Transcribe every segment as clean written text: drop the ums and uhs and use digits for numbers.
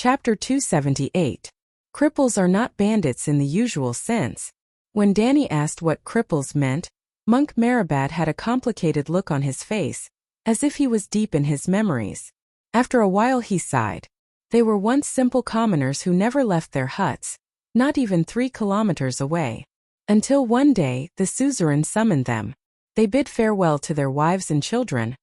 Chapter 278. Cripples are not bandits in the usual sense. When Danny asked what cripples meant, Monk Marabad had a complicated look on his face, as if he was deep in his memories. After a while he sighed. They were once simple commoners who never left their huts, not even 3 kilometers away. Until one day, the suzerain summoned them. They bid farewell to their wives and children,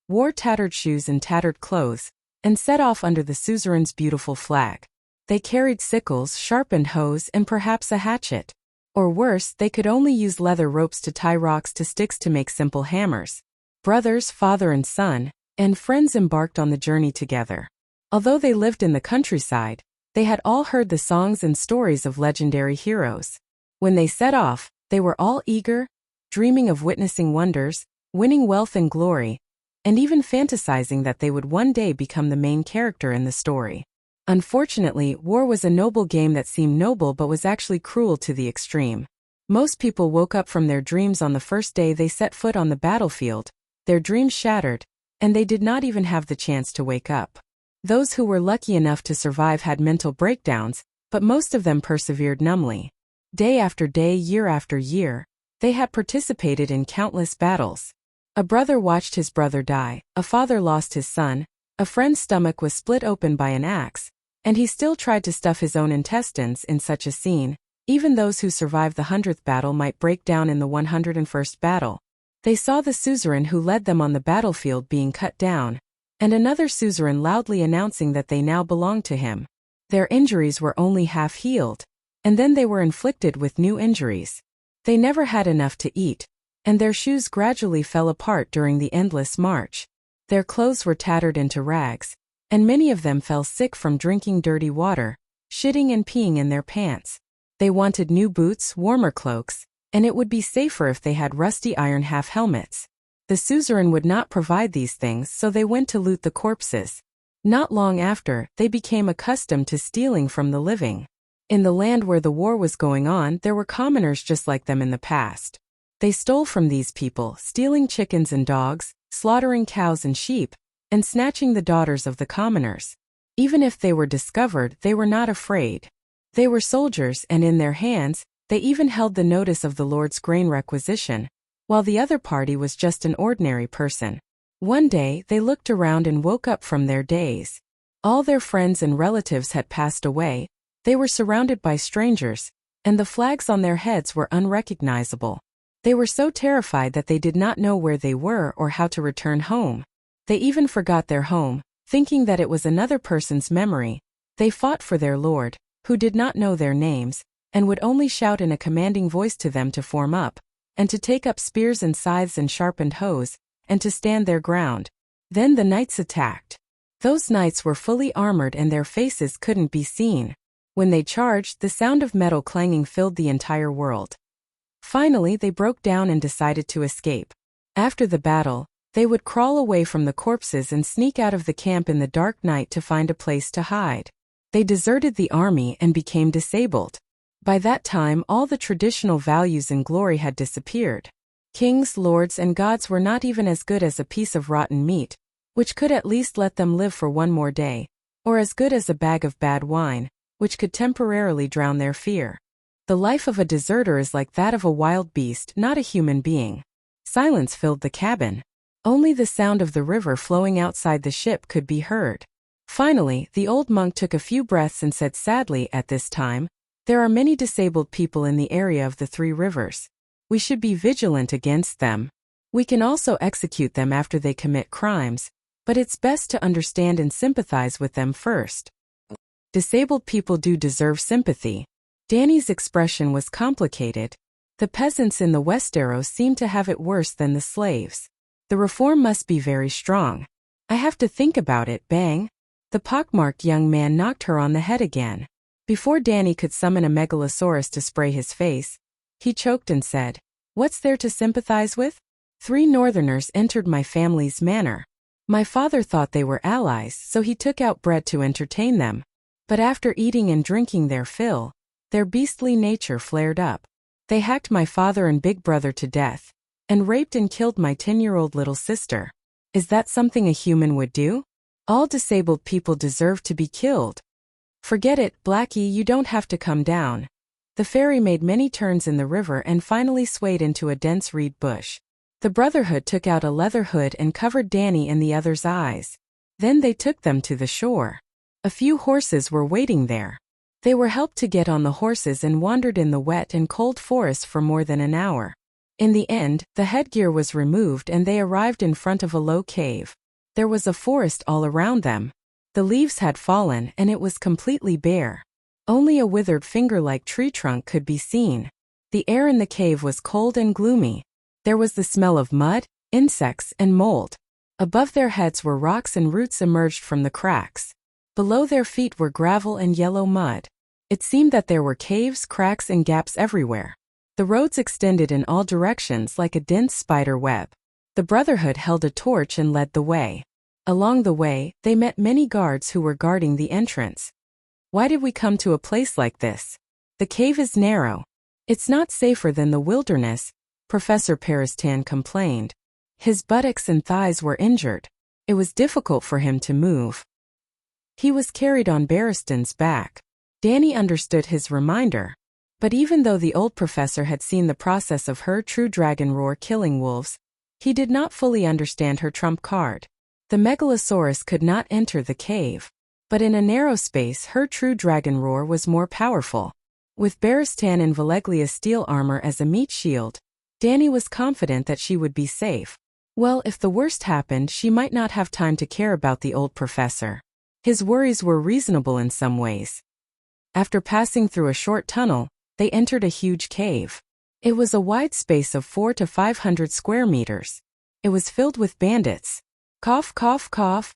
wore tattered shoes and tattered clothes, and set off under the suzerain's beautiful flag. They carried sickles, sharpened hoes, and perhaps a hatchet. Or worse, they could only use leather ropes to tie rocks to sticks to make simple hammers. Brothers, father and son, and friends embarked on the journey together. Although they lived in the countryside, they had all heard the songs and stories of legendary heroes. When they set off, they were all eager, dreaming of witnessing wonders, winning wealth and glory, and even fantasizing that they would one day become the main character in the story. Unfortunately, war was a noble game that seemed noble but was actually cruel to the extreme. Most people woke up from their dreams on the first day they set foot on the battlefield, their dreams shattered, and they did not even have the chance to wake up. Those who were lucky enough to survive had mental breakdowns, but most of them persevered numbly. Day after day, year after year, they had participated in countless battles. A brother watched his brother die, a father lost his son, a friend's stomach was split open by an axe, and he still tried to stuff his own intestines in such a scene. Even those who survived the 100th battle might break down in the 101st battle. They saw the suzerain who led them on the battlefield being cut down, and another suzerain loudly announcing that they now belonged to him. Their injuries were only half healed, and then they were inflicted with new injuries. They never had enough to eat, and their shoes gradually fell apart during the endless march. Their clothes were tattered into rags, and many of them fell sick from drinking dirty water, shitting and peeing in their pants. They wanted new boots, warmer cloaks, and it would be safer if they had rusty iron half-helmets. The suzerain would not provide these things, so they went to loot the corpses. Not long after, they became accustomed to stealing from the living. In the land where the war was going on, there were commoners just like them in the past. They stole from these people, stealing chickens and dogs, slaughtering cows and sheep, and snatching the daughters of the commoners. Even if they were discovered, they were not afraid. They were soldiers, and in their hands, they even held the notice of the Lord's grain requisition, while the other party was just an ordinary person. One day, they looked around and woke up from their daze. All their friends and relatives had passed away, they were surrounded by strangers, and the flags on their heads were unrecognizable. They were so terrified that they did not know where they were or how to return home. They even forgot their home, thinking that it was another person's memory. They fought for their Lord, who did not know their names, and would only shout in a commanding voice to them to form up, and to take up spears and scythes and sharpened hoes, and to stand their ground. Then the knights attacked. Those knights were fully armored and their faces couldn't be seen. When they charged, the sound of metal clanging filled the entire world. Finally, they broke down and decided to escape. After the battle, they would crawl away from the corpses and sneak out of the camp in the dark night to find a place to hide. They deserted the army and became disabled. By that time, all the traditional values and glory had disappeared. Kings, lords, and gods were not even as good as a piece of rotten meat, which could at least let them live for one more day, or as good as a bag of bad wine, which could temporarily drown their fear. The life of a deserter is like that of a wild beast, not a human being. Silence filled the cabin. Only the sound of the river flowing outside the ship could be heard. Finally, the old monk took a few breaths and said sadly, "At this time, there are many disabled people in the area of the 3 rivers. We should be vigilant against them. We can also execute them after they commit crimes, but it's best to understand and sympathize with them first. Disabled people do deserve sympathy." Danny's expression was complicated. The peasants in the Westero seemed to have it worse than the slaves. The reform must be very strong. I have to think about it, bang. The pockmarked young man knocked her on the head again. Before Danny could summon a megalosaurus to spray his face, he choked and said, "What's there to sympathize with? 3 northerners entered my family's manor. My father thought they were allies, so he took out bread to entertain them. But after eating and drinking their fill, their beastly nature flared up. They hacked my father and big brother to death, and raped and killed my 10-year-old little sister. Is that something a human would do? All disabled people deserve to be killed." Forget it, Blackie, you don't have to come down. The fairy made many turns in the river and finally swayed into a dense reed bush. The Brotherhood took out a leather hood and covered Danny and the others' eyes. Then they took them to the shore. A few horses were waiting there. They were helped to get on the horses and wandered in the wet and cold forest for more than an hour. In the end, the headgear was removed and they arrived in front of a low cave. There was a forest all around them. The leaves had fallen and it was completely bare. Only a withered finger-like tree trunk could be seen. The air in the cave was cold and gloomy. There was the smell of mud, insects, and mold. Above their heads were rocks and roots emerged from the cracks. Below their feet were gravel and yellow mud. It seemed that there were caves, cracks, and gaps everywhere. The roads extended in all directions like a dense spider web. The Brotherhood held a torch and led the way. Along the way, they met many guards who were guarding the entrance. Why did we come to a place like this? The cave is narrow. It's not safer than the wilderness, Professor Peristan complained. His buttocks and thighs were injured. It was difficult for him to move. He was carried on Barristan's back. Danny understood his reminder. But even though the old professor had seen the process of her true dragon roar killing wolves, he did not fully understand her trump card. The Megalosaurus could not enter the cave. But in a narrow space her true dragon roar was more powerful. With Barristan and Valeglia's steel armor as a meat shield, Danny was confident that she would be safe. Well, if the worst happened, she might not have time to care about the old professor. His worries were reasonable in some ways. After passing through a short tunnel, they entered a huge cave. It was a wide space of 400 to 500 square meters. It was filled with bandits. Cough, cough, cough.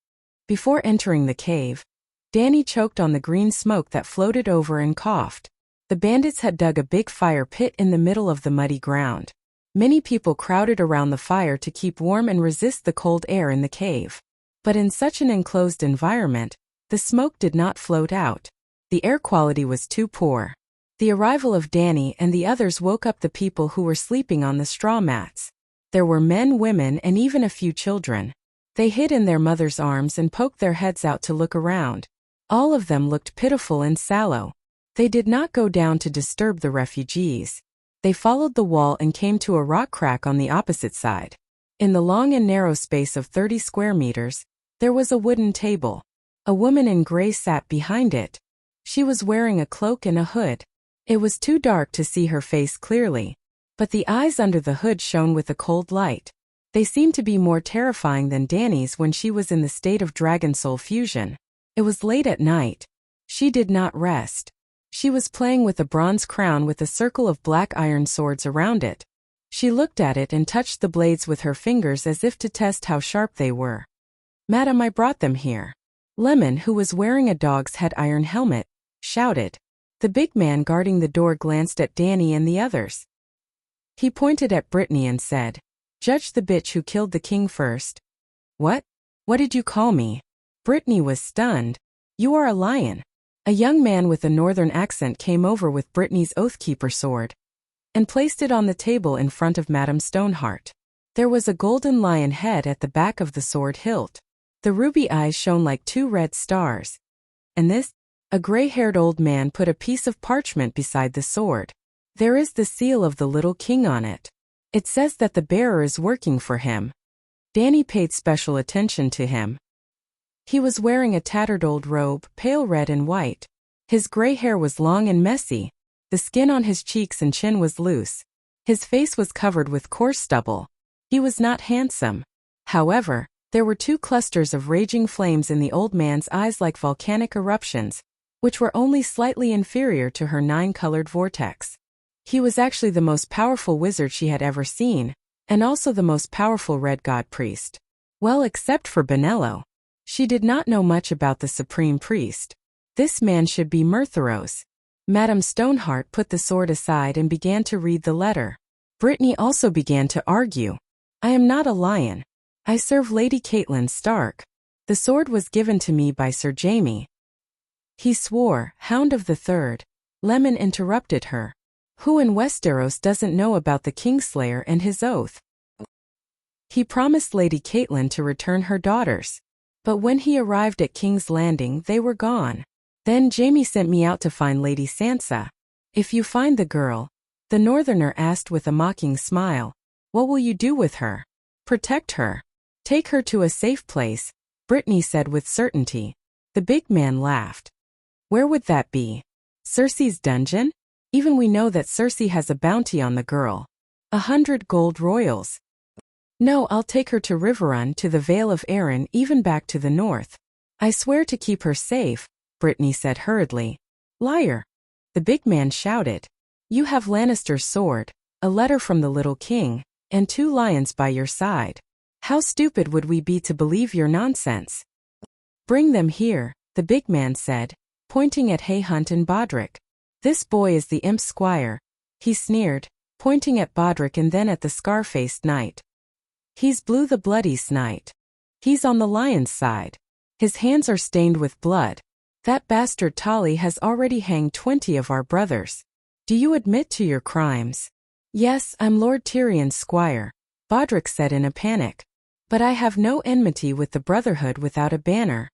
Before entering the cave, Danny choked on the green smoke that floated over and coughed. The bandits had dug a big fire pit in the middle of the muddy ground. Many people crowded around the fire to keep warm and resist the cold air in the cave. But in such an enclosed environment, the smoke did not float out. The air quality was too poor. The arrival of Danny and the others woke up the people who were sleeping on the straw mats. There were men, women, and even a few children. They hid in their mother's arms and poked their heads out to look around. All of them looked pitiful and sallow. They did not go down to disturb the refugees. They followed the wall and came to a rock crack on the opposite side. In the long and narrow space of 30 square meters, there was a wooden table. A woman in gray sat behind it. She was wearing a cloak and a hood. It was too dark to see her face clearly, but the eyes under the hood shone with a cold light. They seemed to be more terrifying than Danny's when she was in the state of dragon soul fusion. It was late at night. She did not rest. She was playing with a bronze crown with a circle of black iron swords around it. She looked at it and touched the blades with her fingers as if to test how sharp they were. "Madam, I brought them here." Lemon, who was wearing a dog's head iron helmet, shouted. The big man guarding the door glanced at Danny and the others. He pointed at Brittany and said, "Judge the bitch who killed the king first." "What? What did you call me?" Brittany was stunned. "You are a lion." A young man with a northern accent came over with Brittany's Oathkeeper sword and placed it on the table in front of Madame Stoneheart. There was a golden lion head at the back of the sword hilt. The ruby eyes shone like two red stars. And this? A gray-haired old man put a piece of parchment beside the sword. "There is the seal of the little king on it. It says that the bearer is working for him." Danny paid special attention to him. He was wearing a tattered old robe, pale red and white. His gray hair was long and messy. The skin on his cheeks and chin was loose. His face was covered with coarse stubble. He was not handsome. However, there were two clusters of raging flames in the old man's eyes like volcanic eruptions, which were only slightly inferior to her 9-colored vortex. He was actually the most powerful wizard she had ever seen, and also the most powerful red god priest. Well, except for Benello. She did not know much about the supreme priest. This man should be Murtheros. Madame Stoneheart put the sword aside and began to read the letter. Brittany also began to argue. "I am not a lion. I serve Lady Caitlin Stark. The sword was given to me by Sir Jaime." He swore, "Hound of the Third." Lemon interrupted her. "Who in Westeros doesn't know about the Kingslayer and his oath? He promised Lady Caitlin to return her daughters. But when he arrived at King's Landing, they were gone. Then Jamie sent me out to find Lady Sansa. If you find the girl, the northerner asked with a mocking smile, what will you do with her? Protect her. Take her to a safe place, Brittany said with certainty. The big man laughed. Where would that be? Cersei's dungeon? Even we know that Cersei has a bounty on the girl. 100 gold royals. No, I'll take her to Riverrun, to the Vale of Arryn, even back to the north. I swear to keep her safe, Brittany said hurriedly. Liar! The big man shouted. You have Lannister's sword, a letter from the little king, and 2 lions by your side. How stupid would we be to believe your nonsense? Bring them here, the big man said, pointing at Hay Hunt and Bodrick. This boy is the imp squire, he sneered, pointing at Bodrick and then at the scar-faced knight. He's Blue the Bloody Snight. He's on the lion's side. His hands are stained with blood. That bastard Tolly has already hanged 20 of our brothers. Do you admit to your crimes? Yes, I'm Lord Tyrion's squire, Bodrick said in a panic. But I have no enmity with the Brotherhood without a banner.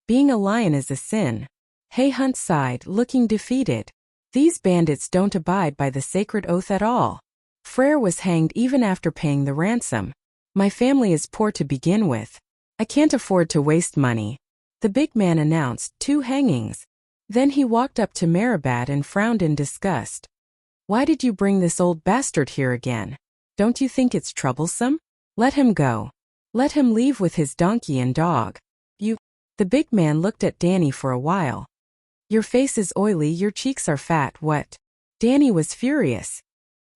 Being a lion is a sin. Hay Hunt sighed, looking defeated. These bandits don't abide by the sacred oath at all. Freyr was hanged even after paying the ransom. My family is poor to begin with. I can't afford to waste money. The big man announced 2 hangings. Then he walked up to Merabad and frowned in disgust. Why did you bring this old bastard here again? Don't you think it's troublesome? Let him go. Let him leave with his donkey and dog. The big man looked at Dany for a while. Your face is oily, your cheeks are fat, what? Dany was furious.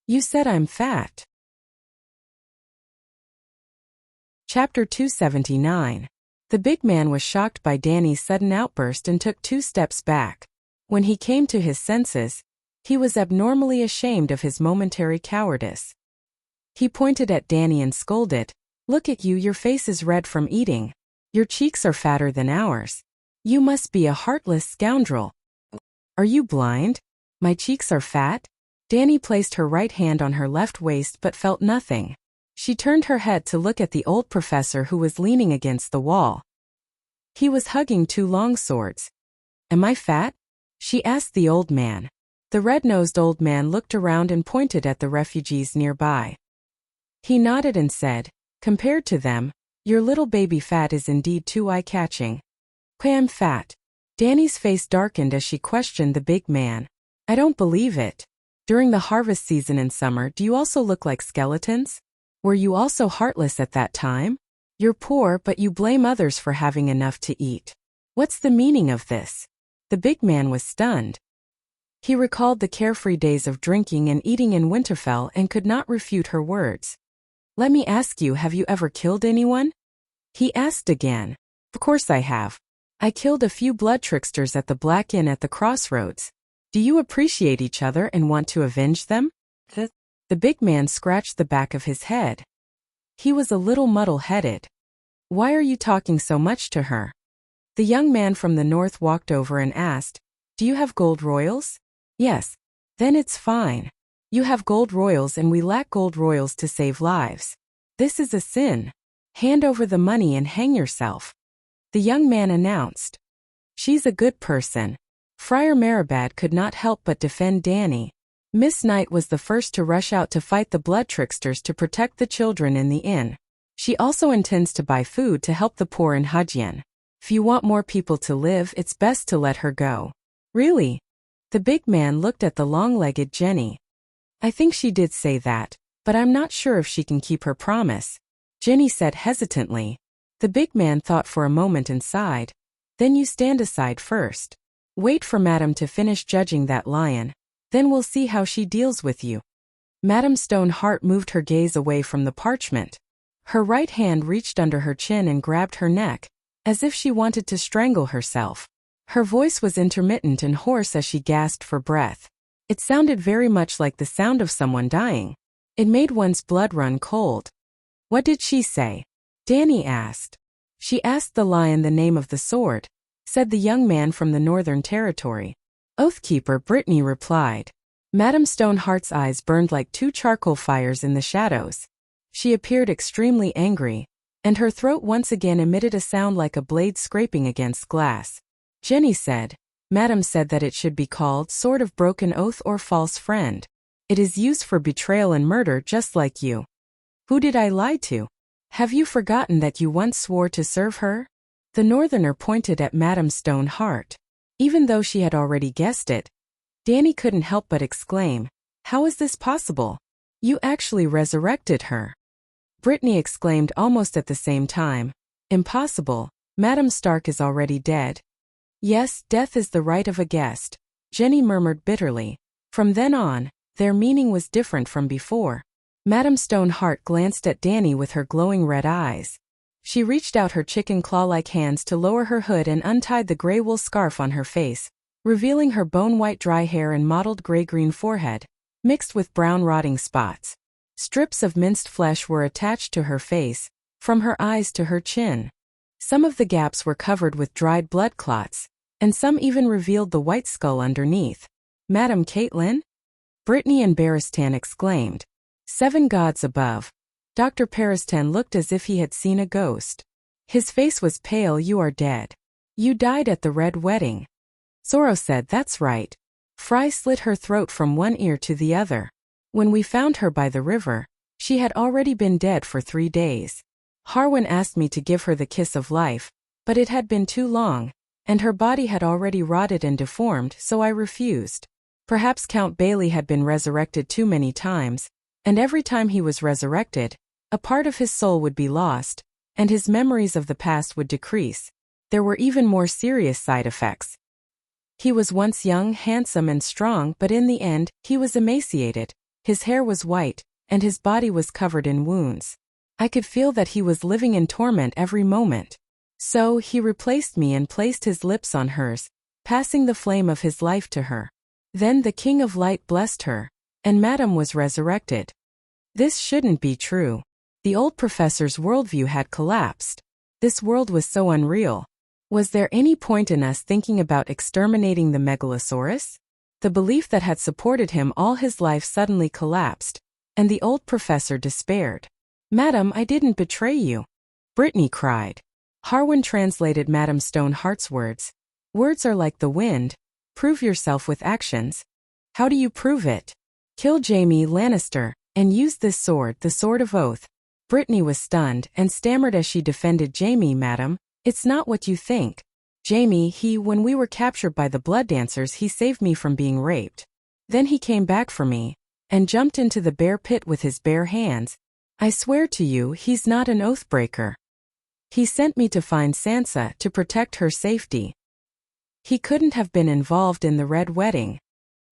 You said I'm fat. Chapter 279. The big man was shocked by Dany's sudden outburst and took 2 steps back. When he came to his senses, he was abnormally ashamed of his momentary cowardice. He pointed at Dany and scolded, Look at you, your face is red from eating. Your cheeks are fatter than ours. You must be a heartless scoundrel. Are you blind? My cheeks are fat? Dany placed her right hand on her left waist but felt nothing. She turned her head to look at the old professor who was leaning against the wall. He was hugging 2 longswords. Am I fat? She asked the old man. The red-nosed old man looked around and pointed at the refugees nearby. He nodded and said, Compared to them, your little baby fat is indeed too eye-catching. I'm fat. Dany's face darkened as she questioned the big man. I don't believe it. During the harvest season in summer, do you also look like skeletons? Were you also heartless at that time? You're poor, but you blame others for having enough to eat. What's the meaning of this? The big man was stunned. He recalled the carefree days of drinking and eating in Winterfell and could not refute her words. Let me ask you, have you ever killed anyone? He asked again. Of course I have. I killed a few blood tricksters at the Black Inn at the crossroads. Do you appreciate each other and want to avenge them? The big man scratched the back of his head. He was a little muddle-headed. Why are you talking so much to her? The young man from the north walked over and asked, Do you have gold royals? Yes. Then it's fine. You have gold royals and we lack gold royals to save lives. This is a sin. Hand over the money and hang yourself. The young man announced. She's a good person. Friar Merabad could not help but defend Dany. Miss Knight was the first to rush out to fight the blood tricksters to protect the children in the inn. She also intends to buy food to help the poor in Hudgyan. If you want more people to live, it's best to let her go. Really? The big man looked at the long-legged Jenny. I think she did say that, but I'm not sure if she can keep her promise, Jenny said hesitantly. The big man thought for a moment and sighed. Then you stand aside first. Wait for Madame to finish judging that lion. Then we'll see how she deals with you. Madame Stoneheart moved her gaze away from the parchment. Her right hand reached under her chin and grabbed her neck, as if she wanted to strangle herself. Her voice was intermittent and hoarse as she gasped for breath. It sounded very much like the sound of someone dying. It made one's blood run cold. What did she say? Dany asked. She asked the lion the name of the sword, said the young man from the Northern Territory. Oathkeeper, Brittany replied. Madame Stoneheart's eyes burned like 2 charcoal fires in the shadows. She appeared extremely angry, and her throat once again emitted a sound like a blade scraping against glass. Jenny said, Madam said that it should be called Sword of Broken Oath or False Friend. It is used for betrayal and murder just like you. Who did I lie to? Have you forgotten that you once swore to serve her? The Northerner pointed at Madame Stoneheart. Even though she had already guessed it, Danny couldn't help but exclaim, "How is this possible? You actually resurrected her." Brittany exclaimed almost at the same time, "Impossible, Madame Stark is already dead." "Yes, death is the right of a guest," Jenny murmured bitterly. From then on, their meaning was different from before. Madame Stoneheart glanced at Danny with her glowing red eyes. She reached out her chicken claw-like hands to lower her hood and untied the gray wool scarf on her face, revealing her bone-white dry hair and mottled gray-green forehead, mixed with brown rotting spots. Strips of minced flesh were attached to her face, from her eyes to her chin. Some of the gaps were covered with dried blood clots, and some even revealed the white skull underneath. "Madame Caitlin?" Brittany and Barristan exclaimed. "Seven gods above." Dr. Paristan looked as if he had seen a ghost. His face was pale. "You are dead. You died at the Red Wedding." Zoro said, "That's right." Fry slit her throat from one ear to the other. "When we found her by the river, she had already been dead for 3 days. Harwin asked me to give her the kiss of life, but it had been too long, and her body had already rotted and deformed, so I refused. Perhaps Count Bailey had been resurrected too many times, and every time he was resurrected, a part of his soul would be lost, and his memories of the past would decrease. There were even more serious side effects. He was once young, handsome and strong, but in the end, he was emaciated, his hair was white, and his body was covered in wounds. I could feel that he was living in torment every moment. So he replaced me and placed his lips on hers, passing the flame of his life to her. Then the King of Light blessed her, and Madame was resurrected." This shouldn't be true. The old professor's worldview had collapsed. This world was so unreal. Was there any point in us thinking about exterminating the Megalosaurus? The belief that had supported him all his life suddenly collapsed, and the old professor despaired. "Madam, I didn't betray you," Brittany cried. Harwin translated Madame Stoneheart's words. "Words are like the wind. Prove yourself with actions." "How do you prove it?" "Kill Jaime Lannister, and use this sword, the Sword of Oath." Brittany was stunned and stammered as she defended Jaime. "Madam, it's not what you think. Jaime, when we were captured by the blood dancers, he saved me from being raped. Then he came back for me, and jumped into the bear pit with his bare hands. I swear to you, he's not an oathbreaker. He sent me to find Sansa to protect her safety. He couldn't have been involved in the Red Wedding."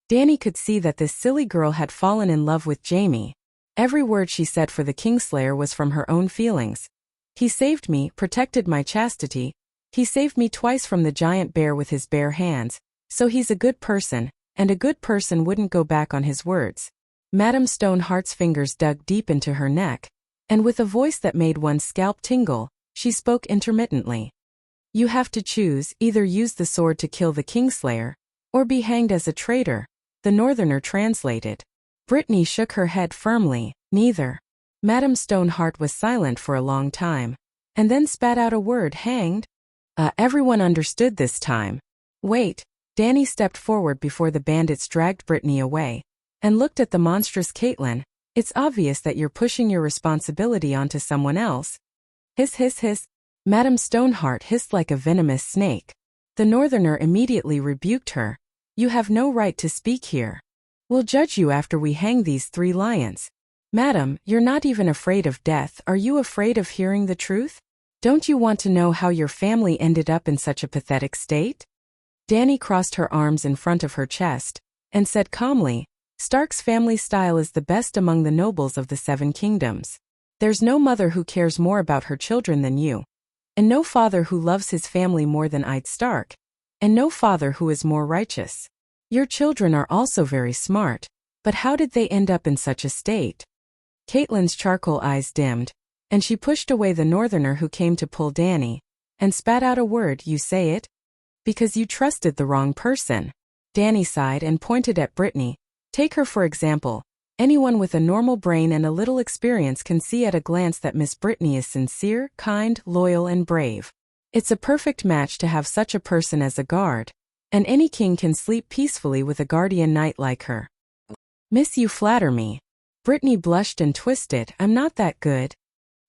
Danny could see that this silly girl had fallen in love with Jaime. Every word she said for the Kingslayer was from her own feelings. "He saved me, protected my chastity. He saved me twice from the giant bear with his bare hands, so he's a good person, and a good person wouldn't go back on his words." Madame Stoneheart's fingers dug deep into her neck, and with a voice that made one's scalp tingle, she spoke intermittently. "You have to choose, either use the sword to kill the Kingslayer, or be hanged as a traitor," the Northerner translated. Brittany shook her head firmly, "Neither." Madame Stoneheart was silent for a long time, and then spat out a word, "Hanged?" Everyone understood this time. "Wait." Danny stepped forward before the bandits dragged Brittany away, and looked at the monstrous Caitlin. "It's obvious that you're pushing your responsibility onto someone else." "Hiss, hiss, hiss." Madame Stoneheart hissed like a venomous snake. The Northerner immediately rebuked her. "You have no right to speak here. We'll judge you after we hang these 3 lions." "Madam, you're not even afraid of death. Are you afraid of hearing the truth? Don't you want to know how your family ended up in such a pathetic state?" Danny crossed her arms in front of her chest, and said calmly, "Stark's family style is the best among the nobles of the 7 kingdoms. There's no mother who cares more about her children than you. And no father who loves his family more than Ed Stark. And no father who is more righteous. Your children are also very smart, but how did they end up in such a state?" Caitlin's charcoal eyes dimmed, and she pushed away the Northerner who came to pull Danny, and spat out a word, "You say it? Because you trusted the wrong person." Danny sighed and pointed at Brittany. "Take her for example. Anyone with a normal brain and a little experience can see at a glance that Miss Brittany is sincere, kind, loyal and brave. It's a perfect match to have such a person as a guard. and any king can sleep peacefully with a guardian knight like her. Miss, you flatter me. Brittany blushed and twisted. I'm not that good.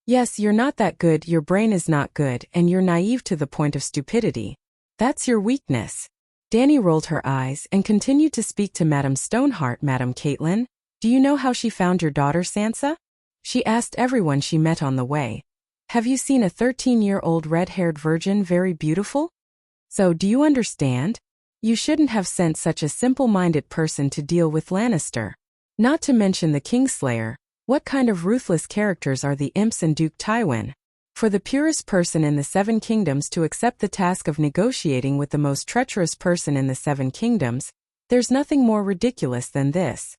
Yes, you're not that good, your brain is not good, and you're naive to the point of stupidity. That's your weakness. Dany rolled her eyes and continued to speak to Madame Stoneheart. Madame Caitlin, do you know how she found your daughter Sansa? She asked everyone she met on the way. Have you seen a 13-year-old red-haired virgin very beautiful? So, do you understand? You shouldn't have sent such a simple-minded person to deal with Lannister. Not to mention the Kingslayer. What kind of ruthless characters are the imps and Duke Tywin? For the purest person in the Seven Kingdoms to accept the task of negotiating with the most treacherous person in the Seven Kingdoms, there's nothing more ridiculous than this.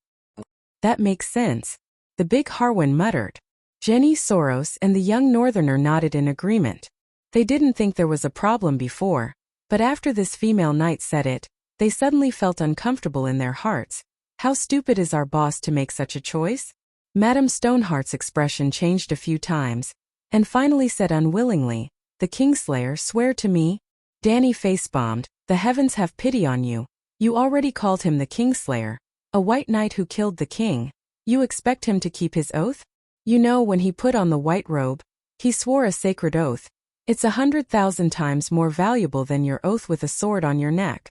That makes sense, the big Harwin muttered. Jenny Soros and the young northerner nodded in agreement. They didn't think there was a problem before, but after this female knight said it, they suddenly felt uncomfortable in their hearts. How stupid is our boss to make such a choice? Madame Stoneheart's expression changed a few times, and finally said unwillingly, the Kingslayer, swear to me. Dany face-bombed, the heavens have pity on you. You already called him the Kingslayer, a white knight who killed the king. You expect him to keep his oath? You know, when he put on the white robe, he swore a sacred oath. It's 100,000 times more valuable than your oath with a sword on your neck.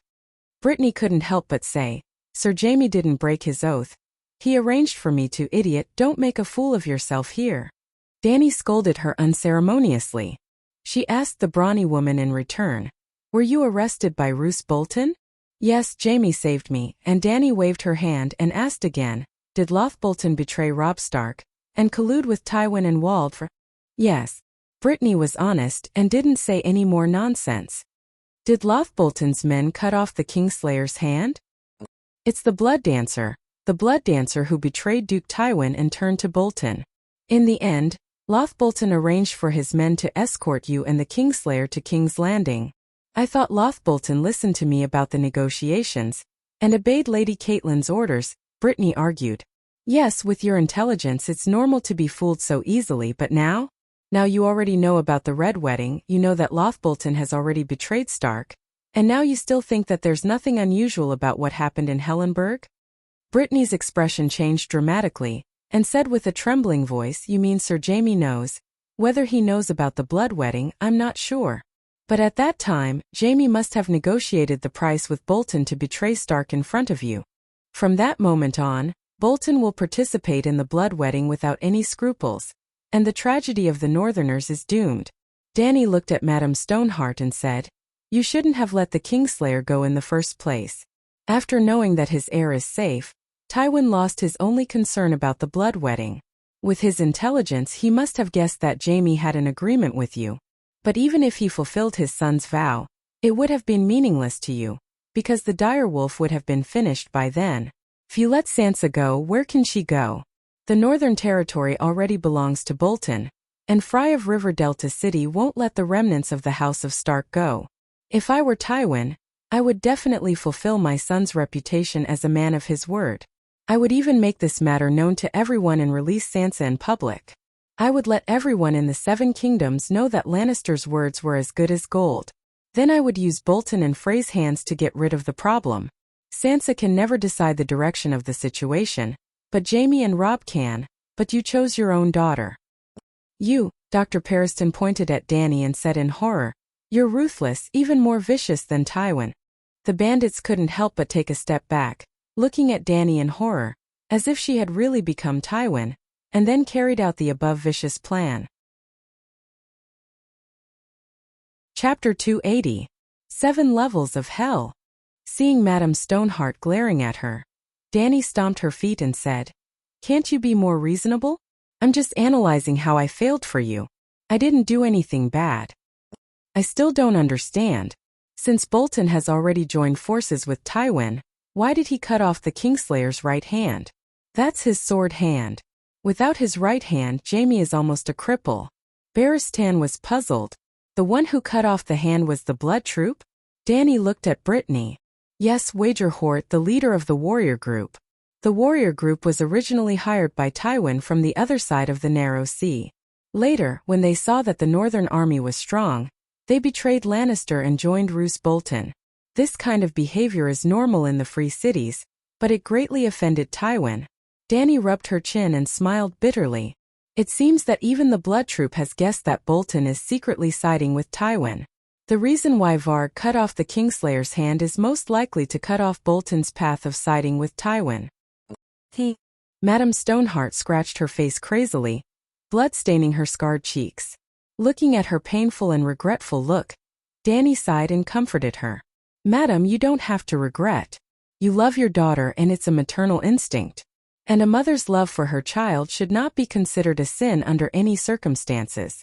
Brittany couldn't help but say, Sir Jaime didn't break his oath. He arranged for me to. Idiot, don't make a fool of yourself here. Dany scolded her unceremoniously. She asked the brawny woman in return, were you arrested by Roose Bolton? Yes, Jaime saved me, and Dany waved her hand and asked again, did Loth Bolton betray Robb Stark, and collude with Tywin and Wald for... Yes. Brittany was honest and didn't say any more nonsense. Did Loth Bolton's men cut off the Kingslayer's hand? It's the Blood Dancer who betrayed Duke Tywin and turned to Bolton. In the end, Loth Bolton arranged for his men to escort you and the Kingslayer to King's Landing. I thought Loth Bolton listened to me about the negotiations, and obeyed Lady Caitlyn's orders, Brittany argued. Yes, with your intelligence it's normal to be fooled so easily, but now? Now you already know about the Red Wedding, you know that Loth Bolton has already betrayed Stark, and now you still think that there's nothing unusual about what happened in Hellenberg? Brittany's expression changed dramatically, and said with a trembling voice, you mean Sir Jaime knows? Whether he knows about the Blood Wedding, I'm not sure. But at that time, Jaime must have negotiated the price with Bolton to betray Stark in front of you. From that moment on, Bolton will participate in the Blood Wedding without any scruples, and the tragedy of the Northerners is doomed. Dany looked at Madame Stoneheart and said, you shouldn't have let the Kingslayer go in the first place. After knowing that his heir is safe, Tywin lost his only concern about the Blood Wedding. With his intelligence he must have guessed that Jaime had an agreement with you. But even if he fulfilled his son's vow, it would have been meaningless to you, because the direwolf would have been finished by then. If you let Sansa go, where can she go? The Northern Territory already belongs to Bolton, and Fry of River Delta City won't let the remnants of the House of Stark go. If I were Tywin, I would definitely fulfill my son's reputation as a man of his word. I would even make this matter known to everyone and release Sansa in public. I would let everyone in the Seven Kingdoms know that Lannister's words were as good as gold. Then I would use Bolton and Frey's hands to get rid of the problem. Sansa can never decide the direction of the situation, but Jaime and Robb can. But you chose your own daughter. You, Dr. Periston pointed at Dany and said in horror, you're ruthless, even more vicious than Tywin. The bandits couldn't help but take a step back, looking at Dany in horror, as if she had really become Tywin, and then carried out the above vicious plan. Chapter 280. 7 Levels of Hell. Seeing Madame Stoneheart glaring at her, Dany stomped her feet and said, can't you be more reasonable? I'm just analyzing how I failed for you. I didn't do anything bad. I still don't understand. Since Bolton has already joined forces with Tywin, why did he cut off the Kingslayer's right hand? That's his sword hand. Without his right hand, Jaime is almost a cripple. Barristan was puzzled. The one who cut off the hand was the Blood Troop? Dany looked at Brittany. Yes, Wagerhort, the leader of the warrior group. The warrior group was originally hired by Tywin from the other side of the Narrow Sea. Later, when they saw that the Northern army was strong, they betrayed Lannister and joined Roose Bolton. This kind of behavior is normal in the free cities, but it greatly offended Tywin. Dany rubbed her chin and smiled bitterly. It seems that even the Blood Troop has guessed that Bolton is secretly siding with Tywin. The reason why Varg cut off the Kingslayer's hand is most likely to cut off Bolton's path of siding with Tywin. Madame Stoneheart scratched her face crazily, blood staining her scarred cheeks. Looking at her painful and regretful look, Dany sighed and comforted her. Madam, you don't have to regret. You love your daughter and it's a maternal instinct. And a mother's love for her child should not be considered a sin under any circumstances.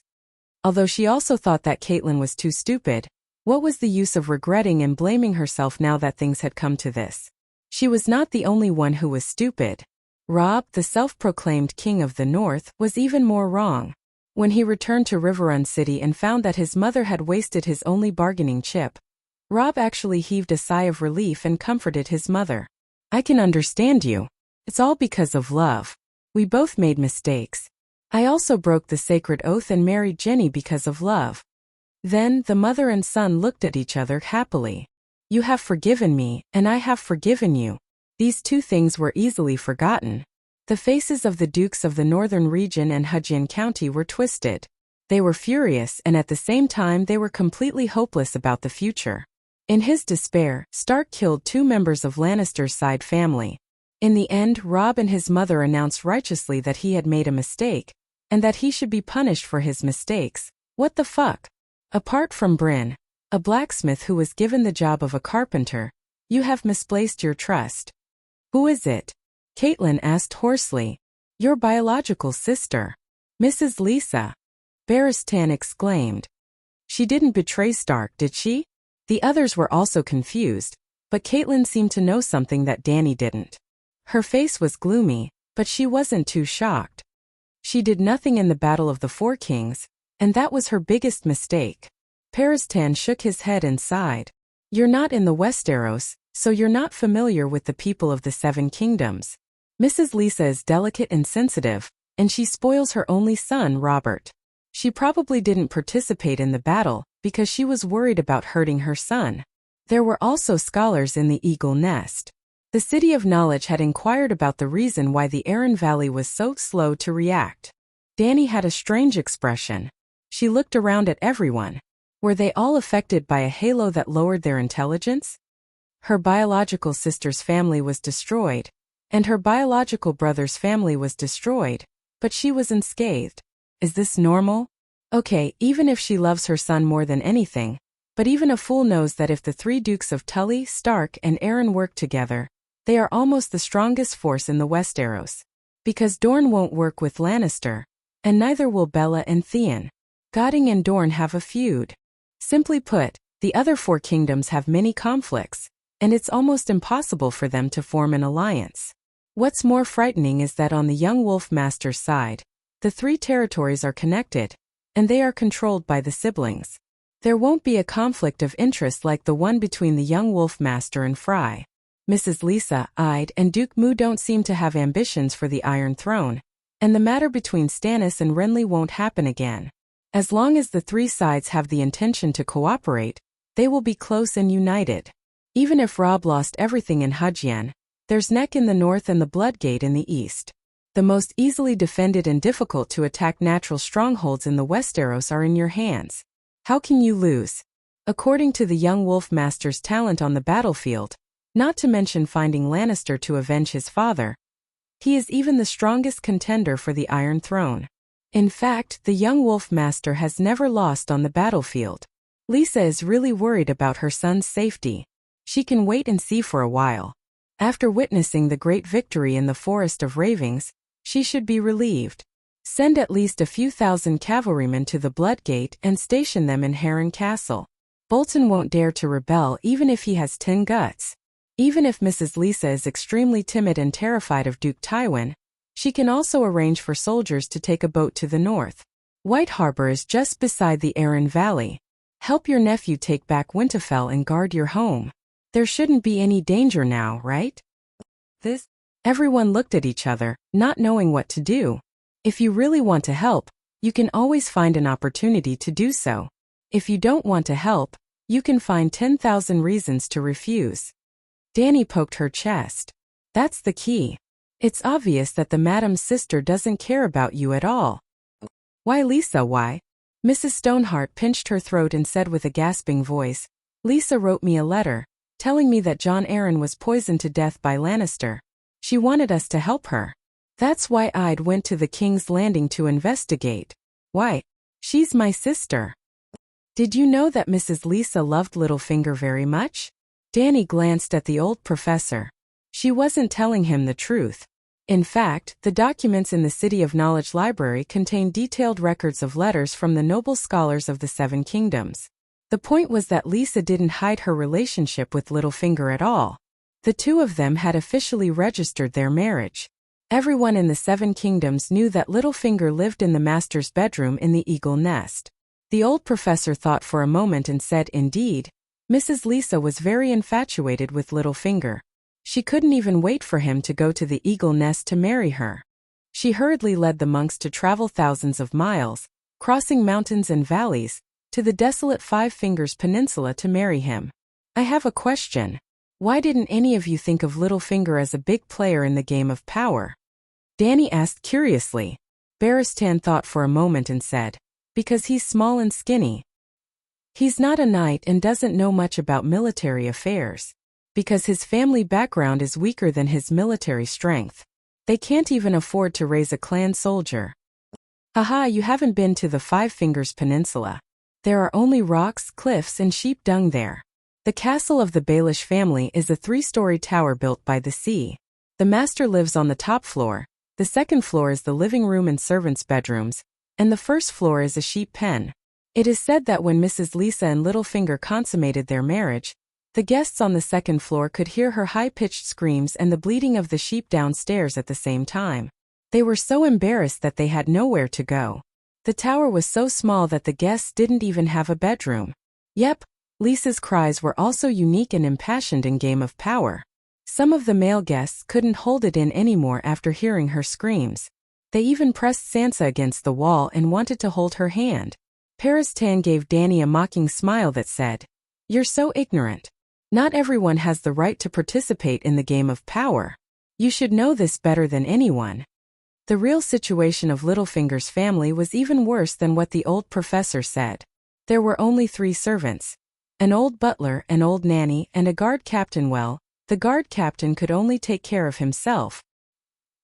Although she also thought that Catelyn was too stupid, what was the use of regretting and blaming herself now that things had come to this? She was not the only one who was stupid. Robb, the self-proclaimed king of the North, was even more wrong. When he returned to Riverrun City and found that his mother had wasted his only bargaining chip, Robb actually heaved a sigh of relief and comforted his mother. I can understand you. It's all because of love. We both made mistakes. I also broke the sacred oath and married Jenny because of love. Then the mother and son looked at each other happily. You have forgiven me, and I have forgiven you. These two things were easily forgotten. The faces of the dukes of the northern region and Hudgian County were twisted. They were furious and at the same time they were completely hopeless about the future. In his despair, Stark killed 2 members of Lannister's side family. In the end, Robb and his mother announced righteously that he had made a mistake, and that he should be punished for his mistakes. What the fuck? Apart from Bryn, a blacksmith who was given the job of a carpenter, you have misplaced your trust. Who is it? Catelyn asked hoarsely. Your biological sister. Mrs. Lisa. Barristan exclaimed. She didn't betray Stark, did she? The others were also confused, but Catelyn seemed to know something that Dany didn't. Her face was gloomy, but she wasn't too shocked. She did nothing in the Battle of the Four Kings, and that was her biggest mistake. Barristan shook his head and sighed. You're not in the Westeros, so you're not familiar with the people of the Seven Kingdoms. Mrs. Lisa is delicate and sensitive, and she spoils her only son, Robert. She probably didn't participate in the battle because she was worried about hurting her son. There were also scholars in the Eagle Nest. The City of Knowledge had inquired about the reason why the Arryn Valley was so slow to react. Dany had a strange expression. She looked around at everyone. Were they all affected by a halo that lowered their intelligence? Her biological sister's family was destroyed, and her biological brother's family was destroyed, but she was unscathed. Is this normal? Okay, even if she loves her son more than anything, but even a fool knows that if the 3 Dukes of Tully, Stark, and Arryn work together, they are almost the strongest force in the Westeros. Because Dorne won't work with Lannister, and neither will Bella and Theon. Godding and Dorne have a feud. Simply put, the other 4 kingdoms have many conflicts, and it's almost impossible for them to form an alliance. What's more frightening is that on the young Wolf Master's side, the 3 territories are connected, and they are controlled by the siblings. There won't be a conflict of interest like the one between the young Wolf Master and Fry. Mrs. Lisa, Ide, and Duke Mu don't seem to have ambitions for the Iron Throne, and the matter between Stannis and Renly won't happen again. As long as the 3 sides have the intention to cooperate, they will be close and united. Even if Robb lost everything in Hudgian, there's Neck in the north and the Bloodgate in the east. The most easily defended and difficult to attack natural strongholds in the Westeros are in your hands. How can you lose? According to the young Wolf Master's talent on the battlefield, not to mention finding Lannister to avenge his father, he is even the strongest contender for the Iron Throne. In fact, the young Wolf Master has never lost on the battlefield. Lisa is really worried about her son's safety. She can wait and see for a while. After witnessing the great victory in the Forest of Ravings, she should be relieved. Send at least a few thousand cavalrymen to the Bloodgate and station them in Heron Castle. Bolton won't dare to rebel even if he has 10 guts. Even if Mrs. Lisa is extremely timid and terrified of Duke Tywin, she can also arrange for soldiers to take a boat to the north. White Harbor is just beside the Arryn Valley. Help your nephew take back Winterfell and guard your home. There shouldn't be any danger now, right? Everyone looked at each other, not knowing what to do. If you really want to help, you can always find an opportunity to do so. If you don't want to help, You can find 10,000 reasons to refuse. Danny poked her chest. That's the key. It's obvious that the madam's sister doesn't care about you at all. Why, Lisa, why? Mrs. Stoneheart pinched her throat and said with a gasping voice, Lisa wrote me a letter, telling me that John Arryn was poisoned to death by Lannister. She wanted us to help her. That's why I'd went to the King's Landing to investigate. Why? She's my sister. Did you know that Mrs. Lisa loved Littlefinger very much? Danny glanced at the old professor. She wasn't telling him the truth. In fact, the documents in the City of Knowledge Library contain detailed records of letters from the noble scholars of the Seven Kingdoms. The point was that Lisa didn't hide her relationship with Littlefinger at all. The two of them had officially registered their marriage. Everyone in the Seven Kingdoms knew that Littlefinger lived in the master's bedroom in the Eagle Nest. The old professor thought for a moment and said, indeed, Mrs. Lisa was very infatuated with Littlefinger. She couldn't even wait for him to go to the Eagle Nest to marry her. She hurriedly led the monks to travel thousands of miles, crossing mountains and valleys, to the desolate Five Fingers Peninsula to marry him. I have a question. Why didn't any of you think of Littlefinger as a big player in the game of power? Danny asked curiously. Barristan thought for a moment and said, because he's small and skinny. He's not a knight and doesn't know much about military affairs. Because his family background is weaker than his military strength. They can't even afford to raise a clan soldier. Haha, you haven't been to the Five Fingers Peninsula. There are only rocks, cliffs and sheep dung there. The castle of the Baelish family is a 3-story tower built by the sea. The master lives on the top floor, the second floor is the living room and servants' bedrooms, and the first floor is a sheep pen. It is said that when Mrs. Lisa and Littlefinger consummated their marriage, the guests on the second floor could hear her high-pitched screams and the bleating of the sheep downstairs at the same time. They were so embarrassed that they had nowhere to go. The tower was so small that the guests didn't even have a bedroom. Yep, Lisa's cries were also unique and impassioned in Game of Power. Some of the male guests couldn't hold it in anymore after hearing her screams. They even pressed Sansa against the wall and wanted to hold her hand. Barristan gave Danny a mocking smile that said, "You're so ignorant. Not everyone has the right to participate in the game of power. You should know this better than anyone." The real situation of Littlefinger's family was even worse than what the old professor said. There were only 3 servants. An old butler, an old nanny, and a guard captain. Well, the guard captain could only take care of himself.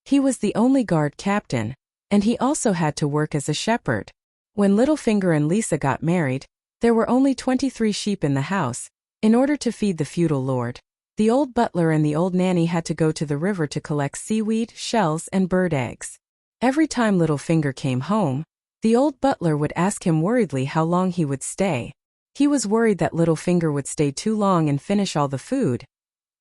He was the only guard captain, and he also had to work as a shepherd. When Littlefinger and Lisa got married, there were only 23 sheep in the house. In order to feed the feudal lord, the old butler and the old nanny had to go to the river to collect seaweed, shells, and bird eggs. Every time Littlefinger came home, the old butler would ask him worriedly how long he would stay. He was worried that Littlefinger would stay too long and finish all the food.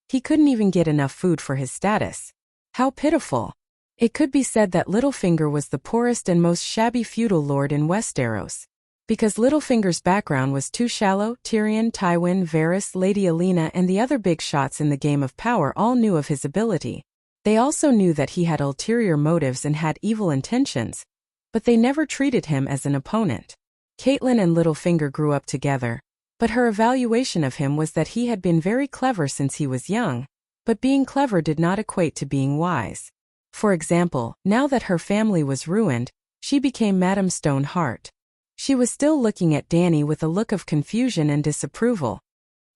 He couldn't even get enough food for his status. How pitiful. It could be said that Littlefinger was the poorest and most shabby feudal lord in Westeros. Because Littlefinger's background was too shallow, Tyrion, Tywin, Varys, Lady Olenna and the other big shots in the Game of Power all knew of his ability. They also knew that he had ulterior motives and had evil intentions, but they never treated him as an opponent. Catelyn and Littlefinger grew up together, but her evaluation of him was that he had been very clever since he was young, but being clever did not equate to being wise. For example, now that her family was ruined, she became Madame Stoneheart. She was still looking at Danny with a look of confusion and disapproval.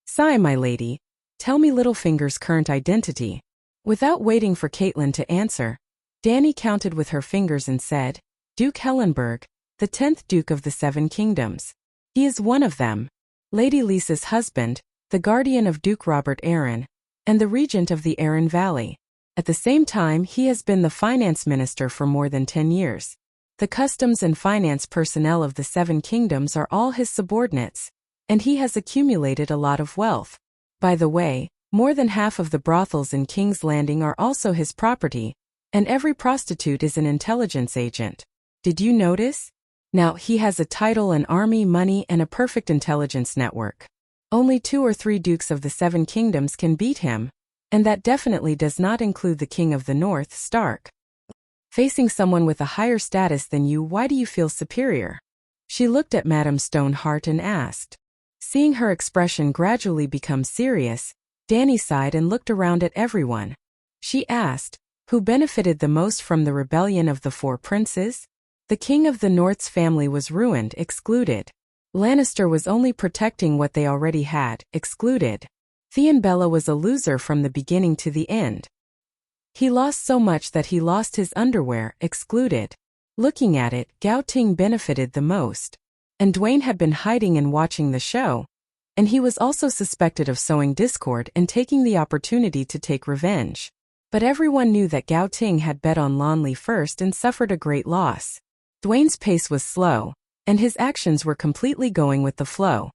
"Sigh, my lady. Tell me Littlefinger's current identity." Without waiting for Catelyn to answer, Danny counted with her fingers and said, "Duke Hellenberg, the 10th Duke of the Seven Kingdoms. He is one of them. Lady Lisa's husband, the guardian of Duke Robert Arryn, and the regent of the Arryn Valley. At the same time, he has been the finance minister for more than 10 years. The customs and finance personnel of the Seven Kingdoms are all his subordinates, and he has accumulated a lot of wealth. By the way, more than half of the brothels in King's Landing are also his property, and every prostitute is an intelligence agent. Did you notice? Now, he has a title, an army, money, and a perfect intelligence network. Only 2 or 3 dukes of the Seven Kingdoms can beat him, and that definitely does not include the King of the North, Stark. Facing someone with a higher status than you, why do you feel superior?" She looked at Madame Stoneheart and asked. Seeing her expression gradually become serious, Dany sighed and looked around at everyone. She asked, who benefited the most from the rebellion of the four princes? The king of the North's family was ruined, excluded. Lannister was only protecting what they already had, excluded. Theon Bella was a loser from the beginning to the end. He lost so much that he lost his underwear, excluded. Looking at it, Gao Ting benefited the most. And Dwayne had been hiding and watching the show. And he was also suspected of sowing discord and taking the opportunity to take revenge. But everyone knew that Gao Ting had bet on Lonley first and suffered a great loss. Dwayne's pace was slow, and his actions were completely going with the flow.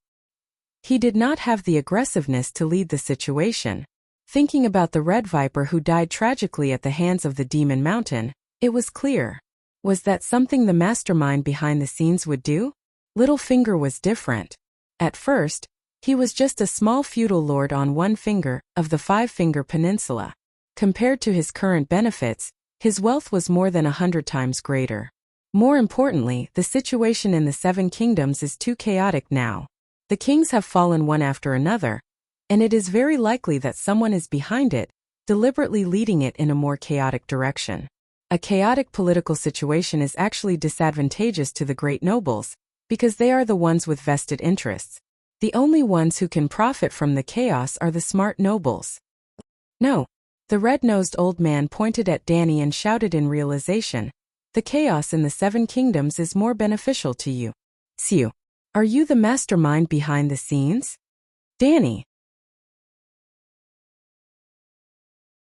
He did not have the aggressiveness to lead the situation. Thinking about the Red Viper who died tragically at the hands of the Demon Mountain, it was clear. Was that something the mastermind behind the scenes would do? Littlefinger was different. At first, he was just a small feudal lord on one finger of the Five-Finger Peninsula. Compared to his current benefits, his wealth was more than 100 times greater. More importantly, the situation in the Seven Kingdoms is too chaotic now. The kings have fallen one after another, and it is very likely that someone is behind it, deliberately leading it in a more chaotic direction. A chaotic political situation is actually disadvantageous to the great nobles, because they are the ones with vested interests. The only ones who can profit from the chaos are the smart nobles. No. The red-nosed old man pointed at Dany and shouted in realization, the chaos in the Seven Kingdoms is more beneficial to you. Siu. Are you the mastermind behind the scenes? Dany.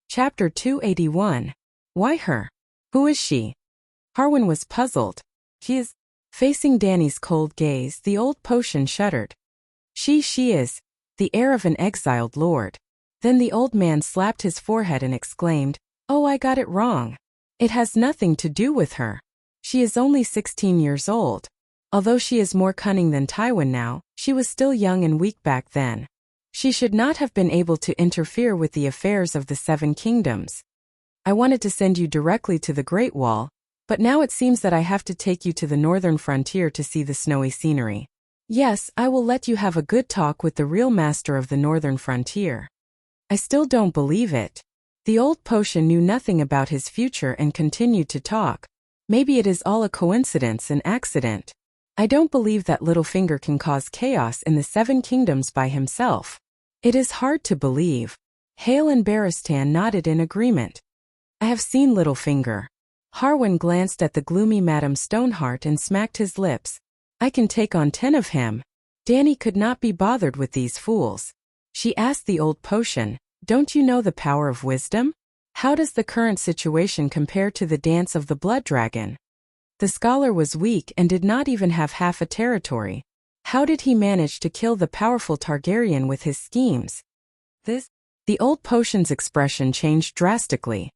Chapter 281. Why her? Who is she? Harwin was puzzled. She is. Facing Dany's cold gaze, the old potion shuddered. She is, the heir of an exiled lord. Then the old man slapped his forehead and exclaimed, oh, I got it wrong. It has nothing to do with her. She is only 16 years old. Although she is more cunning than Tywin now, she was still young and weak back then. She should not have been able to interfere with the affairs of the Seven Kingdoms. I wanted to send you directly to the Great Wall, but now it seems that I have to take you to the northern frontier to see the snowy scenery. Yes, I will let you have a good talk with the real master of the northern frontier. I still don't believe it. The old potion knew nothing about his future and continued to talk. Maybe it is all a coincidence, an accident. I don't believe that Littlefinger can cause chaos in the Seven Kingdoms by himself. It is hard to believe. Hale and Barristan nodded in agreement. I have seen Littlefinger. Harwin glanced at the gloomy Madame Stoneheart and smacked his lips. I can take on 10 of him. Dany could not be bothered with these fools. She asked the old potion, don't you know the power of wisdom? How does the current situation compare to the dance of the blood dragon? The scholar was weak and did not even have half a territory. How did he manage to kill the powerful Targaryen with his schemes? The old potion's expression changed drastically.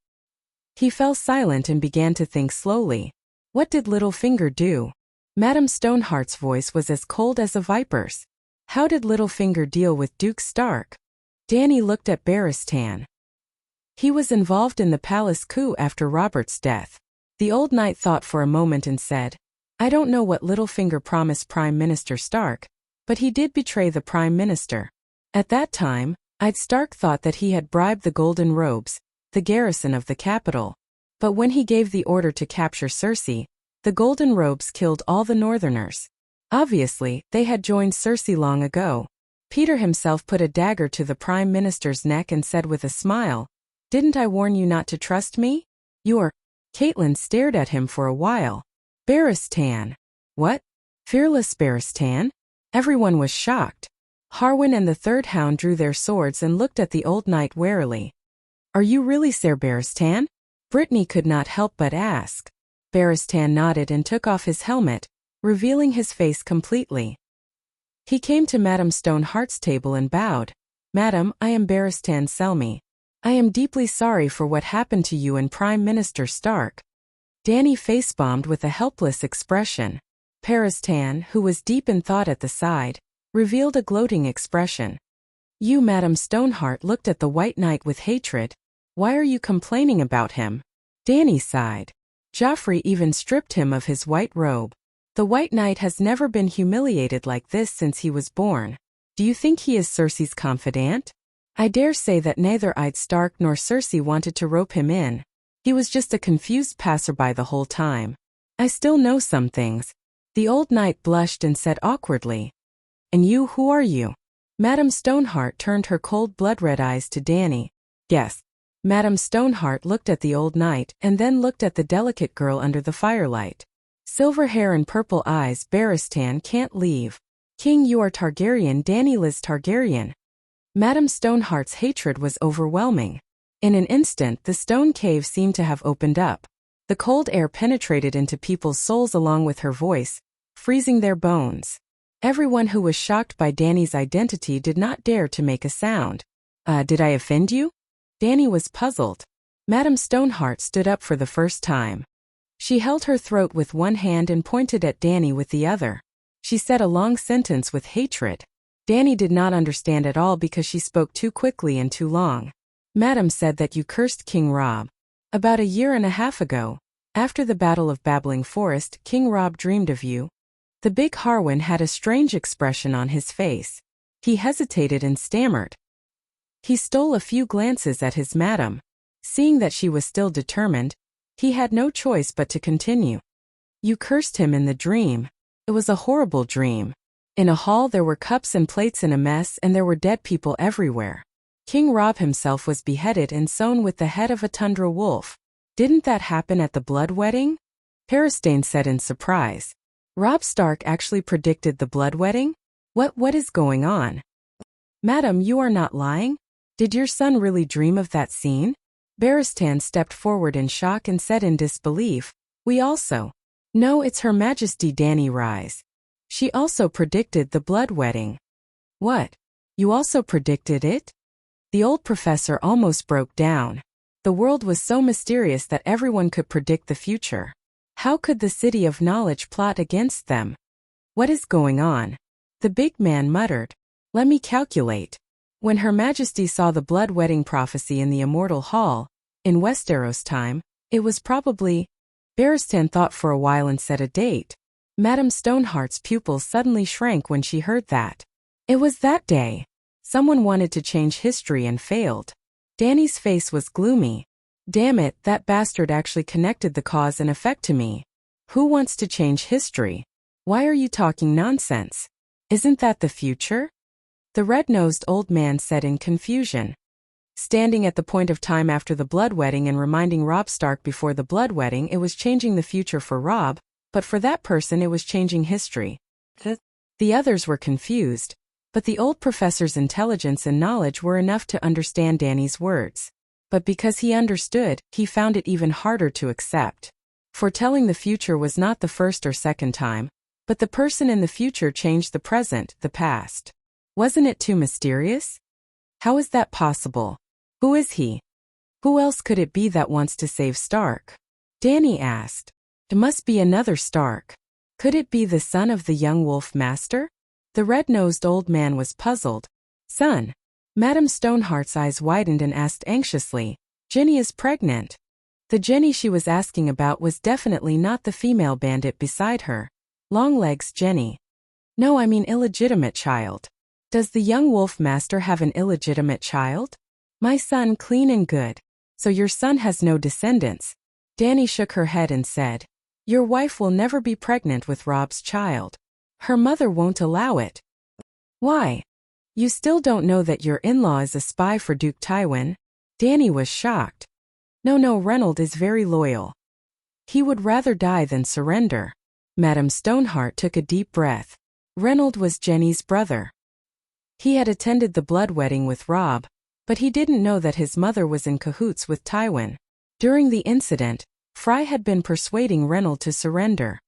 He fell silent and began to think slowly. What did Littlefinger do? Madame Stoneheart's voice was as cold as a viper's. How did Littlefinger deal with Duke Stark? Dany looked at Barristan. He was involved in the palace coup after Robert's death. The old knight thought for a moment and said, I don't know what Littlefinger promised Prime Minister Stark, but he did betray the Prime Minister. At that time, Stark thought that he had bribed the Golden Robes, the garrison of the capital. But when he gave the order to capture Cersei, the Golden Robes killed all the Northerners. Obviously, they had joined Cersei long ago. Peter himself put a dagger to the Prime Minister's neck and said with a smile, Didn't I warn you not to trust me? Catelyn stared at him for a while. Barristan. What? Fearless Barristan? Everyone was shocked. Harwin and the Third Hound drew their swords and looked at the old knight warily. Are you really Ser Barristan? Brittany could not help but ask. Barristan nodded and took off his helmet, revealing his face completely. He came to Madame Stoneheart's table and bowed. Madam, I am Barristan Selmy. I am deeply sorry for what happened to you and Prime Minister Stark. Dany face-bombed with a helpless expression. Barristan, who was deep in thought at the side, revealed a gloating expression. You, Madame Stoneheart, looked at the White Knight with hatred. Why are you complaining about him? Dany sighed. Joffrey even stripped him of his white robe. The White Knight has never been humiliated like this since he was born. Do you think he is Cersei's confidant? I dare say that neither Ed Stark nor Cersei wanted to rope him in. He was just a confused passerby the whole time. I still know some things. The old knight blushed and said awkwardly. And you, who are you? Madame Stoneheart turned her cold blood-red eyes to Dany. Yes. Madame Stoneheart looked at the old knight and then looked at the delicate girl under the firelight. Silver hair and purple eyes, Barristan can't leave. King, you are Targaryen, Dany Liz Targaryen. Madame Stoneheart's hatred was overwhelming. In an instant the stone cave seemed to have opened up. The cold air penetrated into people's souls along with her voice, freezing their bones. Everyone who was shocked by Dany's identity did not dare to make a sound. Did I offend you? Dany was puzzled. Madame Stoneheart stood up for the first time. She held her throat with one hand and pointed at Dany with the other. She said a long sentence with hatred. Dany did not understand at all because she spoke too quickly and too long. Madame said that you cursed King Robb. About a year and a half ago, after the Battle of Babbling Forest, King Robb dreamed of you. The big Harwin had a strange expression on his face. He hesitated and stammered. He stole a few glances at his madam. Seeing that she was still determined, he had no choice but to continue. You cursed him in the dream. It was a horrible dream. In a hall there were cups and plates in a mess and there were dead people everywhere. King Robb himself was beheaded and sewn with the head of a tundra wolf. Didn't that happen at the blood wedding? Barristan said in surprise. Robb Stark actually predicted the blood wedding? What is going on? Madam, you are not lying? Did your son really dream of that scene? Barristan stepped forward in shock and said in disbelief, we also. No, it's Her Majesty Dany Rise. She also predicted the blood wedding. What? You also predicted it? The old professor almost broke down. The world was so mysterious that everyone could predict the future. How could the City of Knowledge plot against them? What is going on? The big man muttered. Let me calculate. When Her Majesty saw the blood wedding prophecy in the Immortal Hall, in Westeros time, it was probably... Barristan thought for a while and said a date. Madame Stoneheart's pupils suddenly shrank when she heard that. It was that day. Someone wanted to change history and failed. Dany's face was gloomy. Damn it, that bastard actually connected the cause and effect to me. Who wants to change history? Why are you talking nonsense? Isn't that the future? The red-nosed old man said in confusion. Standing at the point of time after the blood wedding and reminding Robb Stark before the blood wedding, it was changing the future for Robb, but for that person it was changing history. The others were confused. But the old professor's intelligence and knowledge were enough to understand Dany's words. But because he understood, he found it even harder to accept. Foretelling the future was not the first or second time, but the person in the future changed the present, the past. Wasn't it too mysterious? How is that possible? Who is he? Who else could it be that wants to save Stark? Dany asked. It must be another Stark. Could it be the son of the young wolf master? The red-nosed old man was puzzled. Son. Madame Stoneheart's eyes widened and asked anxiously, Jenny is pregnant. The Jenny she was asking about was definitely not the female bandit beside her. Longlegs Jenny. No, I mean illegitimate child. Does the young wolf master have an illegitimate child? My son clean and good. So your son has no descendants. Dany shook her head and said, your wife will never be pregnant with Robb's child. Her mother won't allow it. Why? You still don't know that your in-law is a spy for Duke Tywin? Dany was shocked. No, Reynold is very loyal. He would rather die than surrender. Madame Stoneheart took a deep breath. Reynold was Jenny's brother. He had attended the blood wedding with Robb, but he didn't know that his mother was in cahoots with Tywin. During the incident, Fry had been persuading Reynold to surrender.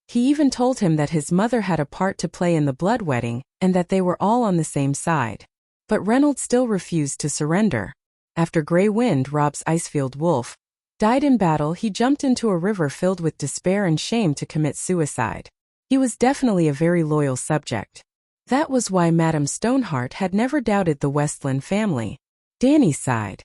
He even told him that his mother had a part to play in the blood wedding and that they were all on the same side. But Reynold still refused to surrender. After Grey Wind, Robb's Icefield wolf, died in battle, he jumped into a river filled with despair and shame to commit suicide. He was definitely a very loyal subject. That was why Madame Stoneheart had never doubted the Westland family. Dany sighed.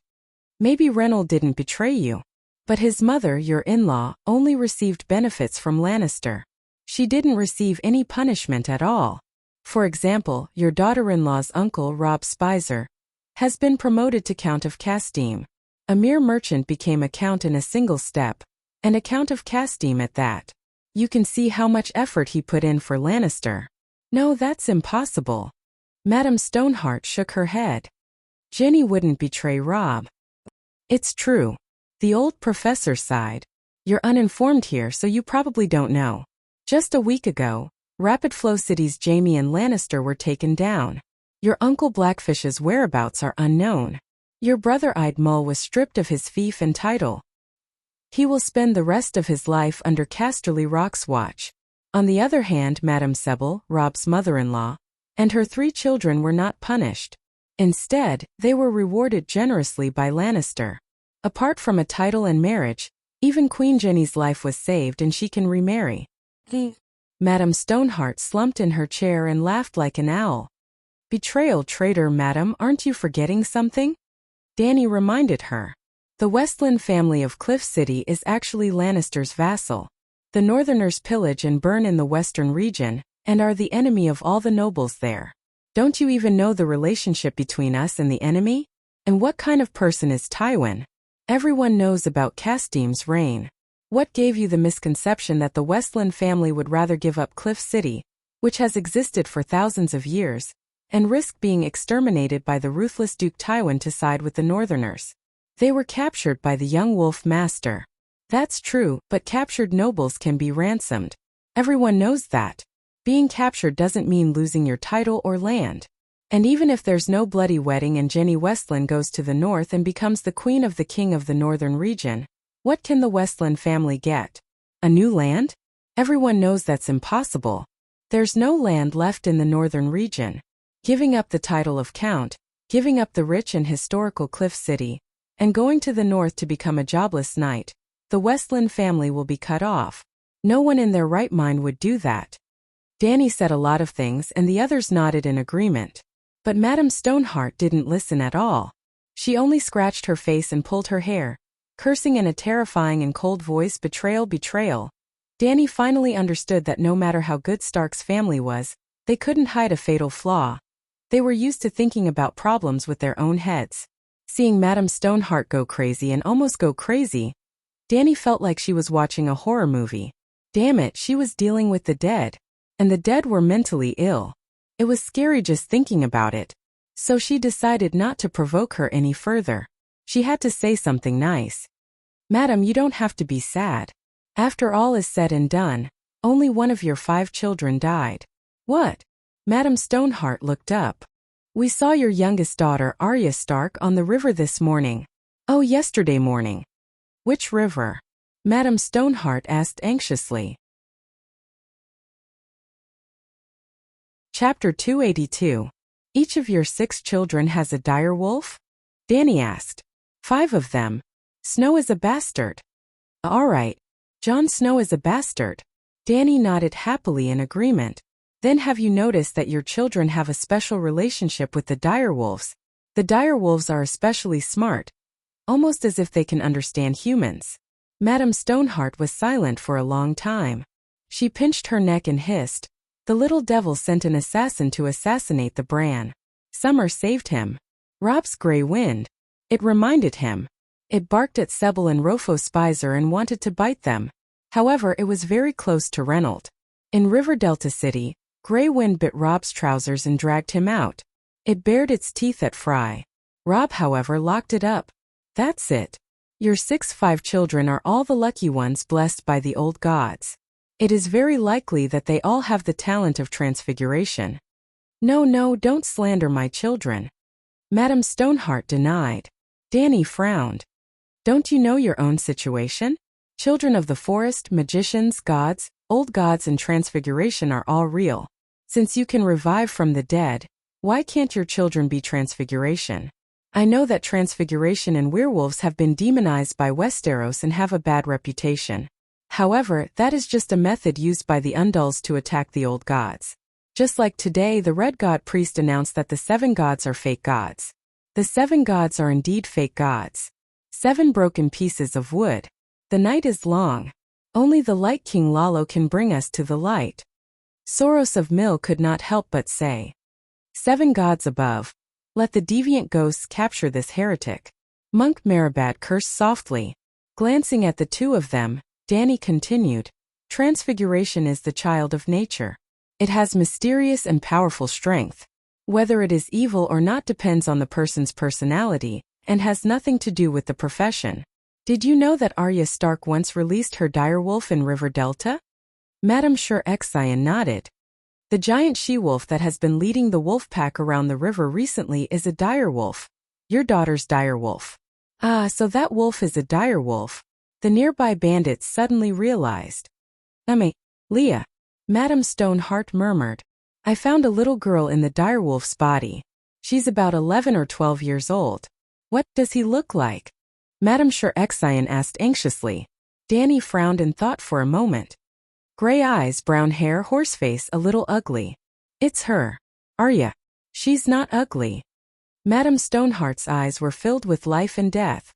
Maybe Reynold didn't betray you. But his mother, your in-law, only received benefits from Lannister. She didn't receive any punishment at all. For example, your daughter-in-law's uncle, Rob Spicer, has been promoted to Count of Castile. A mere merchant became a count in a single step, and a Count of Castile at that. You can see how much effort he put in for Lannister. No, that's impossible. Madame Stoneheart shook her head. Ginny wouldn't betray Rob. It's true. The old professor sighed. You're uninformed here, so you probably don't know. Just a week ago, Rapid Flow City's Jaime and Lannister were taken down. Your Uncle Blackfish's whereabouts are unknown. Your brother-eyed Mull was stripped of his fief and title. He will spend the rest of his life under Casterly Rock's watch. On the other hand, Madame Sebel, Rob's mother-in-law, and her 3 children were not punished. Instead, they were rewarded generously by Lannister. Apart from a title and marriage, even Queen Jenny's life was saved and she can remarry. Madame Stoneheart slumped in her chair and laughed like an owl. Betrayal, traitor, madam, aren't you forgetting something? Dany reminded her. The Westland family of Cliff City is actually Lannister's vassal. The Northerners pillage and burn in the western region, and are the enemy of all the nobles there. Don't you even know the relationship between us and the enemy? And what kind of person is Tywin? Everyone knows about Castile's reign. What gave you the misconception that the Westland family would rather give up Cliff City, which has existed for thousands of years, and risk being exterminated by the ruthless Duke Tywin to side with the Northerners? They were captured by the young wolf master. That's true, but captured nobles can be ransomed. Everyone knows that. Being captured doesn't mean losing your title or land. And even if there's no bloody wedding and Jenny Westland goes to the north and becomes the queen of the king of the northern region, what can the Westland family get? A new land? Everyone knows that's impossible. There's no land left in the northern region. Giving up the title of count, giving up the rich and historical Cliff City, and going to the north to become a jobless knight, the Westland family will be cut off. No one in their right mind would do that. Dany said a lot of things and the others nodded in agreement. But Madame Stoneheart didn't listen at all. She only scratched her face and pulled her hair, cursing in a terrifying and cold voice, betrayal, betrayal. Dany finally understood that no matter how good Stark's family was, they couldn't hide a fatal flaw. They were used to thinking about problems with their own heads. Seeing Madame Stoneheart go crazy and almost go crazy, Dany felt like she was watching a horror movie. Damn it, she was dealing with the dead. And the dead were mentally ill. It was scary just thinking about it. So she decided not to provoke her any further. She had to say something nice. Madam, you don't have to be sad. After all is said and done, only one of your 5 children died. What? Madame Stoneheart looked up. We saw your youngest daughter, Arya Stark, on the river this morning. Oh, yesterday morning. Which river? Madame Stoneheart asked anxiously. Chapter 282. Each of your 6 children has a direwolf? Dany asked. 5 of them. Snow is a bastard. All right. Jon Snow is a bastard. Dany nodded happily in agreement. Then have you noticed that your children have a special relationship with the direwolves? The direwolves are especially smart, almost as if they can understand humans. Madame Stoneheart was silent for a long time. She pinched her neck and hissed. The little devil sent an assassin to assassinate the Bran. Summer saved him. Rob's Grey Wind. It reminded him. It barked at Sebel and Rofo Spicer and wanted to bite them. However, it was very close to Reynolds. In River Delta City, Grey Wind bit Rob's trousers and dragged him out. It bared its teeth at Fry. Rob, however, locked it up. That's it. Your 5 children are all the lucky ones blessed by the old gods. It is very likely that they all have the talent of transfiguration. No, don't slander my children. Madame Stoneheart denied. Dany frowned. Don't you know your own situation? Children of the forest, magicians, gods, old gods and transfiguration are all real. Since you can revive from the dead, why can't your children be transfiguration? I know that transfiguration and werewolves have been demonized by Westeros and have a bad reputation. However, that is just a method used by the Undulls to attack the old gods. Just like today, the Red God Priest announced that the 7 gods are fake gods. The 7 gods are indeed fake gods. 7 broken pieces of wood. The night is long. Only the Light King Lalo can bring us to the light. Soros of Mill could not help but say. 7 gods above. Let the deviant ghosts capture this heretic. Monk Marabat cursed softly. Glancing at the two of them, Danny continued. Transfiguration is the child of nature. It has mysterious and powerful strength. Whether it is evil or not depends on the person's personality, and has nothing to do with the profession. Did you know that Arya Stark once released her direwolf in River Delta? Madame Sher Exian nodded. The giant she-wolf that has been leading the wolf pack around the river recently is a direwolf. Your daughter's direwolf. Ah, so that wolf is a direwolf. The nearby bandits suddenly realized. Leah. Madame Stoneheart murmured. I found a little girl in the direwolf's body. She's about 11 or 12 years old. What does he look like? Madame Sher Exian asked anxiously. Danny frowned and thought for a moment. Gray eyes, brown hair, horseface, a little ugly. It's her. Arya. She's not ugly. Madame Stoneheart's eyes were filled with life and death.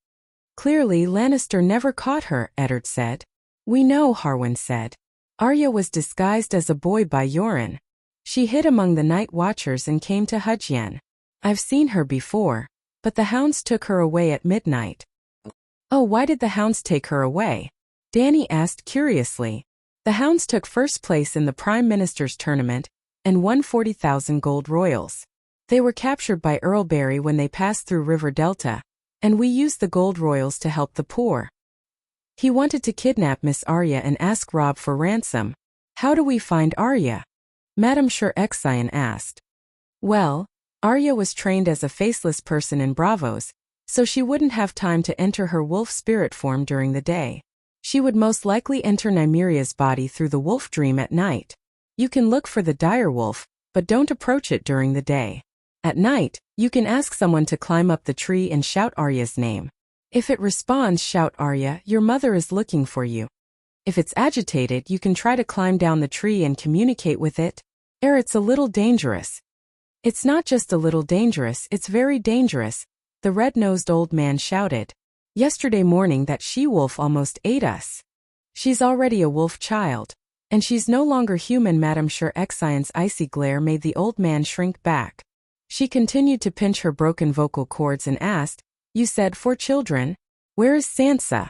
Clearly Lannister never caught her, Eddard said. We know, Harwin said. Arya was disguised as a boy by Yoren. She hid among the night watchers and came to Hujien. I've seen her before, but the hounds took her away at midnight. Oh, why did the hounds take her away? Danny asked curiously. The hounds took first place in the Prime Minister's tournament and won 40,000 gold royals. They were captured by Earl Barry when they passed through River Delta, and we used the gold royals to help the poor. He wanted to kidnap Miss Arya and ask Robb for ransom. How do we find Arya? Madame Sher Exian asked. Well, Arya was trained as a faceless person in Bravos, so she wouldn't have time to enter her wolf spirit form during the day. She would most likely enter Nymeria's body through the wolf dream at night. You can look for the direwolf, but don't approach it during the day. At night, you can ask someone to climb up the tree and shout Arya's name. If it responds, shout Arya, your mother is looking for you. If it's agitated, you can try to climb down the tree and communicate with it. It's a little dangerous. It's not just a little dangerous, it's very dangerous, the red-nosed old man shouted. Yesterday morning that she-wolf almost ate us. She's already a wolf child. And she's no longer human. Madame Sher Exian's icy glare made the old man shrink back. She continued to pinch her broken vocal cords and asked, You said 4 children? Where is Sansa?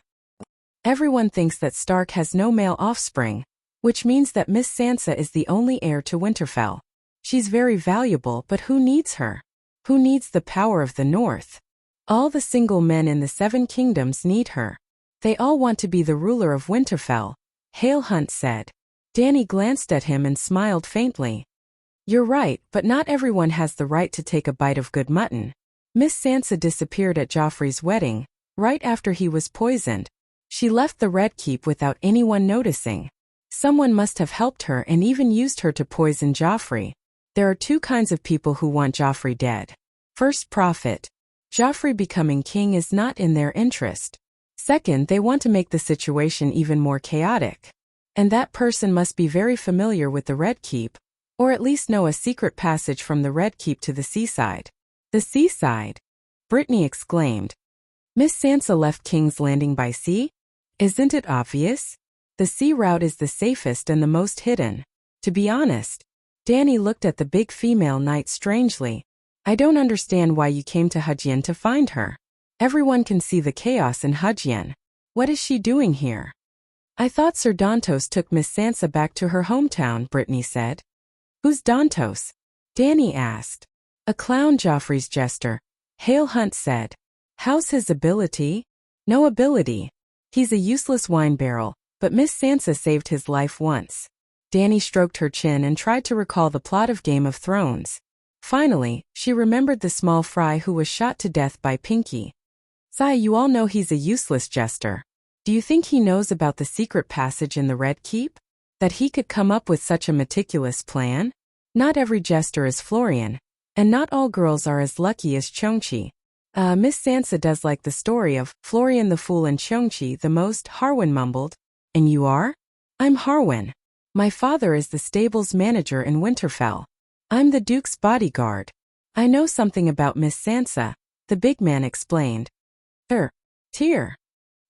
Everyone thinks that Stark has no male offspring, which means that Miss Sansa is the only heir to Winterfell. She's very valuable, but who needs her? Who needs the power of the North? All the single men in the 7 kingdoms need her. They all want to be the ruler of Winterfell, Hale Hunt said. Danny glanced at him and smiled faintly. You're right, but not everyone has the right to take a bite of good mutton. Miss Sansa disappeared at Joffrey's wedding, right after he was poisoned. She left the Red Keep without anyone noticing. Someone must have helped her and even used her to poison Joffrey. There are 2 kinds of people who want Joffrey dead. First, profit. Joffrey becoming king is not in their interest. Second, they want to make the situation even more chaotic. And that person must be very familiar with the Red Keep, or at least know a secret passage from the Red Keep to the seaside. The seaside? Brittany exclaimed. Miss Sansa left King's Landing by sea? Isn't it obvious? The sea route is the safest and the most hidden. To be honest, Danny looked at the big female knight strangely. I don't understand why you came to Hujien to find her. Everyone can see the chaos in Hujien. What is she doing here? I thought Sir Dantos took Miss Sansa back to her hometown, Brittany said. Who's Dantos? Danny asked. A clown, Joffrey's jester, Hale Hunt said. How's his ability? No ability. He's a useless wine barrel, but Miss Sansa saved his life once. Danny stroked her chin and tried to recall the plot of Game of Thrones. Finally, she remembered the small fry who was shot to death by Pinky. Sigh, you all know he's a useless jester. Do you think he knows about the secret passage in the Red Keep? That he could come up with such a meticulous plan? Not every jester is Florian, and not all girls are as lucky as Chongchi. Miss Sansa does like the story of Florian the Fool and Chongchi the most, Harwin mumbled. And you are? I'm Harwin. My father is the stables manager in Winterfell. I'm the Duke's bodyguard. I know something about Miss Sansa, the big man explained. Tear.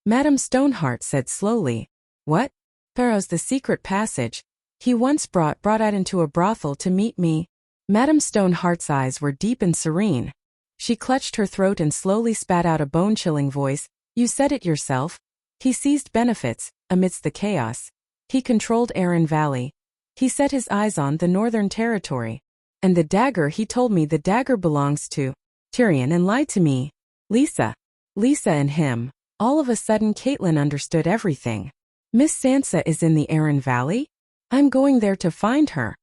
Madame Stoneheart said slowly. What? Pharaoh's the secret passage. He once brought out into a brothel to meet me. Madame Stoneheart's eyes were deep and serene. She clutched her throat and slowly spat out a bone-chilling voice. You said it yourself. He seized benefits, amidst the chaos. He controlled Aran Valley. He set his eyes on the Northern Territory. And the dagger, he told me the dagger belongs to Tyrion and lied to me. Lisa and him. All of a sudden Caitlin understood everything. Miss Sansa is in the Aran Valley? I'm going there to find her.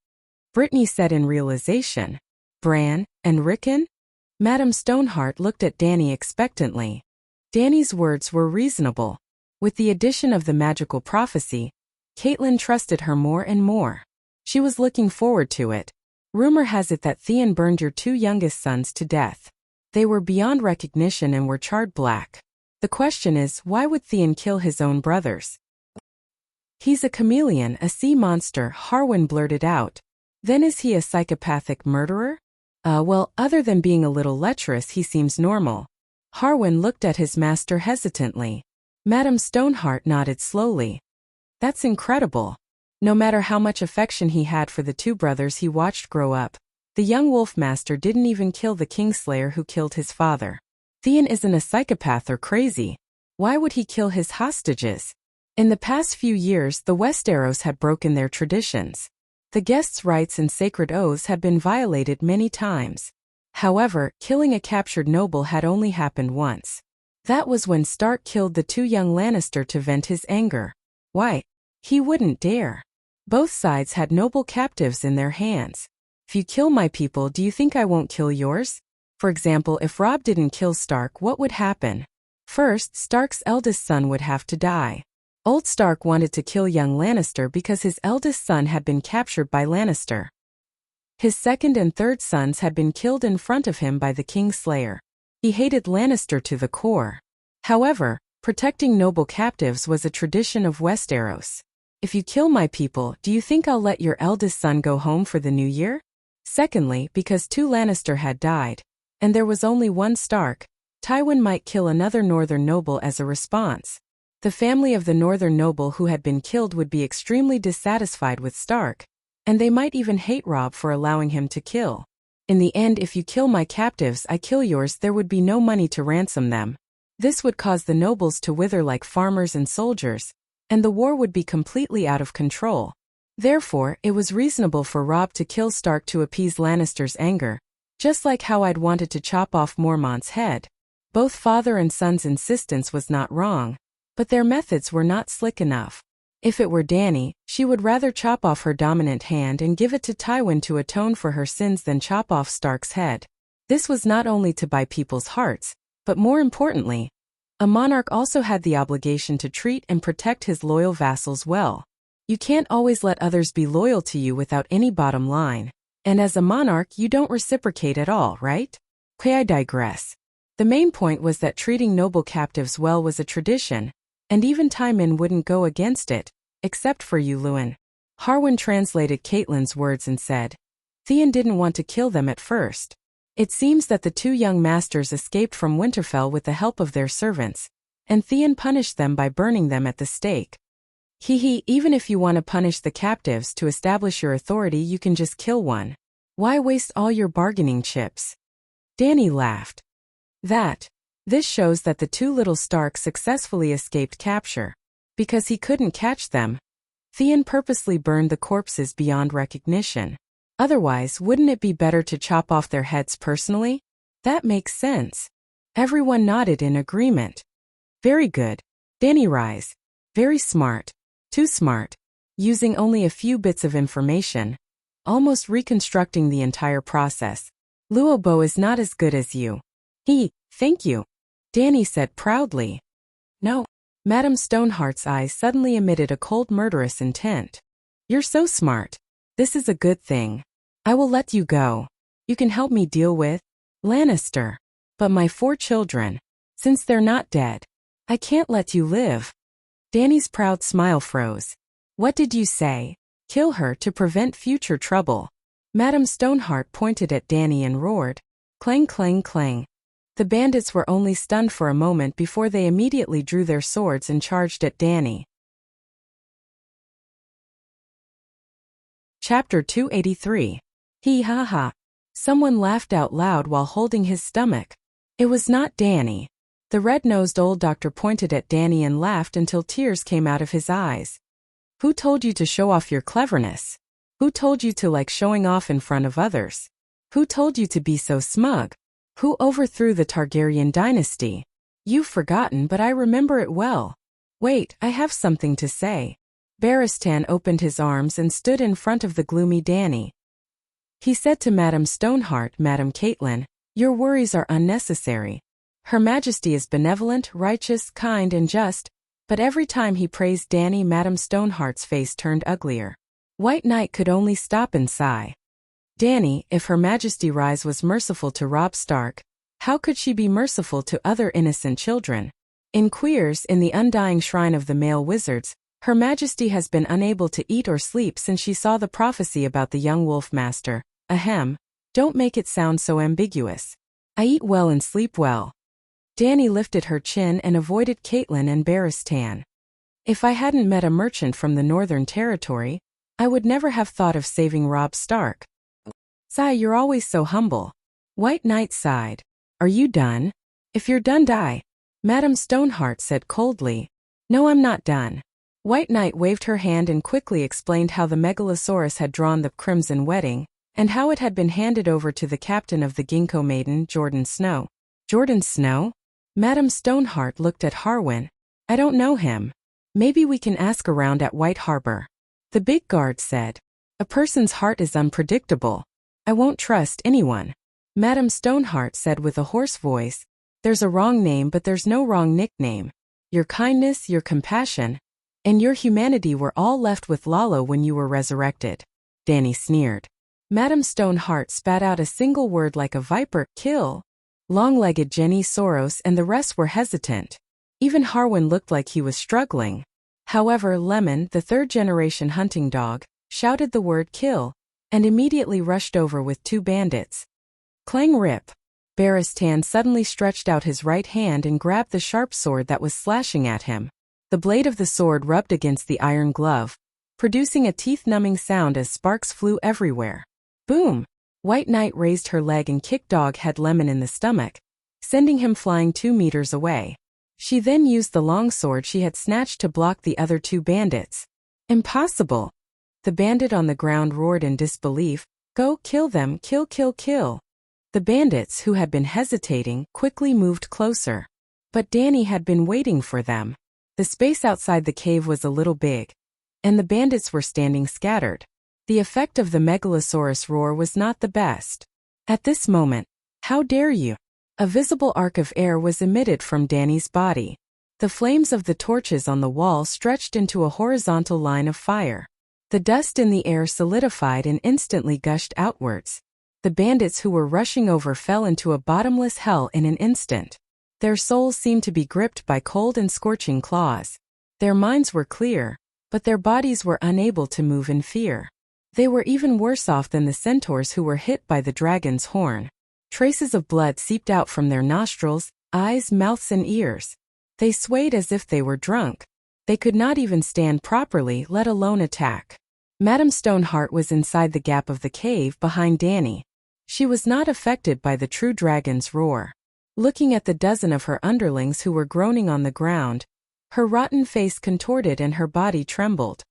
Brittany said in realization. Bran and Rickon? Madame Stoneheart looked at Dany expectantly. Dany's words were reasonable. With the addition of the magical prophecy, Caitlin trusted her more and more. She was looking forward to it. Rumor has it that Theon burned your 2 youngest sons to death. They were beyond recognition and were charred black. The question is, why would Theon kill his own brothers? He's a chameleon, a sea monster, Harwin blurted out. Then is he a psychopathic murderer? Well, other than being a little lecherous, he seems normal. Harwin looked at his master hesitantly. Madame Stoneheart nodded slowly. That's incredible. No matter how much affection he had for the 2 brothers he watched grow up, the young Wolfmaster didn't even kill the Kingslayer who killed his father. Theon isn't a psychopath or crazy. Why would he kill his hostages? In the past few years, the Westeros had broken their traditions. The guests' rights and sacred oaths had been violated many times. However, killing a captured noble had only happened once. That was when Stark killed the 2 young Lannister to vent his anger. Why? He wouldn't dare. Both sides had noble captives in their hands. If you kill my people, do you think I won't kill yours? For example, if Robb didn't kill Stark, what would happen? First, Stark's eldest son would have to die. Old Stark wanted to kill young Lannister because his eldest son had been captured by Lannister. His second and third sons had been killed in front of him by the Kingslayer. He hated Lannister to the core. However, protecting noble captives was a tradition of Westeros. If you kill my people, do you think I'll let your eldest son go home for the new year? Secondly, because 2 Lannister had died, and there was only 1 Stark, Tywin might kill another northern noble as a response. The family of the northern noble who had been killed would be extremely dissatisfied with Stark, and they might even hate Robb for allowing him to kill. In the end, if you kill my captives, I kill yours, there would be no money to ransom them. This would cause the nobles to wither like farmers and soldiers, and the war would be completely out of control. Therefore, it was reasonable for Robb to kill Stark to appease Lannister's anger, just like how I'd wanted to chop off Mormont's head. Both father and son's insistence was not wrong, but their methods were not slick enough. If it were Dany, she would rather chop off her dominant hand and give it to Tywin to atone for her sins than chop off Stark's head. This was not only to buy people's hearts, but more importantly, a monarch also had the obligation to treat and protect his loyal vassals well. You can't always let others be loyal to you without any bottom line. And as a monarch, you don't reciprocate at all, right? Okay, I digress. The main point was that treating noble captives well was a tradition, and even Tywin wouldn't go against it, except for you, Luwin. Harwin translated Caitlyn's words and said, Theon didn't want to kill them at first. It seems that the 2 young masters escaped from Winterfell with the help of their servants, and Theon punished them by burning them at the stake. Even if you want to punish the captives to establish your authority, you can just kill one. Why waste all your bargaining chips? Dany laughed. This shows that the 2 little Starks successfully escaped capture. Because he couldn't catch them, Theon purposely burned the corpses beyond recognition. Otherwise, wouldn't it be better to chop off their heads personally? That makes sense. Everyone nodded in agreement. Very good. Dany Rise. Very smart. Too smart. Using only a few bits of information. Almost reconstructing the entire process. Luobo is not as good as you. Thank you. Dany said proudly. No. Madame Stoneheart's eyes suddenly emitted a cold murderous intent. You're so smart. This is a good thing. I will let you go. You can help me deal with Lannister. But my 4 children. Since they're not dead, I can't let you live. Dany's proud smile froze. What did you say? Kill her to prevent future trouble. Madame Stoneheart pointed at Dany and roared. Clang, clang, clang. The bandits were only stunned for a moment before they immediately drew their swords and charged at Dany. Chapter 283. Hee ha ha. Someone laughed out loud while holding his stomach. It was not Danny. The red-nosed old doctor pointed at Danny and laughed until tears came out of his eyes. Who told you to show off your cleverness? Who told you to like showing off in front of others? Who told you to be so smug? Who overthrew the Targaryen dynasty? You've forgotten, but I remember it well. Wait, I have something to say. Barristan opened his arms and stood in front of the gloomy Danny. He said to Madame Stoneheart, Madame Caitlin, your worries are unnecessary. Her Majesty is benevolent, righteous, kind, and just, but every time he praised Danny, Madame Stoneheart's face turned uglier. White Knight could only stop and sigh. Danny, if Her Majesty Rise was merciful to Robb Stark, how could she be merciful to other innocent children? In Queers, in the undying shrine of the male wizards, Her Majesty has been unable to eat or sleep since she saw the prophecy about the young wolf master. Ahem, don't make it sound so ambiguous. I eat well and sleep well. Danny lifted her chin and avoided Caitlin and Barristan. If I hadn't met a merchant from the Northern Territory, I would never have thought of saving Robb Stark. Sigh, you're always so humble. White Knight sighed. Are you done? If you're done, die. Madame Stoneheart said coldly. No, I'm not done. White Knight waved her hand and quickly explained how the Megalosaurus had drawn the Crimson Wedding, and how it had been handed over to the captain of the Ginkgo Maiden, Jordan Snow. Jordan Snow? Madame Stoneheart looked at Harwin. I don't know him. Maybe we can ask around at White Harbor. The big guard said. A person's heart is unpredictable. I won't trust anyone. Madame Stoneheart said with a hoarse voice. There's a wrong name, but there's no wrong nickname. Your kindness, your compassion, and your humanity were all left with Lalo when you were resurrected. Danny sneered. Madame Stoneheart spat out a single word like a viper, kill. Long-legged Jenny Soros and the rest were hesitant. Even Harwin looked like he was struggling. However, Lemon, the third-generation hunting dog, shouted the word kill, and immediately rushed over with two bandits. Clang rip. Barristan suddenly stretched out his right hand and grabbed the sharp sword that was slashing at him. The blade of the sword rubbed against the iron glove, producing a teeth-numbing sound as sparks flew everywhere. Boom! White Knight raised her leg and kicked Doghead Lemon in the stomach, sending him flying 2 meters away. She then used the long sword she had snatched to block the other two bandits. Impossible! The bandit on the ground roared in disbelief. Go, kill them, kill, kill, kill. The bandits, who had been hesitating, quickly moved closer. But Danny had been waiting for them. The space outside the cave was a little big, and the bandits were standing scattered. The effect of the Megalosaurus roar was not the best. At this moment, how dare you? A visible arc of air was emitted from Danny's body. The flames of the torches on the wall stretched into a horizontal line of fire. The dust in the air solidified and instantly gushed outwards. The bandits who were rushing over fell into a bottomless hell in an instant. Their souls seemed to be gripped by cold and scorching claws. Their minds were clear, but their bodies were unable to move in fear. They were even worse off than the centaurs who were hit by the dragon's horn. Traces of blood seeped out from their nostrils, eyes, mouths, and ears. They swayed as if they were drunk. They could not even stand properly, let alone attack. Madame Stoneheart was inside the gap of the cave behind Danny. She was not affected by the true dragon's roar. Looking at the dozen of her underlings who were groaning on the ground, her rotten face contorted and her body trembled.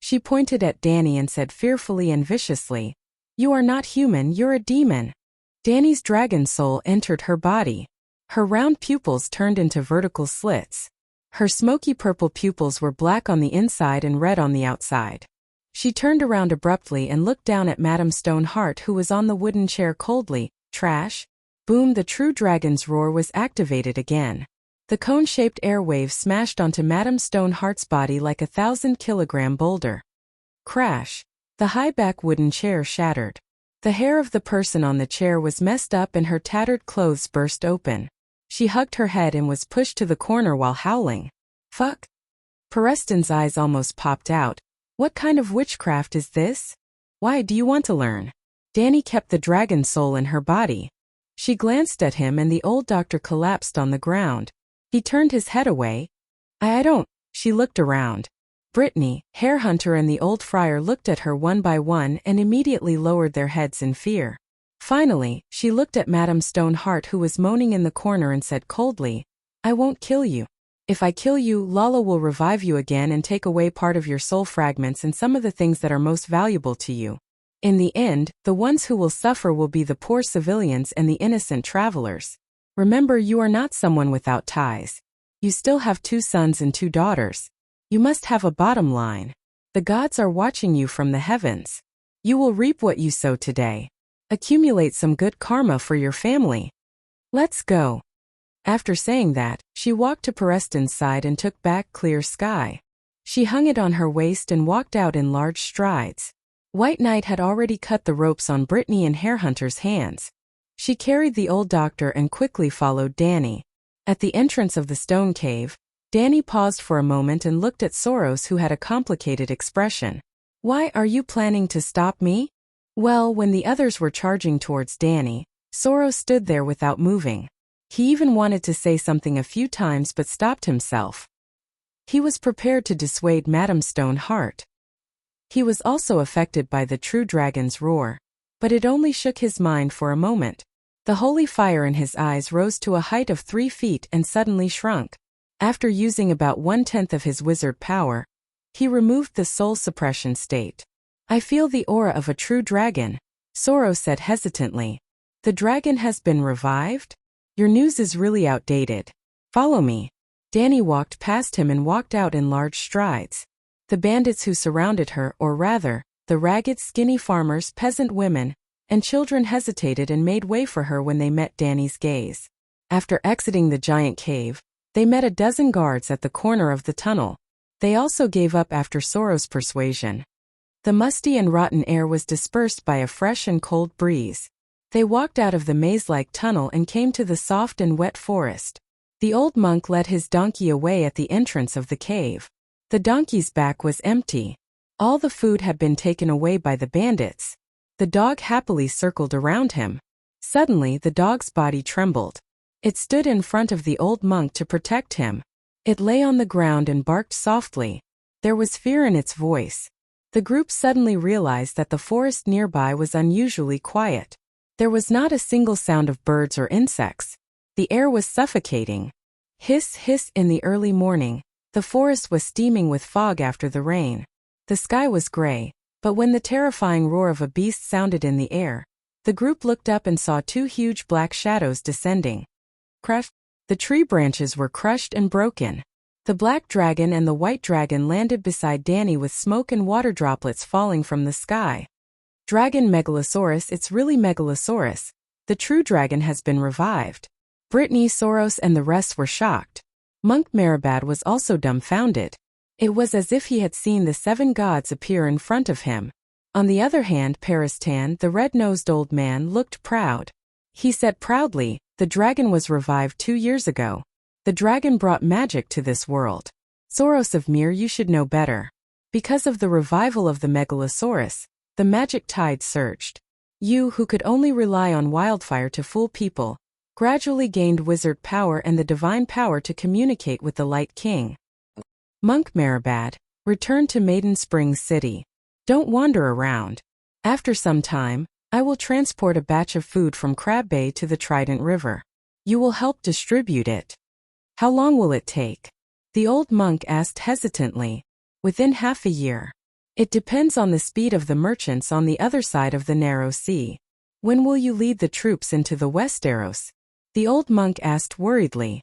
She pointed at Danny and said fearfully and viciously, "You are not human, you're a demon." Danny's dragon soul entered her body. Her round pupils turned into vertical slits. Her smoky purple pupils were black on the inside and red on the outside. She turned around abruptly and looked down at Madame Stoneheart, who was on the wooden chair coldly. Trash. Boom! The true dragon's roar was activated again. The cone-shaped airwave smashed onto Madame Stoneheart's body like a 1,000-kilogram boulder. Crash! The high-back wooden chair shattered. The hair of the person on the chair was messed up and her tattered clothes burst open. She hugged her head and was pushed to the corner while howling. Fuck! Pereston's eyes almost popped out. What kind of witchcraft is this? Why do you want to learn? Danny kept the dragon soul in her body. She glanced at him and the old doctor collapsed on the ground. He turned his head away. I don't. She looked around. Brittany, Hare Hunter and the old friar looked at her one by one and immediately lowered their heads in fear. Finally, she looked at Madame Stoneheart who was moaning in the corner and said coldly, "I won't kill you. If I kill you, Lala will revive you again and take away part of your soul fragments and some of the things that are most valuable to you. In the end, the ones who will suffer will be the poor civilians and the innocent travelers. Remember, you are not someone without ties. You still have 2 sons and 2 daughters. You must have a bottom line. The gods are watching you from the heavens. You will reap what you sow today. Accumulate some good karma for your family. Let's go." After saying that, she walked to Pereston's side and took back Clear Sky. She hung it on her waist and walked out in large strides. White Knight had already cut the ropes on Brittany and Hare Hunter's hands. She carried the old doctor and quickly followed Danny. At the entrance of the stone cave, Danny paused for a moment and looked at Soros, who had a complicated expression. "Why are you planning to stop me?" Well, when the others were charging towards Danny, Soros stood there without moving. He even wanted to say something a few times but stopped himself. He was prepared to dissuade Madame Stoneheart. He was also affected by the true dragon's roar, but it only shook his mind for a moment. The holy fire in his eyes rose to a height of 3 feet and suddenly shrunk. After using about 1/10 of his wizard power, he removed the soul suppression state. "I feel the aura of a true dragon," Soros said hesitantly. "The dragon has been revived? Your news is really outdated. Follow me." Danny walked past him and walked out in large strides. The bandits who surrounded her, or rather, the ragged, skinny farmers, peasant women, and children hesitated and made way for her when they met Danny's gaze. After exiting the giant cave, they met a dozen guards at the corner of the tunnel. They also gave up after Soros' persuasion. The musty and rotten air was dispersed by a fresh and cold breeze. They walked out of the maze-like tunnel and came to the soft and wet forest. The old monk led his donkey away at the entrance of the cave. The donkey's back was empty. All the food had been taken away by the bandits. The dog happily circled around him. Suddenly, the dog's body trembled. It stood in front of the old monk to protect him. It lay on the ground and barked softly. There was fear in its voice. The group suddenly realized that the forest nearby was unusually quiet. There was not a single sound of birds or insects. The air was suffocating. Hiss, hiss in the early morning. The forest was steaming with fog after the rain. The sky was gray, but when the terrifying roar of a beast sounded in the air, the group looked up and saw 2 huge black shadows descending. Crash! The tree branches were crushed and broken. The black dragon and the white dragon landed beside Danny with smoke and water droplets falling from the sky. "Dragon Megalosaurus, it's really Megalosaurus. The true dragon has been revived." Brittany, Soros and the rest were shocked. Monk Meribad was also dumbfounded. It was as if he had seen the 7 gods appear in front of him. On the other hand, Peristan, the red-nosed old man, looked proud. He said proudly, "The dragon was revived 2 years ago. The dragon brought magic to this world. Soros of Mir, you should know better." Because of the revival of the Megalosaurus, the magic tide surged. You, who could only rely on wildfire to fool people, gradually gained wizard power and the divine power to communicate with the Light King. Monk Meribad, return to Maiden Springs City. Don't wander around. After some time, I will transport a batch of food from Crab Bay to the Trident River. You will help distribute it. How long will it take? The old monk asked hesitantly. Within half a year. It depends on the speed of the merchants on the other side of the narrow sea. When will you lead the troops into the Westeros? The old monk asked worriedly.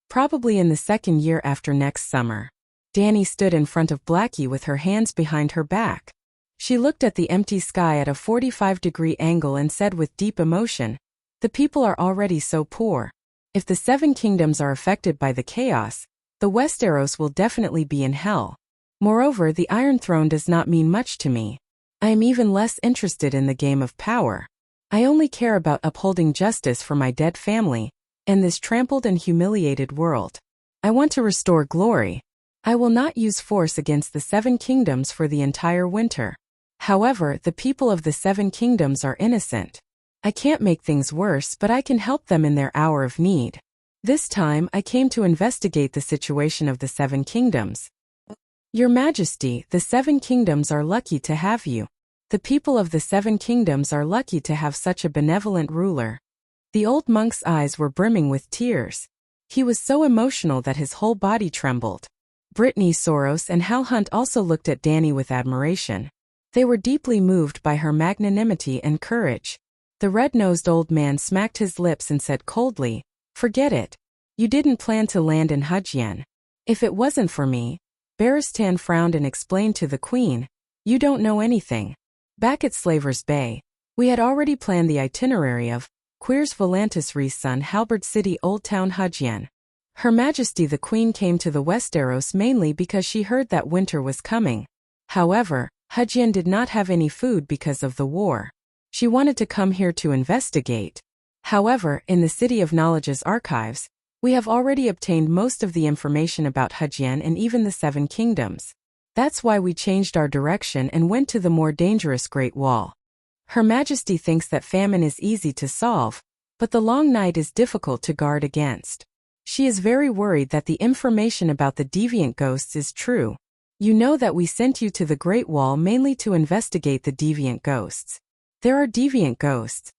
Probably in the 2nd year after next summer. Danny stood in front of Blackie with her hands behind her back. She looked at the empty sky at a 45-degree angle and said with deep emotion, "The people are already so poor. If the 7 kingdoms are affected by the chaos, the Westeros will definitely be in hell. Moreover, the Iron Throne does not mean much to me. I am even less interested in the game of power. I only care about upholding justice for my dead family, and this trampled and humiliated world. I want to restore glory. I will not use force against the 7 kingdoms for the entire winter. However, the people of the 7 kingdoms are innocent. I can't make things worse, but I can help them in their hour of need. This time, I came to investigate the situation of the 7 kingdoms." Your Majesty, the 7 kingdoms are lucky to have you. The people of the 7 kingdoms are lucky to have such a benevolent ruler. The old monk's eyes were brimming with tears. He was so emotional that his whole body trembled. Brittany Soros and Hal Hunt also looked at Dany with admiration. They were deeply moved by her magnanimity and courage. The red-nosed old man smacked his lips and said coldly, "Forget it. You didn't plan to land in Hujien. If it wasn't for me," Barristan frowned and explained to the queen, "you don't know anything. Back at Slaver's Bay, we had already planned the itinerary of Queers Volantis Re's son Halberd City Old Town Hujien. Her Majesty the Queen came to the Westeros mainly because she heard that winter was coming. However, Hujien did not have any food because of the war. She wanted to come here to investigate. However, in the City of Knowledge's archives, we have already obtained most of the information about Hujien and even the 7 kingdoms. That's why we changed our direction and went to the more dangerous Great Wall. Her Majesty thinks that famine is easy to solve, but the long night is difficult to guard against. She is very worried that the information about the deviant ghosts is true. You know that we sent you to the Great Wall mainly to investigate the deviant ghosts. There are deviant ghosts."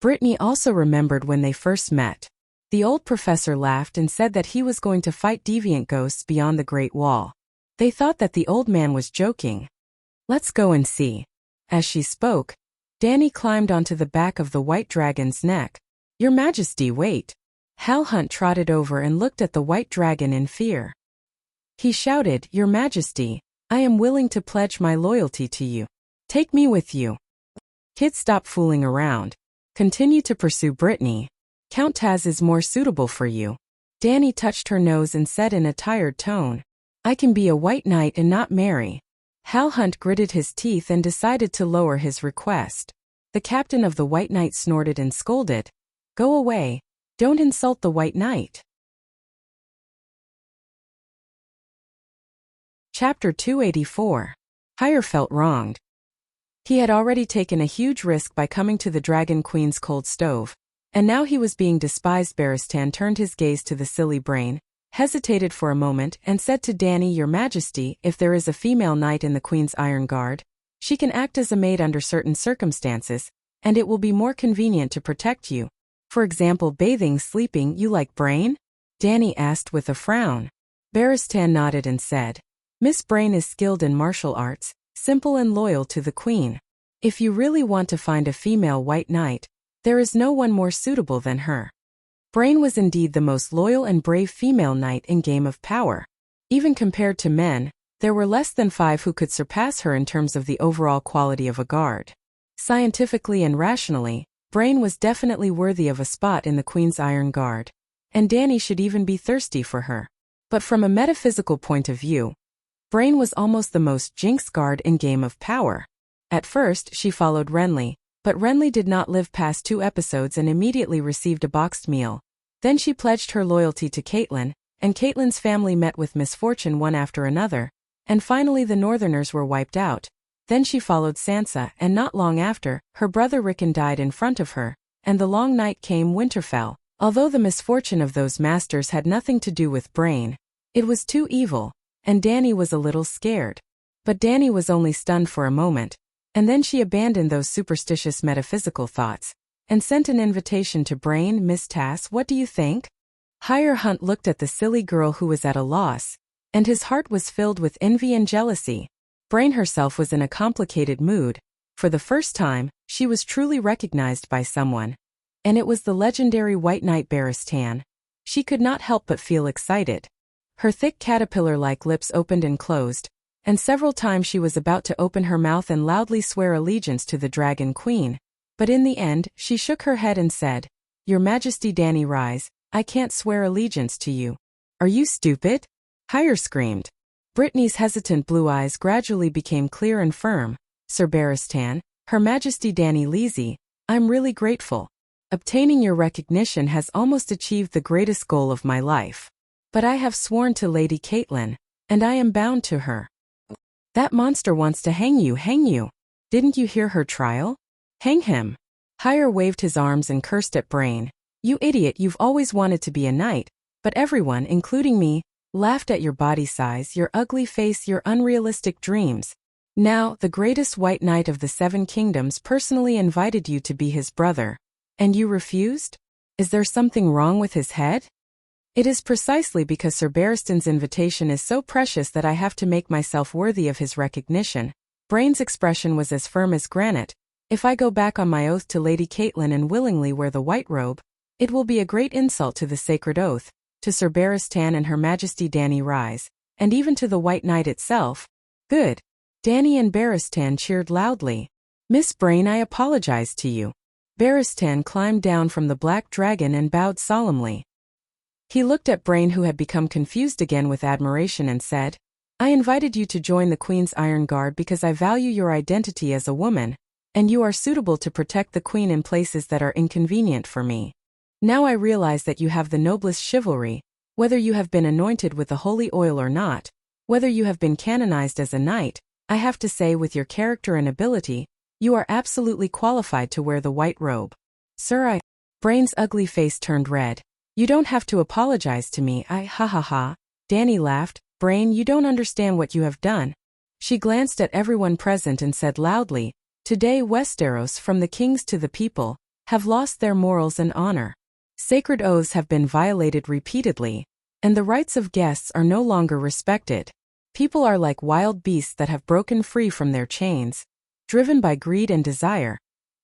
Brittany also remembered when they first met. The old professor laughed and said that he was going to fight deviant ghosts beyond the Great Wall. They thought that the old man was joking. "Let's go and see." As she spoke, Dany climbed onto the back of the white dragon's neck. "Your Majesty, wait." Hal Hunt trotted over and looked at the white dragon in fear. He shouted, "Your Majesty, I am willing to pledge my loyalty to you. Take me with you." "Kid, stop fooling around. Continue to pursue Brittany. Count Taz is more suitable for you." Dany touched her nose and said in a tired tone, "I can be a white knight and not marry." Hal Hunt gritted his teeth and decided to lower his request. The captain of the White Knight snorted and scolded, "Go away. Don't insult the White Knight." Chapter 284. Hire felt wronged. He had already taken a huge risk by coming to the Dragon Queen's cold stove, and now he was being despised. Barristan turned his gaze to the silly brain, hesitated for a moment, and said to Dany, "Your Majesty, if there is a female knight in the Queen's Iron Guard, she can act as a maid under certain circumstances, and it will be more convenient to protect you. For example, bathing, sleeping. You like Brain?" Dany asked with a frown. Barristan nodded and said, "Miss Brain is skilled in martial arts, simple and loyal to the Queen. If you really want to find a female white knight, there is no one more suitable than her." Brain was indeed the most loyal and brave female knight in Game of Power. Even compared to men, there were less than 5 who could surpass her in terms of the overall quality of a guard. Scientifically and rationally, Brain was definitely worthy of a spot in the Queen's Iron Guard, and Dany should even be thirsty for her. But from a metaphysical point of view, Brain was almost the most jinxed guard in Game of Power. At first, she followed Renly, but Renly did not live past 2 episodes and immediately received a boxed meal. Then she pledged her loyalty to Catelyn, and Catelyn's family met with misfortune one after another, and finally the Northerners were wiped out. Then she followed Sansa, and not long after, her brother Rickon died in front of her, and the long night came. Winterfell. Although the misfortune of those masters had nothing to do with Brain, it was too evil, and Dany was a little scared. But Dany was only stunned for a moment, and then she abandoned those superstitious metaphysical thoughts, and sent an invitation to Brain. "Miss Tass, what do you think?" Hire Hunt looked at the silly girl who was at a loss, and his heart was filled with envy and jealousy. Brain herself was in a complicated mood. For the first time, she was truly recognized by someone. And it was the legendary White Knight Barristan. She could not help but feel excited. Her thick caterpillar-like lips opened and closed, and several times she was about to open her mouth and loudly swear allegiance to the Dragon Queen. But in the end, she shook her head and said, "Your Majesty, Dany Rise, I can't swear allegiance to you." "Are you stupid?" Hire screamed. Brittany's hesitant blue eyes gradually became clear and firm. "Sir Barristan, Her Majesty Dany Leezy, I'm really grateful. Obtaining your recognition has almost achieved the greatest goal of my life. But I have sworn to Lady Catelyn, and I am bound to her." "That monster wants to hang you, hang you. Didn't you hear her trial? Hang him." Hire waved his arms and cursed at Brain. "You idiot, you've always wanted to be a knight, but everyone, including me, laughed at your body size, your ugly face, your unrealistic dreams. Now, the greatest white knight of the 7 kingdoms personally invited you to be his brother. And you refused? Is there something wrong with his head? It is precisely because Sir Barristan's invitation is so precious that I have to make myself worthy of his recognition. Brain's expression was as firm as granite. If I go back on my oath to Lady Caitlin and willingly wear the white robe, it will be a great insult to the sacred oath, to Sir Barristan and Her Majesty Dany Rise, and even to the White Knight itself. Good. Dany and Barristan cheered loudly. Miss Brain, I apologize to you. Barristan climbed down from the black dragon and bowed solemnly. He looked at Brain, who had become confused again, with admiration and said, I invited you to join the Queen's Iron Guard because I value your identity as a woman, and you are suitable to protect the Queen in places that are inconvenient for me. Now I realize that you have the noblest chivalry, whether you have been anointed with the holy oil or not, whether you have been canonized as a knight. I have to say, with your character and ability, you are absolutely qualified to wear the white robe. Sir, Brain's ugly face turned red. You don't have to apologize to me. Ha ha ha. Dany laughed. Brain, you don't understand what you have done. She glanced at everyone present and said loudly, Today Westeros, from the kings to the people, have lost their morals and honor. Sacred oaths have been violated repeatedly, and the rights of guests are no longer respected. People are like wild beasts that have broken free from their chains, driven by greed and desire,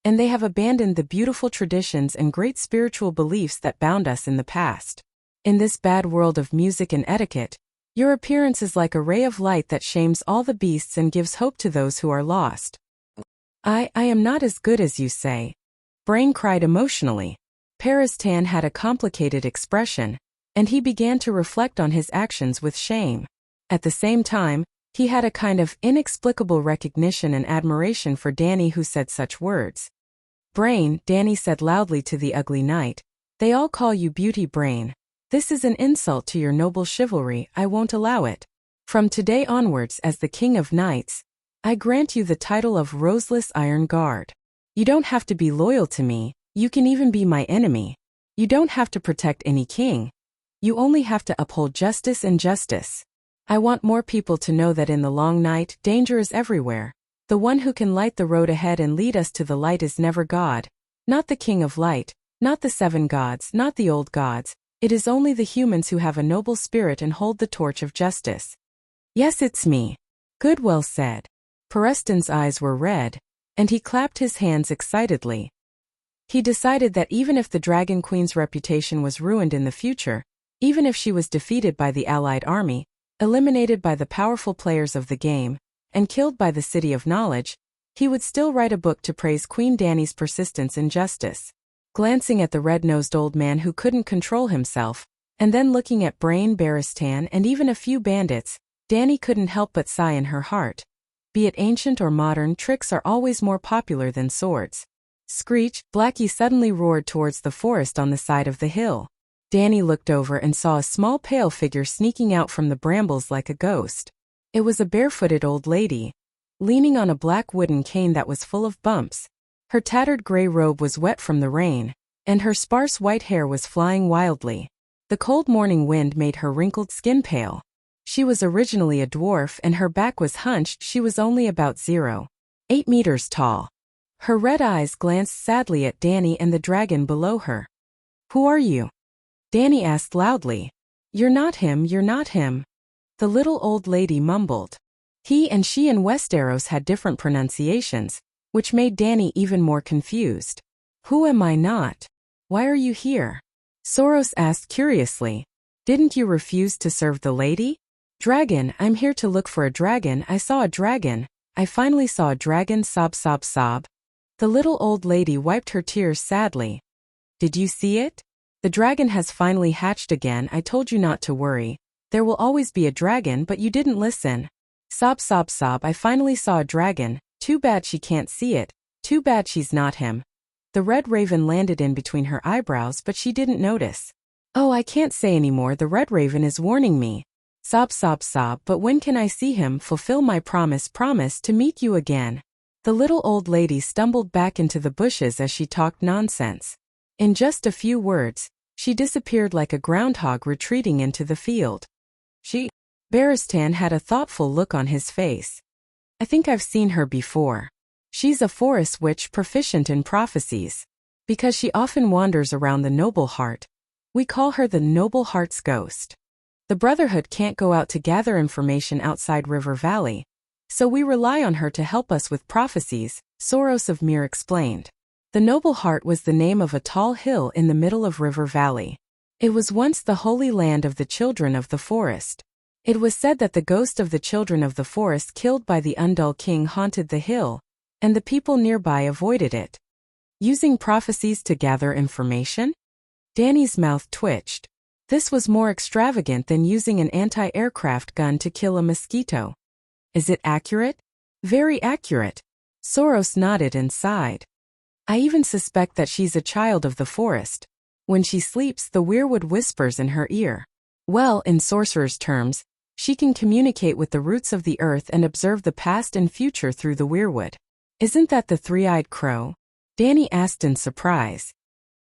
and they have abandoned the beautiful traditions and great spiritual beliefs that bound us in the past. In this bad world of music and etiquette, your appearance is like a ray of light that shames all the beasts and gives hope to those who are lost. I am not as good as you say. Brain cried emotionally. Barristan had a complicated expression, and he began to reflect on his actions with shame. At the same time, he had a kind of inexplicable recognition and admiration for Dany, who said such words. Brain, Dany said loudly to the ugly knight, they all call you Beauty, Brain. This is an insult to your noble chivalry. I won't allow it. From today onwards, as the King of Knights, I grant you the title of Roseless Iron Guard. You don't have to be loyal to me, you can even be my enemy. You don't have to protect any king. You only have to uphold justice and justice. I want more people to know that in the long night, danger is everywhere. The one who can light the road ahead and lead us to the light is never God, not the King of Light, not the 7 gods, not the old gods. It is only the humans who have a noble spirit and hold the torch of justice. Yes, it's me. Good, well said. Barristan's eyes were red, and he clapped his hands excitedly. He decided that even if the Dragon Queen's reputation was ruined in the future, even if she was defeated by the Allied army, eliminated by the powerful players of the game, and killed by the City of Knowledge, he would still write a book to praise Queen Dany's persistence in justice. Glancing at the red-nosed old man who couldn't control himself, and then looking at Brain, Barristan, and even a few bandits, Dany couldn't help but sigh in her heart. Be it ancient or modern, tricks are always more popular than swords. Screech! Blackie suddenly roared towards the forest on the side of the hill. Dany looked over and saw a small pale figure sneaking out from the brambles like a ghost. It was a barefooted old lady, leaning on a black wooden cane that was full of bumps. Her tattered gray robe was wet from the rain, and her sparse white hair was flying wildly. The cold morning wind made her wrinkled skin pale. She was originally a dwarf and her back was hunched. She was only about 0.8 meters tall. Her red eyes glanced sadly at Dany and the dragon below her. Who are you? Dany asked loudly. You're not him, you're not him. The little old lady mumbled. He and she in Westeros had different pronunciations, which made Dany even more confused. Who am I not? Why are you here? Soros asked curiously. Didn't you refuse to serve the lady? Dragon, I'm here to look for a dragon. I saw a dragon. I finally saw a dragon. Sob, sob, sob. The little old lady wiped her tears sadly. Did you see it? The dragon has finally hatched again. I told you not to worry. There will always be a dragon, but you didn't listen. Sob, sob, sob. I finally saw a dragon. Too bad she can't see it. Too bad she's not him. The red raven landed in between her eyebrows, but she didn't notice. Oh, I can't say anymore. The red raven is warning me. Sob, sob, sob. But when can I see him? Fulfill my promise to meet you again. The little old lady stumbled back into the bushes as she talked nonsense. In just a few words, she disappeared like a groundhog retreating into the field. Barristan had a thoughtful look on his face. I think I've seen her before. She's a forest witch proficient in prophecies. Because she often wanders around the Noble Heart, we call her the Noble Heart's ghost. The Brotherhood can't go out to gather information outside River Valley, so we rely on her to help us with prophecies, Soros of Mir explained. The Noble Heart was the name of a tall hill in the middle of River Valley. It was once the holy land of the children of the forest. It was said that the ghost of the children of the forest killed by the Undul King haunted the hill, and the people nearby avoided it. Using prophecies to gather information? Danny's mouth twitched. This was more extravagant than using an anti-aircraft gun to kill a mosquito. Is it accurate? Very accurate. Soros nodded and sighed. I even suspect that she's a child of the forest. When she sleeps, the weirwood whispers in her ear. Well, in sorcerer's terms, she can communicate with the roots of the earth and observe the past and future through the weirwood. Isn't that the three-eyed crow? Danny asked in surprise.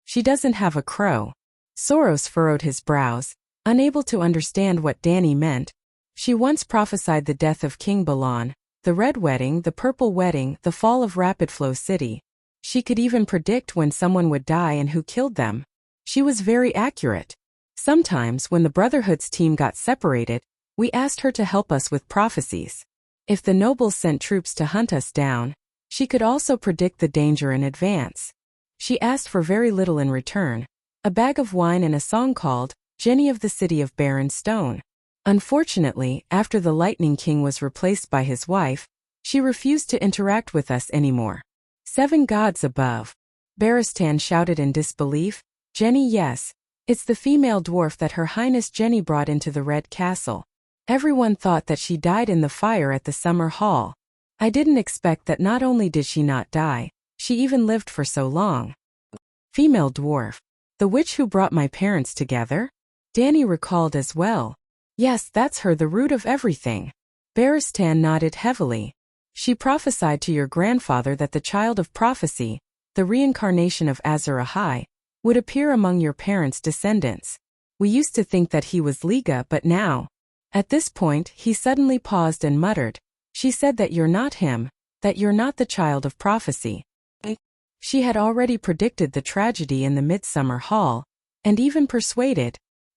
She doesn't have a crow. Soros furrowed his brows, unable to understand what Danny meant. She once prophesied the death of King Balan, the Red Wedding, the Purple Wedding, the fall of Rapid Flow City. She could even predict when someone would die and who killed them. She was very accurate. Sometimes, when the Brotherhood's team got separated, we asked her to help us with prophecies. If the nobles sent troops to hunt us down, she could also predict the danger in advance. She asked for very little in return, a bag of wine and a song called Jenny of the City of Barren Stone. Unfortunately, after the Lightning King was replaced by his wife, she refused to interact with us anymore. 7 gods above. Barristan shouted in disbelief. Jenny, yes. It's the female dwarf that Her Highness Jenny brought into the Red Castle. Everyone thought that she died in the fire at the Summer Hall. I didn't expect that not only did she not die, she even lived for so long. Female dwarf. The witch who brought my parents together? Danny recalled as well. Yes, that's her, the root of everything. Barristan nodded heavily. She prophesied to your grandfather that the child of prophecy, the reincarnation of Azur Ahai, would appear among your parents' descendants. We used to think that he was Liga, but now. At this point, he suddenly paused and muttered. She said that you're not him, that you're not the child of prophecy. She had already predicted the tragedy in the Midsummer Hall, and even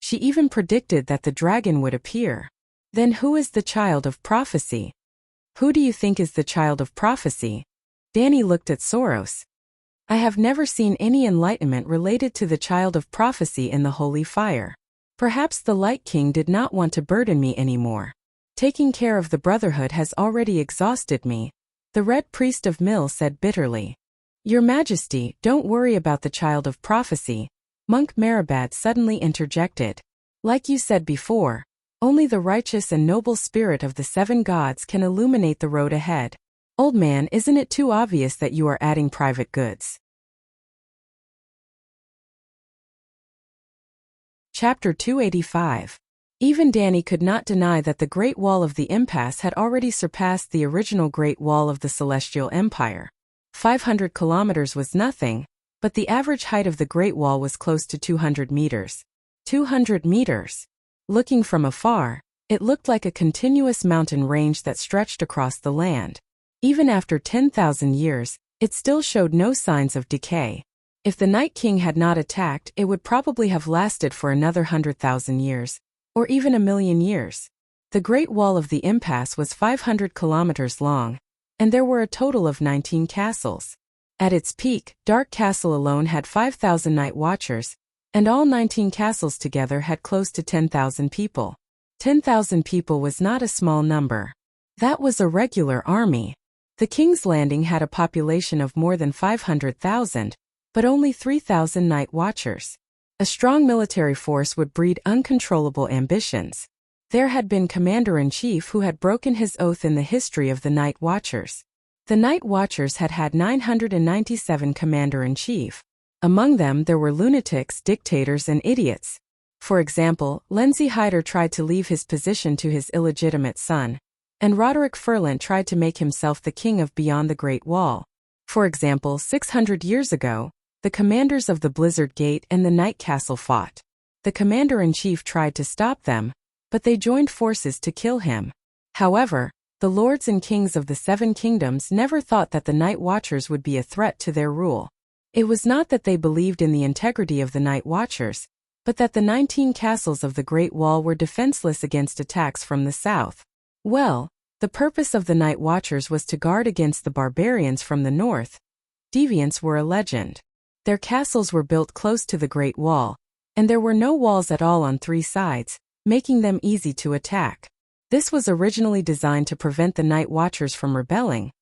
she even predicted that the dragon would appear. Then who is the child of prophecy? Who do you think is the child of prophecy? Danny looked at Soros. I have never seen any enlightenment related to the child of prophecy in the holy fire. Perhaps the Light King did not want to burden me anymore. Taking care of the Brotherhood has already exhausted me, the Red Priest of Mill said bitterly. Your Majesty, don't worry about the child of prophecy, Monk Marabad suddenly interjected. Like you said before, only the righteous and noble spirit of the 7 gods can illuminate the road ahead. Old man, isn't it too obvious that you are adding private goods? Chapter 285. Even Danny could not deny that the Great Wall of the Impasse had already surpassed the original Great Wall of the Celestial Empire. 500 kilometers was nothing, but the average height of the Great Wall was close to 200 meters. 200 meters. Looking from afar, it looked like a continuous mountain range that stretched across the land. Even after 10,000 years, it still showed no signs of decay. If the Night King had not attacked, it would probably have lasted for another 100,000 years, or even 1,000,000 years. The Great Wall of the Impasse was 500 kilometers long, and there were a total of 19 castles. At its peak, Dark Castle alone had 5,000 night watchers, and all 19 castles together had close to 10,000 people. 10,000 people was not a small number. That was a regular army. The King's Landing had a population of more than 500,000, but only 3,000 night watchers. A strong military force would breed uncontrollable ambitions. There had been commander-in-chief who had broken his oath in the history of the Night Watchers. The Night Watchers had had 997 commander-in-chief. Among them there were lunatics, dictators and idiots. For example, Lindsay Hyder tried to leave his position to his illegitimate son, and Roderick Furlant tried to make himself the king of beyond the Great Wall. For example, 600 years ago, the commanders of the Blizzard Gate and the Night Castle fought. The commander-in-chief tried to stop them, but they joined forces to kill him. However, the lords and kings of the 7 kingdoms never thought that the Night Watchers would be a threat to their rule. It was not that they believed in the integrity of the Night Watchers, but that the 19 castles of the Great Wall were defenseless against attacks from the south. Well, the purpose of the Night Watchers was to guard against the barbarians from the north. Deviants were a legend. Their castles were built close to the Great Wall, and there were no walls at all on 3 sides, making them easy to attack. This was originally designed to prevent the Night Watchers from rebelling,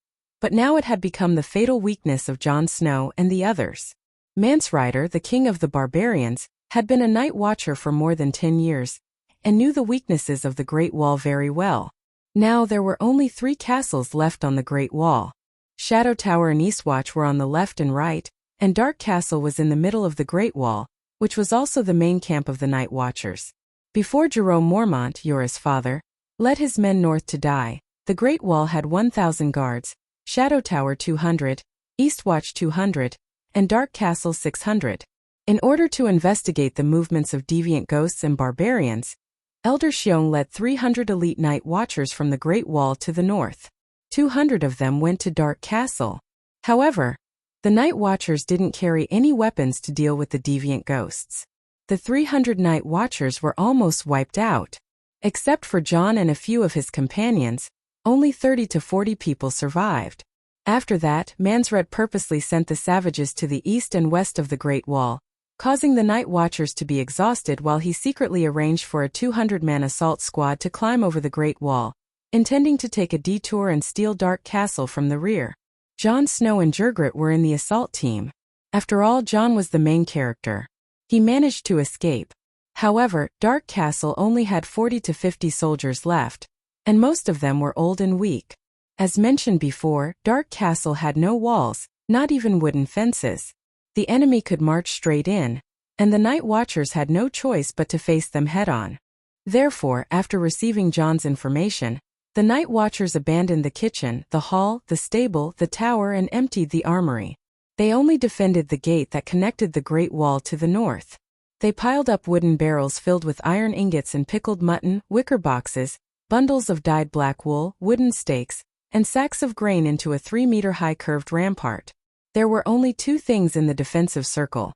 but now it had become the fatal weakness of Jon Snow and the others. Mansrider, the king of the barbarians, had been a Night Watcher for more than 10 years, and knew the weaknesses of the Great Wall very well. Now there were only 3 castles left on the Great Wall. Shadow Tower and Eastwatch were on the left and right, and Dark Castle was in the middle of the Great Wall, which was also the main camp of the Night Watchers. Before Jerome Mormont, Yora's father, led his men north to die, the Great Wall had 1,000 guards, Shadow Tower 200, Eastwatch 200, and Dark Castle 600. In order to investigate the movements of deviant ghosts and barbarians, Elder Xiong led 300 elite Night Watchers from the Great Wall to the north. 200 of them went to Dark Castle. However, the Night Watchers didn't carry any weapons to deal with the deviant ghosts. The 300 Night Watchers were almost wiped out. Except for Jon and a few of his companions, only 30 to 40 people survived. After that, Mansred purposely sent the savages to the east and west of the Great Wall, causing the Night Watchers to be exhausted while he secretly arranged for a 200-man assault squad to climb over the Great Wall, intending to take a detour and steal Dark Castle from the rear. Jon Snow and Jurgrit were in the assault team. After all, Jon was the main character. He managed to escape. However, Dark Castle only had 40 to 50 soldiers left, and most of them were old and weak. As mentioned before, Dark Castle had no walls, not even wooden fences. The enemy could march straight in, and the Night Watchers had no choice but to face them head-on. Therefore, after receiving Jon's information, the Night Watchers abandoned the kitchen, the hall, the stable, the tower, and emptied the armory. They only defended the gate that connected the Great Wall to the north. They piled up wooden barrels filled with iron ingots and pickled mutton, wicker boxes, bundles of dyed black wool, wooden stakes, and sacks of grain into a 3-meter-high curved rampart. There were only 2 things in the defensive circle: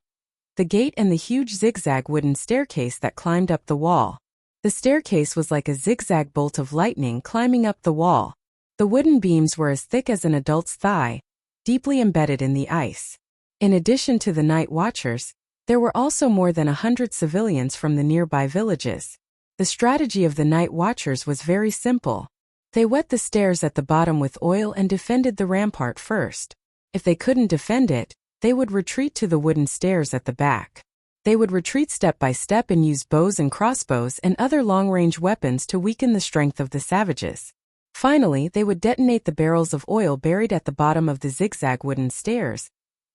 the gate and the huge zigzag wooden staircase that climbed up the wall. The staircase was like a zigzag bolt of lightning climbing up the wall. The wooden beams were as thick as an adult's thigh, deeply embedded in the ice. In addition to the Night Watchers, there were also more than 100 civilians from the nearby villages. The strategy of the Night Watchers was very simple. They wet the stairs at the bottom with oil and defended the rampart first. If they couldn't defend it, they would retreat to the wooden stairs at the back. They would retreat step by step and use bows and crossbows and other long-range weapons to weaken the strength of the savages. Finally, they would detonate the barrels of oil buried at the bottom of the zigzag wooden stairs,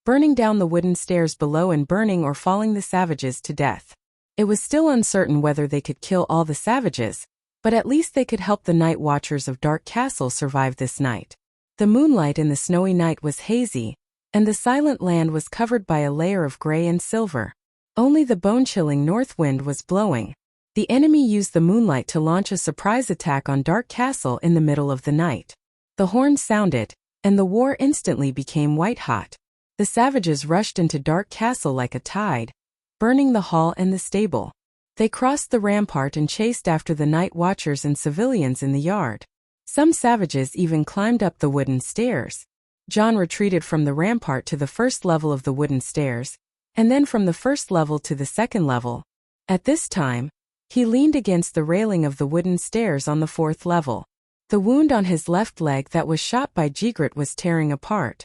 burning down the wooden stairs below and burning or falling the savages to death. It was still uncertain whether they could kill all the savages, but at least they could help the Night Watchers of Dark Castle survive this night. The moonlight in the snowy night was hazy, and the silent land was covered by a layer of gray and silver. Only the bone-chilling north wind was blowing. The enemy used the moonlight to launch a surprise attack on Dark Castle in the middle of the night. The horn sounded, and the war instantly became white-hot. The savages rushed into Dark Castle like a tide, burning the hall and the stable. They crossed the rampart and chased after the Night Watchers and civilians in the yard. Some savages even climbed up the wooden stairs. Jon retreated from the rampart to the first level of the wooden stairs, and then from the first level to the second level. At this time, he leaned against the railing of the wooden stairs on the 4th level. The wound on his left leg that was shot by Jigrit was tearing apart.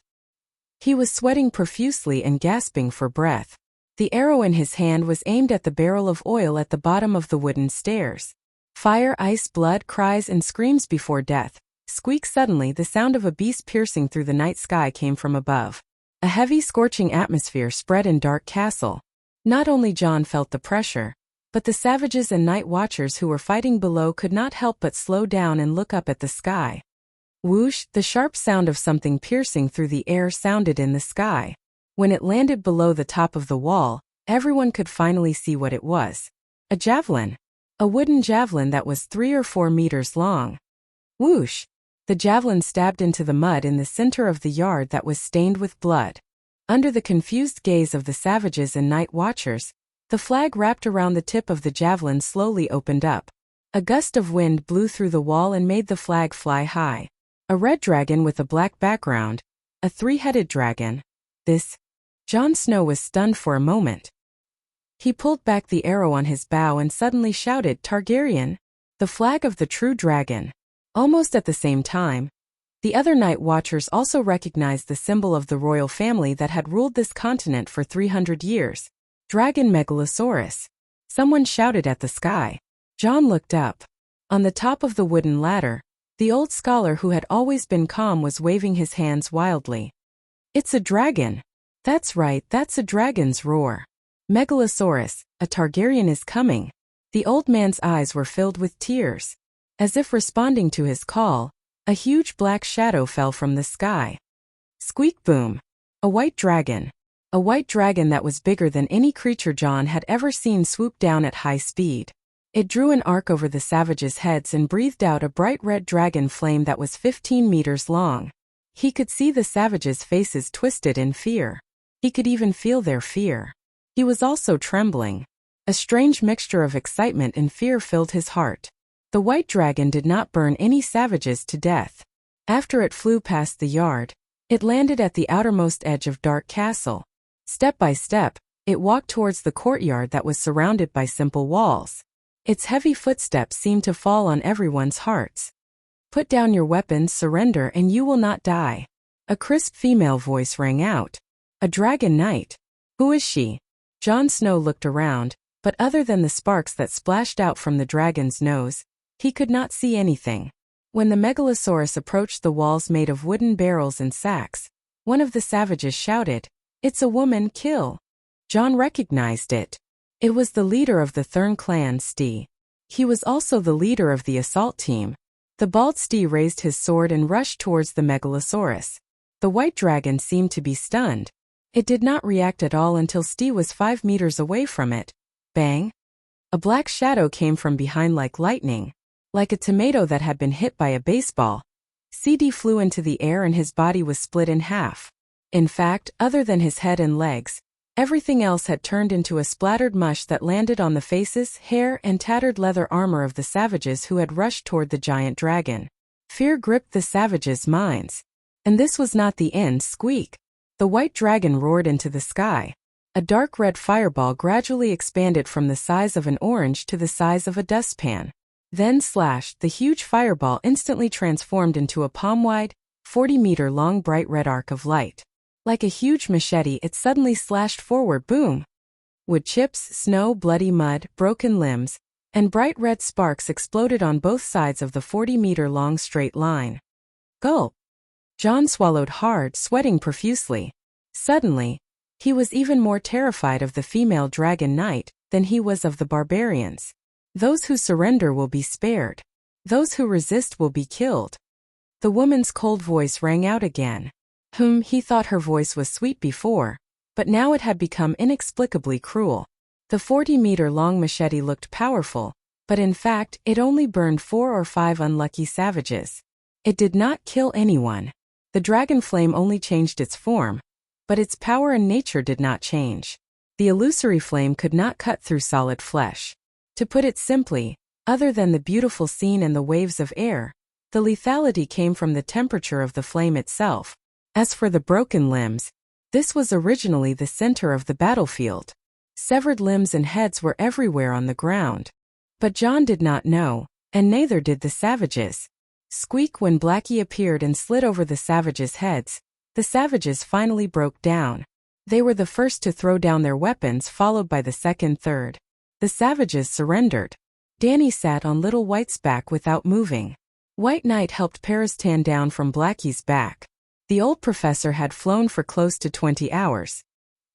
He was sweating profusely and gasping for breath. The arrow in his hand was aimed at the barrel of oil at the bottom of the wooden stairs. Fire, ice, blood, cries and screams before death. Squeak! Suddenly the sound of a beast piercing through the night sky came from above. A heavy scorching atmosphere spread in Dark Castle. Not only Jon felt the pressure, but the savages and Night Watchers who were fighting below could not help but slow down and look up at the sky. Whoosh! The sharp sound of something piercing through the air sounded in the sky. When it landed below the top of the wall, everyone could finally see what it was. A javelin. A wooden javelin that was 3 or 4 meters long. Whoosh! The javelin stabbed into the mud in the center of the yard that was stained with blood. Under the confused gaze of the savages and night watchers, the flag wrapped around the tip of the javelin slowly opened up. A gust of wind blew through the wall and made the flag fly high. A red dragon with a black background. A 3-headed dragon. This. Jon Snow was stunned for a moment. He pulled back the arrow on his bow and suddenly shouted, "Targaryen! The flag of the true dragon!" Almost at the same time, the other night watchers also recognized the symbol of the royal family that had ruled this continent for 300 years. Dragon Megalosaurus. Someone shouted at the sky. Jon looked up. On the top of the wooden ladder, the old scholar who had always been calm was waving his hands wildly. "It's a dragon! That's right, that's a dragon's roar. Megalosaurus, a Targaryen is coming." The old man's eyes were filled with tears. As if responding to his call, a huge black shadow fell from the sky. Squeak boom! A white dragon. A white dragon that was bigger than any creature Jon had ever seen swooped down at high speed. It drew an arc over the savages' heads and breathed out a bright red dragon flame that was 15 meters long. He could see the savages' faces twisted in fear. He could even feel their fear. He was also trembling. A strange mixture of excitement and fear filled his heart. The white dragon did not burn any savages to death. After it flew past the yard, it landed at the outermost edge of Dark Castle. Step by step, it walked towards the courtyard that was surrounded by simple walls. Its heavy footsteps seemed to fall on everyone's hearts. "Put down your weapons, surrender, and you will not die." A crisp female voice rang out. "A dragon knight. Who is she?" Jon Snow looked around, but other than the sparks that splashed out from the dragon's nose, he could not see anything. When the Megalosaurus approached the walls made of wooden barrels and sacks, one of the savages shouted, "It's a woman, kill!" Jon recognized it. It was the leader of the Thurn clan, Stee. He was also the leader of the assault team. The bald Stee raised his sword and rushed towards the Megalosaurus. The white dragon seemed to be stunned. It did not react at all until Stee was 5 meters away from it. Bang! A black shadow came from behind like lightning. Like a tomato that had been hit by a baseball. CD flew into the air and his body was split in half. In fact, other than his head and legs, everything else had turned into a splattered mush that landed on the faces, hair, and tattered leather armor of the savages who had rushed toward the giant dragon. Fear gripped the savages' minds. And this was not the end. Squeak! The white dragon roared into the sky. A dark red fireball gradually expanded from the size of an orange to the size of a dustpan. Then slash, the huge fireball instantly transformed into a palm-wide, 40-meter-long bright red arc of light. Like a huge machete, it suddenly slashed forward. Boom! Wood chips, snow, bloody mud, broken limbs, and bright red sparks exploded on both sides of the 40-meter-long straight line. Gulp! Jon swallowed hard, sweating profusely. Suddenly, he was even more terrified of the female dragon knight than he was of the barbarians. Those who surrender will be spared. Those who resist will be killed. The woman's cold voice rang out again. He thought her voice was sweet before, but now it had become inexplicably cruel. The 40-meter-long machete looked powerful, but in fact, it only burned 4 or 5 unlucky savages. It did not kill anyone. The dragon flame only changed its form, but its power and nature did not change. The illusory flame could not cut through solid flesh. To put it simply, other than the beautiful scene and the waves of air, the lethality came from the temperature of the flame itself. As for the broken limbs, this was originally the center of the battlefield. Severed limbs and heads were everywhere on the ground. But Jon did not know, and neither did the savages. Squeak! When Blackie appeared and slid over the savages' heads, the savages finally broke down. They were the first to throw down their weapons, followed by the second, third. The savages surrendered. Dany sat on Little White's back without moving. White Knight helped Peristan down from Blackie's back. The old professor had flown for close to 20 hours.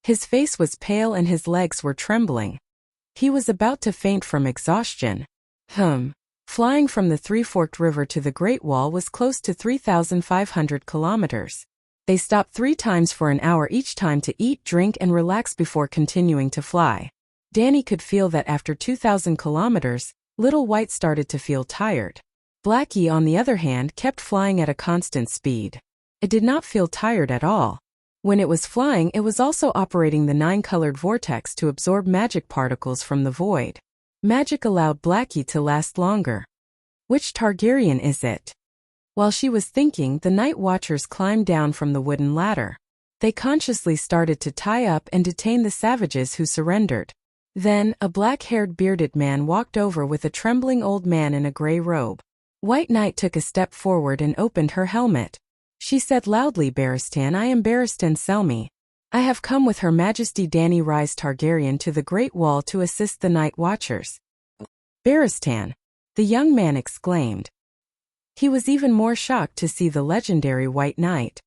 His face was pale and his legs were trembling. He was about to faint from exhaustion. Flying from the Three-Forked River to the Great Wall was close to 3,500 kilometers. They stopped 3 times for an hour each time to eat, drink, and relax before continuing to fly. Dany could feel that after 2,000 kilometers, Little White started to feel tired. Blackie, on the other hand, kept flying at a constant speed. It did not feel tired at all. When it was flying, it was also operating the 9-colored vortex to absorb magic particles from the void. Magic allowed Blackie to last longer. Which Targaryen is it? While she was thinking, the Night Watchers climbed down from the wooden ladder. They consciously started to tie up and detain the savages who surrendered. Then, a black-haired bearded man walked over with a trembling old man in a gray robe. White Knight took a step forward and opened her helmet. She said loudly, Barristan, I am Barristan Selmy. I have come with Her Majesty Dany Rhys Targaryen to the Great Wall to assist the Night Watchers. Barristan, the young man exclaimed. He was even more shocked to see the legendary White Knight.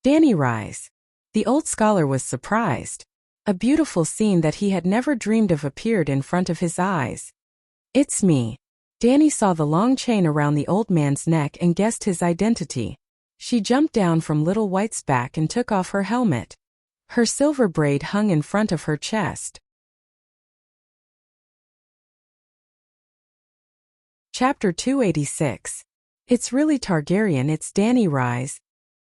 Dany Rhys. The old scholar was surprised. A beautiful scene that he had never dreamed of appeared in front of his eyes. It's me. Dany saw the long chain around the old man's neck and guessed his identity. She jumped down from Little White's back and took off her helmet. Her silver braid hung in front of her chest. Chapter 286. It's really Targaryen, it's Dany Rhys.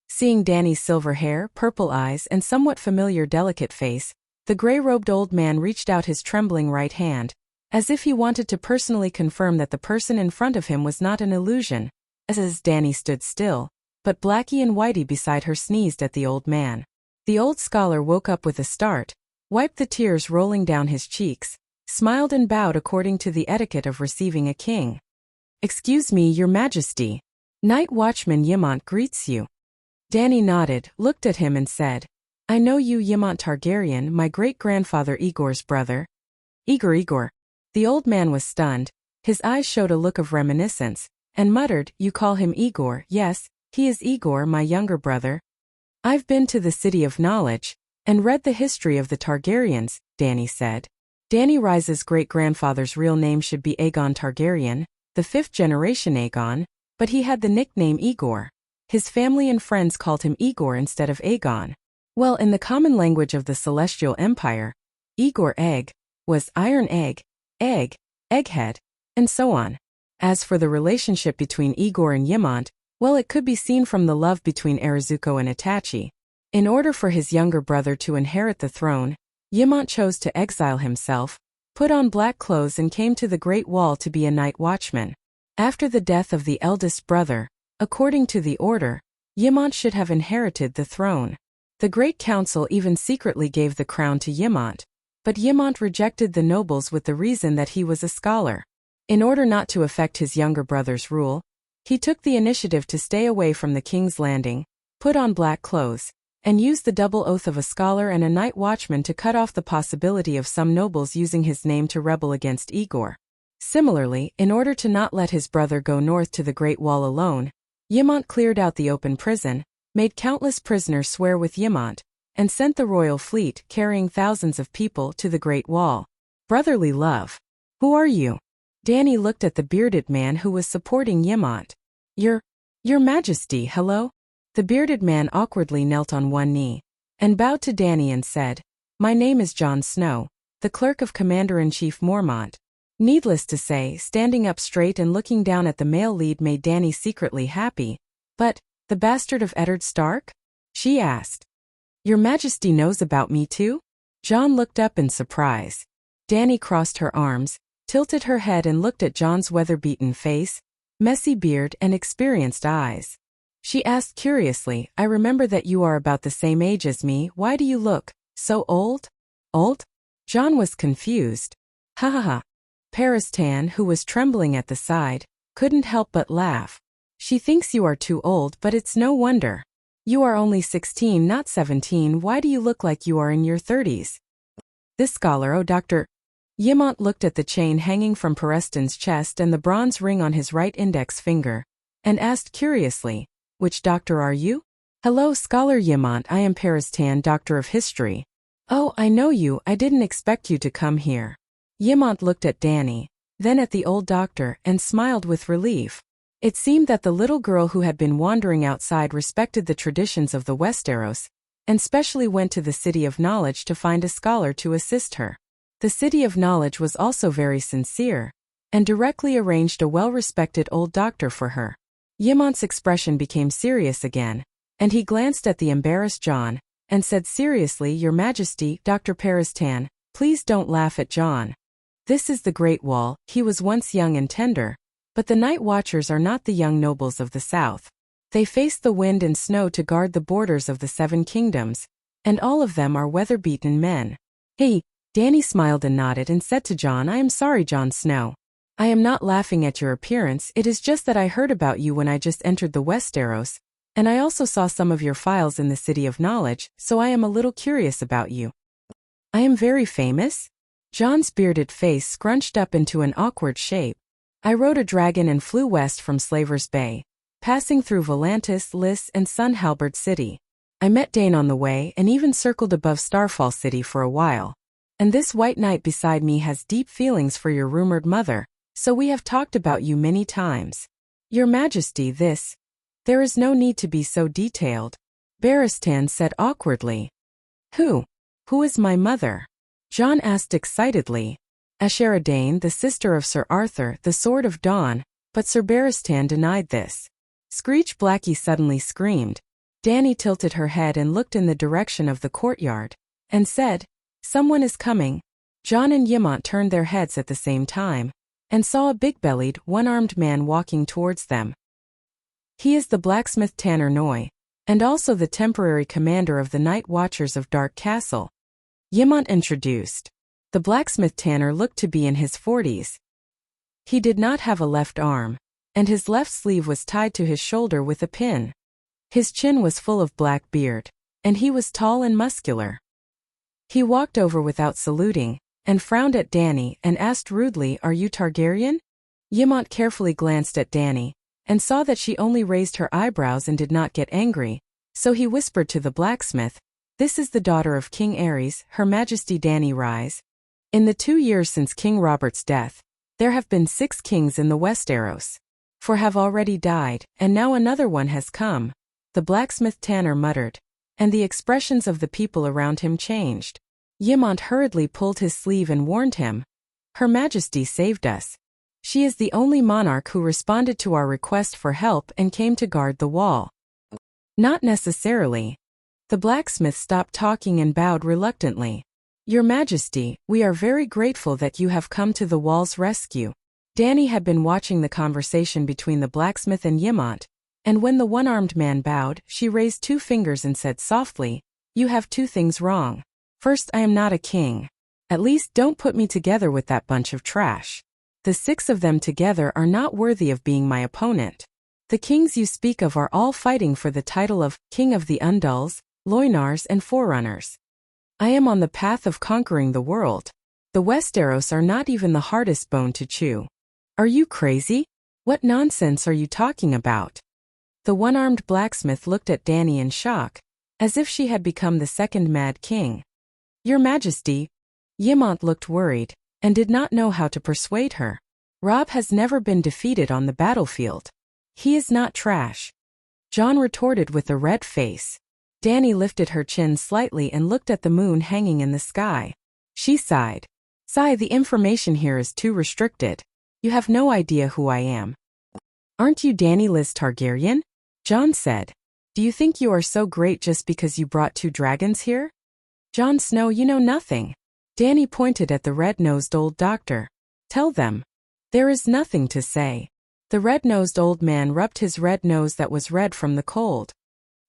Seeing Dany's silver hair, purple eyes, and somewhat familiar delicate face, the gray-robed old man reached out his trembling right hand, as if he wanted to personally confirm that the person in front of him was not an illusion. As Dany stood still, but Blackie and Whitey beside her sneezed at the old man. The old scholar woke up with a start, wiped the tears rolling down his cheeks, smiled and bowed according to the etiquette of receiving a king. Excuse me, Your Majesty. Night Watchman Ymont greets you. Dany nodded, looked at him and said, I know you, Ymont Targaryen, my great-grandfather Igor's brother. Igor. The old man was stunned, his eyes showed a look of reminiscence, and muttered, You call him Igor? Yes, he is Igor, my younger brother. I've been to the City of Knowledge, and read the history of the Targaryens, Dany said. Dany Rhys's great-grandfather's real name should be Aegon Targaryen, the 5th-generation Aegon, but he had the nickname Igor. His family and friends called him Igor instead of Aegon. Well, in the common language of the Celestial Empire, Igor Egg was Iron Egg, Egghead, and so on. As for the relationship between Igor and Ymont, well, it could be seen from the love between Arazuko and Itachi. In order for his younger brother to inherit the throne, Ymont chose to exile himself, put on black clothes and came to the Great Wall to be a night watchman. After the death of the eldest brother, according to the order, Ymont should have inherited the throne. The Great Council even secretly gave the crown to Ymont, but Ymont rejected the nobles with the reason that he was a scholar. In order not to affect his younger brother's rule, he took the initiative to stay away from the King's Landing, put on black clothes, and used the double oath of a scholar and a night watchman to cut off the possibility of some nobles using his name to rebel against Igor. Similarly, in order to not let his brother go north to the Great Wall alone, Ymont cleared out the open prison, made countless prisoners swear with Ymont, and sent the royal fleet carrying thousands of people to the Great Wall. Brotherly love. Who are you? Dany looked at the bearded man who was supporting Ymont. Your Majesty, hello? The bearded man awkwardly knelt on one knee, and bowed to Dany and said, My name is Jon Snow, the clerk of Commander-in-Chief Mormont. Needless to say, standing up straight and looking down at the male lead made Dany secretly happy. But, the bastard of Eddard Stark? She asked. Your Majesty knows about me too? Jon looked up in surprise. Dany crossed her arms, tilted her head and looked at Jon's weather-beaten face, messy beard and experienced eyes. She asked curiously, I remember that you are about the same age as me, why do you look so old? Old? Jon was confused. Ha ha ha. Barristan, who was trembling at the side, couldn't help but laugh. She thinks you are too old, but it's no wonder. You are only 16, not 17, why do you look like you are in your 30s? This scholar, oh Dr. Ymont looked at the chain hanging from Barristan's chest and the bronze ring on his right index finger, and asked curiously, Which doctor are you? Hello, Scholar Ymont, I am Barristan, Doctor of History. Oh, I know you, I didn't expect you to come here. Ymont looked at Dany, then at the old doctor, and smiled with relief. It seemed that the little girl who had been wandering outside respected the traditions of the Westeros, and specially went to the City of Knowledge to find a scholar to assist her. The City of Knowledge was also very sincere. and directly arranged a well-respected old doctor for her. Yimant's expression became serious again, and he glanced at the embarrassed John, and said seriously, "Your Majesty, Dr. Peristan, please don't laugh at John. This is the Great Wall. He was once young and tender, but the Night Watchers are not the young nobles of the south. They face the wind and snow to guard the borders of the 7 kingdoms, and all of them are weather-beaten men." "Hey," Danny smiled and nodded and said to John, "I am sorry, Jon Snow. I am not laughing at your appearance, it is just that I heard about you when I just entered the Westeros, and I also saw some of your files in the City of Knowledge, so I am a little curious about you." "I am very famous?" John's bearded face scrunched up into an awkward shape. "I rode a dragon and flew west from Slaver's Bay, passing through Volantis, Lys, and Sun Halberd City. I met Dane on the way and even circled above Starfall City for a while. And this white knight beside me has deep feelings for your rumored mother, so we have talked about you many times. Your Majesty, there is no need to be so detailed," Barristan said awkwardly. Who is my mother?" John asked excitedly. "Ashera Dane, the sister of Sir Arthur, the Sword of Dawn," but Sir Barristan denied this. Screech Blackie suddenly screamed. Danny tilted her head and looked in the direction of the courtyard, and said, "Someone is coming." John and Yimant turned their heads at the same time, and saw a big-bellied, one-armed man walking towards them. "He is the blacksmith Tanner Noy, and also the temporary commander of the Night Watchers of Dark Castle," Yimant introduced. The blacksmith Tanner looked to be in his 40s. He did not have a left arm, and his left sleeve was tied to his shoulder with a pin. His chin was full of black beard, and he was tall and muscular. He walked over without saluting, and frowned at Danny and asked rudely, "Are you Targaryen?" Yimant carefully glanced at Danny, and saw that she only raised her eyebrows and did not get angry, so he whispered to the blacksmith, "This is the daughter of King Aerys, Her Majesty Danny Rise. In the 2 years since King Robert's death, there have been 6 kings in the Westeros. 4 have already died, and now another one has come," the blacksmith Tanner muttered, and the expressions of the people around him changed. Yimant hurriedly pulled his sleeve and warned him, "Her Majesty saved us. She is the only monarch who responded to our request for help and came to guard the wall." "Not necessarily." The blacksmith stopped talking and bowed reluctantly. "Your Majesty, we are very grateful that you have come to the wall's rescue." Danny had been watching the conversation between the blacksmith and Yimant, and when the one-armed man bowed, she raised 2 fingers and said softly, "You have 2 things wrong. First, I am not a king. At least don't put me together with that bunch of trash. The 6 of them together are not worthy of being my opponent. The kings you speak of are all fighting for the title of King of the Undulls, Loinars and Forerunners. I am on the path of conquering the world. The Westeros are not even the hardest bone to chew. Are you crazy? What nonsense are you talking about?" The one-armed blacksmith looked at Danny in shock, as if she had become the second Mad King. "Your Majesty," Yimant looked worried, and did not know how to persuade her. "Robb has never been defeated on the battlefield. He is not trash," John retorted with a red face. Danny lifted her chin slightly and looked at the moon hanging in the sky. She sighed. "The information here is too restricted. You have no idea who I am." "Aren't you Danny Liz Targaryen?" John said. "Do you think you are so great just because you brought 2 dragons here?" "Jon Snow, you know nothing." Danny pointed at the red-nosed old doctor. "Tell them." "There is nothing to say." The red-nosed old man rubbed his red nose that was red from the cold.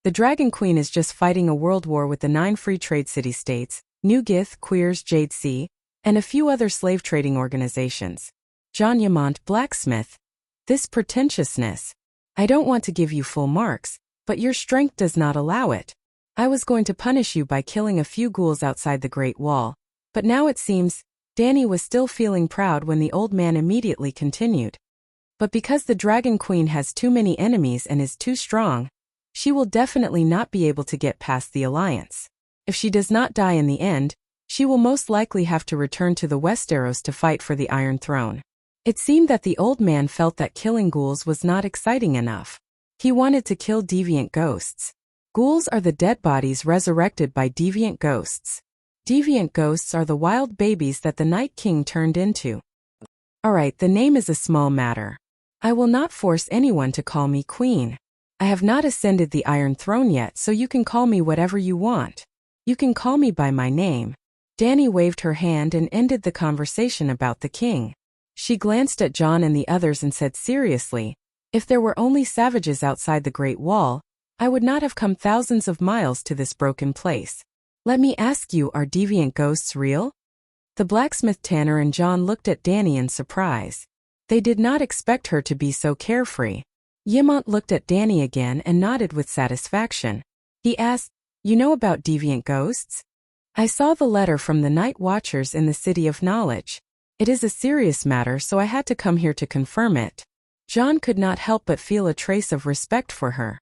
"The Dragon Queen is just fighting a world war with the 9 free trade city-states, New Gith, Queers, Jade Sea, and a few other slave-trading organizations." John Yimant, blacksmith. "This pretentiousness. I don't want to give you full marks, but your strength does not allow it. I was going to punish you by killing a few ghouls outside the Great Wall, but now it seems—" Danny was still feeling proud when the old man immediately continued. "But because the Dragon Queen has too many enemies and is too strong, she will definitely not be able to get past the Alliance. If she does not die in the end, she will most likely have to return to the Westeros to fight for the Iron Throne." It seemed that the old man felt that killing ghouls was not exciting enough. He wanted to kill deviant ghosts. Ghouls are the dead bodies resurrected by deviant ghosts. Deviant ghosts are the wild babies that the Night King turned into. Alright, the name is a small matter. I will not force anyone to call me queen. I have not ascended the Iron Throne yet, so you can call me whatever you want. You can call me by my name. Dany waved her hand and ended the conversation about the king. She glanced at Jon and the others and said seriously, if there were only savages outside the Great Wall, I would not have come thousands of miles to this broken place. Let me ask you, are deviant ghosts real? The blacksmith Tanner and Jon looked at Dany in surprise. They did not expect her to be so carefree. Ymont looked at Dany again and nodded with satisfaction. He asked, you know about deviant ghosts? I saw the letter from the Night Watchers in the City of Knowledge. It is a serious matter, so I had to come here to confirm it. Jon could not help but feel a trace of respect for her.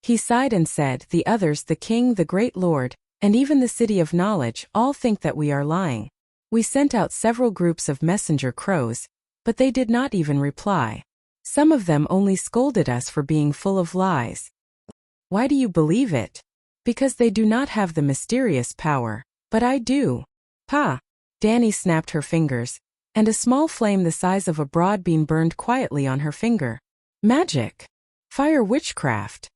He sighed and said, the others, the king, the great lord, and even the City of Knowledge, all think that we are lying. We sent out several groups of messenger crows, but they did not even reply. Some of them only scolded us for being full of lies. Why do you believe it? Because they do not have the mysterious power, but I do. Pa! Dany snapped her fingers, and a small flame the size of a broad bean burned quietly on her finger. Magic! Fire witchcraft!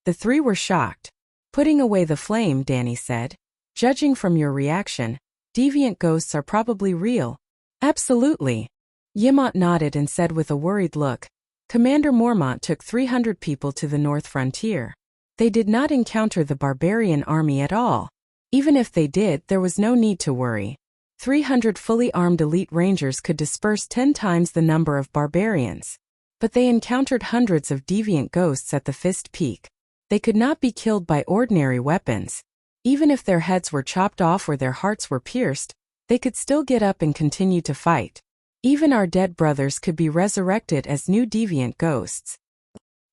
The three were shocked. Putting away the flame, Dany said, judging from your reaction, deviant ghosts are probably real. Absolutely. Ymont nodded and said with a worried look, Commander Mormont took 300 people to the north frontier. They did not encounter the barbarian army at all. Even if they did, there was no need to worry. 300 fully armed elite rangers could disperse 10 times the number of barbarians. But they encountered hundreds of deviant ghosts at the Fist Peak. They could not be killed by ordinary weapons. Even if their heads were chopped off or their hearts were pierced, they could still get up and continue to fight. Even our dead brothers could be resurrected as new deviant ghosts.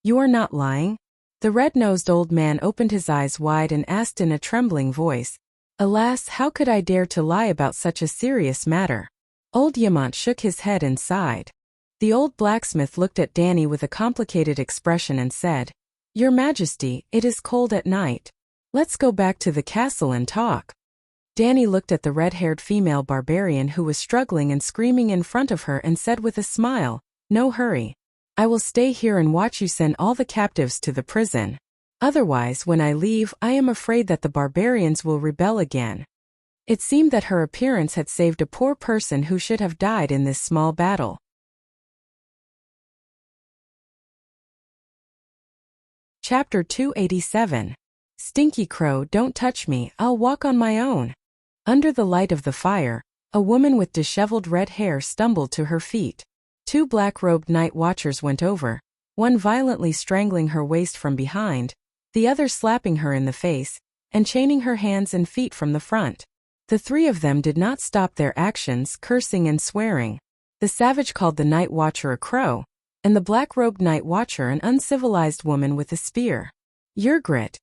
You are not lying? The red-nosed old man opened his eyes wide and asked in a trembling voice, Alas, how could I dare to lie about such a serious matter? Old Ymont shook his head and sighed. The old blacksmith looked at Dany with a complicated expression and said, Your Majesty, it is cold at night. Let's go back to the castle and talk. Dany looked at the red-haired female barbarian who was struggling and screaming in front of her and said with a smile, No hurry. I will stay here and watch you send all the captives to the prison. Otherwise, when I leave, I am afraid that the barbarians will rebel again. It seemed that her appearance had saved a poor person who should have died in this small battle. Chapter 287. Stinky Crow, don't touch me, I'll walk on my own. Under the light of the fire, a woman with disheveled red hair stumbled to her feet. 2 black-robed night watchers went over, one violently strangling her waist from behind, the other slapping her in the face, and chaining her hands and feet from the front. The 3 of them did not stop their actions, cursing and swearing. The savage called the night watcher a crow, and the black-robed night watcher an uncivilized woman with a spear. Yrgrit.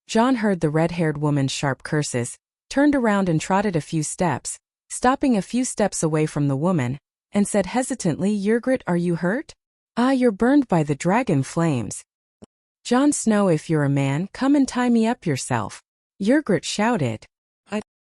Jon heard the red-haired woman's sharp curses, turned around and trotted a few steps, stopping a few steps away from the woman, and said hesitantly, Yrgrit, are you hurt? Ah, you're burned by the dragon flames. Jon Snow, if you're a man, come and tie me up yourself. Yrgrit shouted.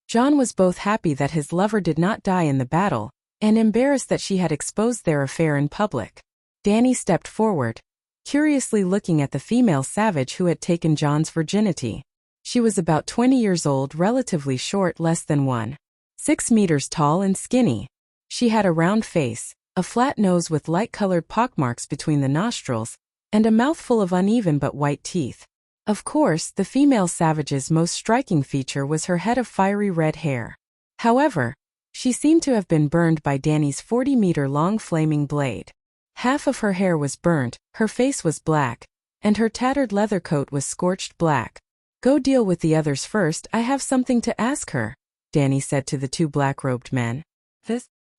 Jon was both happy that his lover did not die in the battle, and embarrassed that she had exposed their affair in public. Dany stepped forward, curiously looking at the female savage who had taken Jon's virginity. She was about 20 years old, relatively short, less than 1.6 meters tall and skinny. She had a round face, a flat nose with light-colored pockmarks between the nostrils, and a mouth full of uneven but white teeth. Of course, the female savage's most striking feature was her head of fiery red hair. However, she seemed to have been burned by Dany's 40-meter-long flaming blade. Half of her hair was burnt, her face was black, and her tattered leather coat was scorched black. Go deal with the others first, I have something to ask her, Dany said to the 2 black-robed men.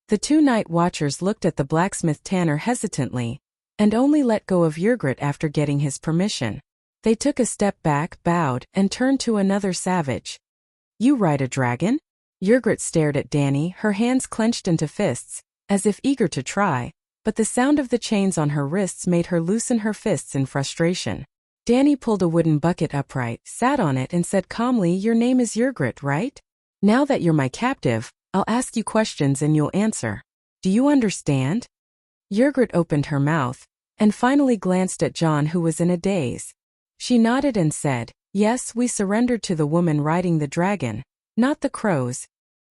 The 2 night watchers looked at the blacksmith Tanner hesitantly, and only let go of Yrgrit after getting his permission. They took a step back, bowed, and turned to another savage. You ride a dragon? Yrgrit stared at Dany, her hands clenched into fists, as if eager to try, but the sound of the chains on her wrists made her loosen her fists in frustration. Dany pulled a wooden bucket upright, sat on it and said calmly, Your name is Yrgrit, right? Now that you're my captive, I'll ask you questions and you'll answer. Do you understand? Ygritte opened her mouth, and finally glanced at John, who was in a daze. She nodded and said, "Yes, we surrendered to the woman riding the dragon, not the crows."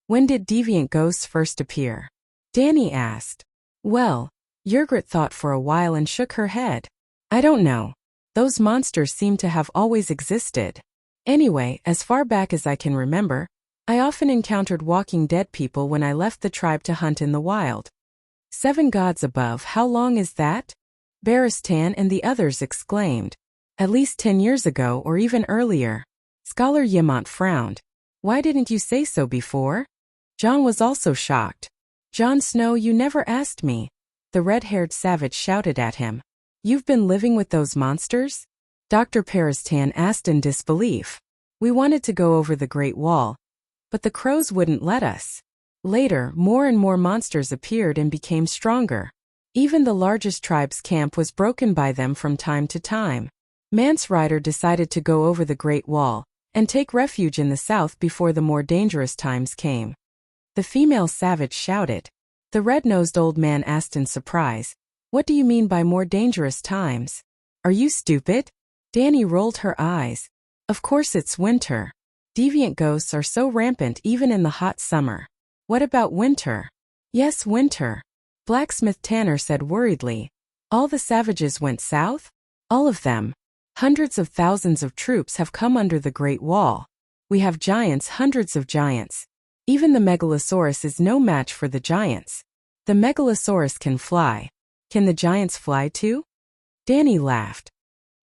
"When did deviant ghosts first appear?" Dany asked. "Well," Ygritte thought for a while and shook her head. "I don't know. Those monsters seem to have always existed. Anyway, as far back as I can remember, I often encountered walking dead people when I left the tribe to hunt in the wild." "Seven gods above, how long is that?" Barristan and the others exclaimed. "At least 10 years ago or even earlier." Scholar Yemont frowned. "Why didn't you say so before?" John was also shocked. "Jon Snow, you never asked me," the red-haired savage shouted at him. "You've been living with those monsters?" Dr. Peristan asked in disbelief. "We wanted to go over the Great Wall, but the crows wouldn't let us." Later, more and more monsters appeared and became stronger. Even the largest tribe's camp was broken by them from time to time. Mance Rayder decided to go over the Great Wall and take refuge in the south before the more dangerous times came. The female savage shouted. The red-nosed old man asked in surprise, "What do you mean by more dangerous times? Are you stupid?" Dany rolled her eyes. "Of course it's winter. Deviant ghosts are so rampant even in the hot summer." "What about winter?" "Yes, winter," Blacksmith Tanner said worriedly. "All the savages went south?" "All of them. Hundreds of thousands of troops have come under the Great Wall. We have giants, hundreds of giants. Even the Megalosaurus is no match for the giants. The Megalosaurus can fly. Can the giants fly too?" Dany laughed.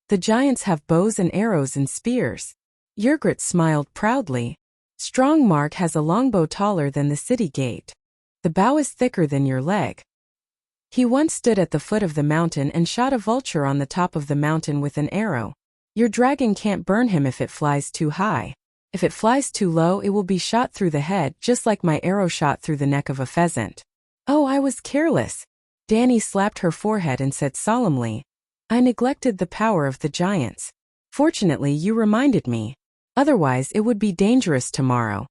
"The giants have bows and arrows and spears." Ygritte smiled proudly. "Strong Mark has a longbow taller than the city gate. The bow is thicker than your leg. He once stood at the foot of the mountain and shot a vulture on the top of the mountain with an arrow. Your dragon can't burn him if it flies too high. If it flies too low, it will be shot through the head, just like my arrow shot through the neck of a pheasant." "Oh, I was careless." Dany slapped her forehead and said solemnly, "I neglected the power of the giants. Fortunately, you reminded me. Otherwise, it would be dangerous tomorrow."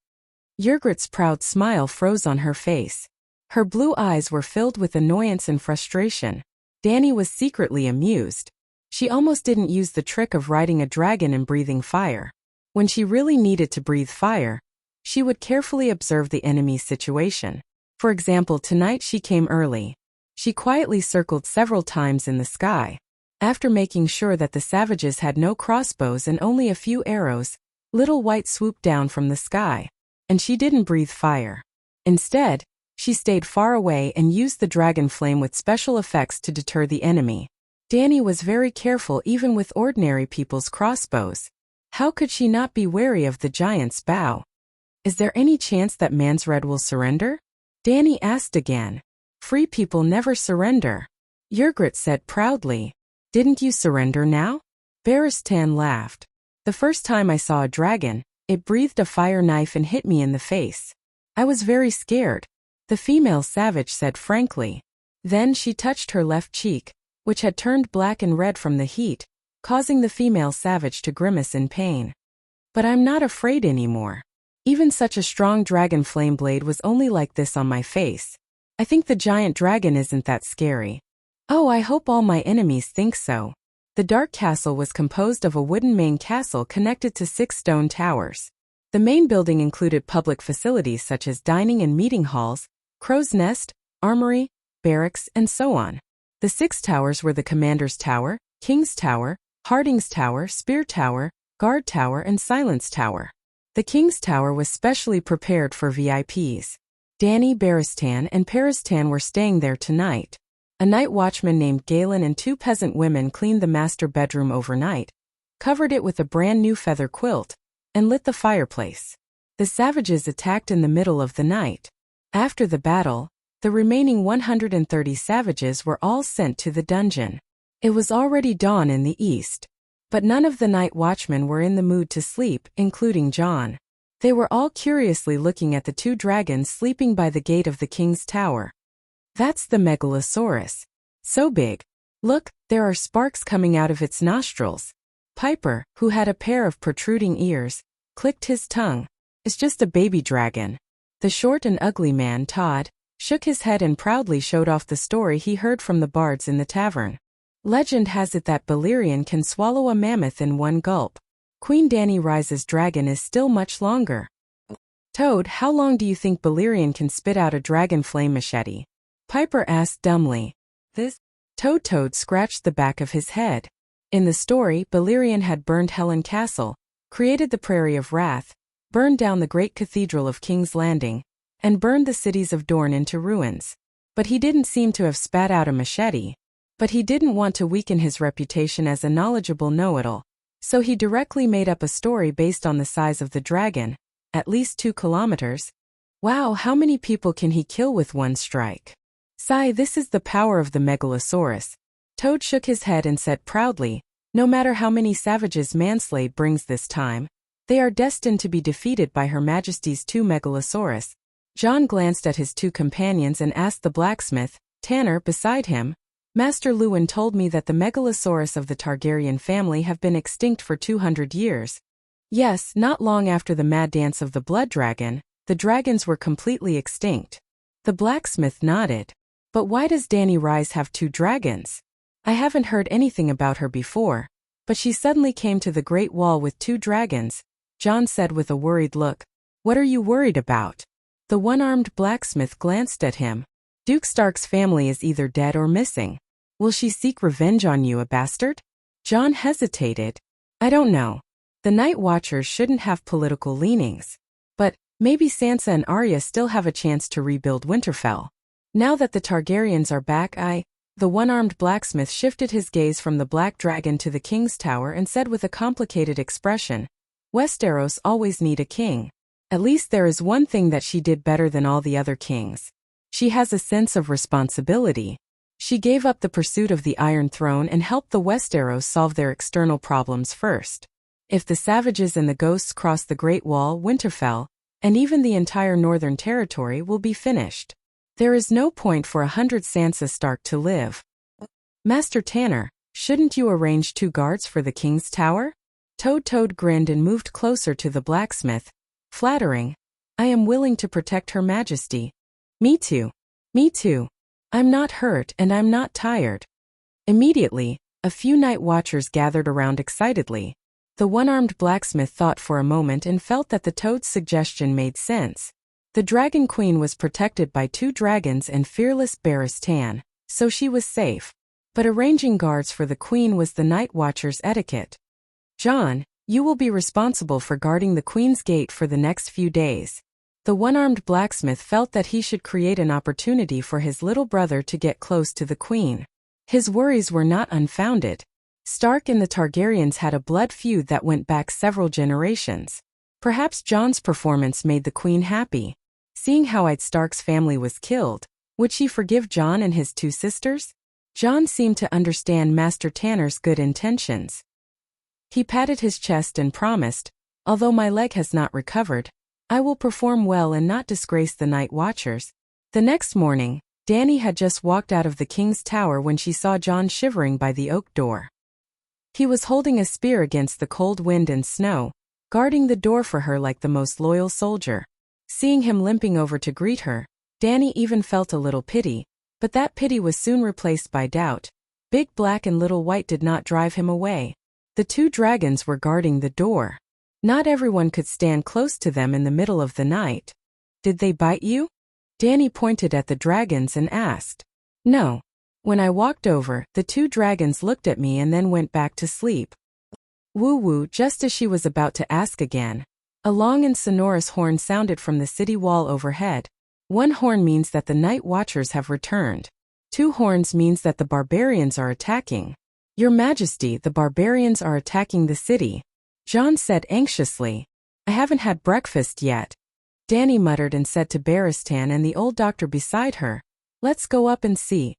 Ygritte's proud smile froze on her face. Her blue eyes were filled with annoyance and frustration. Dany was secretly amused. She almost didn't use the trick of riding a dragon and breathing fire. When she really needed to breathe fire, she would carefully observe the enemy's situation. For example, tonight she came early. She quietly circled several times in the sky. After making sure that the savages had no crossbows and only a few arrows, Little White swooped down from the sky. And she didn't breathe fire. Instead, she stayed far away and used the dragon flame with special effects to deter the enemy. Dany was very careful even with ordinary people's crossbows. How could she not be wary of the giant's bow? "Is there any chance that Mansred will surrender?" Dany asked again. "Free people never surrender," Ygritte said proudly. "Didn't you surrender now?" Barristan laughed. "The first time I saw a dragon, it breathed a fire knife and hit me in the face. I was very scared," the female savage said frankly. Then she touched her left cheek, which had turned black and red from the heat, causing the female savage to grimace in pain. "But I'm not afraid anymore. Even such a strong dragon flame blade was only like this on my face. I think the giant dragon isn't that scary." "Oh, I hope all my enemies think so." The Dark Castle was composed of a wooden main castle connected to 6 stone towers. The main building included public facilities such as dining and meeting halls, crow's nest, armory, barracks, and so on. The 6 towers were the Commander's Tower, King's Tower, Harding's Tower, Spear Tower, Guard Tower, and Silence Tower. The King's Tower was specially prepared for VIPs. Dany, Barristan, and Peristan were staying there tonight. A night watchman named Galen and 2 peasant women cleaned the master bedroom overnight, covered it with a brand new feather quilt, and lit the fireplace. The savages attacked in the middle of the night. After the battle, the remaining 130 savages were all sent to the dungeon. It was already dawn in the east, but none of the night watchmen were in the mood to sleep, including John. They were all curiously looking at the 2 dragons sleeping by the gate of the king's tower. "That's the Megalosaurus. So big. Look, there are sparks coming out of its nostrils." Piper, who had a pair of protruding ears, clicked his tongue. "It's just a baby dragon." The short and ugly man, Todd, shook his head and proudly showed off the story he heard from the bards in the tavern. Legend has it that Balerion can swallow a mammoth in one gulp. Queen Dany Rise's dragon is still much longer. Toad, how long do you think Balerion can spit out a dragon flame machete? Piper asked dumbly. This? Toad scratched the back of his head. In the story, Balerion had burned Helen Castle, created the Prairie of Wrath, burned down the great cathedral of King's Landing, and burned the cities of Dorne into ruins. But he didn't seem to have spat out a machete. But he didn't want to weaken his reputation as a knowledgeable know-it-all, so he directly made up a story based on the size of the dragon, at least 2 kilometers. Wow, how many people can he kill with one strike? Sigh, this is the power of the Megalosaurus. Toad shook his head and said proudly, no matter how many savages Manslade brings this time, they are destined to be defeated by Her Majesty's 2 Megalosaurus. Jon glanced at his 2 companions and asked the blacksmith, Tanner, beside him, Master Luwin told me that the Megalosaurus of the Targaryen family have been extinct for 200 years. Yes, not long after the mad dance of the blood dragon, the dragons were completely extinct. The blacksmith nodded. But why does Dany Rise have 2 dragons? I haven't heard anything about her before, but she suddenly came to the Great Wall with 2 dragons, Jon said with a worried look. What are you worried about? The one-armed blacksmith glanced at him. Duke Stark's family is either dead or missing. Will she seek revenge on you, a bastard? Jon hesitated. I don't know. The Night Watchers shouldn't have political leanings. But maybe Sansa and Arya still have a chance to rebuild Winterfell. Now that the Targaryens are back, the one-armed blacksmith shifted his gaze from the Black Dragon to the King's Tower and said with a complicated expression, Westeros always need a king. At least there is one thing that she did better than all the other kings. She has a sense of responsibility. She gave up the pursuit of the Iron Throne and helped the Westeros solve their external problems first. If the savages and the ghosts cross the Great Wall, Winterfell, and even the entire Northern Territory will be finished. There is no point for 100 Sansa Stark to live. Master Tanner, shouldn't you arrange 2 guards for the King's Tower? Toad grinned and moved closer to the blacksmith, flattering. I am willing to protect Her Majesty. Me too. Me too. I'm not hurt and I'm not tired. Immediately, a few Night Watchers gathered around excitedly. The one-armed blacksmith thought for a moment and felt that the Toad's suggestion made sense. The Dragon Queen was protected by 2 dragons and fearless Barris Tan, so she was safe. But arranging guards for the Queen was the Night Watchers' etiquette. Jon, you will be responsible for guarding the Queen's Gate for the next few days. The one-armed blacksmith felt that he should create an opportunity for his little brother to get close to the Queen. His worries were not unfounded. Stark and the Targaryens had a blood feud that went back several generations. Perhaps Jon's performance made the Queen happy. Seeing how Stark's family was killed, would she forgive Jon and his 2 sisters? Jon seemed to understand Master Tanner's good intentions. He patted his chest and promised, although my leg has not recovered, I will perform well and not disgrace the Night Watchers. The next morning, Dany had just walked out of the King's Tower when she saw Jon shivering by the oak door. He was holding a spear against the cold wind and snow, guarding the door for her like the most loyal soldier. Seeing him limping over to greet her, Dany even felt a little pity, but that pity was soon replaced by doubt. Big Black and Little White did not drive him away. The 2 dragons were guarding the door. Not everyone could stand close to them in the middle of the night. Did they bite you? Dany pointed at the dragons and asked. No. When I walked over, the 2 dragons looked at me and then went back to sleep. Woo-woo, just as she was about to ask again, a long and sonorous horn sounded from the city wall overhead. 1 horn means that the Night Watchers have returned. 2 horns means that the barbarians are attacking. Your Majesty, the barbarians are attacking the city. Jon said anxiously. I haven't had breakfast yet. Dany muttered and said to Barris Tan and the old doctor beside her, let's go up and see.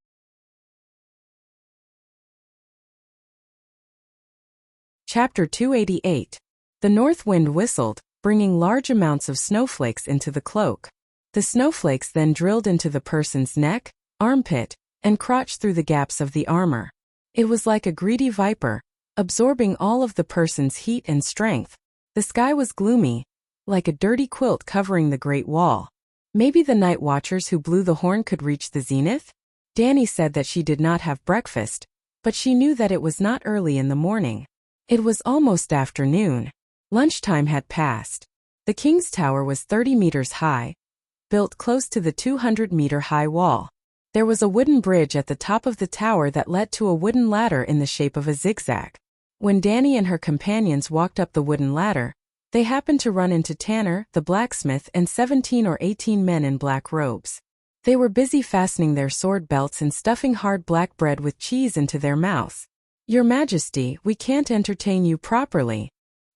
Chapter 288. The north wind whistled, bringing large amounts of snowflakes into the cloak. The snowflakes then drilled into the person's neck, armpit, and crotch through the gaps of the armor. It was like a greedy viper, absorbing all of the person's heat and strength. The sky was gloomy, like a dirty quilt covering the Great Wall. Maybe the night watchers who blew the horn could reach the zenith? Danny said that she did not have breakfast, but she knew that it was not early in the morning. It was almost afternoon. Lunchtime had passed. The king's tower was 30 meters high, built close to the 200-meter-high wall. There was a wooden bridge at the top of the tower that led to a wooden ladder in the shape of a zigzag. When Danny and her companions walked up the wooden ladder, they happened to run into Tanner, the blacksmith, and 17 or 18 men in black robes. They were busy fastening their sword belts and stuffing hard black bread with cheese into their mouths. "Your Majesty, we can't entertain you properly,"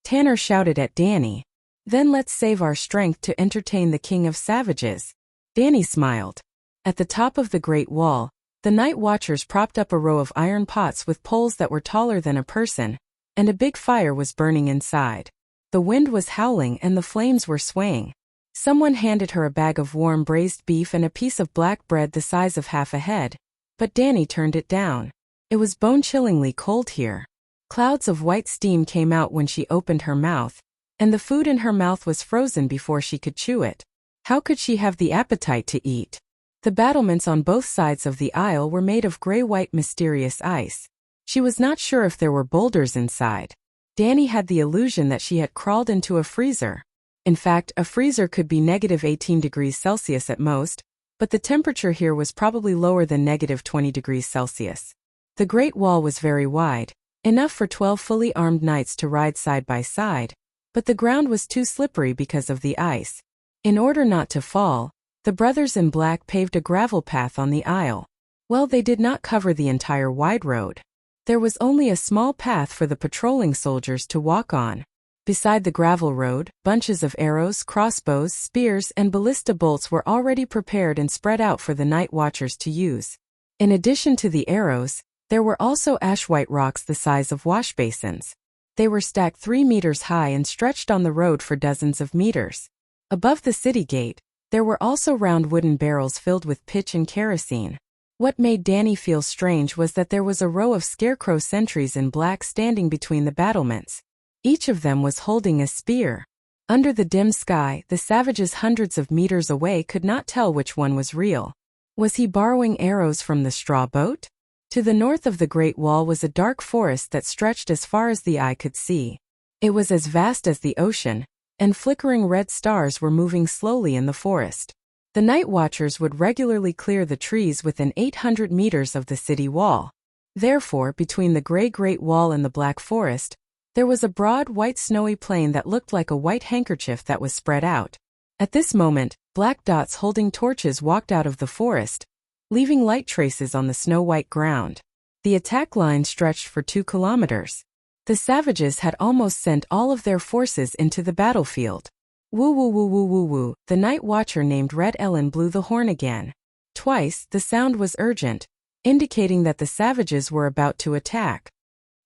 Tanner shouted at Danny. "Then let's save our strength to entertain the king of savages." Danny smiled. At the top of the Great Wall, the night watchers propped up a row of iron pots with poles that were taller than a person, and a big fire was burning inside. The wind was howling and the flames were swaying. Someone handed her a bag of warm braised beef and a piece of black bread the size of half a head, but Danny turned it down. It was bone-chillingly cold here. Clouds of white steam came out when she opened her mouth, and the food in her mouth was frozen before she could chew it. How could she have the appetite to eat? The battlements on both sides of the aisle were made of gray-white mysterious ice. She was not sure if there were boulders inside. Danny had the illusion that she had crawled into a freezer. In fact, a freezer could be -18 degrees Celsius at most, but the temperature here was probably lower than -20 degrees Celsius. The Great Wall was very wide, enough for 12 fully armed knights to ride side by side, but the ground was too slippery because of the ice. In order not to fall, the brothers in black paved a gravel path on the aisle. Well, they did not cover the entire wide road. There was only a small path for the patrolling soldiers to walk on. Beside the gravel road, bunches of arrows, crossbows, spears, and ballista bolts were already prepared and spread out for the night watchers to use. In addition to the arrows, there were also ash-white rocks the size of wash basins. They were stacked 3 meters high and stretched on the road for dozens of meters. Above the city gate, there were also round wooden barrels filled with pitch and kerosene. What made Danny feel strange was that there was a row of scarecrow sentries in black standing between the battlements. Each of them was holding a spear. Under the dim sky, the savages hundreds of meters away could not tell which one was real. Was he borrowing arrows from the straw boat? To the north of the Great Wall was a dark forest that stretched as far as the eye could see. It was as vast as the ocean, and flickering red stars were moving slowly in the forest. The night watchers would regularly clear the trees within 800 meters of the city wall. Therefore, between the gray Great Wall and the black forest, there was a broad white snowy plain that looked like a white handkerchief that was spread out. At this moment, black dots holding torches walked out of the forest, leaving light traces on the snow-white ground. The attack line stretched for 2 kilometers. The savages had almost sent all of their forces into the battlefield. Woo woo woo woo woo woo, the night watcher named Red Ellen blew the horn again. Twice, the sound was urgent, indicating that the savages were about to attack.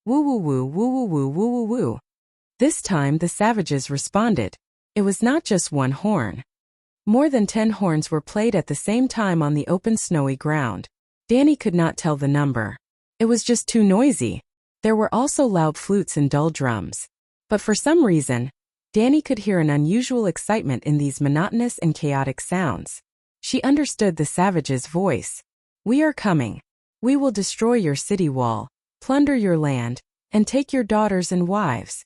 Woo woo woo woo woo woo woo woo woo. This time the savages responded. It was not just one horn. More than 10 horns were played at the same time on the open snowy ground. Danny could not tell the number. It was just too noisy. There were also loud flutes and dull drums. But for some reason, Danny could hear an unusual excitement in these monotonous and chaotic sounds. She understood the savage's voice. "We are coming. We will destroy your city wall, plunder your land, and take your daughters and wives."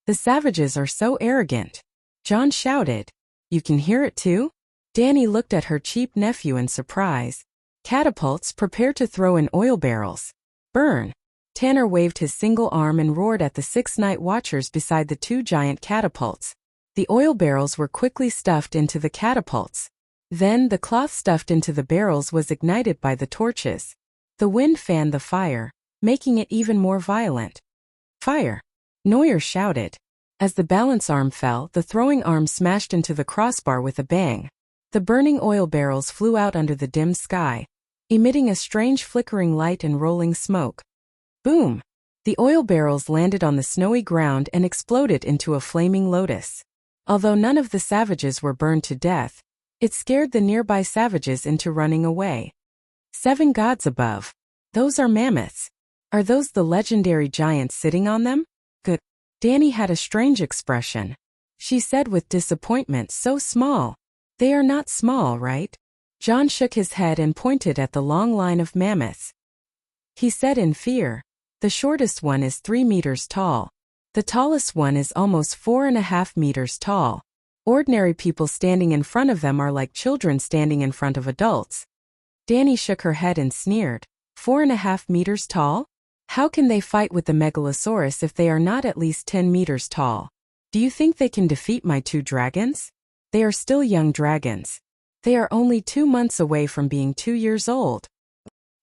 "The savages are so arrogant," John shouted. "You can hear it too?" Danny looked at her cheap nephew in surprise. "Catapults, prepare to throw in oil barrels. Burn." Tanner waved his single arm and roared at the 6 night watchers beside the 2 giant catapults. The oil barrels were quickly stuffed into the catapults. Then the cloth stuffed into the barrels was ignited by the torches. The wind fanned the fire, making it even more violent. "Fire!" Neuer shouted. As the balance arm fell, the throwing arm smashed into the crossbar with a bang. The burning oil barrels flew out under the dim sky, emitting a strange flickering light and rolling smoke. Boom! The oil barrels landed on the snowy ground and exploded into a flaming lotus. Although none of the savages were burned to death, it scared the nearby savages into running away. 7 gods above. Those are mammoths. Are those the legendary giants sitting on them? Good. Danny had a strange expression. She said with disappointment, "So small." They are not small, right? John shook his head and pointed at the long line of mammoths. He said in fear, "The shortest one is 3 meters tall. The tallest one is almost 4.5 meters tall. Ordinary people standing in front of them are like children standing in front of adults." Danny shook her head and sneered. 4.5 meters tall? How can they fight with the megalosaurus if they are not at least 10 meters tall? Do you think they can defeat my 2 dragons? They are still young dragons. They are only 2 months away from being 2 years old.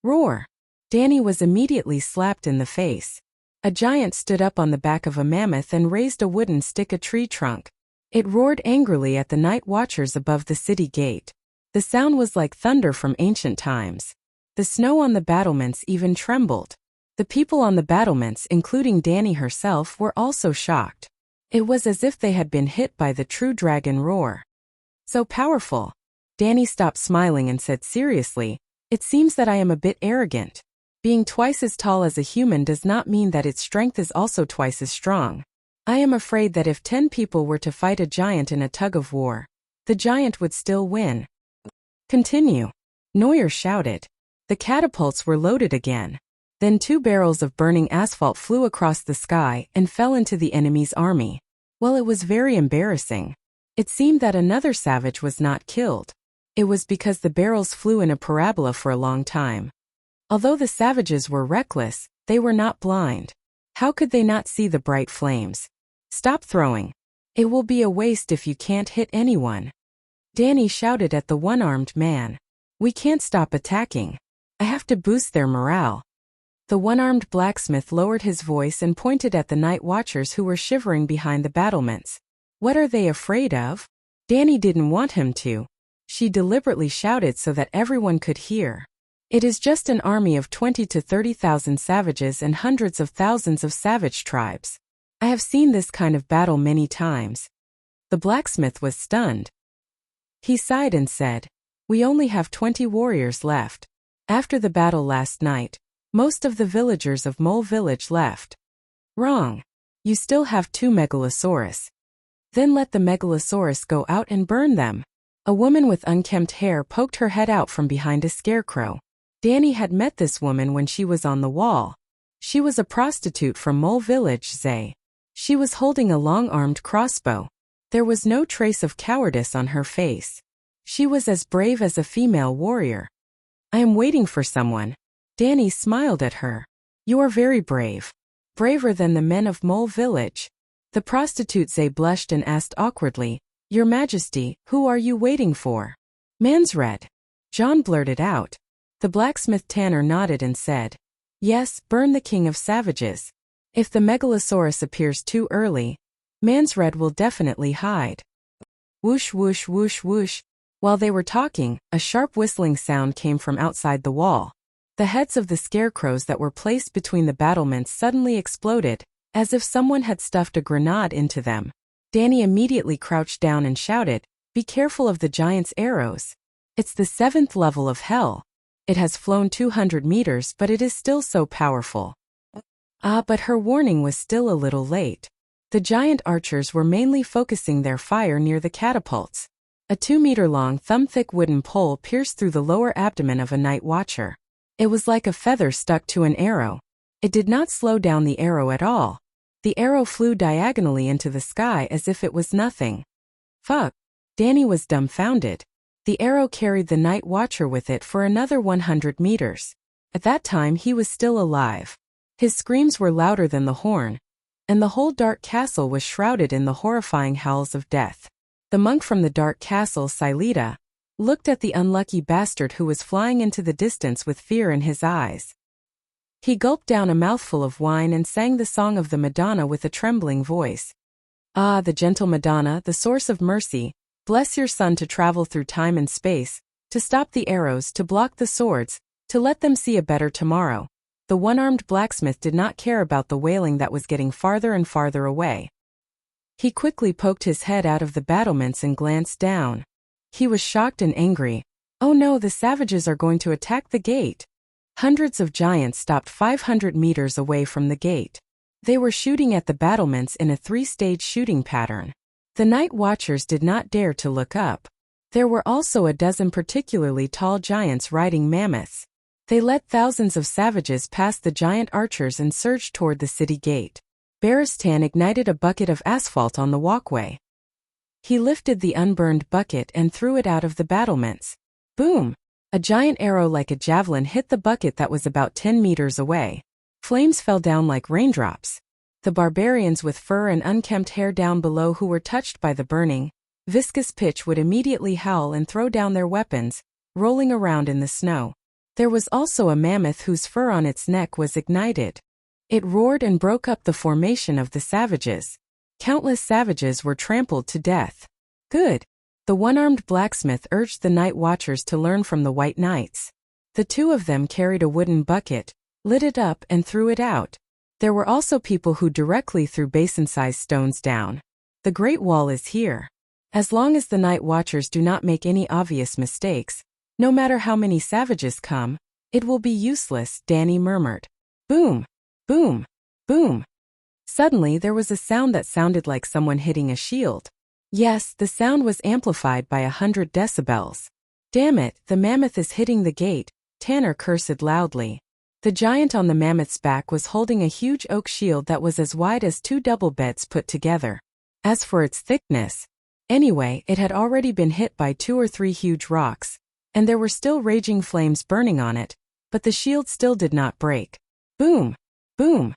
Roar! Danny was immediately slapped in the face. A giant stood up on the back of a mammoth and raised a wooden stick, a tree trunk. It roared angrily at the night watchers above the city gate. The sound was like thunder from ancient times. The snow on the battlements even trembled. The people on the battlements, including Danny herself, were also shocked. It was as if they had been hit by the true dragon roar. So powerful. Danny stopped smiling and said seriously, "It seems that I am a bit arrogant. Being twice as tall as a human does not mean that its strength is also twice as strong. I am afraid that if 10 people were to fight a giant in a tug-of-war, the giant would still win." Continue. Neuer shouted. The catapults were loaded again. Then 2 barrels of burning asphalt flew across the sky and fell into the enemy's army. Well, it was very embarrassing. It seemed that another savage was not killed. It was because the barrels flew in a parabola for a long time. Although the savages were reckless, they were not blind. How could they not see the bright flames? "Stop throwing. It will be a waste if you can't hit anyone." Danny shouted at the one-armed man. "We can't stop attacking. I have to boost their morale." The one-armed blacksmith lowered his voice and pointed at the night watchers who were shivering behind the battlements. "What are they afraid of?" Danny didn't want him to. She deliberately shouted so that everyone could hear. "It is just an army of 20 to 30,000 savages and hundreds of thousands of savage tribes. I have seen this kind of battle many times." The blacksmith was stunned. He sighed and said, "We only have 20 warriors left. After the battle last night, most of the villagers of Mole Village left." "Wrong. You still have 2 megalosaurus. Then let the megalosaurus go out and burn them." A woman with unkempt hair poked her head out from behind a scarecrow. Danny had met this woman when she was on the wall. She was a prostitute from Mole Village, Zay. She was holding a long-armed crossbow. There was no trace of cowardice on her face. She was as brave as a female warrior. "I am waiting for someone." Danny smiled at her. "You are very brave. Braver than the men of Mole Village." The prostitute Zay blushed and asked awkwardly, "Your Majesty, who are you waiting for?" "Mansred." John blurted out. The blacksmith Tanner nodded and said, "Yes, burn the king of savages. If the megalosaurus appears too early, Mansred will definitely hide." Whoosh whoosh whoosh whoosh. While they were talking, a sharp whistling sound came from outside the wall. The heads of the scarecrows that were placed between the battlements suddenly exploded, as if someone had stuffed a grenade into them. Danny immediately crouched down and shouted, "Be careful of the giant's arrows. It's the 7th level of hell. It has flown 200 meters, but it is still so powerful." But her warning was still a little late. The giant archers were mainly focusing their fire near the catapults. A 2-meter-long thumb-thick wooden pole pierced through the lower abdomen of a night watcher. It was like a feather stuck to an arrow. It did not slow down the arrow at all. The arrow flew diagonally into the sky as if it was nothing. Fuck. Danny was dumbfounded. The arrow carried the night watcher with it for another 100 meters. At that time he was still alive. His screams were louder than the horn, and the whole dark castle was shrouded in the horrifying howls of death. The monk from the dark castle, Silita, looked at the unlucky bastard who was flying into the distance with fear in his eyes. He gulped down a mouthful of wine and sang the song of the Madonna with a trembling voice. "Ah, the gentle Madonna, the source of mercy, bless your son to travel through time and space, to stop the arrows, to block the swords, to let them see a better tomorrow." The one-armed blacksmith did not care about the wailing that was getting farther and farther away. He quickly poked his head out of the battlements and glanced down. He was shocked and angry. "Oh no, the savages are going to attack the gate." Hundreds of giants stopped 500 meters away from the gate. They were shooting at the battlements in a 3-stage shooting pattern. The night watchers did not dare to look up. There were also a dozen particularly tall giants riding mammoths. They led thousands of savages past the giant archers and surged toward the city gate. Beristan ignited a bucket of asphalt on the walkway. He lifted the unburned bucket and threw it out of the battlements. Boom! A giant arrow like a javelin hit the bucket that was about 10 meters away. Flames fell down like raindrops. The barbarians with fur and unkempt hair down below who were touched by the burning, viscous pitch would immediately howl and throw down their weapons, rolling around in the snow. There was also a mammoth whose fur on its neck was ignited. It roared and broke up the formation of the savages. Countless savages were trampled to death. Good. The one-armed blacksmith urged the night watchers to learn from the white knights. The two of them carried a wooden bucket, lit it up and threw it out. There were also people who directly threw basin-sized stones down. The Great Wall is here. As long as the night watchers do not make any obvious mistakes, no matter how many savages come, it will be useless, Danny murmured. Boom! Boom! Boom! Suddenly there was a sound that sounded like someone hitting a shield. Yes, the sound was amplified by 100 decibels. Damn it, the mammoth is hitting the gate, Tanner cursed loudly. The giant on the mammoth's back was holding a huge oak shield that was as wide as 2 double beds put together. As for its thickness, anyway, it had already been hit by 2 or 3 huge rocks, and there were still raging flames burning on it, but the shield still did not break. Boom! Boom!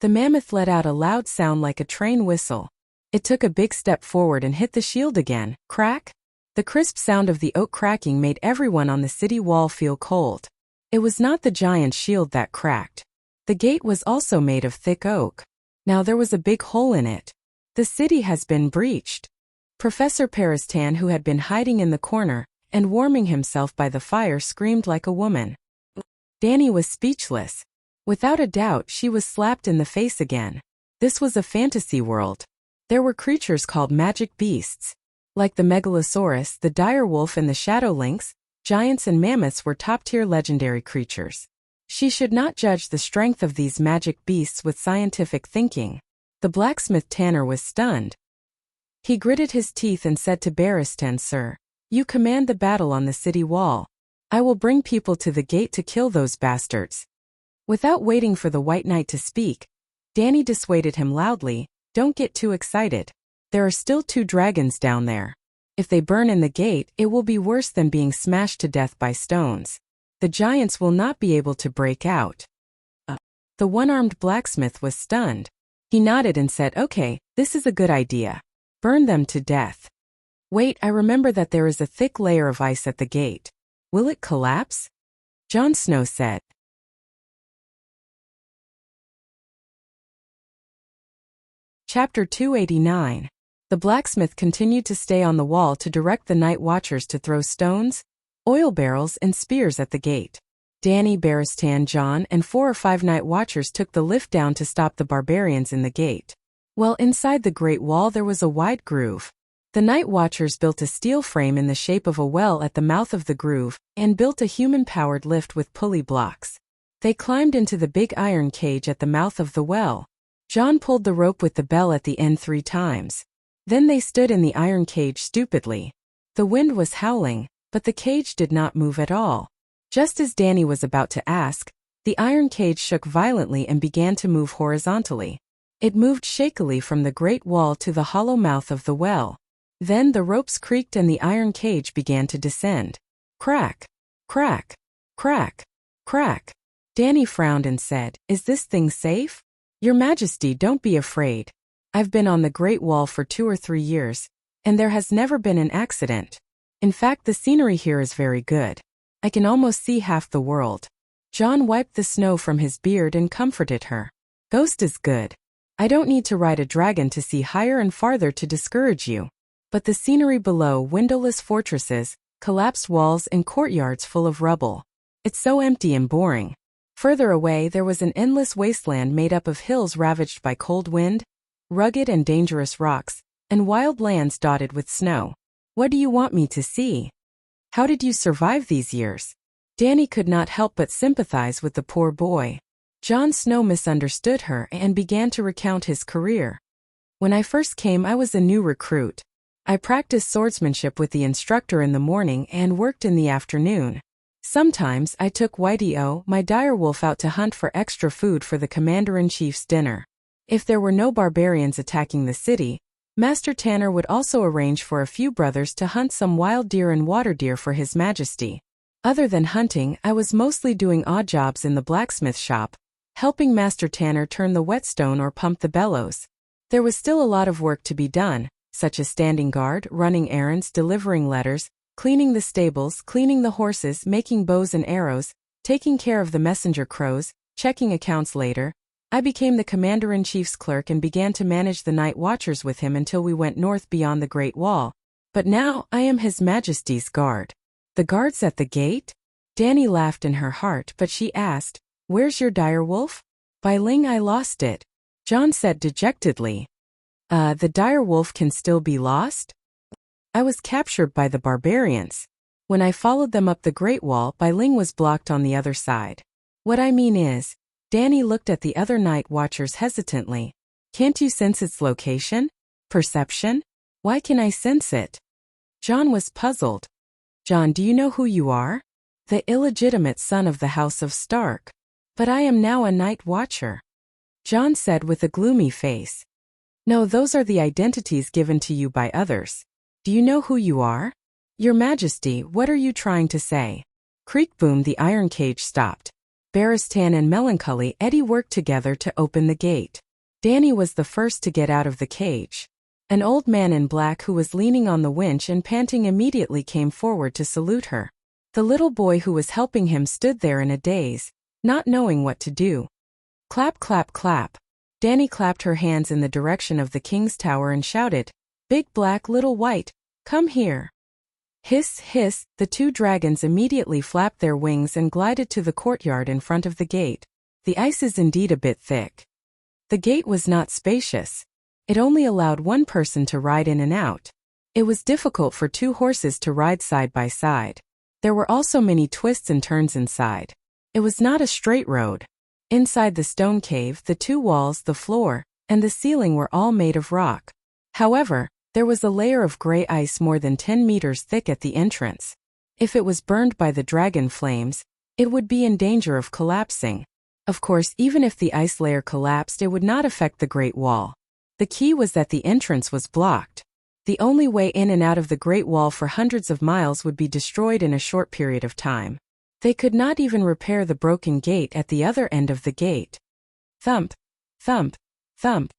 The mammoth let out a loud sound like a train whistle. It took a big step forward and hit the shield again. Crack! The crisp sound of the oak cracking made everyone on the city wall feel cold. It was not the giant's shield that cracked. The gate was also made of thick oak. Now there was a big hole in it. The city has been breached. Professor Peristan, who had been hiding in the corner and warming himself by the fire, screamed like a woman. Danny was speechless. Without a doubt, she was slapped in the face again. This was a fantasy world. There were creatures called magic beasts. Like the megalosaurus, the direwolf and the shadow lynx, giants and mammoths were top-tier legendary creatures. She should not judge the strength of these magic beasts with scientific thinking. The blacksmith Tanner was stunned. He gritted his teeth and said to Beristan, "Sir, you command the battle on the city wall. I will bring people to the gate to kill those bastards." Without waiting for the White Knight to speak, Danny dissuaded him loudly, "Don't get too excited. There are still 2 dragons down there. If they burn in the gate, it will be worse than being smashed to death by stones. The giants will not be able to break out." The one-armed blacksmith was stunned. He nodded and said, "Okay, this is a good idea. Burn them to death. Wait, I remember that there is a thick layer of ice at the gate. Will it collapse?" Jon Snow said. Chapter 289. The blacksmith continued to stay on the wall to direct the night watchers to throw stones, oil barrels, and spears at the gate. Danny, Beristan, Jon, and 4 or 5 night watchers took the lift down to stop the barbarians in the gate. Well, inside the Great Wall there was a wide groove. The night watchers built a steel frame in the shape of a well at the mouth of the groove, and built a human-powered lift with pulley blocks. They climbed into the big iron cage at the mouth of the well. Jon pulled the rope with the bell at the end 3 times. Then they stood in the iron cage stupidly. The wind was howling, but the cage did not move at all. Just as Danny was about to ask, the iron cage shook violently and began to move horizontally. It moved shakily from the great wall to the hollow mouth of the well. Then the ropes creaked and the iron cage began to descend. Crack! Crack! Crack! Crack! Danny frowned and said, "Is this thing safe?" "Your Majesty, don't be afraid. I've been on the Great Wall for 2 or 3 years, and there has never been an accident. In fact, the scenery here is very good. I can almost see half the world." Jon wiped the snow from his beard and comforted her. "Ghost is good. I don't need to ride a dragon to see higher and farther to discourage you. But the scenery below, windowless fortresses, collapsed walls, and courtyards full of rubble. It's so empty and boring." Further away there was an endless wasteland made up of hills ravaged by cold wind, rugged and dangerous rocks, and wild lands dotted with snow. "What do you want me to see? How did you survive these years?" Danny could not help but sympathize with the poor boy. Jon Snow misunderstood her and began to recount his career. "When I first came, I was a new recruit. I practiced swordsmanship with the instructor in the morning and worked in the afternoon. Sometimes I took Whitey-O, my direwolf, out to hunt for extra food for the commander-in-chief's dinner. If there were no barbarians attacking the city, Master Tanner would also arrange for a few brothers to hunt some wild deer and water deer for His Majesty. Other than hunting, I was mostly doing odd jobs in the blacksmith shop, helping Master Tanner turn the whetstone or pump the bellows. There was still a lot of work to be done, such as standing guard, running errands, delivering letters, cleaning the stables, cleaning the horses, making bows and arrows, taking care of the messenger crows, checking accounts later. I became the commander-in-chief's clerk and began to manage the night watchers with him until we went north beyond the Great Wall. But now I am His Majesty's guard. The guards at the gate? Danny laughed in her heart, but she asked, "Where's your direwolf?" "By Ling, I lost it," John said dejectedly. The direwolf can still be lost?" "I was captured by the barbarians. When I followed them up the Great Wall, Bai Ling was blocked on the other side." "What I mean is," Danny looked at the other night watchers hesitantly, "can't you sense its location? Perception? Why can I sense it?" John was puzzled. "John, do you know who you are?" "The illegitimate son of the House of Stark." "But I am now a night watcher," John said with a gloomy face. "No, those are the identities given to you by others. Do you know who you are?" "Your Majesty, what are you trying to say?" Creak boom, the iron cage stopped. Barristan and Melancholy Eddie worked together to open the gate. Danny was the first to get out of the cage. An old man in black who was leaning on the winch and panting immediately came forward to salute her. The little boy who was helping him stood there in a daze, not knowing what to do. Clap, clap, clap. Danny clapped her hands in the direction of the king's tower and shouted, "Big black, little white, come here." Hiss, hiss, the two dragons immediately flapped their wings and glided to the courtyard in front of the gate. The ice is indeed a bit thick. The gate was not spacious. It only allowed one person to ride in and out. It was difficult for two horses to ride side by side. There were also many twists and turns inside. It was not a straight road. Inside the stone cave, the two walls, the floor, and the ceiling were all made of rock. However, there was a layer of gray ice more than 10 meters thick at the entrance. If it was burned by the dragon flames, it would be in danger of collapsing. Of course, even if the ice layer collapsed, it would not affect the Great Wall. The key was that the entrance was blocked. The only way in and out of the Great Wall for hundreds of miles would be destroyed in a short period of time. They could not even repair the broken gate at the other end of the gate. Thump, thump, thump.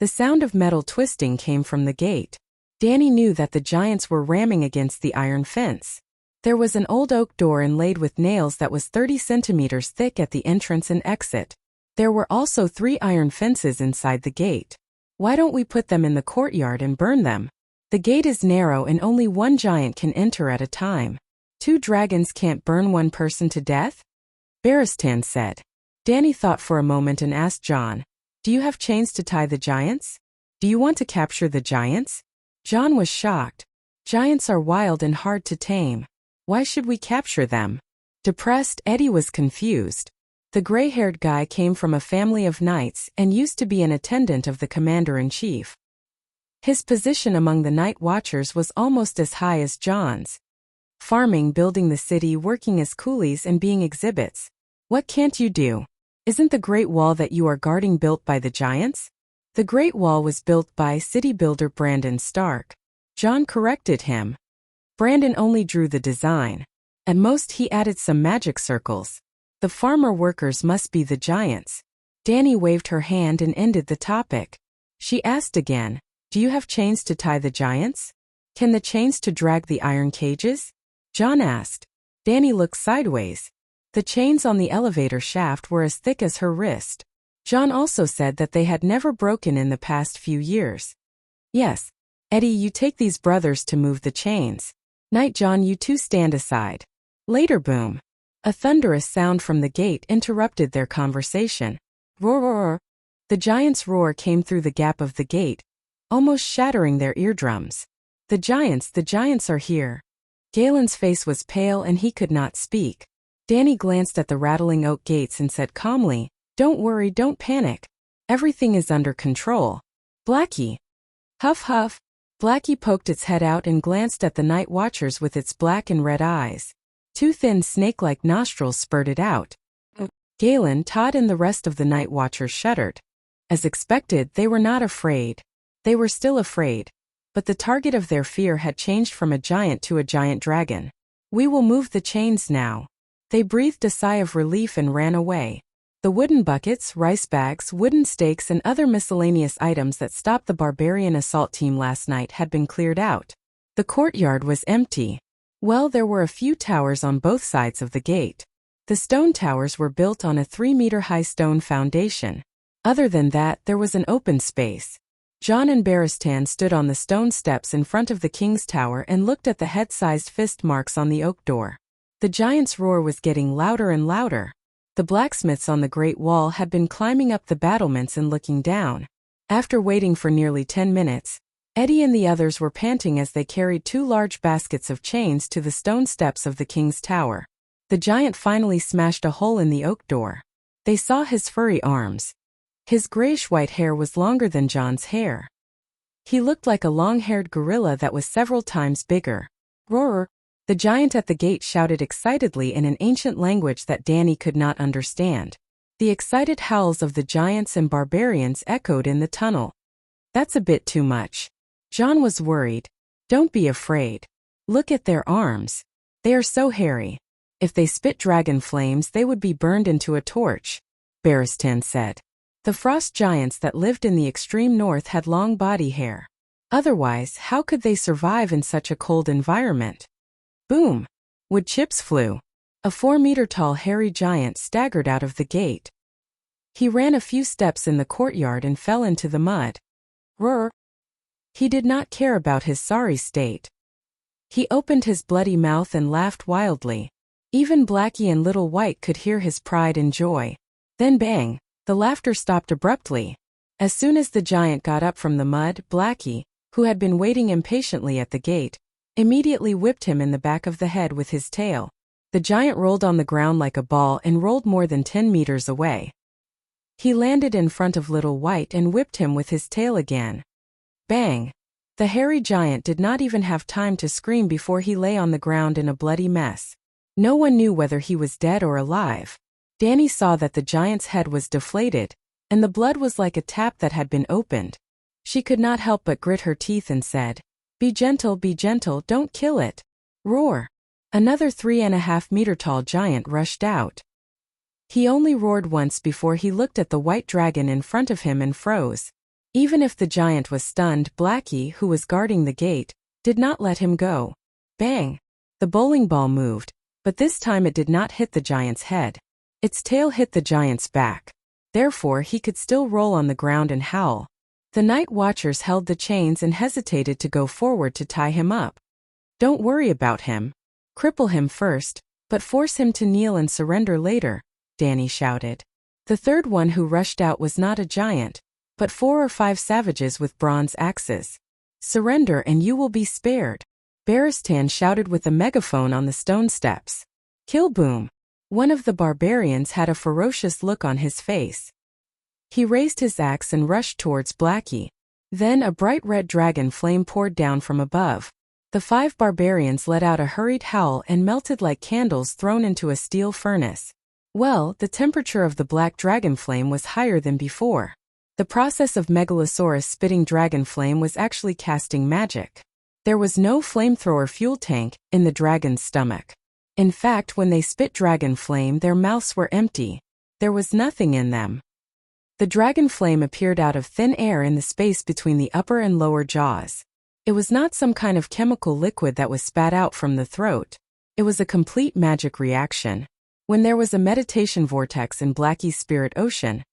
The sound of metal twisting came from the gate. Danny knew that the giants were ramming against the iron fence. There was an old oak door inlaid with nails that was 30 centimeters thick at the entrance and exit. There were also 3 iron fences inside the gate. "Why don't we put them in the courtyard and burn them? The gate is narrow and only one giant can enter at a time. 2 dragons can't burn one person to death?" Barristan said. Danny thought for a moment and asked John, "Do you have chains to tie the giants? Do you want to capture the giants?" John was shocked. "Giants are wild and hard to tame. Why should we capture them?" Depressed, Eddie was confused. The gray-haired guy came from a family of knights and used to be an attendant of the commander-in-chief. His position among the night watchers was almost as high as John's. Farming, building the city, working as coolies, and being exhibits. "What can't you do? Isn't the Great Wall that you are guarding built by the giants?" "The Great Wall was built by city builder Brandon Stark." John corrected him. "Brandon only drew the design. At most he added some magic circles. The farmer workers must be the giants." Danny waved her hand and ended the topic. She asked again, "Do you have chains to tie the giants? Can the chains to drag the iron cages?" John asked. Danny looked sideways. The chains on the elevator shaft were as thick as her wrist. John also said that they had never broken in the past few years. "Yes. Eddie, you take these brothers to move the chains. Night John, you two stand aside." Later boom. A thunderous sound from the gate interrupted their conversation. Roar, roar, roar. The giant's roar came through the gap of the gate, almost shattering their eardrums. The giants are here." Galen's face was pale and he could not speak. Danny glanced at the rattling oak gates and said calmly, "Don't worry, don't panic. Everything is under control. Blackie." Huff huff. Blackie poked its head out and glanced at the night watchers with its black and red eyes. Two thin snake-like nostrils spurted out. Galen, Todd and the rest of the night watchers shuddered. As expected, they were not afraid. They were still afraid. But the target of their fear had changed from a giant to a giant dragon. "We will move the chains now." They breathed a sigh of relief and ran away. The wooden buckets, rice bags, wooden stakes and other miscellaneous items that stopped the barbarian assault team last night had been cleared out. The courtyard was empty. Well, there were a few towers on both sides of the gate. The stone towers were built on a 3-meter-high stone foundation. Other than that, there was an open space. John and Barristan stood on the stone steps in front of the king's tower and looked at the head-sized fist marks on the oak door. The giant's roar was getting louder and louder. The blacksmiths on the Great Wall had been climbing up the battlements and looking down. After waiting for nearly 10 minutes, Eddie and the others were panting as they carried 2 large baskets of chains to the stone steps of the king's tower. The giant finally smashed a hole in the oak door. They saw his furry arms. His grayish-white hair was longer than John's hair. He looked like a long-haired gorilla that was several times bigger. "Roar!" The giant at the gate shouted excitedly in an ancient language that Danny could not understand. The excited howls of the giants and barbarians echoed in the tunnel. "That's a bit too much." John was worried. "Don't be afraid. Look at their arms. They are so hairy. If they spit dragon flames, they would be burned into a torch," Barristan said. The frost giants that lived in the extreme north had long body hair. Otherwise, how could they survive in such a cold environment? Boom! Wood chips flew. A 4-meter-tall hairy giant staggered out of the gate. He ran a few steps in the courtyard and fell into the mud. Roar! He did not care about his sorry state. He opened his bloody mouth and laughed wildly. Even Blackie and Little White could hear his pride and joy. Then bang! The laughter stopped abruptly. As soon as the giant got up from the mud, Blackie, who had been waiting impatiently at the gate, immediately whipped him in the back of the head with his tail. The giant rolled on the ground like a ball and rolled more than 10 meters away. He landed in front of Little White and whipped him with his tail again. Bang! The hairy giant did not even have time to scream before he lay on the ground in a bloody mess. No one knew whether he was dead or alive. Danny saw that the giant's head was deflated, and the blood was like a tap that had been opened. She could not help but grit her teeth and said, be gentle, don't kill it." Roar! Another 3.5-meter-tall giant rushed out. He only roared once before he looked at the white dragon in front of him and froze. Even if the giant was stunned, Blackie, who was guarding the gate, did not let him go. Bang! The bowling ball moved, but this time it did not hit the giant's head. Its tail hit the giant's back. Therefore, he could still roll on the ground and howl. The night watchers held the chains and hesitated to go forward to tie him up. "Don't worry about him. Cripple him first, but force him to kneel and surrender later," Danny shouted. The third one who rushed out was not a giant, but 4 or 5 savages with bronze axes. "Surrender and you will be spared," Barristan shouted with a megaphone on the stone steps. "Kill boom!" One of the barbarians had a ferocious look on his face. He raised his axe and rushed towards Blackie. Then a bright red dragon flame poured down from above. The 5 barbarians let out a hurried howl and melted like candles thrown into a steel furnace. Well, the temperature of the black dragon flame was higher than before. The process of Megalosaurus spitting dragon flame was actually casting magic. There was no flamethrower fuel tank in the dragon's stomach. In fact, when they spit dragon flame, their mouths were empty. There was nothing in them. The dragon flame appeared out of thin air in the space between the upper and lower jaws. It was not some kind of chemical liquid that was spat out from the throat. It was a complete magic reaction. When there was a meditation vortex in Blackie's spirit ocean,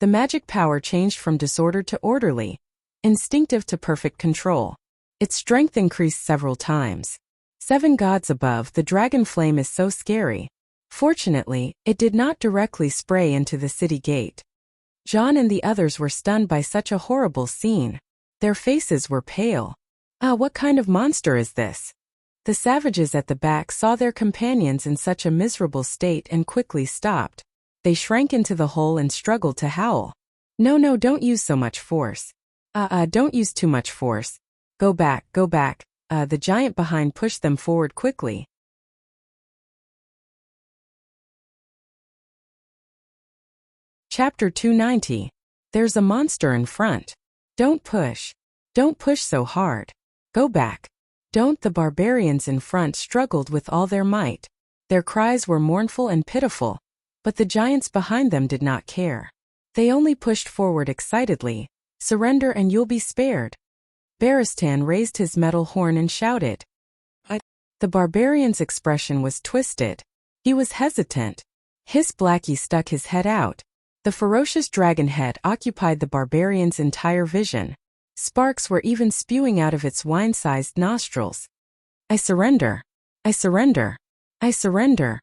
the magic power changed from disordered to orderly, instinctive to perfect control. Its strength increased several times. 7 gods above, the dragon flame is so scary. Fortunately, it did not directly spray into the city gate. John and the others were stunned by such a horrible scene. Their faces were pale. What kind of monster is this? The savages at the back saw their companions in such a miserable state and quickly stopped. They shrank into the hole and struggled to howl. No, don't use so much force. Don't use too much force. Go back, go back. The giant behind pushed them forward quickly. Chapter 290. There's a monster in front. Don't push. Don't push so hard. Go back. Don't. The barbarians in front struggled with all their might. Their cries were mournful and pitiful. But the giants behind them did not care. They only pushed forward excitedly. Surrender and you'll be spared. Baristan raised his metal horn and shouted. The barbarian's expression was twisted. He was hesitant. Blackie stuck his head out. The ferocious dragon head occupied the barbarian's entire vision. Sparks were even spewing out of its wine-sized nostrils. I surrender. I surrender. I surrender.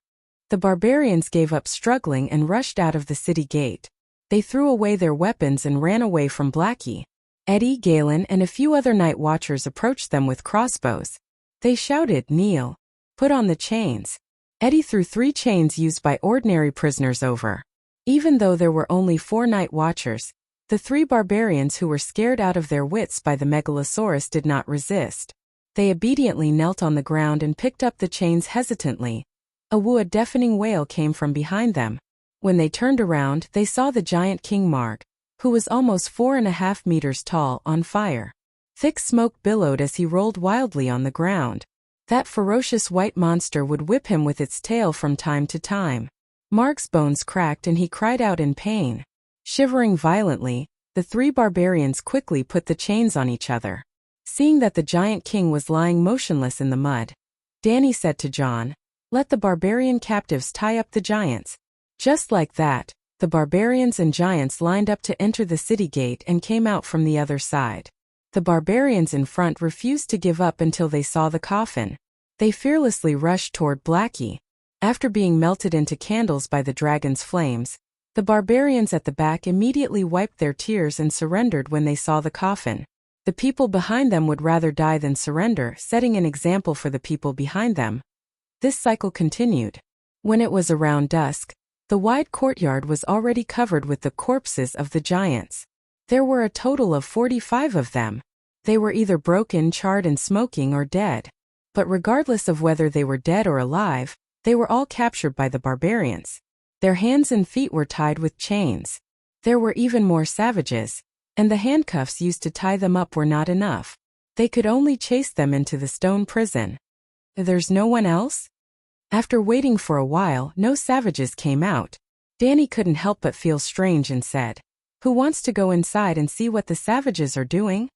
The barbarians gave up struggling and rushed out of the city gate. They threw away their weapons and ran away from Blackie. Eddie, Galen, and a few other night watchers approached them with crossbows. They shouted, "Kneel. Put on the chains." Eddie threw 3 chains used by ordinary prisoners over. Even though there were only 4 night watchers, the 3 barbarians who were scared out of their wits by the megalosaurus did not resist. They obediently knelt on the ground and picked up the chains hesitantly. A deafening wail came from behind them. When they turned around, they saw the giant King Marg, who was almost 4.5 meters tall, on fire. Thick smoke billowed as he rolled wildly on the ground. That ferocious white monster would whip him with its tail from time to time. Marg's bones cracked and he cried out in pain. Shivering violently, the 3 barbarians quickly put the chains on each other. Seeing that the giant king was lying motionless in the mud, Danny said to John, "Let the barbarian captives tie up the giants." Just like that, the barbarians and giants lined up to enter the city gate and came out from the other side. The barbarians in front refused to give up until they saw the coffin. They fearlessly rushed toward Blackie. After being melted into candles by the dragon's flames, the barbarians at the back immediately wiped their tears and surrendered when they saw the coffin. The people behind them would rather die than surrender, setting an example for the people behind them. This cycle continued. When it was around dusk, the wide courtyard was already covered with the corpses of the giants. There were a total of 45 of them. They were either broken, charred and smoking, or dead. But regardless of whether they were dead or alive, they were all captured by the barbarians. Their hands and feet were tied with chains. There were even more savages, and the handcuffs used to tie them up were not enough. They could only chase them into the stone prison. There's no one else? After waiting for a while, no savages came out. Danny couldn't help but feel strange and said, "Who wants to go inside and see what the savages are doing?"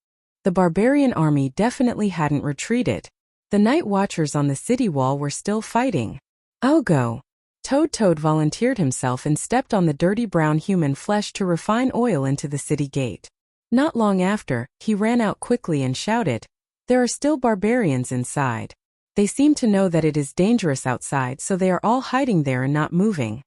The barbarian army definitely hadn't retreated. The night watchers on the city wall were still fighting. "I'll go." Toad volunteered himself and stepped on the dirty brown human flesh to refine oil into the city gate. Not long after, he ran out quickly and shouted, "There are still barbarians inside. They seem to know that it is dangerous outside, so they are all hiding there and not moving."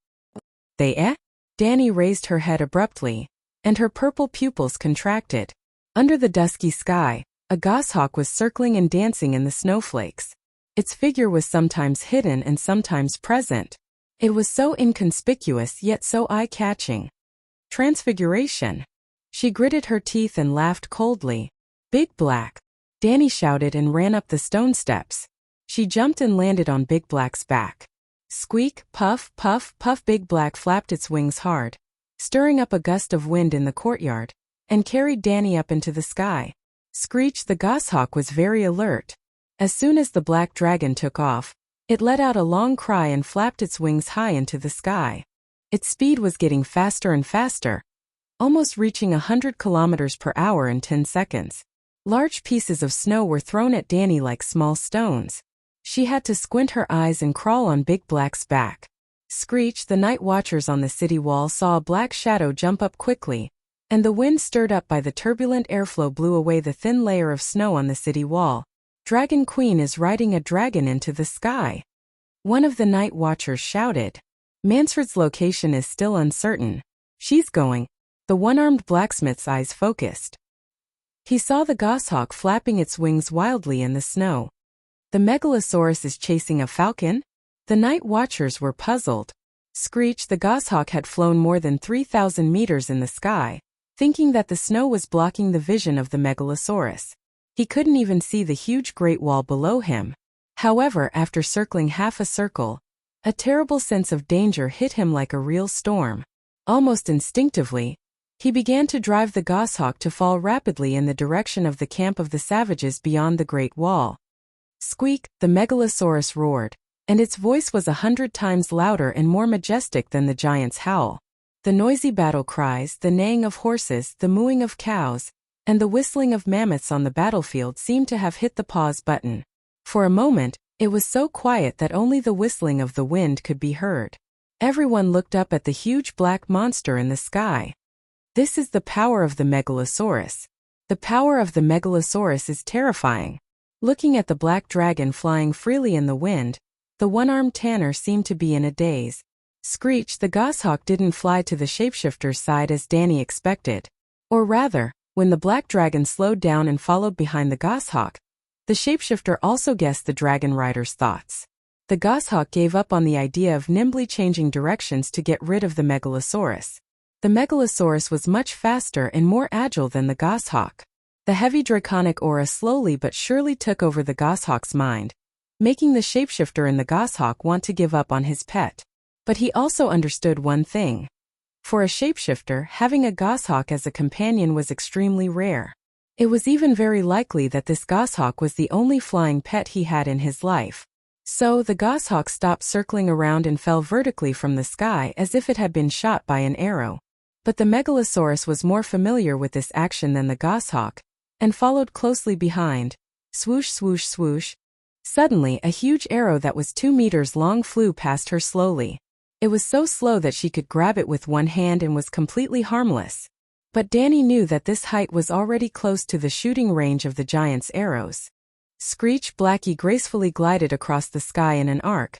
"They?" Danny raised her head abruptly, and her purple pupils contracted. Under the dusky sky, a goshawk was circling and dancing in the snowflakes. Its figure was sometimes hidden and sometimes present. It was so inconspicuous yet so eye-catching. Transfiguration. She gritted her teeth and laughed coldly. "Big Black!" Danny shouted and ran up the stone steps. She jumped and landed on Big Black's back. Squeak, puff, puff, puff. Big Black flapped its wings hard, stirring up a gust of wind in the courtyard, and carried Danny up into the sky. Screech, the goshawk, was very alert. As soon as the black dragon took off, it let out a long cry and flapped its wings high into the sky. Its speed was getting faster and faster, almost reaching 100 kilometers per hour in 10 seconds. Large pieces of snow were thrown at Danny like small stones. She had to squint her eyes and crawl on Big Black's back. Screech, the night watchers on the city wall, saw a black shadow jump up quickly, and the wind stirred up by the turbulent airflow blew away the thin layer of snow on the city wall. "Dragon Queen is riding a dragon into the sky," one of the night watchers shouted. "Mansford's location is still uncertain. She's going." The one-armed blacksmith's eyes focused. He saw the goshawk flapping its wings wildly in the snow. The megalosaurus is chasing a falcon? The night watchers were puzzled. Screech, the goshawk, had flown more than 3,000 meters in the sky, thinking that the snow was blocking the vision of the megalosaurus. He couldn't even see the huge Great Wall below him. However, after circling half a circle, a terrible sense of danger hit him like a real storm. Almost instinctively, he began to drive the goshawk to fall rapidly in the direction of the camp of the savages beyond the Great Wall. Squeak, the megalosaurus roared, and its voice was 100 times louder and more majestic than the giant's howl. The noisy battle cries, the neighing of horses, the mooing of cows, and the whistling of mammoths on the battlefield seemed to have hit the pause button. For a moment, it was so quiet that only the whistling of the wind could be heard. Everyone looked up at the huge black monster in the sky. This is the power of the megalosaurus. The power of the megalosaurus is terrifying. Looking at the black dragon flying freely in the wind, the one-armed Tanner seemed to be in a daze. Screech, the goshawk, didn't fly to the shapeshifter's side as Danny expected. Or rather, when the black dragon slowed down and followed behind the goshawk, the shapeshifter also guessed the dragon rider's thoughts. The goshawk gave up on the idea of nimbly changing directions to get rid of the megalosaurus. The megalosaurus was much faster and more agile than the goshawk. The heavy draconic aura slowly but surely took over the goshawk's mind, making the shapeshifter in the goshawk want to give up on his pet. But he also understood one thing. For a shapeshifter, having a goshawk as a companion was extremely rare. It was even very likely that this goshawk was the only flying pet he had in his life. So the goshawk stopped circling around and fell vertically from the sky as if it had been shot by an arrow. But the megalosaurus was more familiar with this action than the goshawk, and followed closely behind. Swoosh, swoosh, swoosh. Suddenly, a huge arrow that was 2 meters long flew past her slowly. It was so slow that she could grab it with one hand and was completely harmless. But Danny knew that this height was already close to the shooting range of the giant's arrows. Screech, Blackie gracefully glided across the sky in an arc,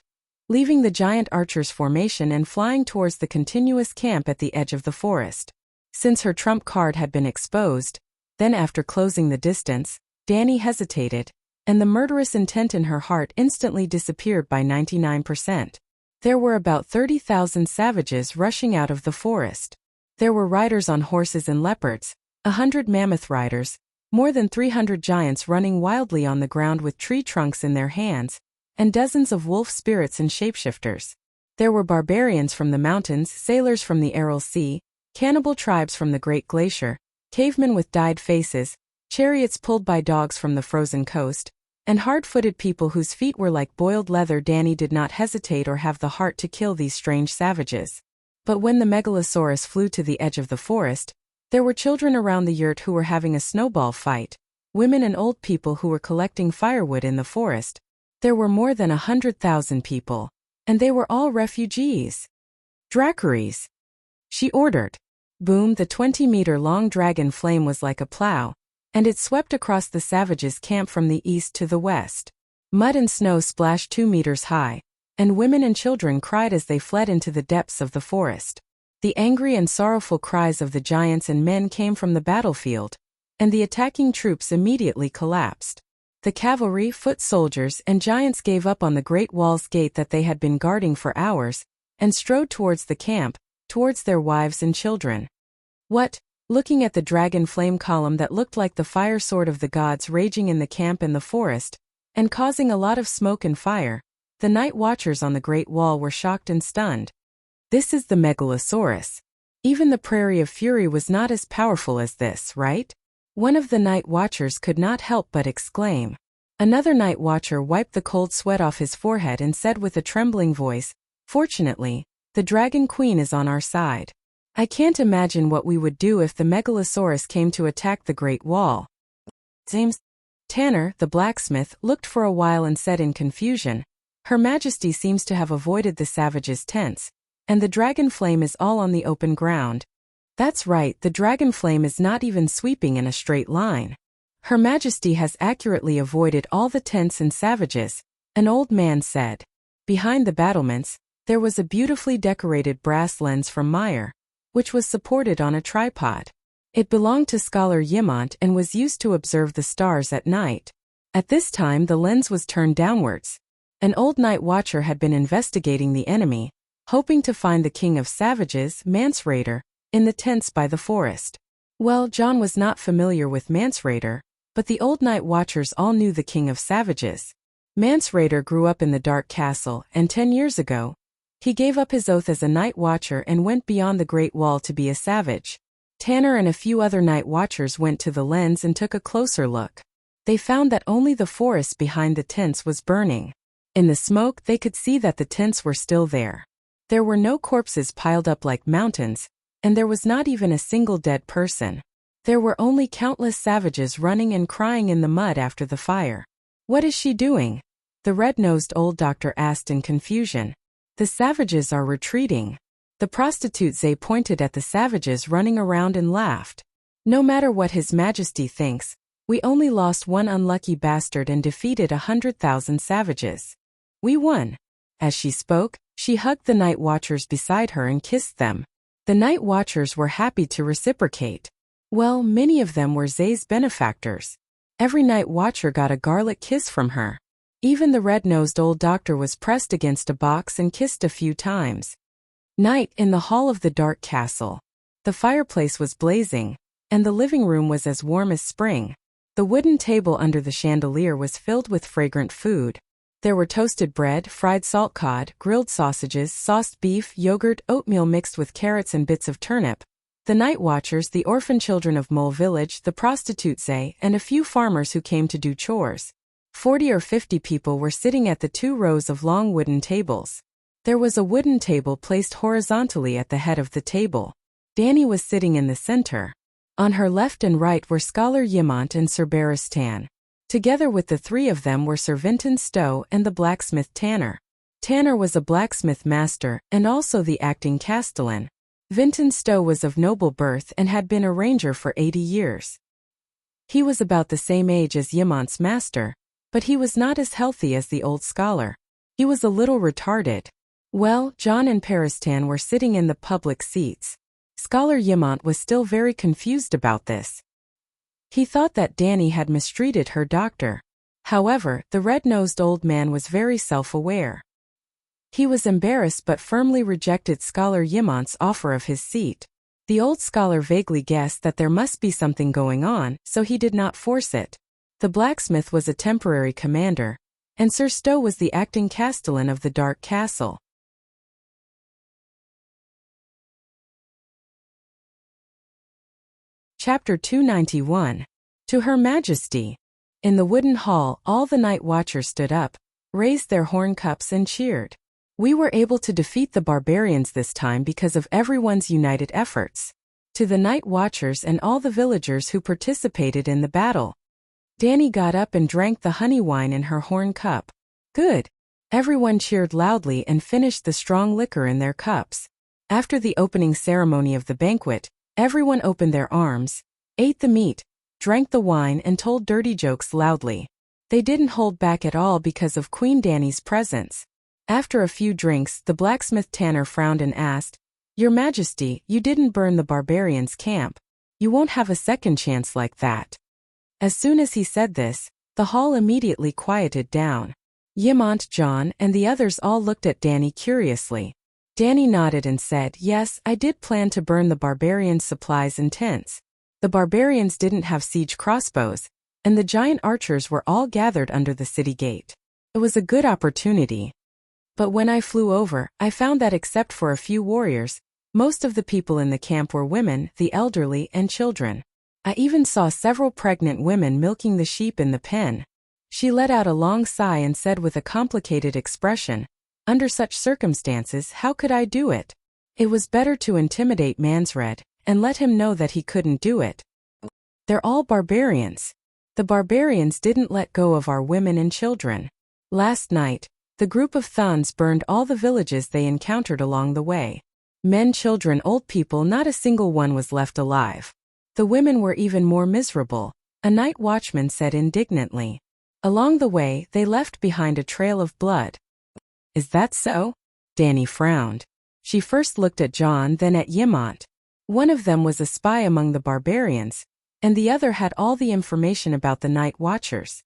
leaving the giant archer's formation and flying towards the continuous camp at the edge of the forest. Since her trump card had been exposed, then after closing the distance, Danny hesitated, and the murderous intent in her heart instantly disappeared by 99%. There were about 30,000 savages rushing out of the forest. There were riders on horses and leopards, 100 mammoth riders, more than 300 giants running wildly on the ground with tree trunks in their hands, and dozens of wolf spirits and shapeshifters. There were barbarians from the mountains, sailors from the Aral Sea, cannibal tribes from the Great Glacier, cavemen with dyed faces, chariots pulled by dogs from the frozen coast, and hard-footed people whose feet were like boiled leather. Danny did not hesitate or have the heart to kill these strange savages. But when the megalosaurus flew to the edge of the forest, there were children around the yurt who were having a snowball fight, women and old people who were collecting firewood in the forest. There were more than 100,000 people, and they were all refugees. Dracaries, she ordered. Boom, the 20-meter-long dragon flame was like a plow, and it swept across the savages' camp from the east to the west. Mud and snow splashed 2 meters high, and women and children cried as they fled into the depths of the forest. The angry and sorrowful cries of the giants and men came from the battlefield, and the attacking troops immediately collapsed. The cavalry, foot soldiers, and giants gave up on the Great Wall's gate that they had been guarding for hours, and strode towards the camp, towards their wives and children. What? Looking at the dragon flame column that looked like the fire sword of the gods raging in the camp in the forest, and causing a lot of smoke and fire, the night watchers on the Great Wall were shocked and stunned. This is the megalosaurus. Even the Prairie of Fury was not as powerful as this, right? One of the night watchers could not help but exclaim. Another night watcher wiped the cold sweat off his forehead and said with a trembling voice, "Fortunately, the Dragon Queen is on our side. I can't imagine what we would do if the megalosaurus came to attack the Great Wall." Seems. Tanner, the blacksmith, looked for a while and said in confusion, "Her Majesty seems to have avoided the savages' tents, and the dragon flame is all on the open ground." That's right, the dragon flame is not even sweeping in a straight line. Her Majesty has accurately avoided all the tents and savages, an old man said. Behind the battlements, there was a beautifully decorated brass lens from Meyer, which was supported on a tripod. It belonged to Scholar Yimont and was used to observe the stars at night. At this time the lens was turned downwards. An old night watcher had been investigating the enemy, hoping to find the king of savages, Mansraider, in the tents by the forest. Well, John was not familiar with Mansraider, But the old night watchers all knew the king of savages. Mance Rayder grew up in the dark castle, and 10 years ago, he gave up his oath as a night watcher and went beyond the Great Wall to be a savage. Tanner and a few other night watchers went to the lens and took a closer look. They found that only the forest behind the tents was burning. In the smoke, they could see that the tents were still there. There were no corpses piled up like mountains, and there was not even a single dead person. There were only countless savages running and crying in the mud after the fire. "What is she doing?" the red-nosed old doctor asked in confusion. "The savages are retreating." The prostitute Zay pointed at the savages running around and laughed. "No matter what His Majesty thinks, we only lost one unlucky bastard and defeated 100,000 savages. We won." As she spoke, she hugged the night watchers beside her and kissed them. The night watchers were happy to reciprocate. Well, many of them were Zay's benefactors. Every night watcher got a garlic kiss from her. Even the red-nosed old doctor was pressed against a box and kissed a few times. Night in the hall of the dark castle. The fireplace was blazing, and the living room was as warm as spring. The wooden table under the chandelier was filled with fragrant food. There were toasted bread, fried salt cod, grilled sausages, sauced beef, yogurt, oatmeal mixed with carrots and bits of turnip. The night watchers, the orphan children of Mole Village, the prostitute Zay, and a few farmers who came to do chores. 40 or 50 people were sitting at the 2 rows of long wooden tables. There was a wooden table placed horizontally at the head of the table. Danny was sitting in the center. On her left and right were Scholar Yimont and Sir Barristan. Together with the 3 of them were Sir Vinton Stowe and the blacksmith Tanner. Tanner was a blacksmith master and also the acting castellan. Vinton Stowe was of noble birth and had been a ranger for 80 years. He was about the same age as Yimont's master, but he was not as healthy as the old scholar. He was a little retarded. Well, John and Barristan were sitting in the public seats. Scholar Yimont was still very confused about this. He thought that Danny had mistreated her doctor. However, the red-nosed old man was very self-aware. He was embarrassed but firmly rejected Scholar Yimont's offer of his seat. The old scholar vaguely guessed that there must be something going on, so he did not force it. The blacksmith was a temporary commander, and Sir Stowe was the acting castellan of the Dark Castle. Chapter 291. To Her Majesty. In the wooden hall, all the night watchers stood up, raised their horn cups and cheered. "We were able to defeat the barbarians this time because of everyone's united efforts." To the night watchers and all the villagers who participated in the battle. Danny got up and drank the honey wine in her horn cup. "Good." Everyone cheered loudly and finished the strong liquor in their cups. After the opening ceremony of the banquet, everyone opened their arms, ate the meat, drank the wine and told dirty jokes loudly. They didn't hold back at all because of Queen Danny's presence. After a few drinks, the blacksmith Tanner frowned and asked, "Your Majesty, you didn't burn the barbarians' camp. You won't have a second chance like that." As soon as he said this, the hall immediately quieted down. Yimont, John, and the others all looked at Danny curiously. Danny nodded and said, "Yes, I did plan to burn the barbarians' supplies and tents. The barbarians didn't have siege crossbows, and the giant archers were all gathered under the city gate. It was a good opportunity. But when I flew over, I found that except for a few warriors, most of the people in the camp were women, the elderly, and children. I even saw several pregnant women milking the sheep in the pen." She let out a long sigh and said with a complicated expression, "Under such circumstances, how could I do it? It was better to intimidate Mansred, and let him know that he couldn't do it. They're all barbarians. The barbarians didn't let go of our women and children. Last night, the group of Thuns burned all the villages they encountered along the way. Men, children, old people, not a single one was left alive. The women were even more miserable," a night watchman said indignantly. "Along the way, they left behind a trail of blood." "Is that so?" Danny frowned. She first looked at John, then at Yimont. One of them was a spy among the barbarians, and the other had all the information about the night watchers.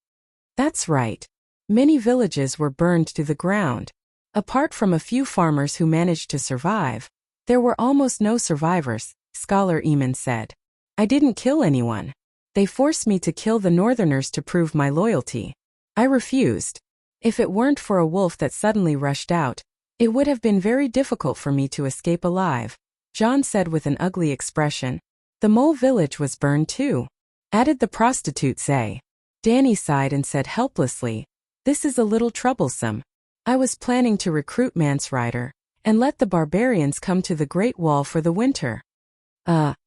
"That's right. Many villages were burned to the ground. Apart from a few farmers who managed to survive, there were almost no survivors," Scholar Eamon said. "I didn't kill anyone. They forced me to kill the Northerners to prove my loyalty. I refused. If it weren't for a wolf that suddenly rushed out, it would have been very difficult for me to escape alive, John said with an ugly expression. The mole village was burned too, added the prostitute Zay. Danny sighed and said helplessly, this is a little troublesome. I was planning to recruit Mansrider and let the barbarians come to the Great Wall for the winter.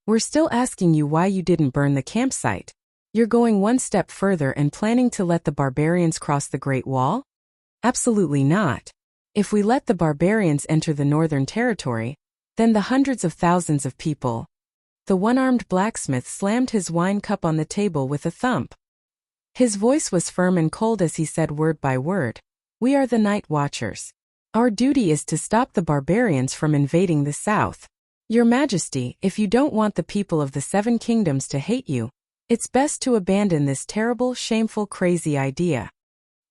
We're still asking you why you didn't burn the campsite. You're going one step further and planning to let the barbarians cross the Great Wall? Absolutely not. If we let the barbarians enter the Northern Territory, then the hundreds of thousands of people. The one-armed blacksmith slammed his wine cup on the table with a thump. His voice was firm and cold as he said word by word, we are the Night Watchers. Our duty is to stop the barbarians from invading the South. Your Majesty, if you don't want the people of the Seven Kingdoms to hate you, it's best to abandon this terrible, shameful, crazy idea.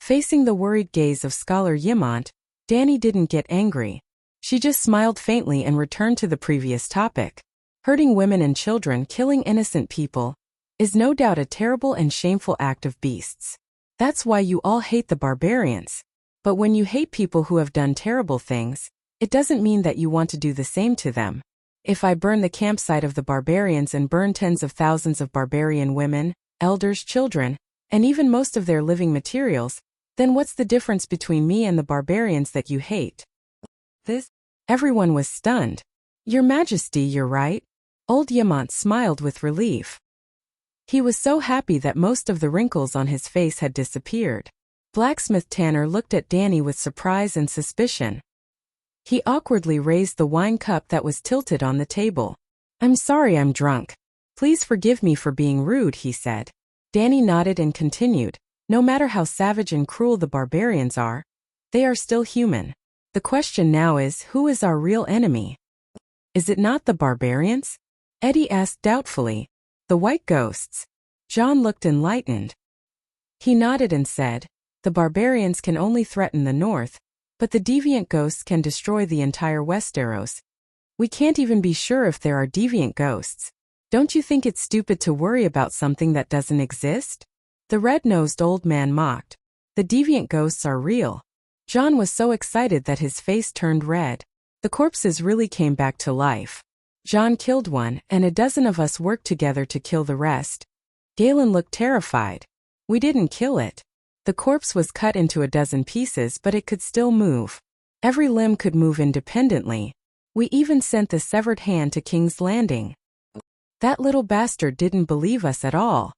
Facing the worried gaze of Scholar Yimont, Danny didn't get angry. She just smiled faintly and returned to the previous topic. Hurting women and children, killing innocent people, is no doubt a terrible and shameful act of beasts. That's why you all hate the barbarians. But when you hate people who have done terrible things, it doesn't mean that you want to do the same to them. If I burn the campsite of the barbarians and burn tens of thousands of barbarian women, elders, children, and even most of their living materials, then what's the difference between me and the barbarians that you hate? Everyone was stunned. Your Majesty, you're right. Old Yamant smiled with relief. He was so happy that most of the wrinkles on his face had disappeared. Blacksmith Tanner looked at Danny with surprise and suspicion. He awkwardly raised the wine cup that was tilted on the table. I'm sorry, I'm drunk. Please forgive me for being rude, he said. Danny nodded and continued, no matter how savage and cruel the barbarians are, they are still human. The question now is, who is our real enemy? Is it not the barbarians? Eddie asked doubtfully. The white ghosts. John looked enlightened. He nodded and said, the barbarians can only threaten the north, but the deviant ghosts can destroy the entire Westeros. We can't even be sure if there are deviant ghosts. Don't you think it's stupid to worry about something that doesn't exist? The red-nosed old man mocked. The deviant ghosts are real. John was so excited that his face turned red. The corpses really came back to life. John killed one, and a dozen of us worked together to kill the rest. Galen looked terrified. We didn't kill it. The corpse was cut into a dozen pieces, but it could still move. Every limb could move independently. We even sent the severed hand to King's Landing. That little bastard didn't believe us at all.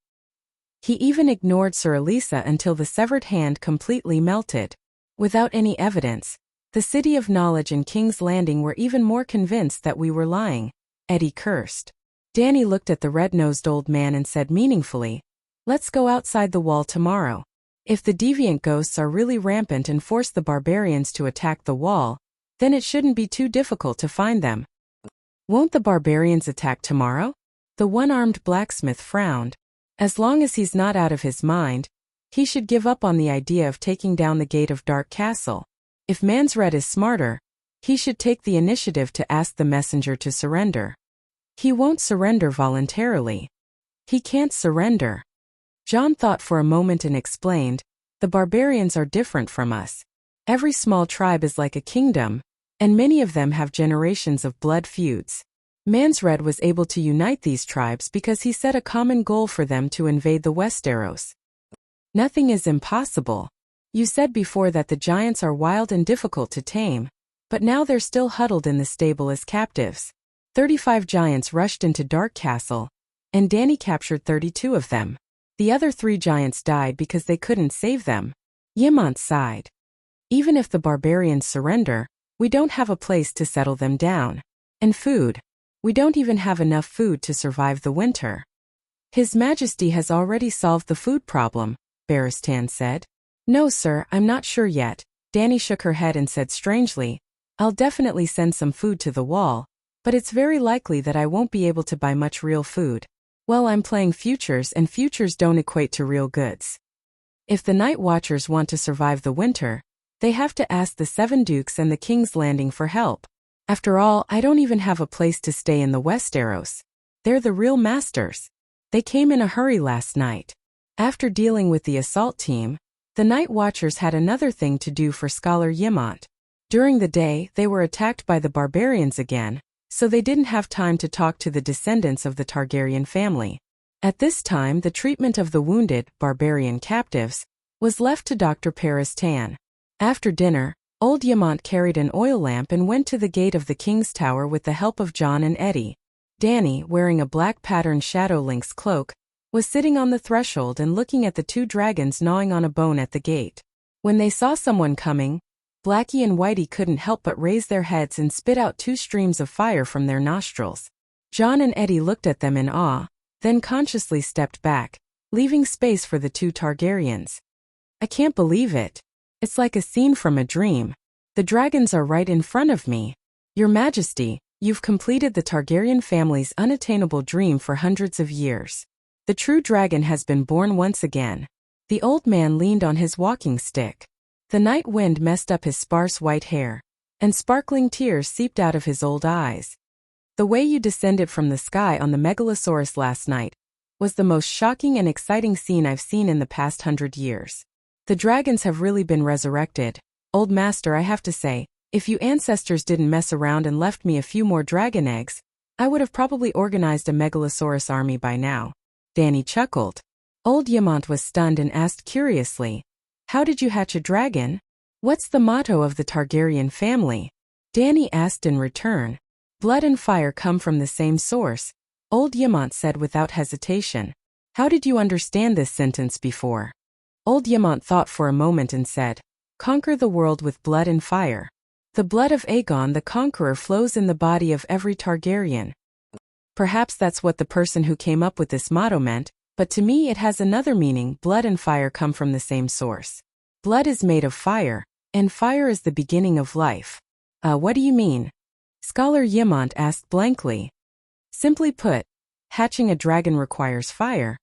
He even ignored Sir Elisa until the severed hand completely melted. Without any evidence, the City of Knowledge and King's Landing were even more convinced that we were lying. Eddie cursed. Danny looked at the red-nosed old man and said meaningfully, let's go outside the wall tomorrow. If the deviant ghosts are really rampant and force the barbarians to attack the wall, then it shouldn't be too difficult to find them. Won't the barbarians attack tomorrow? The one-armed blacksmith frowned. As long as he's not out of his mind, he should give up on the idea of taking down the gate of Dark Castle. If Mansred is smarter, he should take the initiative to ask the messenger to surrender. He won't surrender voluntarily. He can't surrender. John thought for a moment and explained, the barbarians are different from us. Every small tribe is like a kingdom, and many of them have generations of blood feuds. Mansred was able to unite these tribes because he set a common goal for them to invade the Westeros. Nothing is impossible. You said before that the giants are wild and difficult to tame, but now they're still huddled in the stable as captives. 35 giants rushed into Dark Castle, and Danny captured 32 of them. The other 3 giants died because they couldn't save them. Yimont sighed. Even if the barbarians surrender, we don't have a place to settle them down. And food. We don't even have enough food to survive the winter. His Majesty has already solved the food problem, Barristan said. No, sir, I'm not sure yet. Danny shook her head and said strangely, I'll definitely send some food to the wall, but it's very likely that I won't be able to buy much real food. Well, I'm playing futures, and futures don't equate to real goods. If the Night Watchers want to survive the winter, they have to ask the Seven Dukes and the King's Landing for help. After all, I don't even have a place to stay in the Westeros. They're the real masters. They came in a hurry last night. After dealing with the assault team, the night watchers had another thing to do for Scholar Yimont. During the day, they were attacked by the barbarians again, so they didn't have time to talk to the descendants of the Targaryen family. At this time, the treatment of the wounded, barbarian captives was left to Dr. Paris Tan. After dinner, old Yimont carried an oil lamp and went to the gate of the king's tower with the help of John and Eddie. Danny, wearing a black patterned shadow lynx cloak, was sitting on the threshold and looking at the two dragons gnawing on a bone at the gate. When they saw someone coming, Blackie and Whitey couldn't help but raise their heads and spit out two streams of fire from their nostrils. John and Eddie looked at them in awe, then consciously stepped back, leaving space for the two Targaryens. I can't believe it. It's like a scene from a dream. The dragons are right in front of me. Your Majesty, you've completed the Targaryen family's unattainable dream for hundreds of years. The true dragon has been born once again. The old man leaned on his walking stick. The night wind messed up his sparse white hair, and sparkling tears seeped out of his old eyes. The way you descended from the sky on the Megalosaurus last night was the most shocking and exciting scene I've seen in the past 100 years. The dragons have really been resurrected. Old Master, I have to say, if you ancestors didn't mess around and left me a few more dragon eggs, I would have probably organized a Megalosaurus army by now. Danny chuckled. Old Yimont was stunned and asked curiously, how did you hatch a dragon? What's the motto of the Targaryen family? Danny asked in return. Blood and fire come from the same source, Old Yimont said without hesitation. How did you understand this sentence before? Old Yimont thought for a moment and said, conquer the world with blood and fire. The blood of Aegon the Conqueror flows in the body of every Targaryen. Perhaps that's what the person who came up with this motto meant, but to me it has another meaning. Blood and fire come from the same source. Blood is made of fire, and fire is the beginning of life. What do you mean? Scholar Yimont asked blankly. Simply put, hatching a dragon requires fire.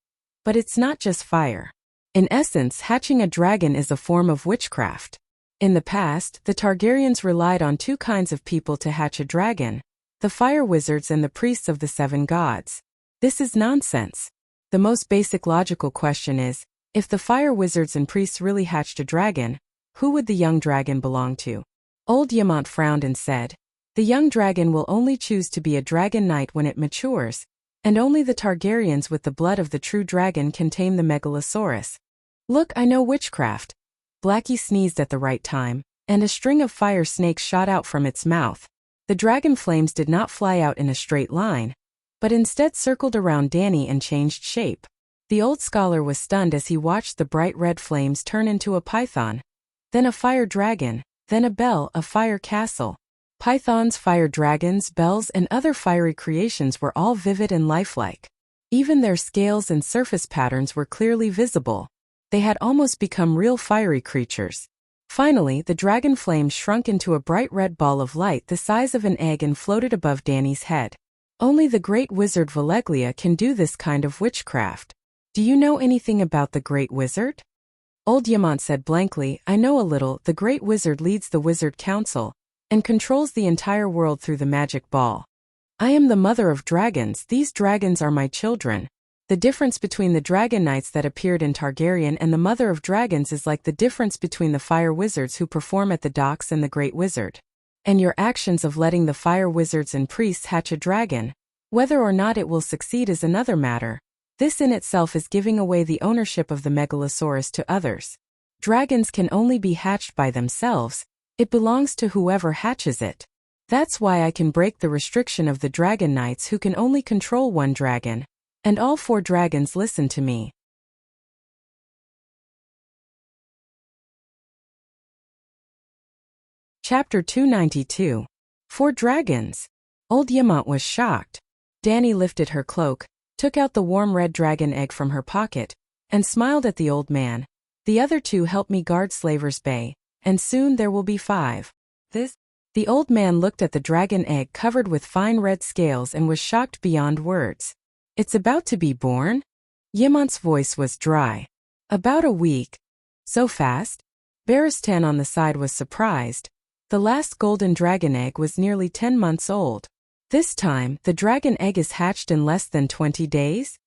But it's not just fire. In essence, hatching a dragon is a form of witchcraft. In the past, the Targaryens relied on two kinds of people to hatch a dragon: the fire wizards and the priests of the seven gods. This is nonsense. The most basic logical question is, if the fire wizards and priests really hatched a dragon, who would the young dragon belong to? Old Yimont frowned and said, the young dragon will only choose to be a dragon knight when it matures, and only the Targaryens with the blood of the true dragon can tame the Megalosaurus. Look, I know witchcraft. Blackie sneezed at the right time, and a string of fire snakes shot out from its mouth. The dragon flames did not fly out in a straight line, but instead circled around Danny and changed shape. The old scholar was stunned as he watched the bright red flames turn into a python, then a fire dragon, then a bell, a fire castle. Pythons, fire dragons, bells, and other fiery creations were all vivid and lifelike. Even their scales and surface patterns were clearly visible. They had almost become real fiery creatures. Finally, the dragon flame shrunk into a bright red ball of light the size of an egg and floated above Danny's head. Only the great wizard Valeglia can do this kind of witchcraft. Do you know anything about the great wizard? Old Yimont said blankly, I know a little. The great wizard leads the wizard council and controls the entire world through the magic ball. I am the mother of dragons. These dragons are my children. The difference between the dragon knights that appeared in Targaryen and the mother of dragons is like the difference between the fire wizards who perform at the docks and the great wizard. And your actions of letting the fire wizards and priests hatch a dragon, whether or not it will succeed is another matter. This in itself is giving away the ownership of the Megalosaurus to others. Dragons can only be hatched by themselves. It belongs to whoever hatches it. That's why I can break the restriction of the dragon knights who can only control one dragon. And all 4 dragons listen to me. Chapter 292. 4 dragons. Old Yimont was shocked. Danny lifted her cloak, took out the warm red dragon egg from her pocket, and smiled at the old man. The other 2 help me guard Slaver's Bay, and soon there will be 5. The old man looked at the dragon egg covered with fine red scales and was shocked beyond words. It's about to be born? Yimont's voice was dry. About a week. So fast? Barristan on the side was surprised. The last golden dragon egg was nearly 10 months old. This time, the dragon egg is hatched in less than 20 days?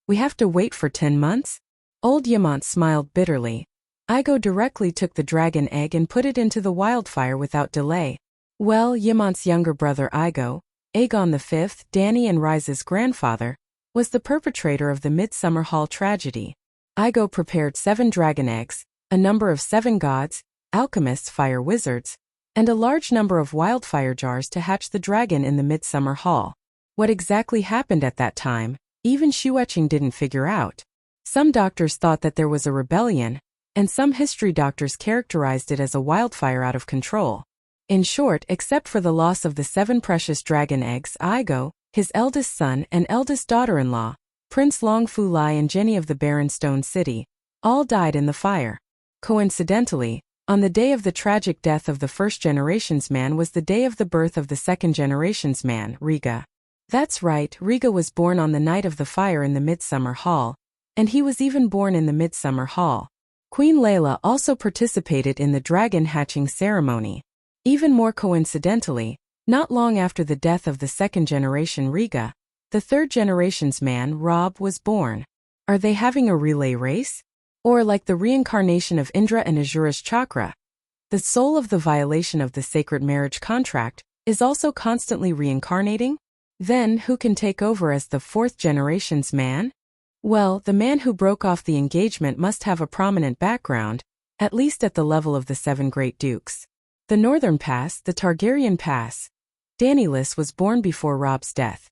We have to wait for 10 months? Old Yamant smiled bitterly. Igo directly took the dragon egg and put it into the wildfire without delay. Well, Yamant's younger brother Igo, Aegon V, Dany and Rise's grandfather, was the perpetrator of the Midsummer Hall tragedy. Igo prepared 7 dragon eggs, a number of 7 gods, alchemists, fire wizards, and a large number of wildfire jars to hatch the dragon in the Midsummer Hall. What exactly happened at that time, even Shueching didn't figure out. Some doctors thought that there was a rebellion, and some history doctors characterized it as a wildfire out of control. In short, except for the loss of the 7 precious dragon eggs, Igo, his eldest son and eldest daughter-in-law, Prince Long Fu Lai and Jenny of the Barren Stone City, all died in the fire. Coincidentally, on the day of the tragic death of the first generation's man was the day of the birth of the second generation's man, Riga. That's right, Riga was born on the night of the fire in the Midsummer Hall, and he was even born in the Midsummer Hall. Queen Layla also participated in the dragon hatching ceremony. Even more coincidentally, not long after the death of the second generation Riga, the third generation's man, Rob, was born. Are they having a relay race? Or like the reincarnation of Indra and Azura's chakra? The soul of the violation of the sacred marriage contract is also constantly reincarnating? Then, who can take over as the fourth generation's man? Well, the man who broke off the engagement must have a prominent background, at least at the level of the 7 great dukes. The Northern Pass, the Targaryen Pass. Daenerys was born before Rob's death.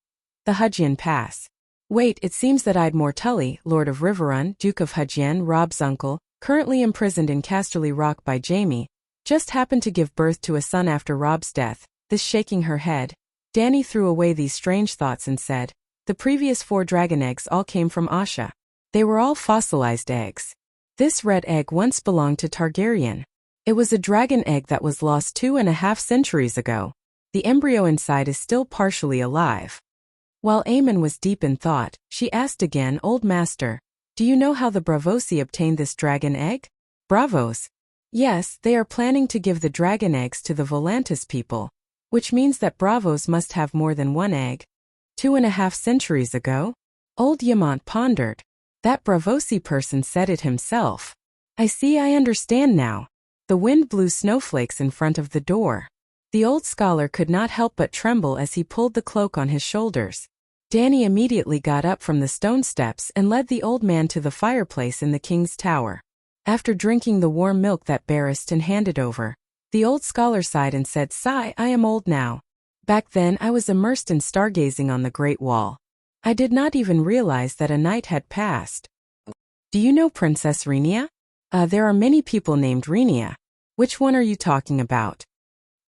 The Huggian Pass. Wait, it seems that Idmore Tully, Lord of Riverrun, Duke of Huggian, Rob's uncle, currently imprisoned in Casterly Rock by Jaime, just happened to give birth to a son after Rob's death. This shaking her head, Dany threw away these strange thoughts and said, the previous 4 dragon eggs all came from Asha. They were all fossilized eggs. This red egg once belonged to Targaryen. It was a dragon egg that was lost 2.5 centuries ago. The embryo inside is still partially alive. While Aemon was deep in thought, she asked again, Old Master, do you know how the Bravosi obtained this dragon egg? Bravos? Yes, they are planning to give the dragon eggs to the Volantis people, which means that Bravos must have more than 1 egg. 2.5 centuries ago? Old Yamant pondered. That Bravosi person said it himself. I see, I understand now. The wind blew snowflakes in front of the door. The old scholar could not help but tremble as he pulled the cloak on his shoulders. Dany immediately got up from the stone steps and led the old man to the fireplace in the king's tower. After drinking the warm milk that Barristan handed over, the old scholar sighed and said, Sigh, I am old now. Back then I was immersed in stargazing on the Great Wall. I did not even realize that a night had passed. Do you know Princess Rhaenyra? There are many people named Rhaenyra. Which one are you talking about?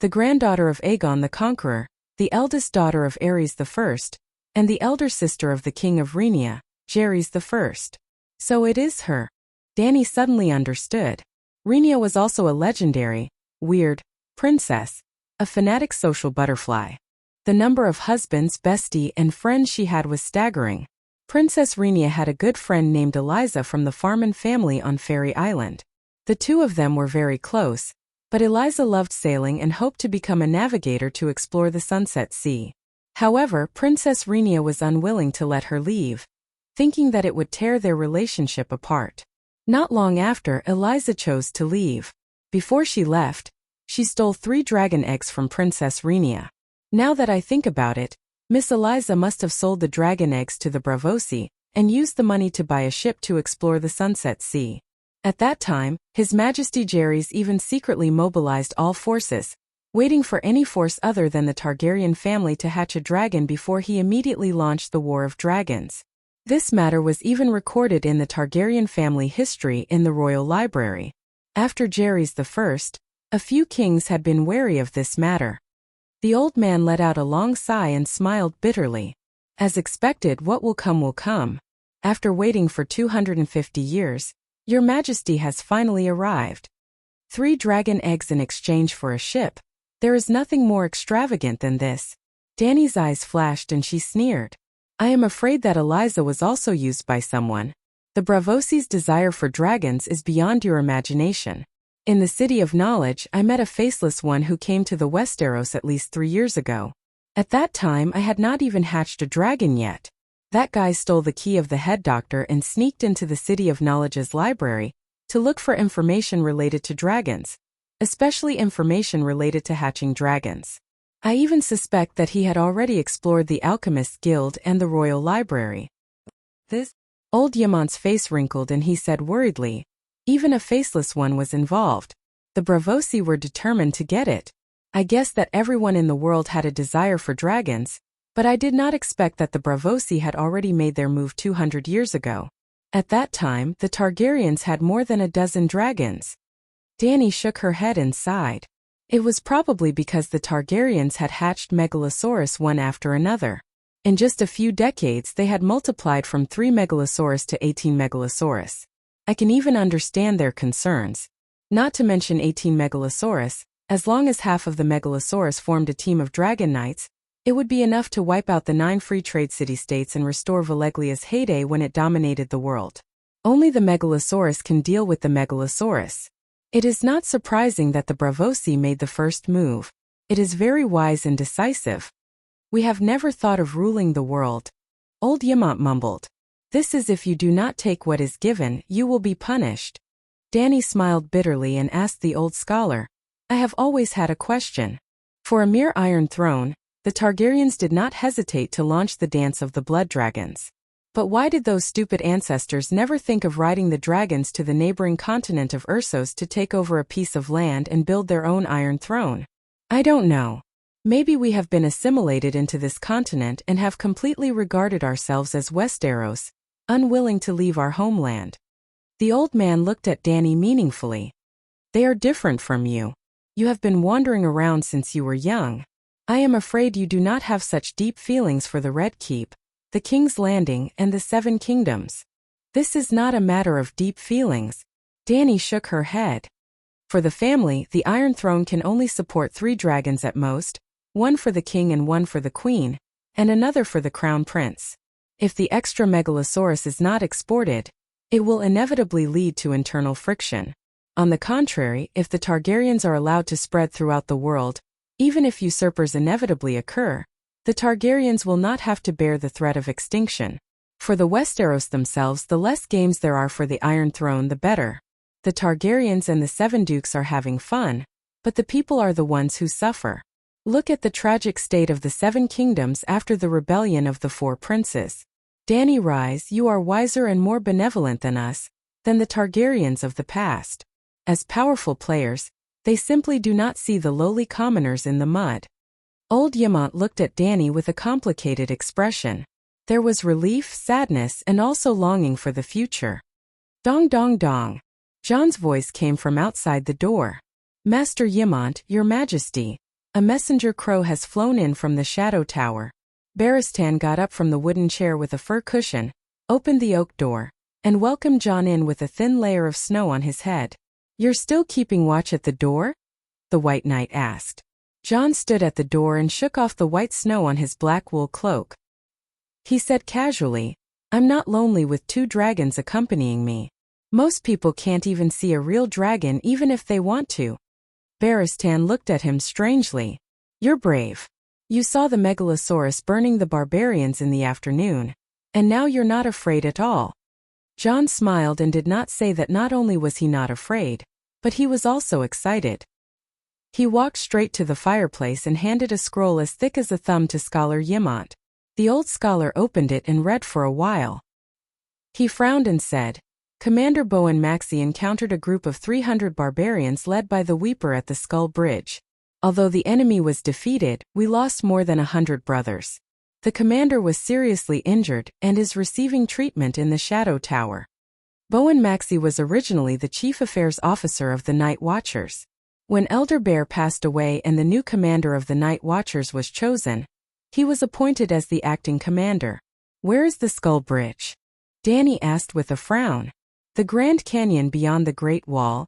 The granddaughter of Aegon the Conqueror, the eldest daughter of Aerys I, and the elder sister of the king of Rhaenyra, Jaehaerys I. So it is her. Dany suddenly understood. Rhaenyra was also a legendary, weird, princess, a fanatic social butterfly. The number of husbands, bestie, and friends she had was staggering. Princess Rhaenyra had a good friend named Eliza from the Farman family on Fairy Island. The two of them were very close, but Eliza loved sailing and hoped to become a navigator to explore the Sunset Sea. However, Princess Rhaenyra was unwilling to let her leave, thinking that it would tear their relationship apart. Not long after, Eliza chose to leave. Before she left, she stole 3 dragon eggs from Princess Rhaenyra. Now that I think about it, Miss Eliza must have sold the dragon eggs to the Bravosi and used the money to buy a ship to explore the Sunset Sea. At that time, His Majesty Jaehaerys even secretly mobilized all forces, waiting for any force other than the Targaryen family to hatch a dragon before he immediately launched the War of Dragons. This matter was even recorded in the Targaryen family history in the Royal Library. After Jaehaerys I, a few kings had been wary of this matter. The old man let out a long sigh and smiled bitterly. As expected, what will come will come. After waiting for 250 years, Your Majesty has finally arrived. 3 dragon eggs in exchange for a ship. There is nothing more extravagant than this. Dany's eyes flashed and she sneered. I am afraid that Eliza was also used by someone. The Bravosi's desire for dragons is beyond your imagination. In the City of Knowledge, I met a faceless one who came to the Westeros at least 3 years ago. At that time I had not even hatched a dragon yet. That guy stole the key of the head doctor and sneaked into the City of Knowledge's library to look for information related to dragons, especially information related to hatching dragons. I even suspect that he had already explored the Alchemist's Guild and the Royal Library. This? Old Yamant's face wrinkled and he said worriedly, even a faceless one was involved. The Bravosi were determined to get it. I guess that everyone in the world had a desire for dragons, but I did not expect that the Bravosi had already made their move 200 years ago. At that time, the Targaryens had more than a dozen dragons. Dany shook her head and sighed. It was probably because the Targaryens had hatched Megalosaurus one after another. In just a few decades they had multiplied from 3 Megalosaurus to 18 Megalosaurus. I can even understand their concerns. Not to mention 18 Megalosaurus, as long as half of the Megalosaurus formed a team of Dragon Knights, it would be enough to wipe out the 9 free trade city-states and restore Valeglia's heyday when it dominated the world. Only the Megalosaurus can deal with the Megalosaurus. It is not surprising that the Bravosi made the first move. It is very wise and decisive. We have never thought of ruling the world. Old Yamant mumbled. This is if you do not take what is given, you will be punished. Dany smiled bitterly and asked the old scholar, I have always had a question. For a mere Iron Throne, the Targaryens did not hesitate to launch the dance of the blood dragons. But why did those stupid ancestors never think of riding the dragons to the neighboring continent of Ursos to take over a piece of land and build their own Iron Throne? I don't know. Maybe we have been assimilated into this continent and have completely regarded ourselves as Westeros, unwilling to leave our homeland. The old man looked at Dany meaningfully. They are different from you. You have been wandering around since you were young. I am afraid you do not have such deep feelings for the Red Keep, the King's Landing, and the 7 Kingdoms. This is not a matter of deep feelings. Dany shook her head. For the family, the Iron Throne can only support 3 dragons at most, 1 for the king and 1 for the queen, and another for the crown prince. If the extra Megalosaurus is not exported, it will inevitably lead to internal friction. On the contrary, if the Targaryens are allowed to spread throughout the world, even if usurpers inevitably occur, the Targaryens will not have to bear the threat of extinction. For the Westeros themselves, the less games there are for the Iron Throne, the better. The Targaryens and the 7 Dukes are having fun, but the people are the ones who suffer. Look at the tragic state of the 7 Kingdoms after the rebellion of the 4 princes. Dany Rise, you are wiser and more benevolent than us, than the Targaryens of the past. As powerful players, they simply do not see the lowly commoners in the mud. Old Yamant looked at Dany with a complicated expression. There was relief, sadness, and also longing for the future. Dong dong dong. Jon's voice came from outside the door. Master Yamant, your majesty. A messenger crow has flown in from the shadow tower. Barristan got up from the wooden chair with a fur cushion, opened the oak door, and welcomed Jon in with a thin layer of snow on his head. You're still keeping watch at the door? The White Knight asked. Jon stood at the door and shook off the white snow on his black wool cloak. He said casually, I'm not lonely with 2 dragons accompanying me. Most people can't even see a real dragon even if they want to. Barristan looked at him strangely. You're brave. You saw the Megalosaurus burning the barbarians in the afternoon, and now you're not afraid at all. Jon smiled and did not say that not only was he not afraid, but he was also excited. He walked straight to the fireplace and handed a scroll as thick as a thumb to Scholar Yamant. The old scholar opened it and read for a while. He frowned and said, Commander Bowen Maxey encountered a group of 300 barbarians led by the Weeper at the Skull Bridge. Although the enemy was defeated, we lost more than 100 brothers. The commander was seriously injured and is receiving treatment in the Shadow Tower. Bowen Maxey was originally the chief affairs officer of the Night Watchers. When Elder Bear passed away and the new commander of the Night Watchers was chosen, he was appointed as the acting commander. Where is the Skull Bridge? Dany asked with a frown. The Grand Canyon beyond the Great Wall.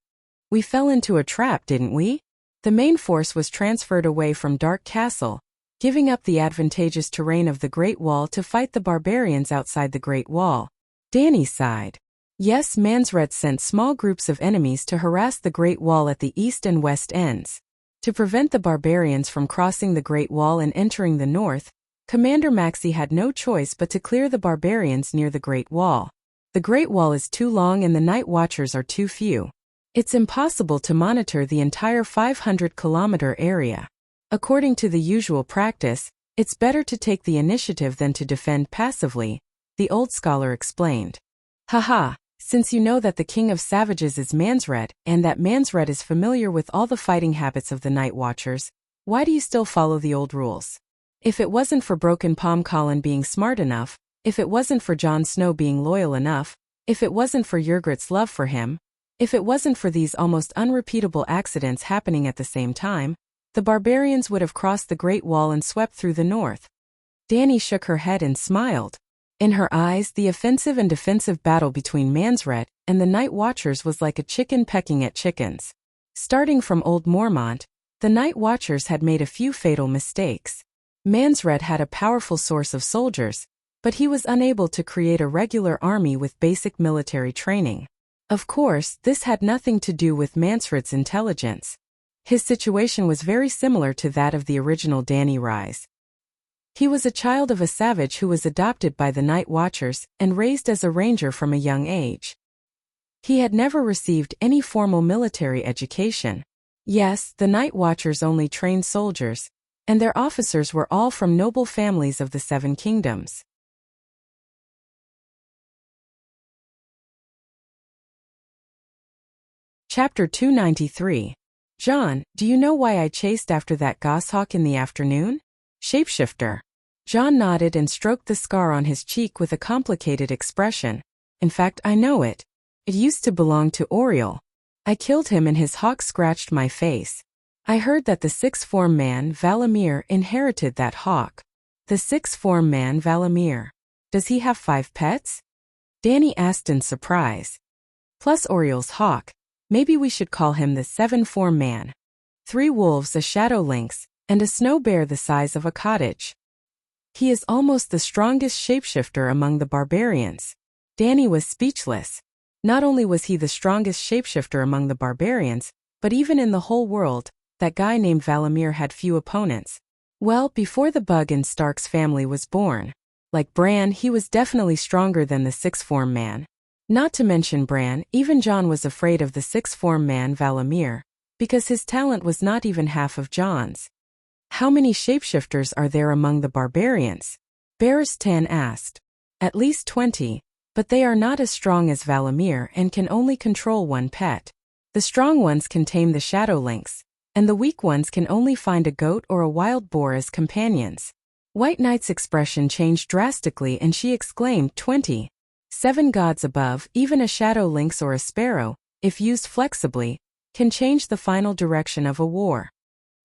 We fell into a trap, didn't we? The main force was transferred away from Dark Castle, giving up the advantageous terrain of the Great Wall to fight the barbarians outside the Great Wall. Dany sighed. Yes, Mansred sent small groups of enemies to harass the Great Wall at the east and west ends. To prevent the barbarians from crossing the Great Wall and entering the north, Commander Maxi had no choice but to clear the barbarians near the Great Wall. The Great Wall is too long and the night watchers are too few. It's impossible to monitor the entire 500-kilometer area. According to the usual practice, it's better to take the initiative than to defend passively, the old scholar explained. Haha, since you know that the king of savages is Mansred, and that Mansred is familiar with all the fighting habits of the night watchers, why do you still follow the old rules? If it wasn't for Broken Palm Colin being smart enough, if it wasn't for Jon Snow being loyal enough, if it wasn't for Ygritte's love for him, if it wasn't for these almost unrepeatable accidents happening at the same time, the barbarians would have crossed the Great Wall and swept through the north. Dany shook her head and smiled. In her eyes, the offensive and defensive battle between Mansred and the Night Watchers was like a chicken pecking at chickens. Starting from Old Mormont, the Night Watchers had made a few fatal mistakes. Mansred had a powerful source of soldiers, but he was unable to create a regular army with basic military training. Of course, this had nothing to do with Mansred's intelligence. His situation was very similar to that of the original Dany Rise. He was a child of a savage who was adopted by the Night Watchers and raised as a ranger from a young age. He had never received any formal military education. Yes, the Night Watchers only trained soldiers, and their officers were all from noble families of the Seven Kingdoms. Chapter 293. Jon, do you know why I chased after that goshawk in the afternoon? Shapeshifter. Jon nodded and stroked the scar on his cheek with a complicated expression. In fact, I know it. It used to belong to Oriel. I killed him and his hawk scratched my face. I heard that the sixth form man, Valamir, inherited that hawk. The sixth form man, Valamir. Does he have 5 pets? Dany asked in surprise. Plus Oriel's hawk. Maybe we should call him the 7-form man. 3 wolves, a shadow lynx, and a snow bear the size of a cottage. He is almost the strongest shapeshifter among the barbarians. Dany was speechless. Not only was he the strongest shapeshifter among the barbarians, but even in the whole world, that guy named Valamir had few opponents. Well, before the bug in Stark's family was born. Like Bran, he was definitely stronger than the 6th form man. Not to mention Bran, even Jon was afraid of the 6th form man Valamir, because his talent was not even half of Jon's. How many shapeshifters are there among the barbarians? Barristan asked. At least 20, but they are not as strong as Valamir and can only control 1 pet. The strong ones can tame the shadow lynx, and the weak ones can only find a goat or a wild boar as companions. White Knight's expression changed drastically and she exclaimed, 20. 7 gods above, even a shadow lynx or a sparrow, if used flexibly, can change the final direction of a war.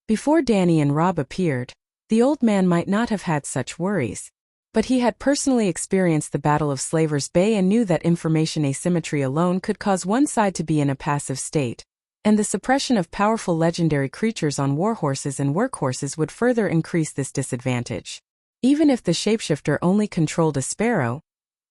Before Dany and Robb appeared, the old man might not have had such worries. But he had personally experienced the Battle of Slaver's Bay and knew that information asymmetry alone could cause one side to be in a passive state, and the suppression of powerful legendary creatures on warhorses and workhorses would further increase this disadvantage. Even if the shapeshifter only controlled a sparrow,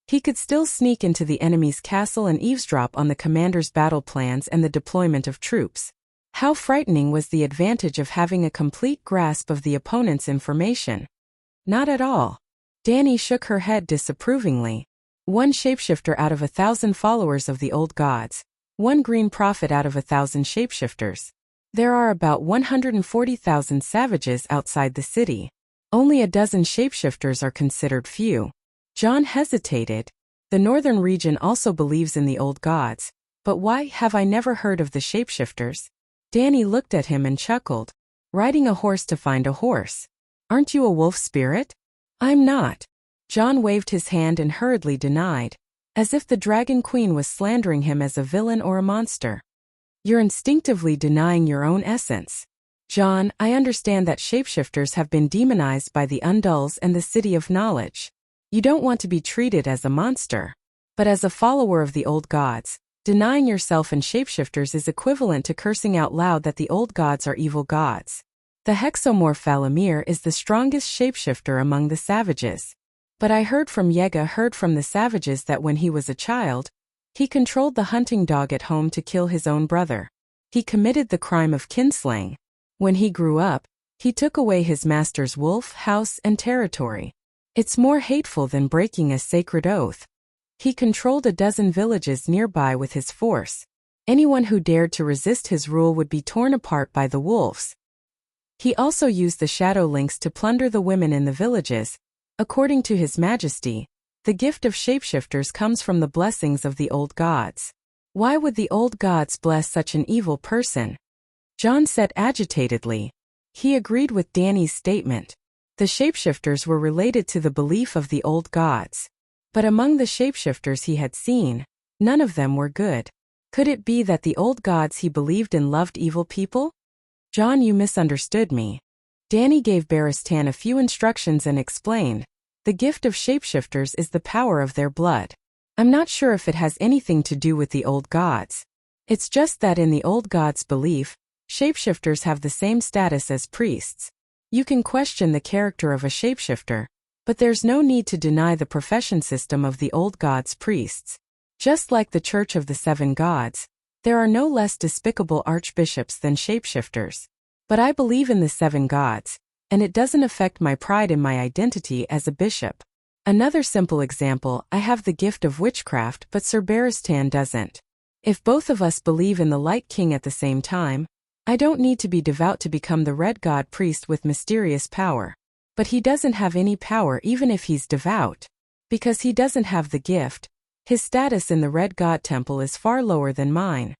he could still sneak into the enemy's castle and eavesdrop on the commander's battle plans and the deployment of troops. How frightening was the advantage of having a complete grasp of the opponent's information? Not at all. Dany shook her head disapprovingly. 1 shapeshifter out of 1,000 followers of the old gods. 1 green prophet out of 1,000 shapeshifters. There are about 140,000 savages outside the city. Only a dozen shapeshifters are considered few. Jon hesitated. The northern region also believes in the old gods, but why have I never heard of the shapeshifters? Dany looked at him and chuckled. Riding a horse to find a horse. Aren't you a wolf spirit? I'm not. Jon waved his hand and hurriedly denied, as if the Dragon Queen was slandering him as a villain or a monster. You're instinctively denying your own essence. Jon, I understand that shapeshifters have been demonized by the Undulls and the City of Knowledge. You don't want to be treated as a monster. But as a follower of the old gods, denying yourself and shapeshifters is equivalent to cursing out loud that the old gods are evil gods. The hexomorph Valamir is the strongest shapeshifter among the savages. But I heard from the savages that when he was a child, he controlled the hunting dog at home to kill his own brother. He committed the crime of kinslaying. When he grew up, He took away his master's wolf, house, and territory. It's more hateful than breaking a sacred oath. He controlled a dozen villages nearby with his force. Anyone who dared to resist his rule would be torn apart by the wolves. He also used the shadow links to plunder the women in the villages. According to His Majesty, the gift of shapeshifters comes from the blessings of the old gods. Why would the old gods bless such an evil person? John said agitatedly. He agreed with Danny's statement. The shapeshifters were related to the belief of the old gods. But among the shapeshifters he had seen, none of them were good. Could it be that the old gods he believed in loved evil people? John, you misunderstood me. Danny gave Barristan a few instructions and explained, the gift of shapeshifters is the power of their blood. I'm not sure if it has anything to do with the old gods. It's just that in the old gods' belief, shapeshifters have the same status as priests. You can question the character of a shapeshifter, but there's no need to deny the profession system of the old gods' priests. Just like the Church of the Seven Gods, there are no less despicable archbishops than shapeshifters. But I believe in the seven gods, and it doesn't affect my pride in my identity as a bishop. Another simple example, I have the gift of witchcraft, but Sir Barristan doesn't. If both of us believe in the Light King at the same time, I don't need to be devout to become the Red God priest with mysterious power. But he doesn't have any power even if he's devout. Because he doesn't have the gift, his status in the Red God Temple is far lower than mine.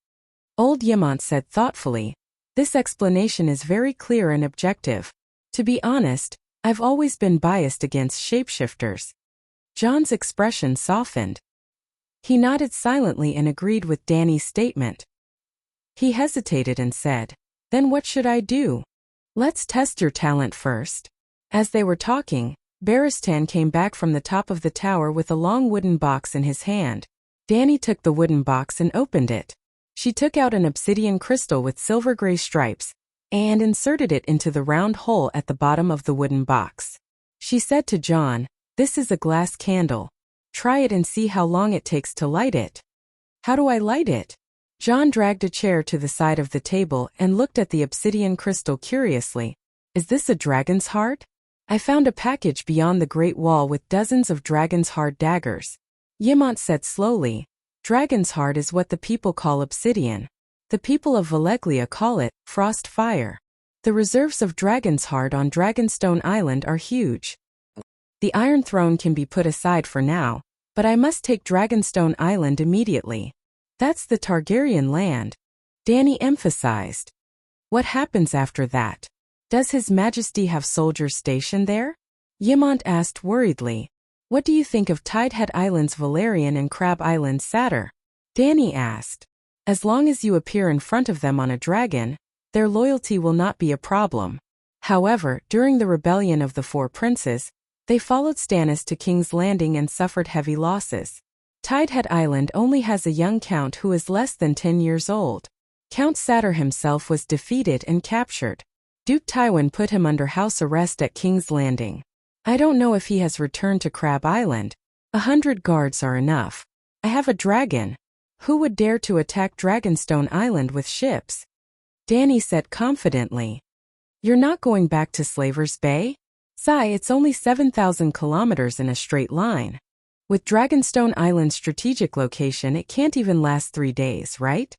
Old Yemont said thoughtfully, this explanation is very clear and objective. To be honest, I've always been biased against shapeshifters. John's expression softened. He nodded silently and agreed with Danny's statement. He hesitated and said, then what should I do? Let's test your talent first. As they were talking, Barristan came back from the top of the tower with a long wooden box in his hand. Danny took the wooden box and opened it. She took out an obsidian crystal with silver-gray stripes and inserted it into the round hole at the bottom of the wooden box. She said to John, this is a glass candle. Try it and see how long it takes to light it. How do I light it? John dragged a chair to the side of the table and looked at the obsidian crystal curiously. Is this a dragon's heart? I found a package beyond the Great Wall with dozens of dragon's heart daggers. Yemont said slowly, dragon's heart is what the people call obsidian. The people of Valeglia call it frost fire. The reserves of dragon's heart on Dragonstone Island are huge. The Iron Throne can be put aside for now, but I must take Dragonstone Island immediately. That's the Targaryen land, Danny emphasized. What happens after that? Does His Majesty have soldiers stationed there? Yemont asked worriedly. What do you think of Tidehead Island's Valerian and Crab Island's Satyr? Danny asked. As long as you appear in front of them on a dragon, their loyalty will not be a problem. However, during the rebellion of the Four Princes, they followed Stannis to King's Landing and suffered heavy losses. Tidehead Island only has a young count who is less than 10 years old. Count Satyr himself was defeated and captured. Duke Tywin put him under house arrest at King's Landing. I don't know if he has returned to Crab Island. 100 guards are enough. I have a dragon. Who would dare to attack Dragonstone Island with ships? Danny said confidently. You're not going back to Slaver's Bay? Sigh, it's only 7,000 kilometers in a straight line. With Dragonstone Island's strategic location, it can't even last 3 days, right?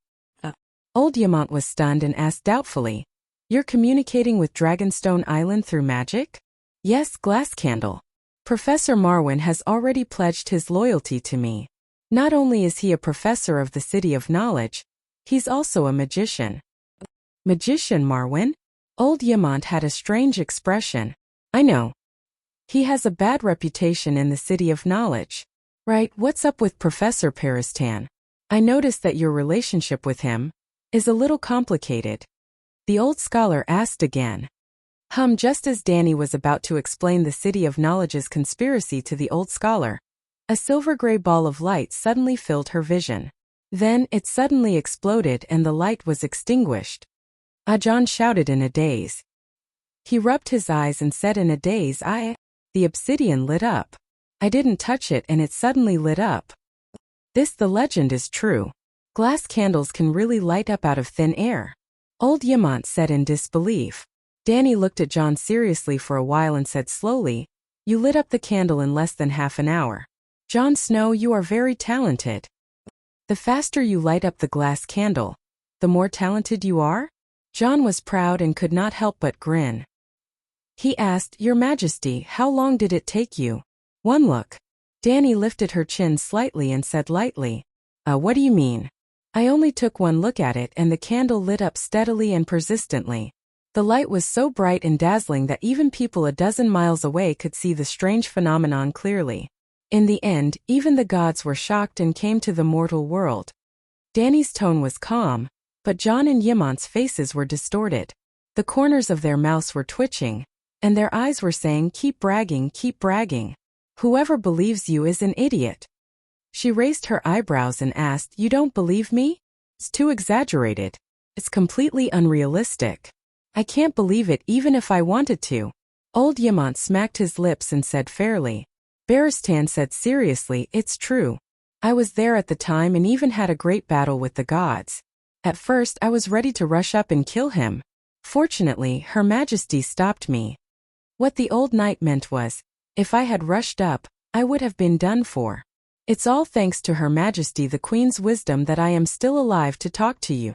Old Yemont was stunned and asked doubtfully, you're communicating with Dragonstone Island through magic? Yes, Glass Candle. Professor Marwyn has already pledged his loyalty to me. Not only is he a professor of the City of Knowledge, he's also a magician. Magician Marwyn? Old Yemont had a strange expression. I know. He has a bad reputation in the City of Knowledge. Right, what's up with Professor Barristan? I noticed that your relationship with him is a little complicated. The old scholar asked again. Just as Danny was about to explain the City of Knowledge's conspiracy to the old scholar, a silver-gray ball of light suddenly filled her vision. Then, it suddenly exploded and the light was extinguished. John shouted in a daze. He rubbed his eyes and said in a daze, The obsidian lit up. I didn't touch it and it suddenly lit up. The legend is true. Glass candles can really light up out of thin air. Old Yemont said in disbelief. Danny looked at John seriously for a while and said slowly, "You lit up the candle in less than half an hour. Jon Snow, you are very talented. The faster you light up the glass candle, the more talented you are?" Jon was proud and could not help but grin. He asked, "Your Majesty, how long did it take you?" "One look." Danny lifted her chin slightly and said lightly, What do you mean?" "I only took one look at it and the candle lit up steadily and persistently. The light was so bright and dazzling that even people a dozen miles away could see the strange phenomenon clearly. In the end, even the gods were shocked and came to the mortal world." Danny's tone was calm, but Jon and Yimant's faces were distorted. The corners of their mouths were twitching, and their eyes were saying, "Keep bragging, keep bragging. Whoever believes you is an idiot." She raised her eyebrows and asked, "You don't believe me? It's too exaggerated. It's completely unrealistic. I can't believe it even if I wanted to." Old Yimant smacked his lips and said fairly. Barristan said seriously, "It's true. I was there at the time and even had a great battle with the gods. At first I was ready to rush up and kill him. Fortunately, Her Majesty stopped me." What the old knight meant was, if I had rushed up, I would have been done for. It's all thanks to Her Majesty the Queen's wisdom that I am still alive to talk to you.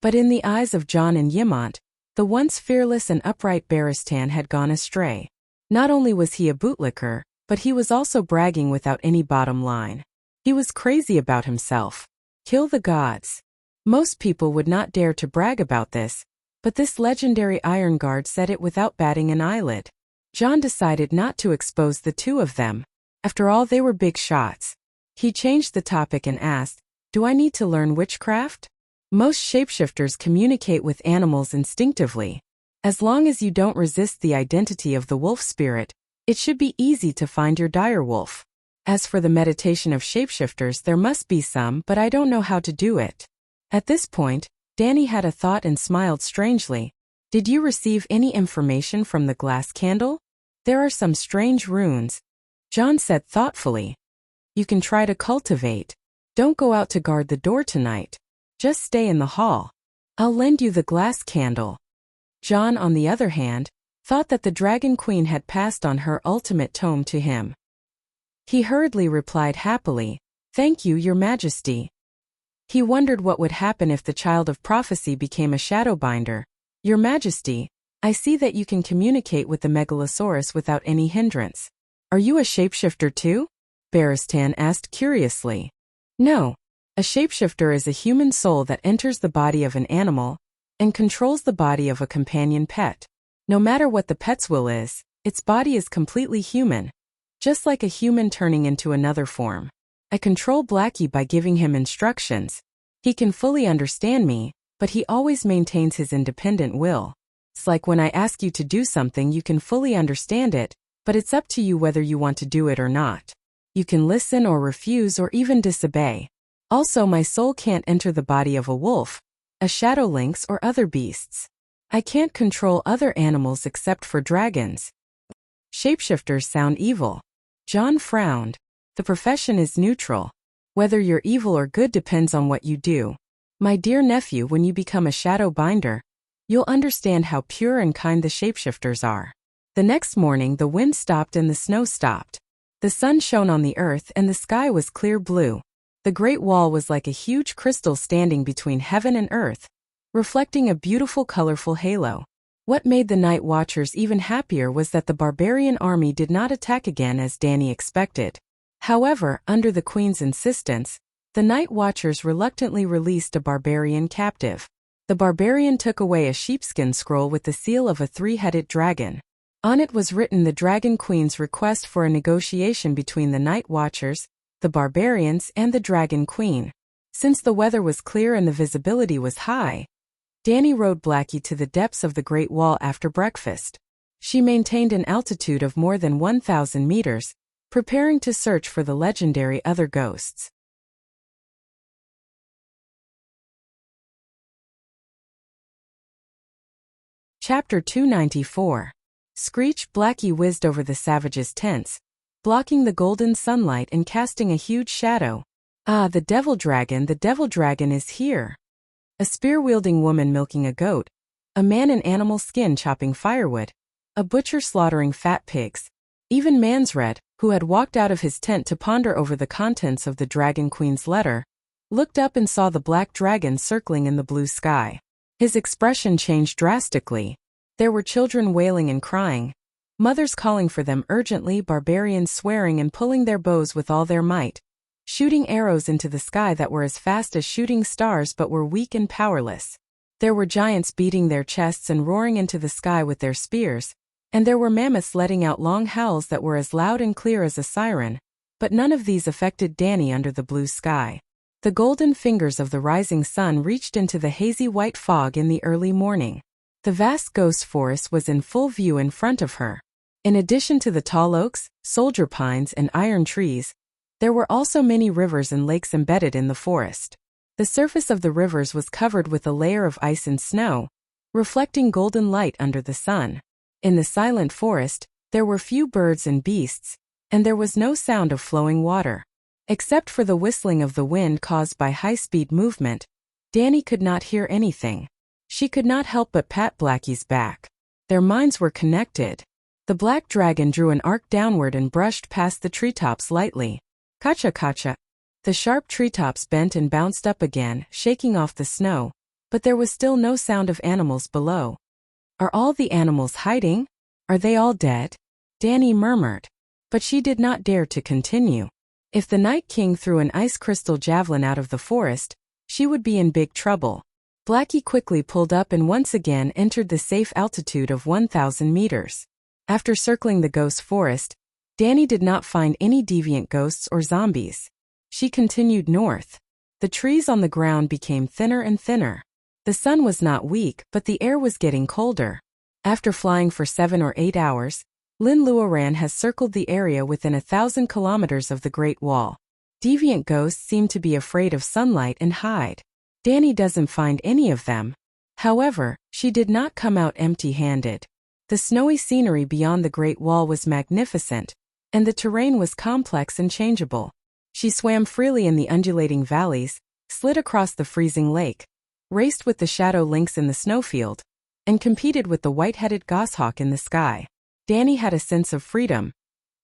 But in the eyes of Jon and Yimant, the once fearless and upright Barristan had gone astray. Not only was he a bootlicker, but he was also bragging without any bottom line. He was crazy about himself. Kill the gods. Most people would not dare to brag about this, but this legendary Iron Guard said it without batting an eyelid. Jon decided not to expose the two of them. After all, they were big shots. He changed the topic and asked, "Do I need to learn witchcraft?" Most shapeshifters communicate with animals instinctively. As long as you don't resist the identity of the wolf spirit, it should be easy to find your direwolf. As for the meditation of shapeshifters, there must be some, but I don't know how to do it. At this point, Danny had a thought and smiled strangely. "Did you receive any information from the glass candle? There are some strange runes." Jon said thoughtfully. "You can try to cultivate. Don't go out to guard the door tonight. Just stay in the hall. I'll lend you the glass candle." Jon, on the other hand, thought that the Dragon Queen had passed on her ultimate tome to him. He hurriedly replied happily, "Thank you, Your Majesty." He wondered what would happen if the child of prophecy became a shadowbinder. "Your Majesty, I see that you can communicate with the Megalosaurus without any hindrance. Are you a shapeshifter too?" Barristan asked curiously. "No. A shapeshifter is a human soul that enters the body of an animal and controls the body of a companion pet. No matter what the pet's will is, its body is completely human. Just like a human turning into another form. I control Blackie by giving him instructions. He can fully understand me, but he always maintains his independent will. It's like when I ask you to do something, you can fully understand it, but it's up to you whether you want to do it or not. You can listen or refuse or even disobey. Also, my soul can't enter the body of a wolf, a shadow lynx or other beasts. I can't control other animals except for dragons." Shapeshifters sound evil. Jon frowned. The profession is neutral. Whether you're evil or good depends on what you do. My dear nephew, when you become a shadow binder, you'll understand how pure and kind the shapeshifters are. The next morning the wind stopped and the snow stopped. The sun shone on the earth and the sky was clear blue. The Great Wall was like a huge crystal standing between heaven and earth, reflecting a beautiful colorful halo. What made the Night Watchers even happier was that the barbarian army did not attack again as Danny expected. However, under the Queen's insistence, the Night Watchers reluctantly released a barbarian captive. The barbarian took away a sheepskin scroll with the seal of a three-headed dragon. On it was written the Dragon Queen's request for a negotiation between the Night Watchers, the barbarians, and the Dragon Queen. Since the weather was clear and the visibility was high, Danny rode Blackie to the depths of the Great Wall after breakfast. She maintained an altitude of more than 1,000 meters, preparing to search for the legendary other ghosts. Chapter 294. Screech. Blackie whizzed over the savages' tents, blocking the golden sunlight and casting a huge shadow. "Ah, the devil dragon is here." A spear-wielding woman milking a goat, a man in animal skin chopping firewood, a butcher slaughtering fat pigs. Even Mansred, who had walked out of his tent to ponder over the contents of the Dragon Queen's letter, looked up and saw the black dragon circling in the blue sky. His expression changed drastically. There were children wailing and crying, mothers calling for them urgently, barbarians swearing and pulling their bows with all their might, shooting arrows into the sky that were as fast as shooting stars but were weak and powerless. There were giants beating their chests and roaring into the sky with their spears, and there were mammoths letting out long howls that were as loud and clear as a siren, but none of these affected Danny under the blue sky. The golden fingers of the rising sun reached into the hazy white fog in the early morning. The vast ghost forest was in full view in front of her. In addition to the tall oaks, soldier pines, and iron trees, there were also many rivers and lakes embedded in the forest. The surface of the rivers was covered with a layer of ice and snow, reflecting golden light under the sun. In the silent forest, there were few birds and beasts, and there was no sound of flowing water. Except for the whistling of the wind caused by high-speed movement, Danny could not hear anything. She could not help but pat Blackie's back. Their minds were connected. The black dragon drew an arc downward and brushed past the treetops lightly. Kacha-kacha. The sharp treetops bent and bounced up again, shaking off the snow, but there was still no sound of animals below. Are all the animals hiding? Are they all dead? Danny murmured. But she did not dare to continue. If the Night King threw an ice crystal javelin out of the forest, she would be in big trouble. Blackie quickly pulled up and once again entered the safe altitude of 1,000 meters. After circling the ghost forest, Danny did not find any deviant ghosts or zombies. She continued north. The trees on the ground became thinner and thinner. The sun was not weak, but the air was getting colder. After flying for 7 or 8 hours, Lin Luoran has circled the area within 1,000 kilometers of the Great Wall. Deviant ghosts seem to be afraid of sunlight and hide. Danny doesn't find any of them. However, she did not come out empty-handed. The snowy scenery beyond the Great Wall was magnificent, and the terrain was complex and changeable. She swam freely in the undulating valleys, slid across the freezing lake, raced with the shadow lynx in the snowfield, and competed with the white-headed goshawk in the sky. Danny had a sense of freedom,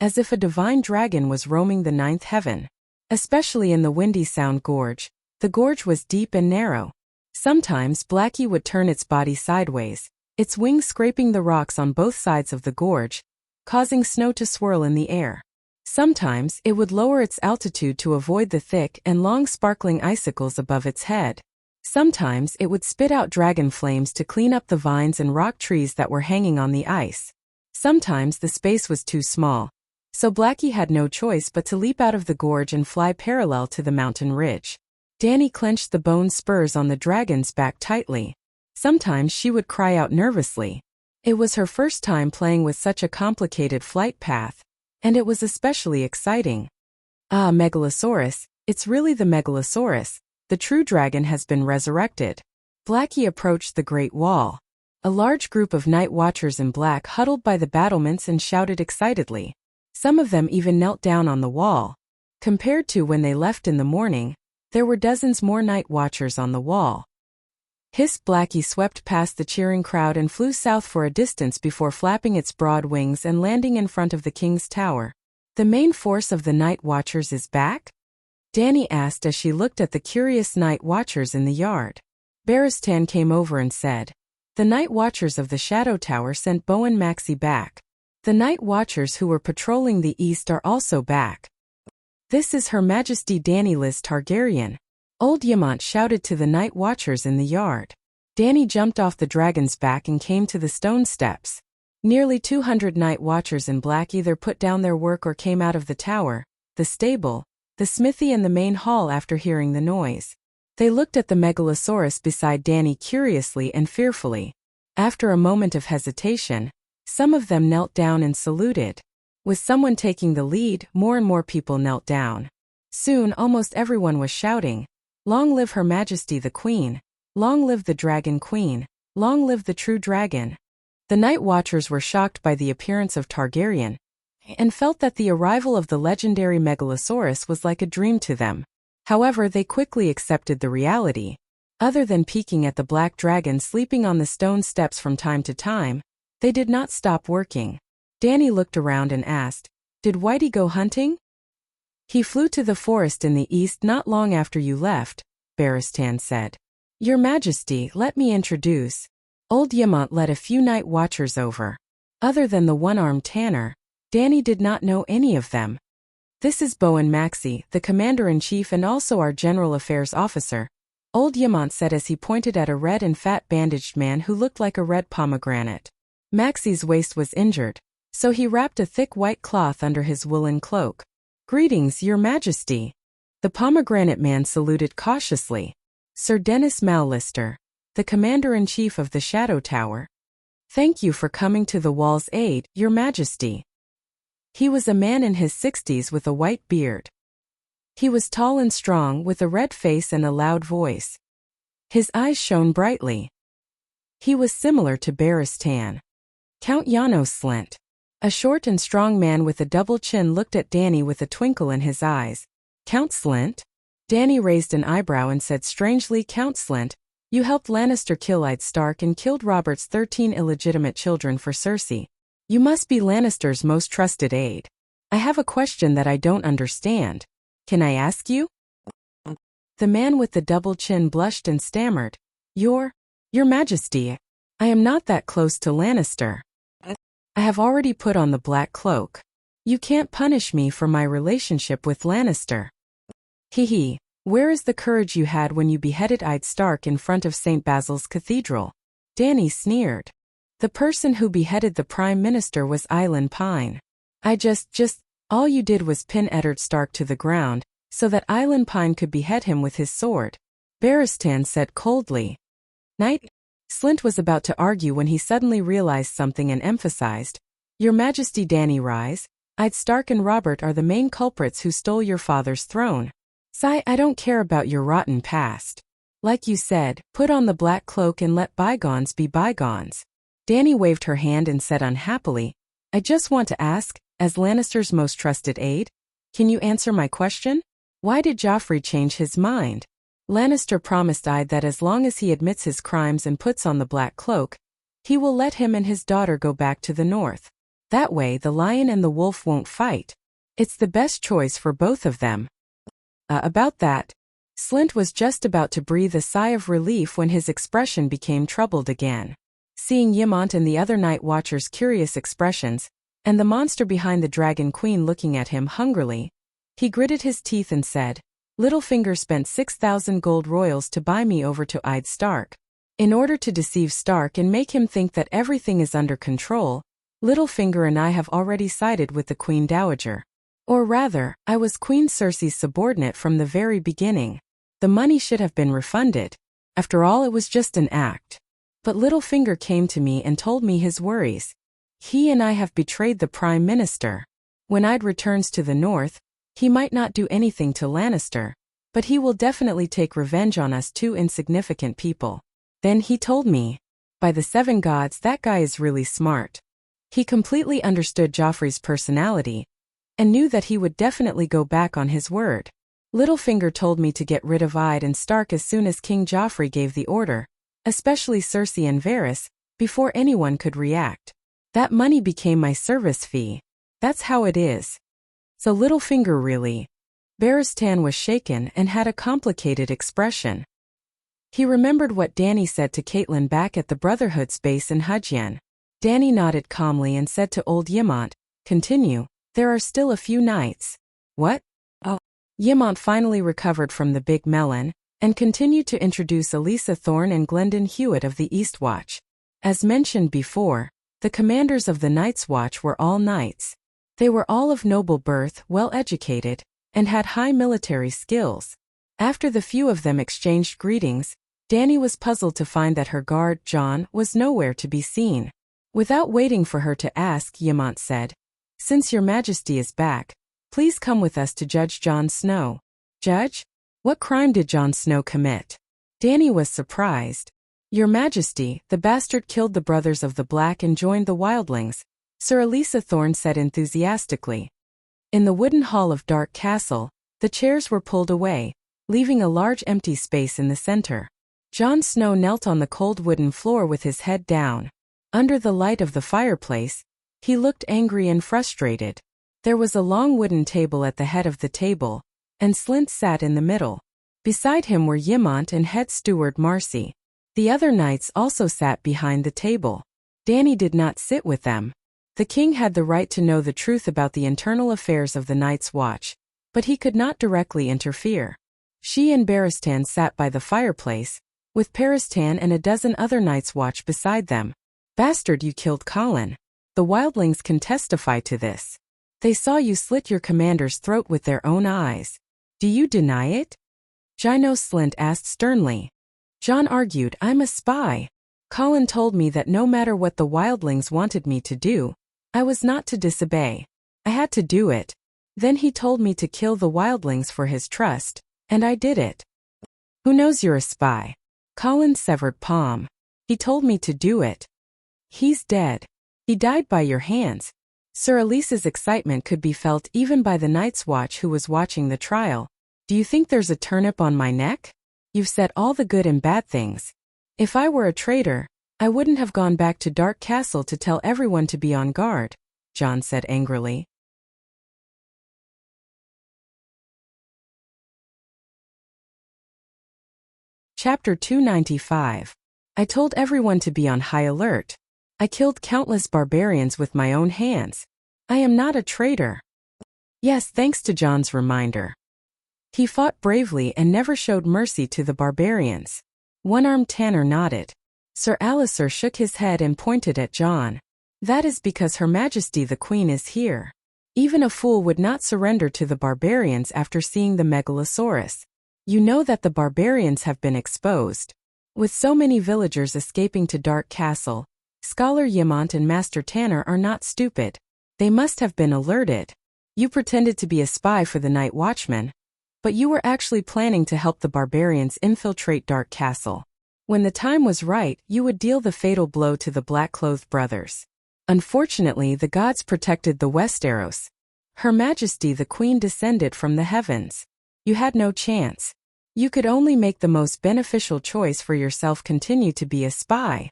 as if a divine dragon was roaming the ninth heaven. Especially in the Windy Sound Gorge. The gorge was deep and narrow. Sometimes Blackie would turn its body sideways, its wings scraping the rocks on both sides of the gorge, causing snow to swirl in the air. Sometimes it would lower its altitude to avoid the thick and long sparkling icicles above its head. Sometimes it would spit out dragon flames to clean up the vines and rock trees that were hanging on the ice. Sometimes the space was too small, so Blackie had no choice but to leap out of the gorge and fly parallel to the mountain ridge. Danny clenched the bone spurs on the dragon's back tightly. Sometimes she would cry out nervously. It was her first time playing with such a complicated flight path, and it was especially exciting. Ah, Megalosaurus, it's really the Megalosaurus. The true dragon has been resurrected. Blackie approached the Great Wall. A large group of night watchers in black huddled by the battlements and shouted excitedly. Some of them even knelt down on the wall. Compared to when they left in the morning, there were dozens more night watchers on the wall. Hissed Blackie swept past the cheering crowd and flew south for a distance before flapping its broad wings and landing in front of the king's tower. The main force of the night watchers is back? Danny asked as she looked at the curious night watchers in the yard. Baristan came over and said, "The night watchers of the Shadow Tower sent Bowen Maxey back. The night watchers who were patrolling the east are also back. This is Her Majesty Danny Liz Targaryen." Old Yamant shouted to the night watchers in the yard. Danny jumped off the dragon's back and came to the stone steps. Nearly 200 night watchers in black either put down their work or came out of the tower, the stable, the smithy and the main hall after hearing the noise. They looked at the Megalosaurus beside Danny curiously and fearfully. After a moment of hesitation, some of them knelt down and saluted. With someone taking the lead, more and more people knelt down. Soon almost everyone was shouting, "Long live Her Majesty the Queen! Long live the Dragon Queen! Long live the true dragon!" The night watchers were shocked by the appearance of Targaryen, and felt that the arrival of the legendary Megalosaurus was like a dream to them. However, they quickly accepted the reality. Other than peeking at the black dragon sleeping on the stone steps from time to time, they did not stop working. Danny looked around and asked, "Did Whitey go hunting?" "He flew to the forest in the east not long after you left," Barristan said. "Your Majesty, let me introduce." Old Yamant led a few night watchers over. Other than the one-armed tanner, Danny did not know any of them. "This is Bowen Maxey, the Commander-in-Chief and also our General Affairs Officer," Old Yamant said as he pointed at a red and fat bandaged man who looked like a red pomegranate. Maxey's waist was injured, so he wrapped a thick white cloth under his woolen cloak. "Greetings, Your Majesty." The pomegranate man saluted cautiously. "Sir Dennis Mallister, the Commander-in-Chief of the Shadow Tower. Thank you for coming to the Wall's aid, Your Majesty." He was a man in his 60s with a white beard. He was tall and strong with a red face and a loud voice. His eyes shone brightly. He was similar to Barristan. Count Janos Slint, a short and strong man with a double chin, looked at Danny with a twinkle in his eyes. "Count Slint?" Danny raised an eyebrow and said strangely, "Count Slint, you helped Lannister kill Ed Stark and killed Robert's 13 illegitimate children for Cersei. You must be Lannister's most trusted aide. I have a question that I don't understand. Can I ask you?" The man with the double chin blushed and stammered, Your Majesty, I am not that close to Lannister. I have already put on the black cloak. You can't punish me for my relationship with Lannister." "Hee. Where is the courage you had when you beheaded Ed Stark in front of St. Basil's Cathedral?" Danny sneered. "The person who beheaded the Prime Minister was Eileen Pine. I just, all you did was pin Eddard Stark to the ground, so that Eileen Pine could behead him with his sword," Barristan said coldly. "Knight?" Slint was about to argue when he suddenly realized something and emphasized, "Your Majesty, Danny Rise, Ed Stark and Robert are the main culprits who stole your father's throne. Sigh, I don't care about your rotten past. Like you said, put on the black cloak and let bygones be bygones." Danny waved her hand and said unhappily, "I just want to ask, as Lannister's most trusted aide, can you answer my question? Why did Joffrey change his mind? Lannister promised Ed that as long as he admits his crimes and puts on the black cloak, he will let him and his daughter go back to the north. That way the lion and the wolf won't fight. It's the best choice for both of them." About that, Slint was just about to breathe a sigh of relief when his expression became troubled again. Seeing Yamant and the other night watchers' curious expressions, and the monster behind the Dragon Queen looking at him hungrily, he gritted his teeth and said, "Littlefinger spent 6,000 gold royals to buy me over to Ed Stark. In order to deceive Stark and make him think that everything is under control, Littlefinger and I have already sided with the Queen Dowager. Or rather, I was Queen Cersei's subordinate from the very beginning. The money should have been refunded. After all, it was just an act. But Littlefinger came to me and told me his worries. He and I have betrayed the Prime Minister. When Ed returns to the north, he might not do anything to Lannister, but he will definitely take revenge on us two insignificant people." Then he told me, "By the Seven Gods, that guy is really smart. He completely understood Joffrey's personality, and knew that he would definitely go back on his word. Littlefinger told me to get rid of Ed and Stark as soon as King Joffrey gave the order, especially Cersei and Varys, before anyone could react. That money became my service fee. That's how it is. So Littlefinger really..." Barristan was shaken and had a complicated expression. He remembered what Danny said to Catelyn back at the Brotherhood's base in Hudyen. Danny nodded calmly and said to old Yamant, "Continue, there are still a few nights." "What?" "Oh." Yamant finally recovered from the big melon, and continued to introduce Elisa Thorne and Glendon Hewitt of the East Watch. As mentioned before, the commanders of the Night's Watch were all knights. They were all of noble birth, well-educated, and had high military skills. After the few of them exchanged greetings, Danny was puzzled to find that her guard, Jon, was nowhere to be seen. Without waiting for her to ask, Yamant said, "Since your Majesty is back, please come with us to Judge Jon Snow." "Judge? What crime did Jon Snow commit?" Danny was surprised. "Your Majesty, the bastard killed the brothers of the Black and joined the Wildlings," Sir Elisa Thorne said enthusiastically. In the wooden hall of Dark Castle, the chairs were pulled away, leaving a large empty space in the center. Jon Snow knelt on the cold wooden floor with his head down. Under the light of the fireplace, he looked angry and frustrated. There was a long wooden table at the head of the table, and Slint sat in the middle. Beside him were Ymont and head steward Marcy. The other knights also sat behind the table. Dany did not sit with them. The king had the right to know the truth about the internal affairs of the Night's Watch, but he could not directly interfere. She and Barristan sat by the fireplace, with Peristan and a dozen other Night's Watch beside them. "Bastard, you killed Colin. The wildlings can testify to this. They saw you slit your commander's throat with their own eyes. Do you deny it?" Janos Slint asked sternly. Jon argued, "I'm a spy. Colin told me that no matter what the wildlings wanted me to do, I was not to disobey. I had to do it. Then he told me to kill the wildlings for his trust, and I did it." "Who knows you're a spy?" Colin's severed palm. "He told me to do it." "He's dead. He died by your hands." Sir Elise's excitement could be felt even by the Night's Watch who was watching the trial. "Do you think there's a turnip on my neck? You've said all the good and bad things. If I were a traitor, I wouldn't have gone back to Dark Castle to tell everyone to be on guard," Jon said angrily. Chapter 295. I told everyone to be on high alert. I killed countless barbarians with my own hands. I am not a traitor. Yes, thanks to Jon's reminder. He fought bravely and never showed mercy to the barbarians. One-armed Tanner nodded. Sir Alliser shook his head and pointed at Jon. "That is because Her Majesty the Queen is here. Even a fool would not surrender to the barbarians after seeing the Megalosaurus. You know that the barbarians have been exposed. With so many villagers escaping to Dark Castle, Scholar Ymont and Master Tanner are not stupid. They must have been alerted. You pretended to be a spy for the Night Watchman, but you were actually planning to help the barbarians infiltrate Dark Castle. When the time was right, you would deal the fatal blow to the Black-Clothed brothers. Unfortunately, the gods protected the Westeros. Her Majesty the Queen descended from the heavens. You had no chance. You could only make the most beneficial choice for yourself: continue to be a spy.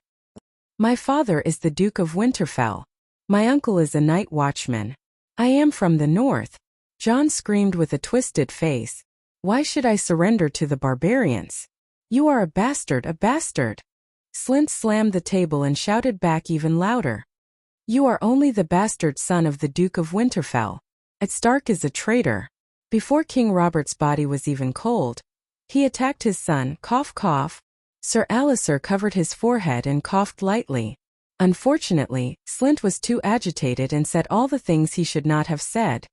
My father is the Duke of Winterfell. My uncle is a Night Watchman. I am from the north." Jon screamed with a twisted face. "Why should I surrender to the barbarians? You are a bastard, a bastard." Slint slammed the table and shouted back even louder. "You are only the bastard son of the Duke of Winterfell. Ed Stark is a traitor." Before King Robert's body was even cold, he attacked his son. Cough, cough. Sir Alliser covered his forehead and coughed lightly. Unfortunately, Slint was too agitated and said all the things he should not have said.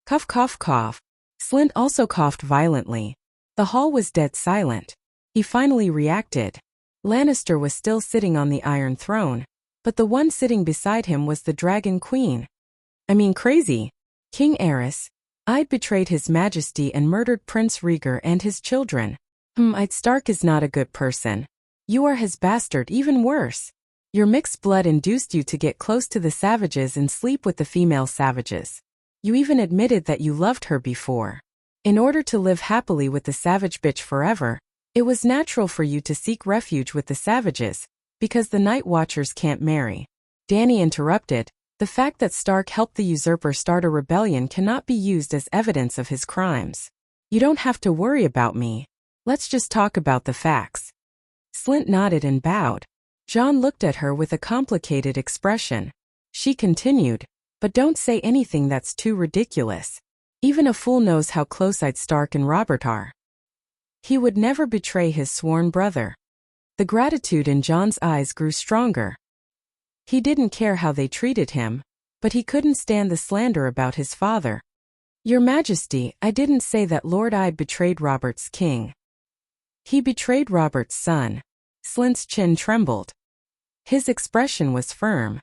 Cough, cough, cough. Slint also coughed violently. The hall was dead silent. He finally reacted. Lannister was still sitting on the Iron Throne, but the one sitting beside him was the Dragon Queen. "I mean, crazy. King Aerys. I'd betrayed His Majesty and murdered Prince Rhaegar and his children. Ed Stark is not a good person. You are his bastard, even worse. Your mixed blood induced you to get close to the savages and sleep with the female savages. You even admitted that you loved her before. In order to live happily with the savage bitch forever, it was natural for you to seek refuge with the savages, because the Night Watchers can't marry." Dany interrupted. "The fact that Stark helped the usurper start a rebellion cannot be used as evidence of his crimes. You don't have to worry about me. Let's just talk about the facts." Slint nodded and bowed. Jon looked at her with a complicated expression. She continued, "But don't say anything that's too ridiculous. Even a fool knows how close-eyed Stark and Robert are. He would never betray his sworn brother." The gratitude in Jon's eyes grew stronger. He didn't care how they treated him, but he couldn't stand the slander about his father. "Your Majesty, I didn't say that Lord Ide betrayed Robert's king. He betrayed Robert's son." Slint's chin trembled. His expression was firm.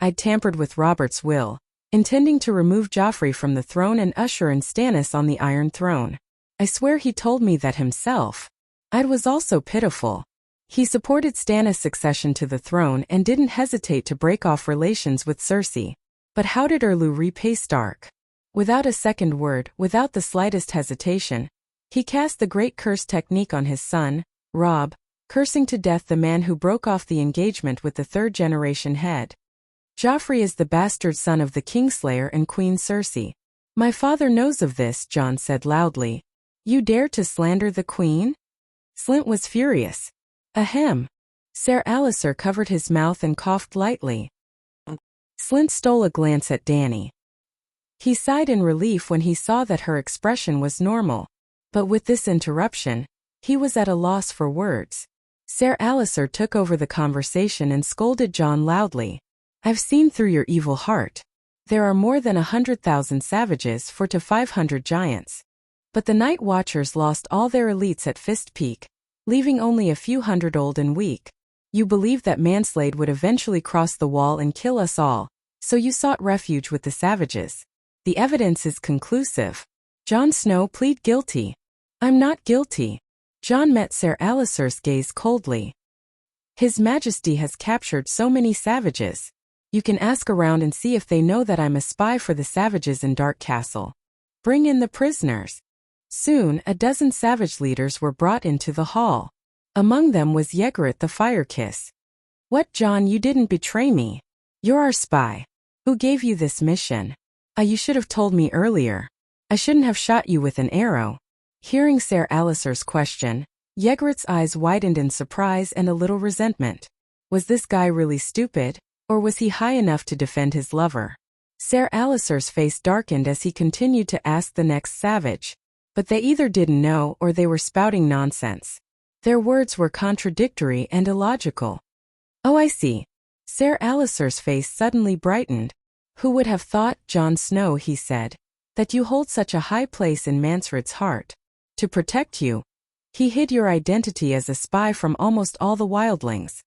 "I'd tampered with Robert's will, intending to remove Joffrey from the throne and usher in Stannis on the Iron Throne. I swear he told me that himself. Ide was also pitiful. He supported Stannis' succession to the throne and didn't hesitate to break off relations with Cersei. But how did Erlu repay Stark? Without a second word, without the slightest hesitation, he cast the Great Curse technique on his son, Robb. cursing to death the man who broke off the engagement with the third-generation head. Joffrey is the bastard son of the Kingslayer and Queen Cersei. My father knows of this, Jon said loudly. You dare to slander the Queen? Slynt was furious. Ahem. Ser Alliser covered his mouth and coughed lightly. Slynt stole a glance at Dany. He sighed in relief when he saw that her expression was normal. But with this interruption, he was at a loss for words. Ser Alliser took over the conversation and scolded Jon loudly. I've seen through your evil heart. There are more than 100,000 savages to 500 giants. But the Night Watchers lost all their elites at Fist Peak, leaving only a few hundred old and weak. You believed that Manslade would eventually cross the wall and kill us all, so you sought refuge with the savages. The evidence is conclusive. Jon Snow plead guilty. I'm not guilty. Jon met Ser Alliser's gaze coldly. His Majesty has captured so many savages. You can ask around and see if they know that I'm a spy for the savages in Dark Castle. Bring in the prisoners. Soon, a dozen savage leaders were brought into the hall. Among them was Ygritte the Firekiss. What, Jon, you didn't betray me? You're our spy. Who gave you this mission? You should have told me earlier. I shouldn't have shot you with an arrow. Hearing Ser Alliser's question, Ygritte's eyes widened in surprise and a little resentment. Was this guy really stupid, or was he high enough to defend his lover? Ser Alliser's face darkened as he continued to ask the next savage. But they either didn't know or they were spouting nonsense. Their words were contradictory and illogical. Oh, I see. Ser Alliser's face suddenly brightened. Who would have thought, Jon Snow, he said, that you hold such a high place in Mansred's heart? To protect you, he hid your identity as a spy from almost all the wildlings.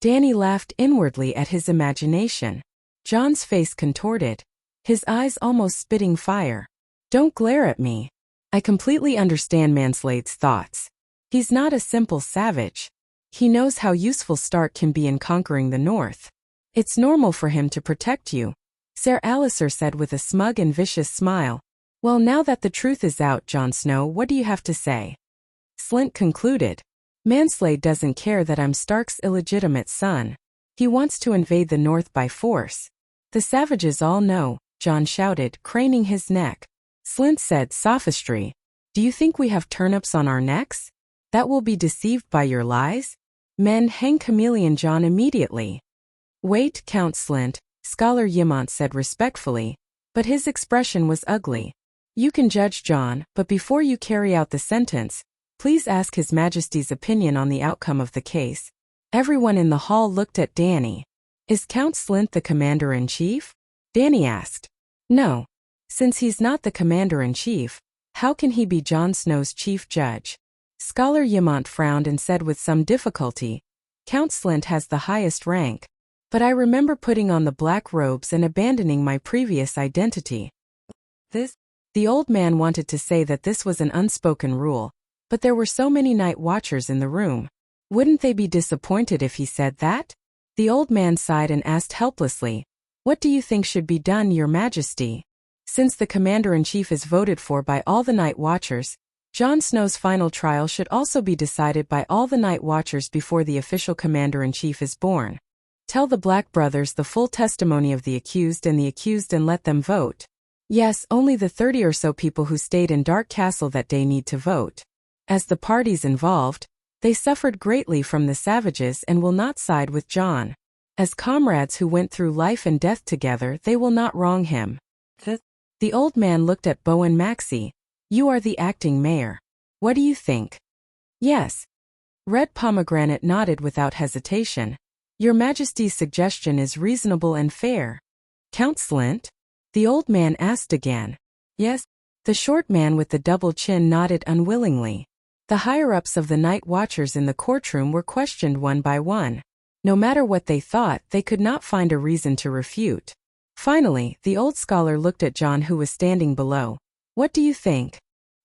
Dany laughed inwardly at his imagination. Jon's face contorted, his eyes almost spitting fire. Don't glare at me. I completely understand Manslade's thoughts. He's not a simple savage. He knows how useful Stark can be in conquering the North. It's normal for him to protect you, Ser Alliser said with a smug and vicious smile. Well, now that the truth is out, Jon Snow, what do you have to say? Slynt concluded. Manslade doesn't care that I'm Stark's illegitimate son. He wants to invade the North by force. The savages all know, Jon shouted, craning his neck. Slynt said, sophistry. Do you think we have turnips on our necks? That will be deceived by your lies? Men, hang Chameleon Jon immediately. Wait, Count Slynt, Scholar Ymont said respectfully, but his expression was ugly. You can judge Jon, but before you carry out the sentence, please ask His Majesty's opinion on the outcome of the case. Everyone in the hall looked at Dany. Is Count Slynt the commander-in-chief? Dany asked. No. Since he's not the commander-in-chief, how can he be Jon Snow's chief judge? Scholar Ymont frowned and said with some difficulty, Count Slynt has the highest rank, but I remember putting on the black robes and abandoning my previous identity. The old man wanted to say that this was an unspoken rule, but there were so many Night Watchers in the room. Wouldn't they be disappointed if he said that? The old man sighed and asked helplessly, What do you think should be done, Your Majesty? Since the Commander-in-Chief is voted for by all the Night Watchers, Jon Snow's final trial should also be decided by all the Night Watchers before the official Commander-in-Chief is born. Tell the Black Brothers the full testimony of the accused and let them vote. Yes, only the 30 or so people who stayed in Dark Castle that day need to vote. As the parties involved, they suffered greatly from the savages and will not side with Jon. As comrades who went through life and death together, they will not wrong him. The old man looked at Bowen Maxey. You are the acting mayor. What do you think? Yes. Red Pomegranate nodded without hesitation. Your Majesty's suggestion is reasonable and fair. Count Slynt? The old man asked again. Yes. The short man with the double chin nodded unwillingly. The higher-ups of the Night Watchers in the courtroom were questioned one by one. No matter what they thought, they could not find a reason to refute. Finally, the old scholar looked at Jon, who was standing below. What do you think?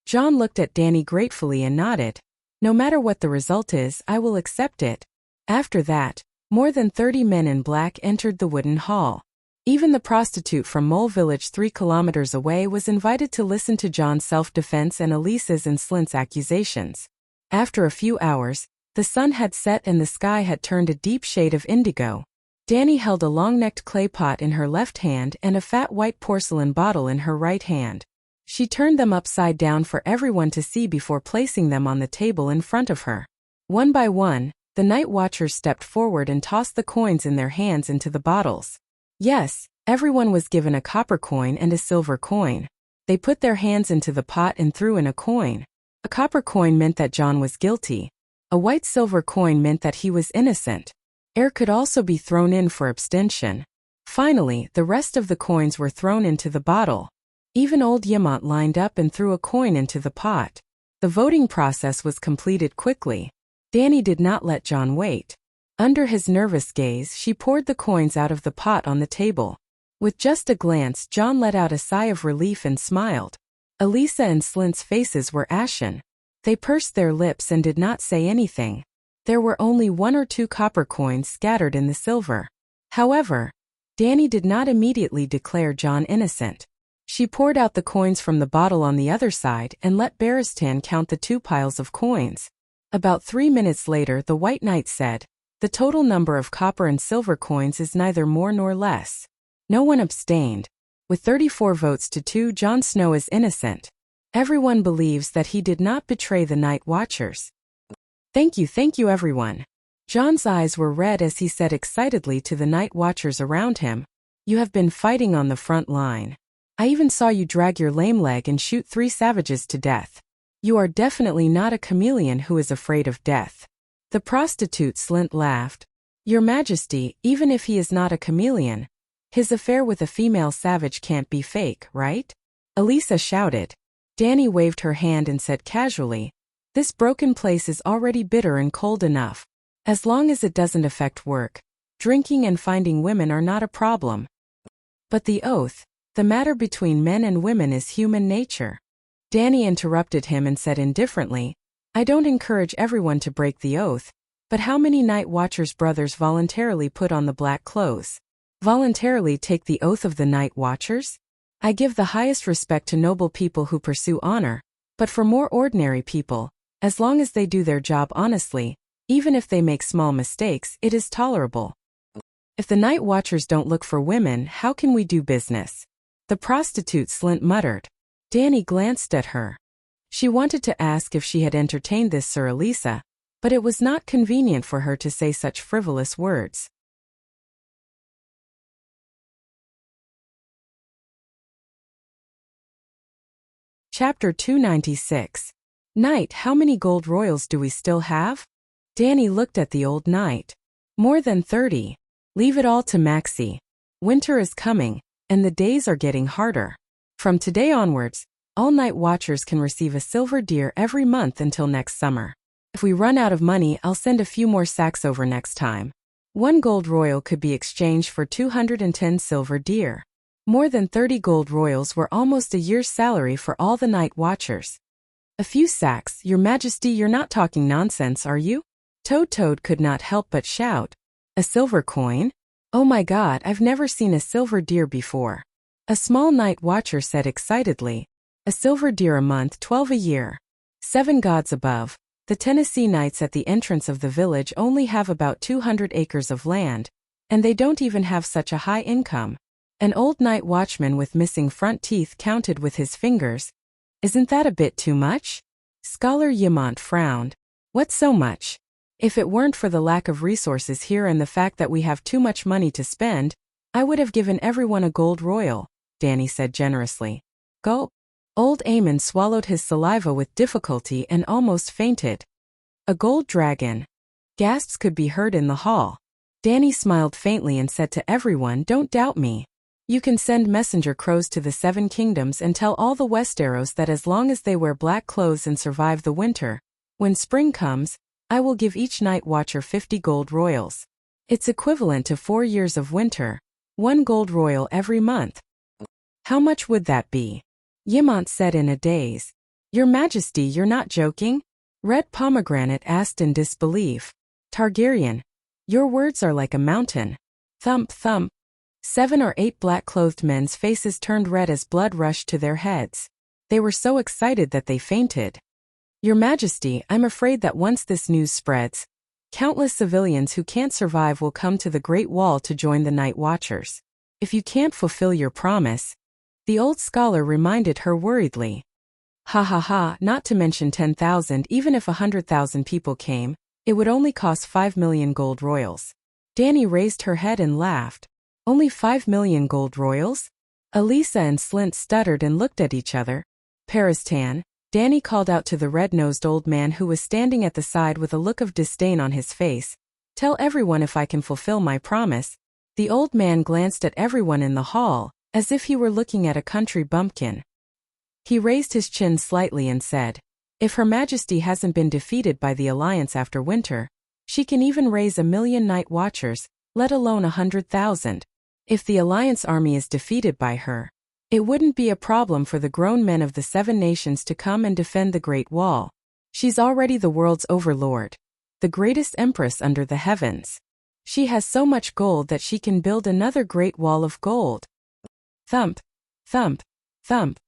Jon looked at Dany gratefully and nodded. No matter what the result is, I will accept it. After that, more than 30 men in black entered the wooden hall. Even the prostitute from Mole Village 3 kilometers away was invited to listen to Jon's self-defense and Elise's and Slynt's accusations. After a few hours, The sun had set and the sky had turned a deep shade of indigo. Dani held a long-necked clay pot in her left hand and a fat white porcelain bottle in her right hand. She turned them upside down for everyone to see before placing them on the table in front of her. One by one, the night watchers stepped forward and tossed the coins in their hands into the bottles. Yes, everyone was given a copper coin and a silver coin. They put their hands into the pot and threw in a coin. A copper coin meant that John was guilty. A white silver coin meant that he was innocent. Air could also be thrown in for abstention. Finally, the rest of the coins were thrown into the bottle. Even old Yamant lined up and threw a coin into the pot. The voting process was completed quickly. Dani did not let John wait. Under his nervous gaze, she poured the coins out of the pot on the table. With just a glance, John let out a sigh of relief and smiled. Elisa and Slint's faces were ashen. They pursed their lips and did not say anything. There were only 1 or 2 copper coins scattered in the silver. However, Dani did not immediately declare John innocent. She poured out the coins from the bottle on the other side and let Baristan count the 2 piles of coins. About 3 minutes later, the White Knight said, "The total number of copper and silver coins is neither more nor less." No one abstained. With 34 votes to 2, Jon Snow is innocent. Everyone believes that he did not betray the Night Watchers. Thank you everyone. Jon's eyes were red as he said excitedly to the Night Watchers around him, "You have been fighting on the front line. I even saw you drag your lame leg and shoot 3 savages to death. You are definitely not a chameleon who is afraid of death." The prostitute Slint laughed. "Your Majesty, even if he is not a chameleon, his affair with a female savage can't be fake, right?" Elisa shouted. Dani waved her hand and said casually, "This broken place is already bitter and cold enough. As long as it doesn't affect work, drinking and finding women are not a problem. But the oath, the matter between men and women is human nature." Dani interrupted him and said indifferently, "I don't encourage everyone to break the oath, but how many Night Watchers' brothers voluntarily put on the black clothes? Voluntarily take the oath of the Night Watchers? I give the highest respect to noble people who pursue honor, but for more ordinary people, as long as they do their job honestly, even if they make small mistakes, it is tolerable. If the Night Watchers don't look for women, how can we do business?" The prostitute Slint muttered. Dani glanced at her. She wanted to ask if she had entertained this Sir Elisa, but it was not convenient for her to say such frivolous words. Chapter 296. Knight, how many gold royals do we still have? Dani looked at the old knight. More than 30. Leave it all to Maxie. Winter is coming, and the days are getting harder. From today onwards, all Night Watchers can receive a silver deer every month until next summer. If we run out of money, I'll send a few more sacks over next time. 1 gold royal could be exchanged for 210 silver deer. More than 30 gold royals were almost a year's salary for all the Night Watchers. A few sacks, Your Majesty, you're not talking nonsense, are you? Toad could not help but shout. A silver coin? Oh my God, I've never seen a silver deer before. A small Night Watcher said excitedly. A silver deer a month, 12 a year. 7 gods above. The Tennessee Knights at the entrance of the village only have about 200 acres of land, and they don't even have such a high income. An old night watchman with missing front teeth counted with his fingers. Isn't that a bit too much? Scholar Yamant frowned. What's so much? If it weren't for the lack of resources here and the fact that we have too much money to spend, I would have given everyone a gold royal, Dani said generously. Gulp. Old Eamon swallowed his saliva with difficulty and almost fainted. A gold dragon. Gasps could be heard in the hall. Dani smiled faintly and said to everyone, don't doubt me. You can send messenger crows to the 7 kingdoms and tell all the Westeros that as long as they wear black clothes and survive the winter, when spring comes, I will give each night watcher 50 gold royals. It's equivalent to 4 years of winter, 1 gold royal every month. How much would that be? Yamant said in a daze. Your Majesty, you're not joking? Red Pomegranate asked in disbelief. Targaryen, your words are like a mountain. Thump, thump. 7 or 8 black-clothed men's faces turned red as blood rushed to their heads. They were so excited that they fainted. Your Majesty, I'm afraid that once this news spreads, countless civilians who can't survive will come to the Great Wall to join the Night Watchers. If you can't fulfill your promise, the old scholar reminded her worriedly. Ha ha ha, not to mention 10,000, even if 100,000 people came, it would only cost 5 million gold royals. Danny raised her head and laughed. Only 5 million gold royals? Elisa and Slint stuttered and looked at each other. Peristan, Danny called out to the red-nosed old man who was standing at the side with a look of disdain on his face. Tell everyone if I can fulfill my promise. The old man glanced at everyone in the hall, as if he were looking at a country bumpkin. He raised his chin slightly and said, if Her Majesty hasn't been defeated by the Alliance after winter, she can even raise 1 million Night Watchers, let alone 100,000. If the Alliance army is defeated by her, it wouldn't be a problem for the grown men of the 7 nations to come and defend the Great Wall. She's already the world's overlord, the greatest empress under the heavens. She has so much gold that she can build another Great Wall of gold. Thump, thump, thump.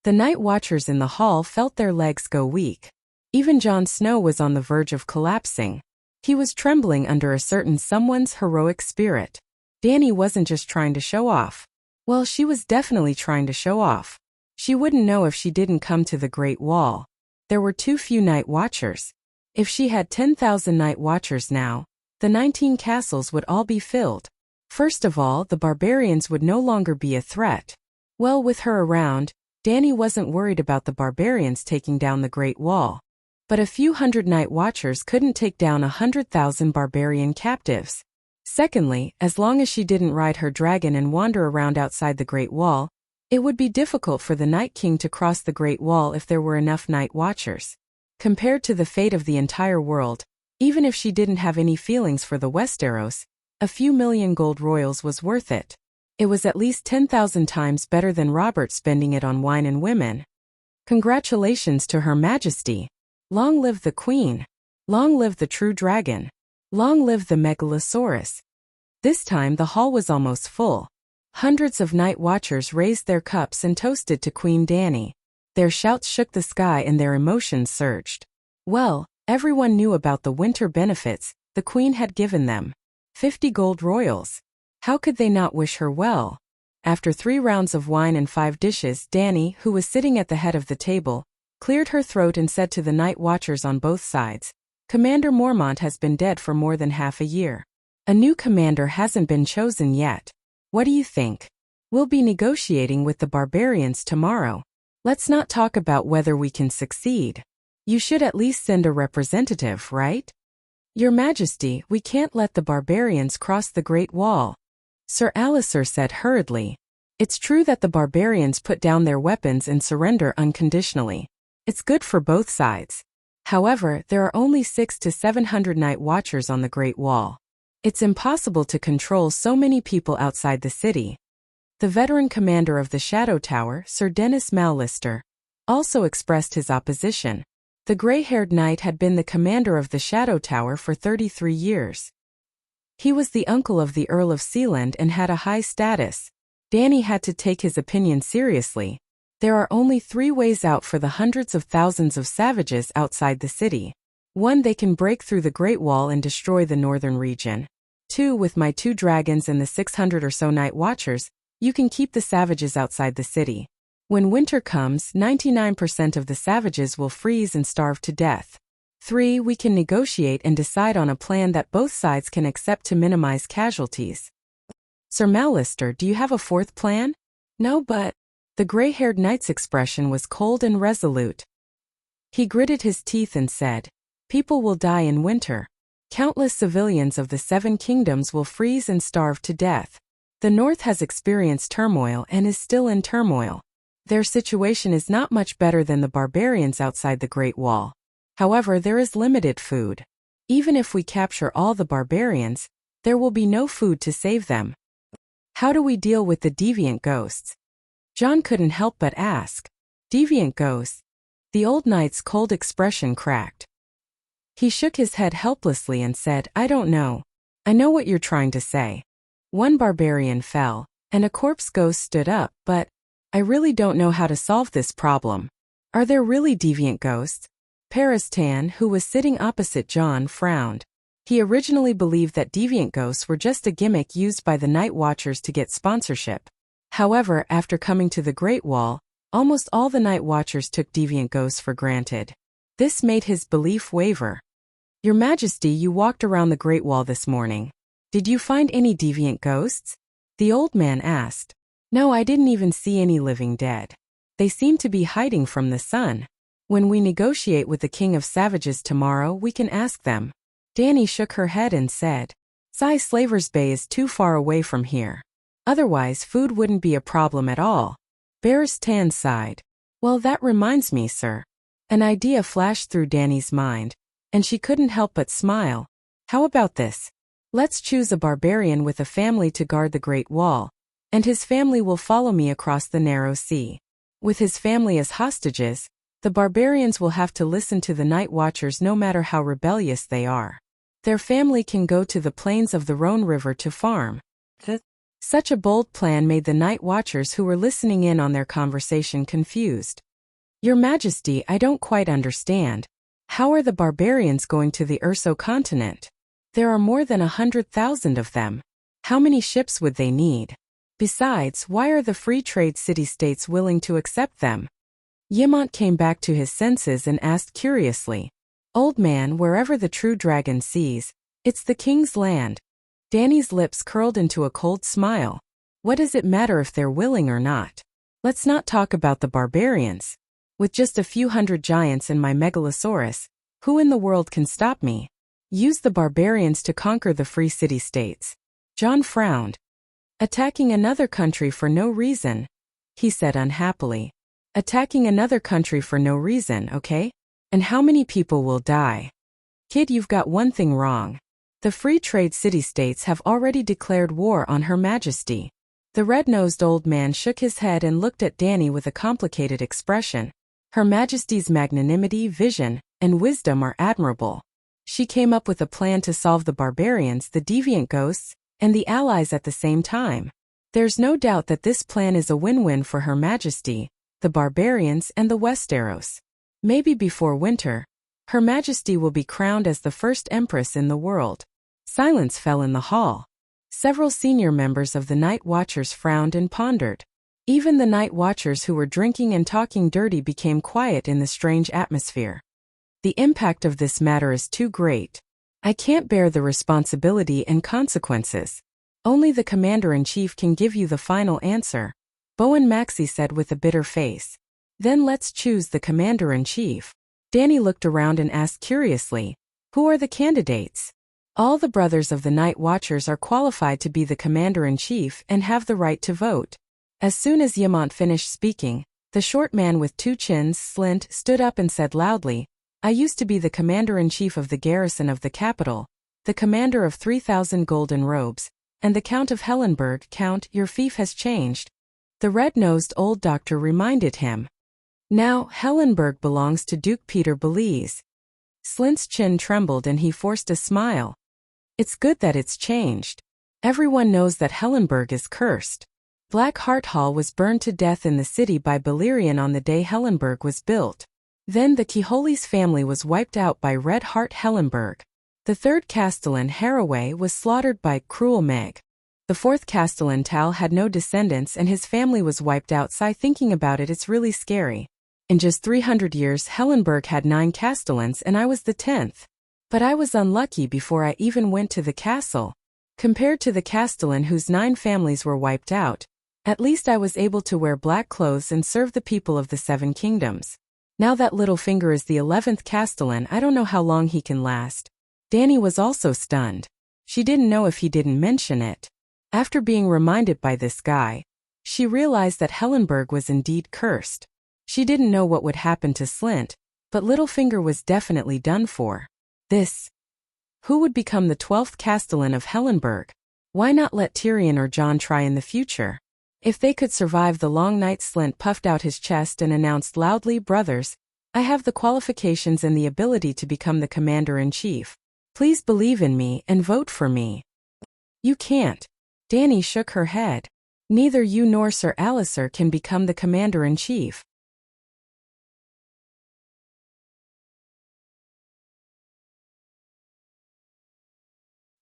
The Night Watchers in the hall felt their legs go weak. Even Jon Snow was on the verge of collapsing. He was trembling under a certain someone's heroic spirit. Danny wasn't just trying to show off. Well, she was definitely trying to show off. She wouldn't know if she didn't come to the Great Wall. There were too few Night Watchers. If she had 10,000 Night Watchers now, the 19 castles would all be filled. First of all, the barbarians would no longer be a threat. Well, with her around, Danny wasn't worried about the barbarians taking down the Great Wall. But a few hundred Night Watchers couldn't take down 100,000 barbarian captives. Secondly, as long as she didn't ride her dragon and wander around outside the Great Wall, it would be difficult for the Night King to cross the Great Wall if there were enough Night Watchers. Compared to the fate of the entire world, even if she didn't have any feelings for the Westeros, a few million gold royals was worth it. It was at least 10,000 times better than Robert spending it on wine and women. Congratulations to Her Majesty. Long live the Queen. Long live the true dragon. Long live the Megalosaurus. This time the hall was almost full. Hundreds of Night Watchers raised their cups and toasted to Queen Danny. Their shouts shook the sky and their emotions surged. Well, everyone knew about the winter benefits the Queen had given them. 50 gold royals. How could they not wish her well? After 3 rounds of wine and 5 dishes, Danny, who was sitting at the head of the table, cleared her throat and said to the Night Watchers on both sides, Commander Mormont has been dead for more than half a year. A new commander hasn't been chosen yet. What do you think? We'll be negotiating with the barbarians tomorrow. Let's not talk about whether we can succeed. You should at least send a representative, right? Your Majesty, we can't let the barbarians cross the Great Wall. Sir Alliser said hurriedly. It's true that the barbarians put down their weapons and surrender unconditionally. It's good for both sides. However, there are only 600 to 700 Night Watchers on the Great Wall. It's impossible to control so many people outside the city. The veteran commander of the Shadow Tower, Sir Dennis Mallister, also expressed his opposition. The gray-haired knight had been the commander of the Shadow Tower for 33 years. He was the uncle of the Earl of Sealand and had a high status. Danny had to take his opinion seriously. There are only 3 ways out for the hundreds of thousands of savages outside the city. 1, they can break through the Great Wall and destroy the northern region. 2, with my 2 dragons and the 600 or so Night Watchers, you can keep the savages outside the city. When winter comes, 99% of the savages will freeze and starve to death. 3, we can negotiate and decide on a plan that both sides can accept to minimize casualties. Sir Mallister, do you have a 4th plan? No, but... The gray-haired knight's expression was cold and resolute. He gritted his teeth and said, People will die in winter. Countless civilians of the 7 kingdoms will freeze and starve to death. The North has experienced turmoil and is still in turmoil. Their situation is not much better than the barbarians outside the Great Wall. However, there is limited food. Even if we capture all the barbarians, there will be no food to save them. How do we deal with the deviant ghosts? Jon couldn't help but ask. Deviant ghosts? The old knight's cold expression cracked. He shook his head helplessly and said, I don't know. I know what you're trying to say. 1 barbarian fell, and a corpse ghost stood up, but I really don't know how to solve this problem. Are there really deviant ghosts? Paristan, who was sitting opposite John, frowned. He originally believed that deviant ghosts were just a gimmick used by the Night Watchers to get sponsorship. However, after coming to the Great Wall, almost all the Night Watchers took deviant ghosts for granted. This made his belief waver. Your Majesty, you walked around the Great Wall this morning. Did you find any deviant ghosts? The old man asked. No, I didn't even see any living dead. They seem to be hiding from the sun. When we negotiate with the King of Savages tomorrow, we can ask them. Danny shook her head and said, Slavers Bay is too far away from here. Otherwise, food wouldn't be a problem at all. Paristan sighed. Well, that reminds me, sir. An idea flashed through Danny's mind, and she couldn't help but smile. How about this? Let's choose a barbarian with a family to guard the Great Wall, and his family will follow me across the narrow sea. With his family as hostages, the barbarians will have to listen to the Night Watchers no matter how rebellious they are. Their family can go to the plains of the Rhone River to farm. Such a bold plan made the Night Watchers who were listening in on their conversation confused. Your Majesty, I don't quite understand. How are the barbarians going to the Urso continent? There are more than 100,000 of them. How many ships would they need? Besides, why are the free trade city-states willing to accept them? Yimont came back to his senses and asked curiously. Old man, wherever the true dragon sees, it's the king's land. Danny's lips curled into a cold smile. What does it matter if they're willing or not? Let's not talk about the barbarians. With just a few hundred giants and my megalosaurus, who in the world can stop me? Use the barbarians to conquer the free city-states. John frowned. Attacking another country for no reason, he said unhappily. Attacking another country for no reason, okay? And how many people will die? Kid, you've got one thing wrong. The free trade city-states have already declared war on Her Majesty. The red-nosed old man shook his head and looked at Danny with a complicated expression. Her Majesty's magnanimity, vision, and wisdom are admirable. She came up with a plan to solve the barbarians, the deviant ghosts, and the allies at the same time. There's no doubt that this plan is a win-win for Her Majesty, the barbarians, and the Westeros. Maybe before winter, Her Majesty will be crowned as the first empress in the world. Silence fell in the hall. Several senior members of the Night Watchers frowned and pondered. Even the Night Watchers who were drinking and talking dirty became quiet in the strange atmosphere. The impact of this matter is too great. I can't bear the responsibility and consequences. Only the Commander-in-Chief can give you the final answer, Bowen Maxey said with a bitter face. Then let's choose the Commander-in-Chief. Danny looked around and asked curiously, who are the candidates? All the brothers of the Night Watchers are qualified to be the Commander-in-Chief and have the right to vote. As soon as Yimont finished speaking, the short man with two chins, Slint, stood up and said loudly, I used to be the Commander-in-Chief of the garrison of the capital, the commander of 3,000 golden robes, and the Count of Hellenberg. Count, your fief has changed. The red-nosed old doctor reminded him. Now, Hellenberg belongs to Duke Peter Belize. Slint's chin trembled and he forced a smile. It's good that it's changed. Everyone knows that Hellenberg is cursed. Black Hart Hall was burned to death in the city by Balerion on the day Hellenberg was built. Then the Keholis family was wiped out by Red Heart Hellenberg. The third Castellan, Haraway, was slaughtered by Cruel Meg. The fourth Castellan, Tal, had no descendants and his family was wiped out. Thinking about it, it's really scary. In just 300 years, Hellenberg had 9 Castellans and I was the 10th. But I was unlucky before I even went to the castle. Compared to the Castellan whose 9 families were wiped out, at least I was able to wear black clothes and serve the people of the 7 kingdoms. Now that Littlefinger is the 11th Castellan, I don't know how long he can last. Danny was also stunned. She didn't know if he didn't mention it. After being reminded by this guy, she realized that Hellenberg was indeed cursed. She didn't know what would happen to Slint, but Littlefinger was definitely done for. Who would become the 12th Castellan of Hellenberg? Why not let Tyrion or Jon try in the future? If they could survive the long night, Slint puffed out his chest and announced loudly, Brothers, I have the qualifications and the ability to become the Commander-in-Chief. Please believe in me and vote for me. You can't. Danny shook her head. Neither you nor Sir Alliser can become the Commander-in-Chief.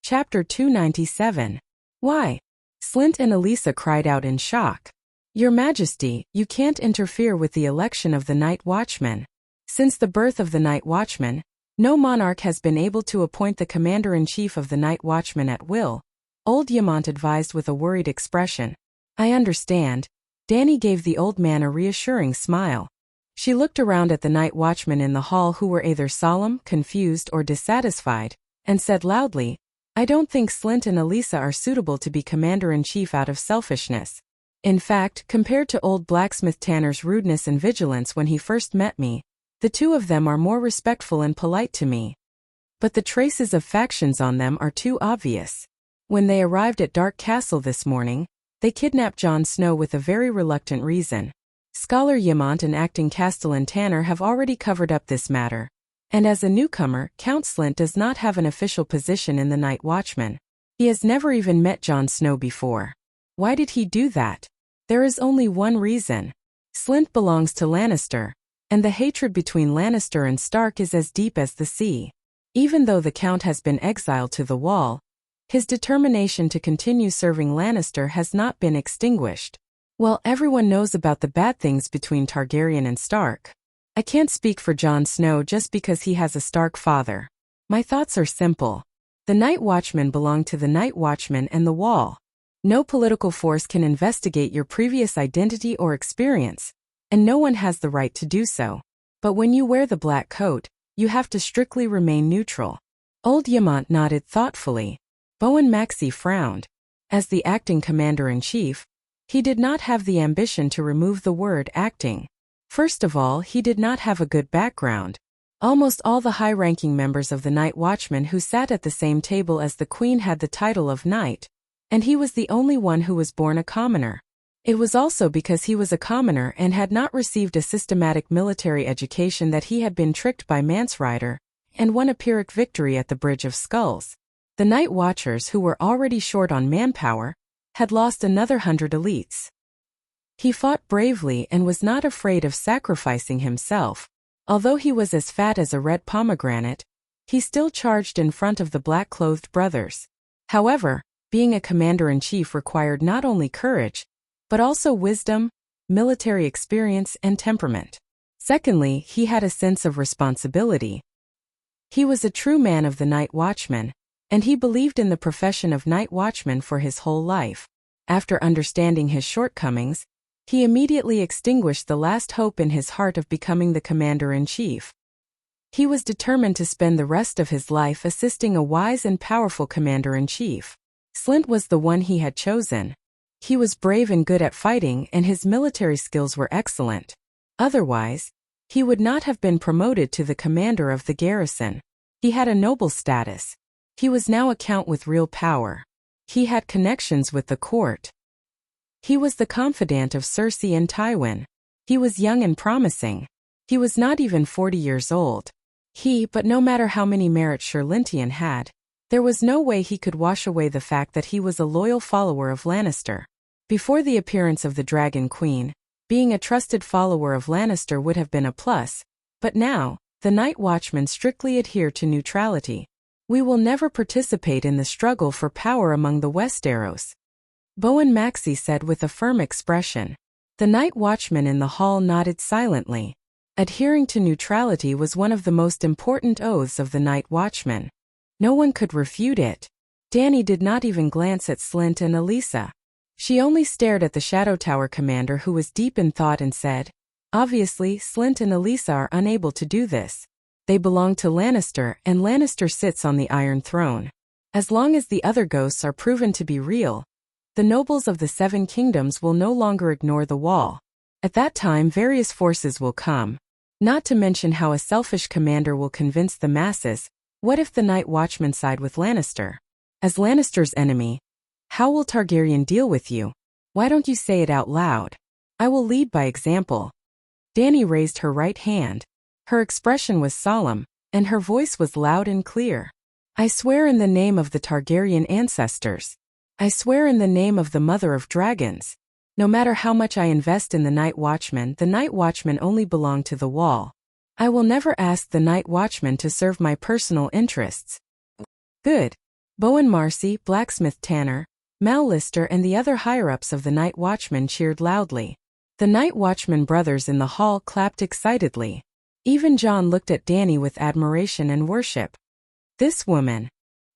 Chapter 297. Why? Slint and Elisa cried out in shock. Your Majesty, you can't interfere with the election of the Night Watchman. Since the birth of the Night Watchman, no monarch has been able to appoint the Commander-in-Chief of the Night Watchman at will, Old Yamant advised with a worried expression. I understand. Danny gave the old man a reassuring smile. She looked around at the Night Watchmen in the hall who were either solemn, confused, or dissatisfied, and said loudly, I don't think Slint and Elisa are suitable to be Commander-in-Chief out of selfishness. In fact, compared to old blacksmith Tanner's rudeness and vigilance when he first met me, the two of them are more respectful and polite to me. But the traces of factions on them are too obvious. When they arrived at Dark Castle this morning, they kidnapped Jon Snow with a very reluctant reason. Scholar Yamant and acting Castellan Tanner have already covered up this matter. And as a newcomer, Count Slint does not have an official position in the Night Watchman. He has never even met Jon Snow before. Why did he do that? There is only one reason. Slint belongs to Lannister, and the hatred between Lannister and Stark is as deep as the sea. Even though the Count has been exiled to the Wall, his determination to continue serving Lannister has not been extinguished. Well, everyone knows about the bad things between Targaryen and Stark. I can't speak for Jon Snow just because he has a Stark father. My thoughts are simple. The Night Watchmen belong to the Night Watchman and the Wall. No political force can investigate your previous identity or experience, and no one has the right to do so. But when you wear the black coat, you have to strictly remain neutral. Old Yamant nodded thoughtfully. Bowen Maxey frowned. As the acting commander-in-chief, he did not have the ambition to remove the word acting. First of all, he did not have a good background. Almost all the high-ranking members of the Night Watchman who sat at the same table as the Queen had the title of Knight, and he was the only one who was born a commoner. It was also because he was a commoner and had not received a systematic military education that he had been tricked by Mansrider and won a Pyrrhic victory at the Bridge of Skulls. The Night Watchers, who were already short on manpower, had lost another 100 elites. He fought bravely and was not afraid of sacrificing himself. Although he was as fat as a red pomegranate, he still charged in front of the black-clothed brothers. However, being a commander-in-chief required not only courage, but also wisdom, military experience, and temperament. Secondly, he had a sense of responsibility. He was a true man of the Night Watchman, and he believed in the profession of Night Watchman for his whole life. After understanding his shortcomings, he immediately extinguished the last hope in his heart of becoming the commander-in-chief. He was determined to spend the rest of his life assisting a wise and powerful commander-in-chief. Slint was the one he had chosen. He was brave and good at fighting, and his military skills were excellent. Otherwise, he would not have been promoted to the commander of the garrison. He had a noble status. He was now a count with real power. He had connections with the court. He was the confidant of Cersei and Tywin. He was young and promising. He was not even 40 years old. But no matter how many merits Sherlintian had, there was no way he could wash away the fact that he was a loyal follower of Lannister. Before the appearance of the Dragon Queen, being a trusted follower of Lannister would have been a plus, but now, the Night Watchmen strictly adhere to neutrality. We will never participate in the struggle for power among the Westeros, Bowen Maxey said with a firm expression. The Night Watchman in the hall nodded silently. Adhering to neutrality was one of the most important oaths of the Night Watchman. No one could refute it. Dany did not even glance at Slint and Elisa. She only stared at the Shadow Tower commander, who was deep in thought, and said, Obviously, Slint and Elisa are unable to do this. They belong to Lannister, and Lannister sits on the Iron Throne. As long as the other ghosts are proven to be real, the nobles of the Seven Kingdoms will no longer ignore the Wall. At that time, various forces will come. Not to mention how a selfish commander will convince the masses. What if the Night Watchmen side with Lannister? As Lannister's enemy, how will Targaryen deal with you? Why don't you say it out loud? I will lead by example. Dany raised her right hand. Her expression was solemn, and her voice was loud and clear. I swear in the name of the Targaryen ancestors. I swear in the name of the Mother of Dragons. No matter how much I invest in the Night Watchmen only belong to the Wall. I will never ask the Night Watchman to serve my personal interests. Good. Bowen Marcy, blacksmith Tanner, Mal Lister and the other higher-ups of the Night Watchman cheered loudly. The Night Watchman brothers in the hall clapped excitedly. Even John looked at Danny with admiration and worship. This woman.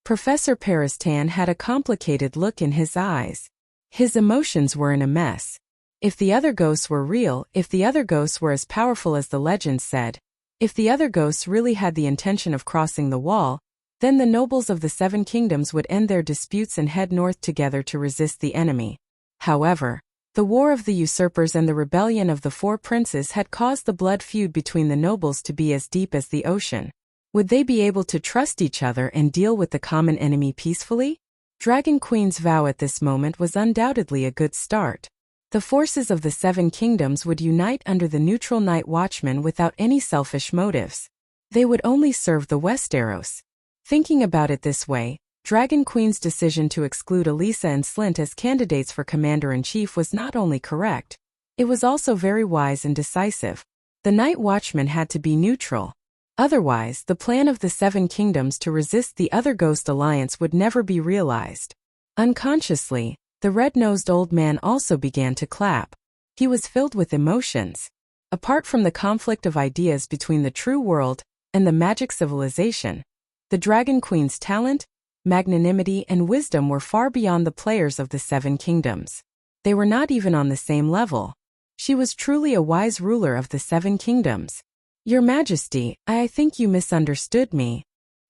Professor Peristan had a complicated look in his eyes. His emotions were in a mess. If the other ghosts were real, if the other ghosts were as powerful as the legends said, if the other ghosts really had the intention of crossing the wall, then the nobles of the Seven Kingdoms would end their disputes and head north together to resist the enemy. However, the war of the usurpers and the rebellion of the four princes had caused the blood feud between the nobles to be as deep as the ocean. Would they be able to trust each other and deal with the common enemy peacefully? Dragon Queen's vow at this moment was undoubtedly a good start. The forces of the Seven Kingdoms would unite under the neutral Night Watchman without any selfish motives. They would only serve the Westeros. Thinking about it this way, Dragon Queen's decision to exclude Elisa and Slint as candidates for Commander-in-Chief was not only correct, it was also very wise and decisive. The Night Watchman had to be neutral. Otherwise, the plan of the Seven Kingdoms to resist the other Ghost Alliance would never be realized. Unconsciously, the red-nosed old man also began to clap. He was filled with emotions. Apart from the conflict of ideas between the true world and the magic civilization, the Dragon Queen's talent, magnanimity and wisdom were far beyond the players of the Seven Kingdoms. They were not even on the same level. She was truly a wise ruler of the Seven Kingdoms. Your Majesty, I think you misunderstood me.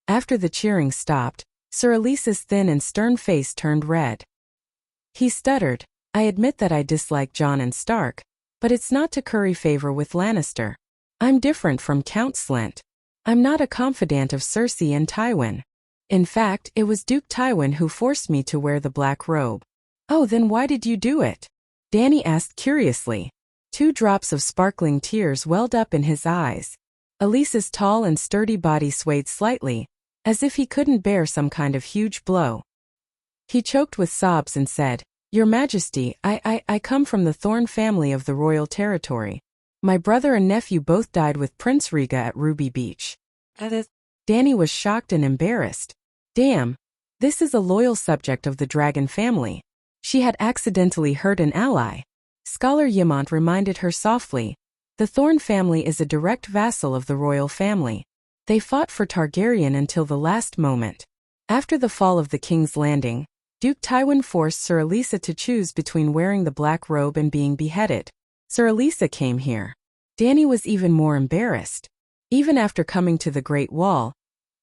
After the cheering stopped, Sir Elisa's thin and stern face turned red. He stuttered, I admit that I dislike Jon and Stark, but it's not to curry favor with Lannister. I'm different from Count Slint. I'm not a confidant of Cersei and Tywin. In fact, it was Duke Tywin who forced me to wear the black robe. Oh, then why did you do it? Danny asked curiously. 2 drops of sparkling tears welled up in his eyes. Elisa's tall and sturdy body swayed slightly, as if he couldn't bear some kind of huge blow. He choked with sobs and said, Your Majesty, I come from the Thorne family of the royal territory. My brother and nephew both died with Prince Rhaega at Ruby Beach. Danny was shocked and embarrassed. Damn, this is a loyal subject of the dragon family. She had accidentally hurt an ally. Scholar Yemont reminded her softly, the Thorne family is a direct vassal of the royal family. They fought for Targaryen until the last moment. After the fall of the King's Landing, Duke Tywin forced Sir Elisa to choose between wearing the black robe and being beheaded. Sir Elisa came here. Danny was even more embarrassed. Even after coming to the Great Wall,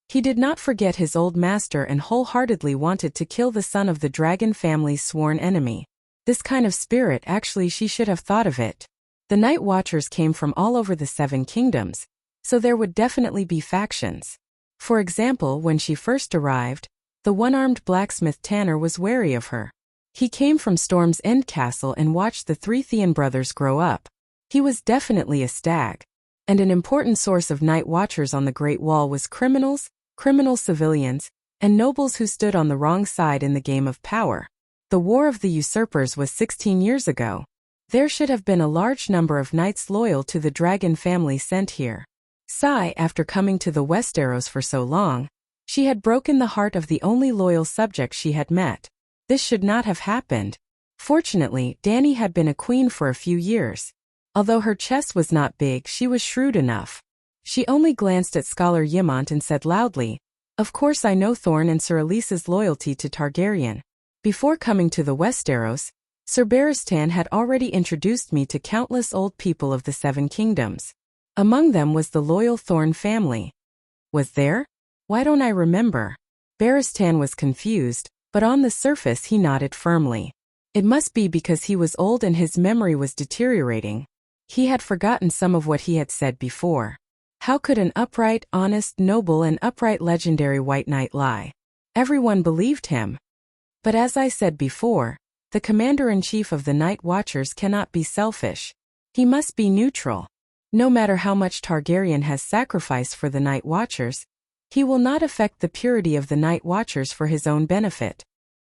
he did not forget his old master and wholeheartedly wanted to kill the son of the dragon family's sworn enemy. This kind of spirit, actually she should have thought of it. The Night Watchers came from all over the Seven Kingdoms, so there would definitely be factions. For example, when she first arrived, the one-armed blacksmith Tanner was wary of her. He came from Storm's End Castle and watched the 3 Theon brothers grow up. He was definitely a stag. And an important source of Night Watchers on the Great Wall was criminals, criminal civilians, and nobles who stood on the wrong side in the game of power. The War of the Usurpers was 16 years ago. There should have been a large number of knights loyal to the dragon family sent here. Sigh, after coming to the Westeros for so long, she had broken the heart of the only loyal subject she had met. This should not have happened. Fortunately, Danny had been a queen for a few years. Although her chest was not big, she was shrewd enough. She only glanced at Scholar Yemont and said loudly, Of course I know Thorne and Sir Elisa's loyalty to Targaryen. Before coming to the Westeros, Sir Barristan had already introduced me to countless old people of the Seven Kingdoms. Among them was the loyal Thorne family. Was there? Why don't I remember? Barristan was confused, but on the surface he nodded firmly. It must be because he was old and his memory was deteriorating. He had forgotten some of what he had said before. How could an upright, honest, noble and upright legendary White Knight lie? Everyone believed him. But as I said before, the Commander-in-Chief of the Night Watchers cannot be selfish. He must be neutral. No matter how much Targaryen has sacrificed for the Night Watchers, he will not affect the purity of the Night Watchers for his own benefit.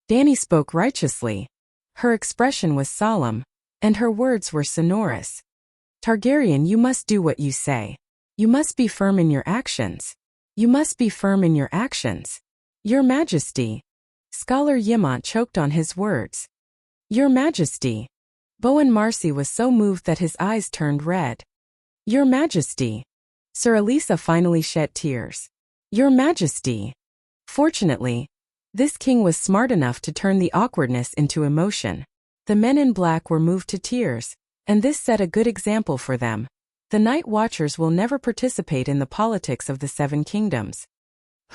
Danny spoke righteously. Her expression was solemn, and her words were sonorous. Targaryen, you must do what you say. You must be firm in your actions. You must be firm in your actions. Your Majesty. Scholar Yimont choked on his words. Your Majesty. Bowen Marcy was so moved that his eyes turned red. Your Majesty. Sir Elisa finally shed tears. Your Majesty. Fortunately, this king was smart enough to turn the awkwardness into emotion. The men in black were moved to tears, and this set a good example for them. The Night Watchers will never participate in the politics of the Seven Kingdoms.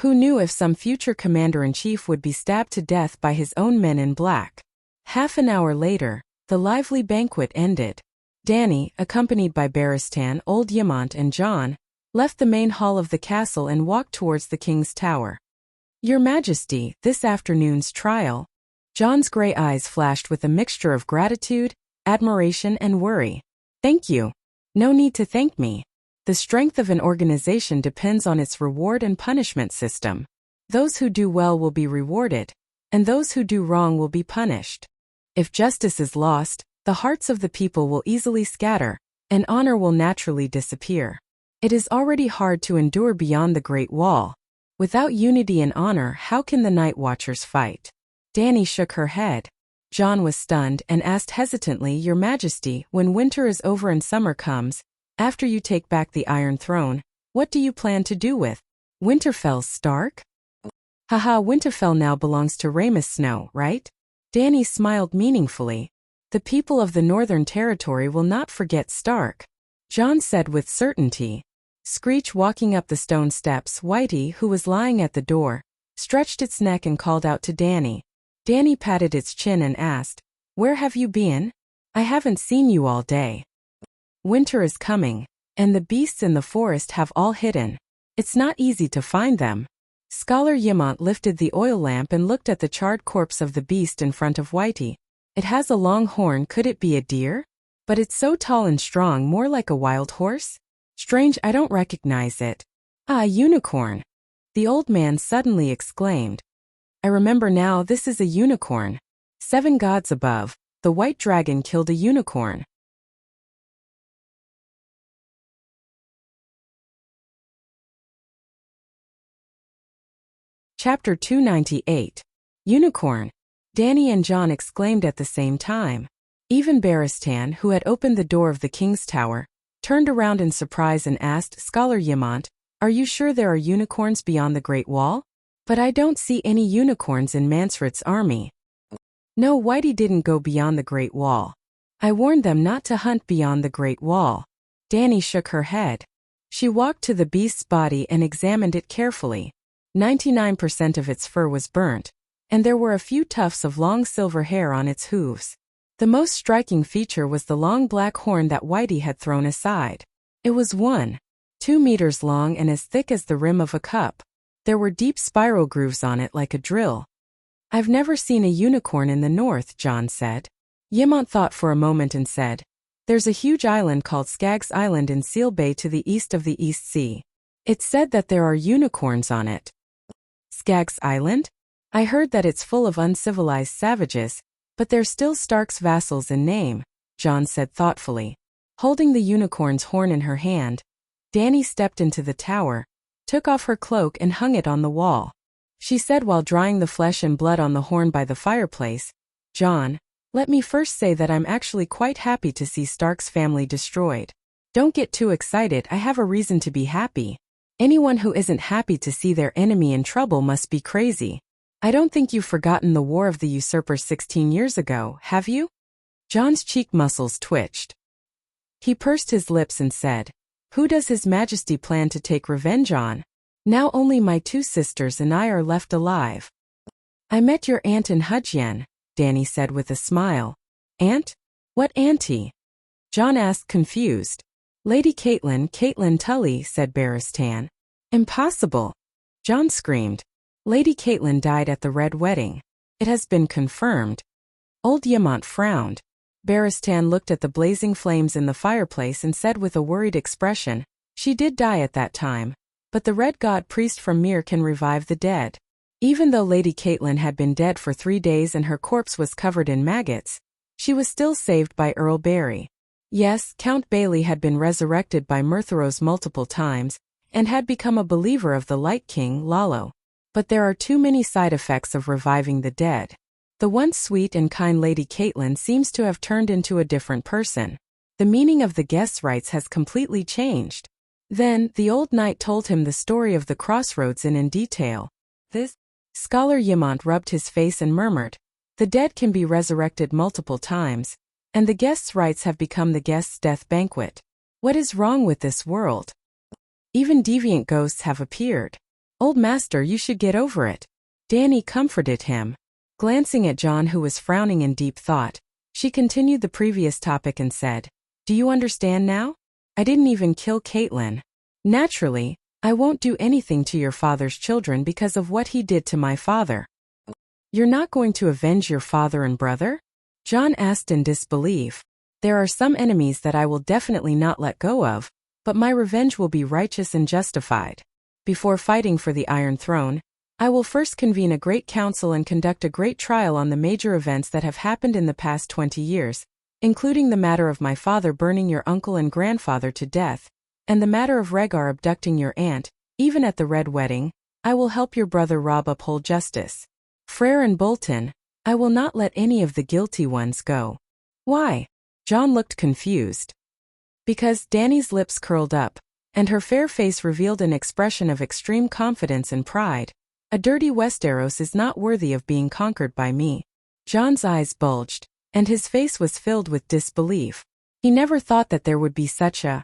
Who knew if some future commander-in-chief would be stabbed to death by his own men in black? Half an hour later, the lively banquet ended. Danny, accompanied by Barristan, Old Yimont and John, left the main hall of the castle and walked towards the king's tower. Your Majesty, this afternoon's trial. John's gray eyes flashed with a mixture of gratitude, admiration and worry. Thank you. No need to thank me. The strength of an organization depends on its reward and punishment system. Those who do well will be rewarded, and those who do wrong will be punished. If justice is lost, the hearts of the people will easily scatter, and honor will naturally disappear. It is already hard to endure beyond the Great Wall. Without unity and honor, how can the Night Watchers fight? Danny shook her head. John was stunned and asked hesitantly, Your Majesty, when winter is over and summer comes, after you take back the Iron Throne, what do you plan to do with Winterfell's Stark? Haha, Winterfell now belongs to Rhaenys Snow, right? Danny smiled meaningfully. The people of the Northern Territory will not forget Stark. John said with certainty. Screech, walking up the stone steps, Whitey, who was lying at the door, stretched its neck and called out to Danny. Danny patted its chin and asked, Where have you been? I haven't seen you all day. Winter is coming, and the beasts in the forest have all hidden. It's not easy to find them. Scholar Yimont lifted the oil lamp and looked at the charred corpse of the beast in front of Whitey. It has a long horn. Could it be a deer? But it's so tall and strong, more like a wild horse? Strange, I don't recognize it. Ah, a unicorn. The old man suddenly exclaimed. I remember now, this is a unicorn. 7 gods above, the white dragon killed a unicorn. Chapter 298. Unicorn. Danny and John exclaimed at the same time. Even Barristan, who had opened the door of the king's tower, turned around in surprise and asked, Scholar Yimont, are you sure there are unicorns beyond the Great Wall? But I don't see any unicorns in Mansford's army. No, Whitey didn't go beyond the Great Wall. I warned them not to hunt beyond the Great Wall. Danny shook her head. She walked to the beast's body and examined it carefully. 99% of its fur was burnt, and there were a few tufts of long silver hair on its hooves. The most striking feature was the long black horn that Whitey had thrown aside. It was 1.2 meters long and as thick as the rim of a cup. There were deep spiral grooves on it like a drill. I've never seen a unicorn in the north, John said. Yimont thought for a moment and said, There's a huge island called Skaggs Island in Seal Bay to the east of the East Sea. It's said that there are unicorns on it. Skaggs Island? I heard that it's full of uncivilized savages, but they're still Stark's vassals in name, John said thoughtfully. Holding the unicorn's horn in her hand, Danny stepped into the tower, took off her cloak and hung it on the wall. She said while drying the flesh and blood on the horn by the fireplace, John, let me first say that I'm actually quite happy to see Stark's family destroyed. Don't get too excited, I have a reason to be happy. Anyone who isn't happy to see their enemy in trouble must be crazy. I don't think you've forgotten the War of the Usurpers 16 years ago, have you? John's cheek muscles twitched. He pursed his lips and said, Who does His Majesty plan to take revenge on? Now only my 2 sisters and I are left alive. I met your aunt in Hudgyen, Danny said with a smile. Aunt? What auntie? John asked confused. Lady Caitlin Tully, said Barristan. Impossible. John screamed. Lady Caitlin died at the Red Wedding. It has been confirmed. Old Yimont frowned. Barristan looked at the blazing flames in the fireplace and said with a worried expression, She did die at that time, but the Red God priest from Myr can revive the dead. Even though Lady Caitlin had been dead for 3 days and her corpse was covered in maggots, she was still saved by Earl Barry. Yes, Count Bailey had been resurrected by Murtheros multiple times, and had become a believer of the Light King, Lalo. but there are too many side effects of reviving the dead. The once sweet and kind Lady Caitlin seems to have turned into a different person. The meaning of the guest's rites has completely changed. Then, the old knight told him the story of the crossroads in detail. This scholar Yimont rubbed his face and murmured, "The dead can be resurrected multiple times, and the guest's rites have become the guest's death banquet. What is wrong with this world? Even deviant ghosts have appeared. Old master, you should get over it." Danny comforted him. Glancing at John, who was frowning in deep thought, she continued the previous topic and said, "Do you understand now? I didn't even kill Caitlin. Naturally, I won't do anything to your father's children because of what he did to my father." "You're not going to avenge your father and brother?" John asked in disbelief. "There are some enemies that I will definitely not let go of, but my revenge will be righteous and justified. Before fighting for the Iron Throne, I will first convene a great council and conduct a great trial on the major events that have happened in the past 20 years, including the matter of my father burning your uncle and grandfather to death, and the matter of Rhaegar abducting your aunt. Even at the Red Wedding, I will help your brother Robb uphold justice. Freyr and Bolton, I will not let any of the guilty ones go." "Why?" John looked confused. Because Dany's lips curled up, and her fair face revealed an expression of extreme confidence and pride. "A dirty Westeros is not worthy of being conquered by me." John's eyes bulged, and his face was filled with disbelief. He never thought that there would be such a...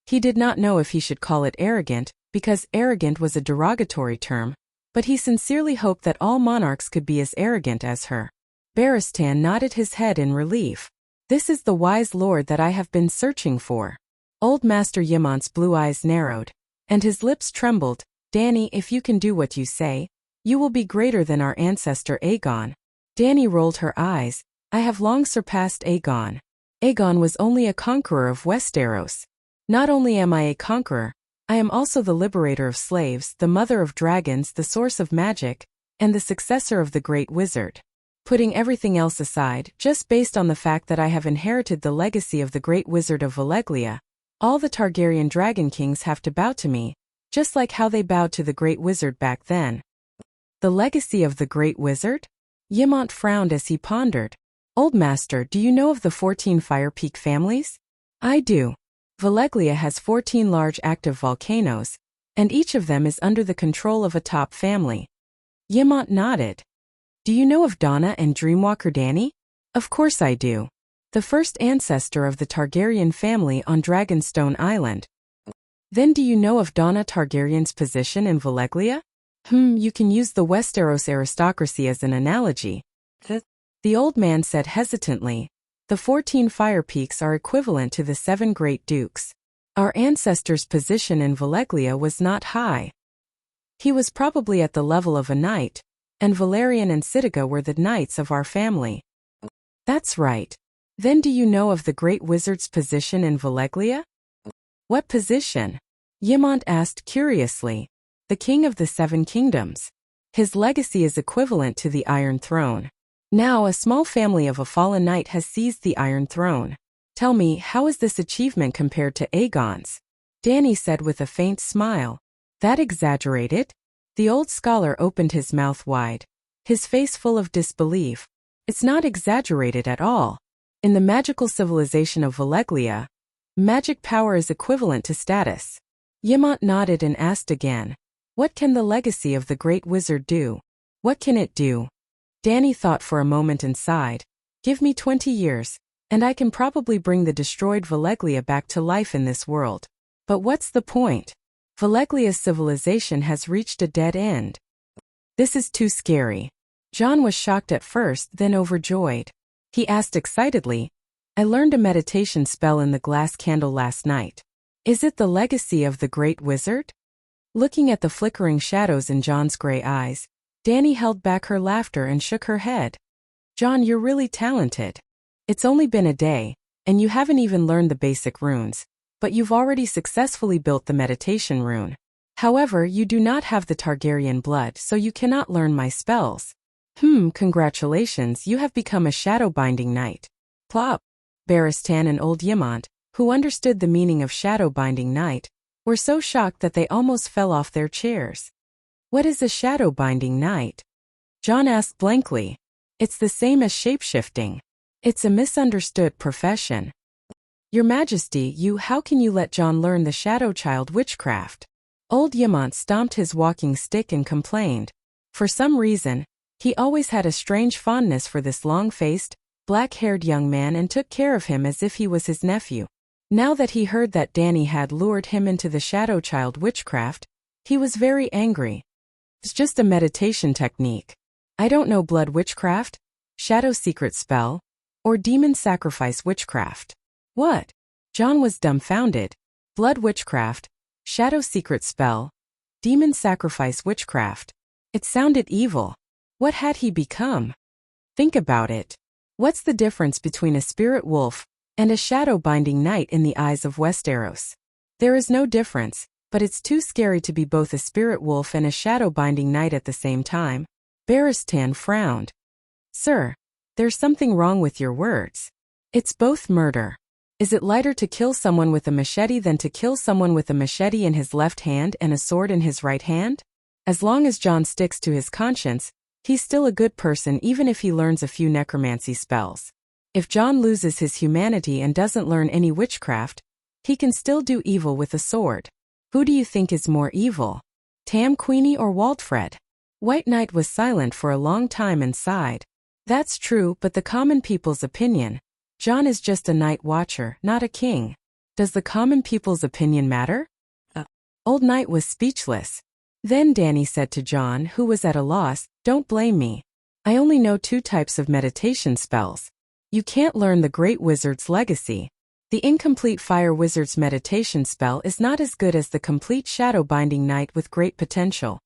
He did not know if he should call it arrogant, because arrogant was a derogatory term, but he sincerely hoped that all monarchs could be as arrogant as her. Barristan nodded his head in relief. "This is the wise lord that I have been searching for." Old Master Yimont's blue eyes narrowed, and his lips trembled. "Dany, if you can do what you say, you will be greater than our ancestor Aegon." Dany rolled her eyes. "I have long surpassed Aegon. Aegon was only a conqueror of Westeros. Not only am I a conqueror, I am also the liberator of slaves, the mother of dragons, the source of magic, and the successor of the Great Wizard. Putting everything else aside, just based on the fact that I have inherited the legacy of the Great Wizard of Valeglia, all the Targaryen dragon kings have to bow to me, just like how they bowed to the Great Wizard back then." "The legacy of the Great Wizard?" Yimont frowned as he pondered. "Old Master, do you know of the 14 Fire Peak families?" "I do. Valeglia has 14 large active volcanoes, and each of them is under the control of a top family." Yimont nodded. "Do you know of Donna and Dreamwalker Dany?" "Of course I do. The first ancestor of the Targaryen family on Dragonstone Island." "Then do you know of Donna Targaryen's position in Valeglia?" You can use the Westeros aristocracy as an analogy." The old man said hesitantly, "The 14 Fire Peaks are equivalent to the 7 Great Dukes. Our ancestor's position in Valeglia was not high. He was probably at the level of a knight, and Valerian and Sitiga were the knights of our family." "That's right. Then do you know of the Great Wizard's position in Valeglia?" "What position?" Yimont asked curiously. "The King of the 7 Kingdoms. His legacy is equivalent to the Iron Throne. Now a small family of a fallen knight has seized the Iron Throne. Tell me, how is this achievement compared to Aegon's?" Dany said with a faint smile. "That exaggerated?" The old scholar opened his mouth wide, his face full of disbelief. "It's not exaggerated at all. In the magical civilization of Valeglia, magic power is equivalent to status." Yimont nodded and asked again, "What can the legacy of the Great Wizard do? What can it do?" Dany thought for a moment and sighed. "Give me 20 years, and I can probably bring the destroyed Valeglia back to life in this world. But what's the point? Valeglia's civilization has reached a dead end. This is too scary." John was shocked at first, then overjoyed. He asked excitedly, "I learned a meditation spell in the glass candle last night. Is it the legacy of the Great Wizard?" Looking at the flickering shadows in John's gray eyes, Dany held back her laughter and shook her head. "John, you're really talented. It's only been a day, and you haven't even learned the basic runes, but you've already successfully built the meditation rune. However, you do not have the Targaryen blood, so you cannot learn my spells." Congratulations, you have become a shadow-binding knight." Plop. Barristan and old Yimont, who understood the meaning of shadow-binding knight, were so shocked that they almost fell off their chairs. What is a shadow-binding knight? John asked blankly. It's the same as shapeshifting. It's a misunderstood profession. Your Majesty, how can you let John learn the shadow child witchcraft? Old Yamant stomped his walking stick and complained. For some reason, he always had a strange fondness for this long-faced, black-haired young man and took care of him as if he was his nephew. Now that he heard that Danny had lured him into the shadow child witchcraft, he was very angry. It's just a meditation technique. I don't know blood witchcraft, shadow secret spell, or demon sacrifice witchcraft. What? John was dumbfounded. Blood witchcraft, shadow secret spell, demon sacrifice witchcraft. It sounded evil. What had he become? Think about it. What's the difference between a spirit wolf and a shadow-binding knight in the eyes of Westeros? There is no difference, but it's too scary to be both a spirit wolf and a shadow-binding knight at the same time. Barristan frowned. Sir, there's something wrong with your words. It's both murder. Is it lighter to kill someone with a machete than to kill someone with a machete in his left hand and a sword in his right hand? As long as John sticks to his conscience, he's still a good person even if he learns a few necromancy spells. If John loses his humanity and doesn't learn any witchcraft, he can still do evil with a sword. Who do you think is more evil? Tam Queenie or Waltfred? White Knight was silent for a long time and sighed. That's true, but the common people's opinion. John is just a night watcher, not a king. Does the common people's opinion matter? Old Knight was speechless. Then Danny said to John, who was at a loss, don't blame me. I only know 2 types of meditation spells. You can't learn the Great Wizard's legacy. The incomplete Fire Wizard's meditation spell is not as good as the complete Shadow-binding Knight with great potential.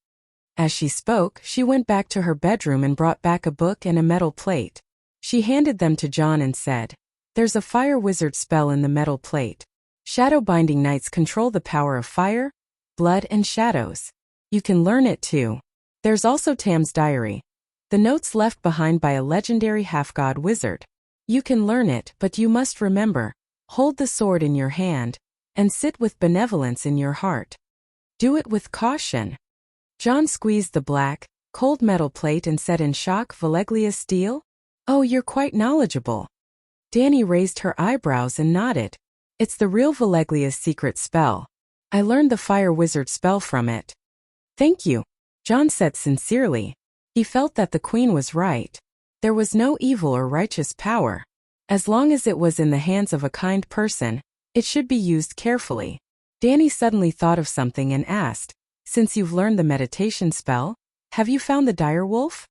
As she spoke, she went back to her bedroom and brought back a book and a metal plate. She handed them to John and said, there's a Fire Wizard spell in the metal plate. Shadow-binding Knights control the power of fire, blood, and shadows. You can learn it too. There's also Tam's diary. The notes left behind by a legendary half-god wizard. You can learn it, but you must remember, hold the sword in your hand, and sit with benevolence in your heart. Do it with caution. John squeezed the black, cold metal plate and said in shock, Valeglia steel? Oh, you're quite knowledgeable. Danny raised her eyebrows and nodded. It's the real Valeglia's secret spell. I learned the Fire Wizard spell from it. Thank you, John said sincerely. He felt that the Queen was right. There was no evil or righteous power. As long as it was in the hands of a kind person, it should be used carefully. Danny suddenly thought of something and asked, since you've learned the meditation spell, have you found the direwolf?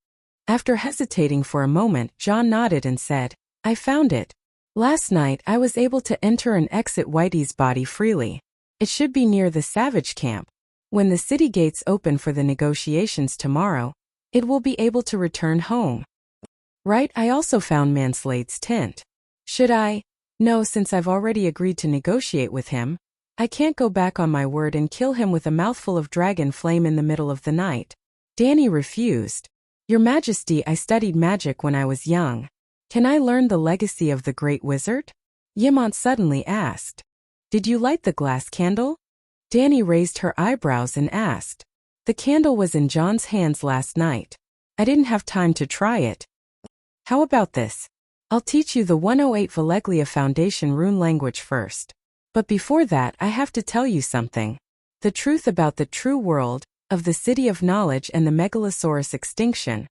After hesitating for a moment, John nodded and said, I found it. Last night I was able to enter and exit Whitey's body freely. It should be near the Savage camp. When the city gates open for the negotiations tomorrow, it will be able to return home. Right, I also found Manslade's tent. Should I? No, since I've already agreed to negotiate with him. I can't go back on my word and kill him with a mouthful of dragon flame in the middle of the night. Danny refused. Your Majesty, I studied magic when I was young. Can I learn the legacy of the Great Wizard? Yamant suddenly asked. Did you light the glass candle? Danny raised her eyebrows and asked. The candle was in John's hands last night. I didn't have time to try it. How about this? I'll teach you the 108 Valeglia Foundation rune language first. But before that, I have to tell you something. The truth about the true world, of the City of Knowledge and the Megalosaurus extinction.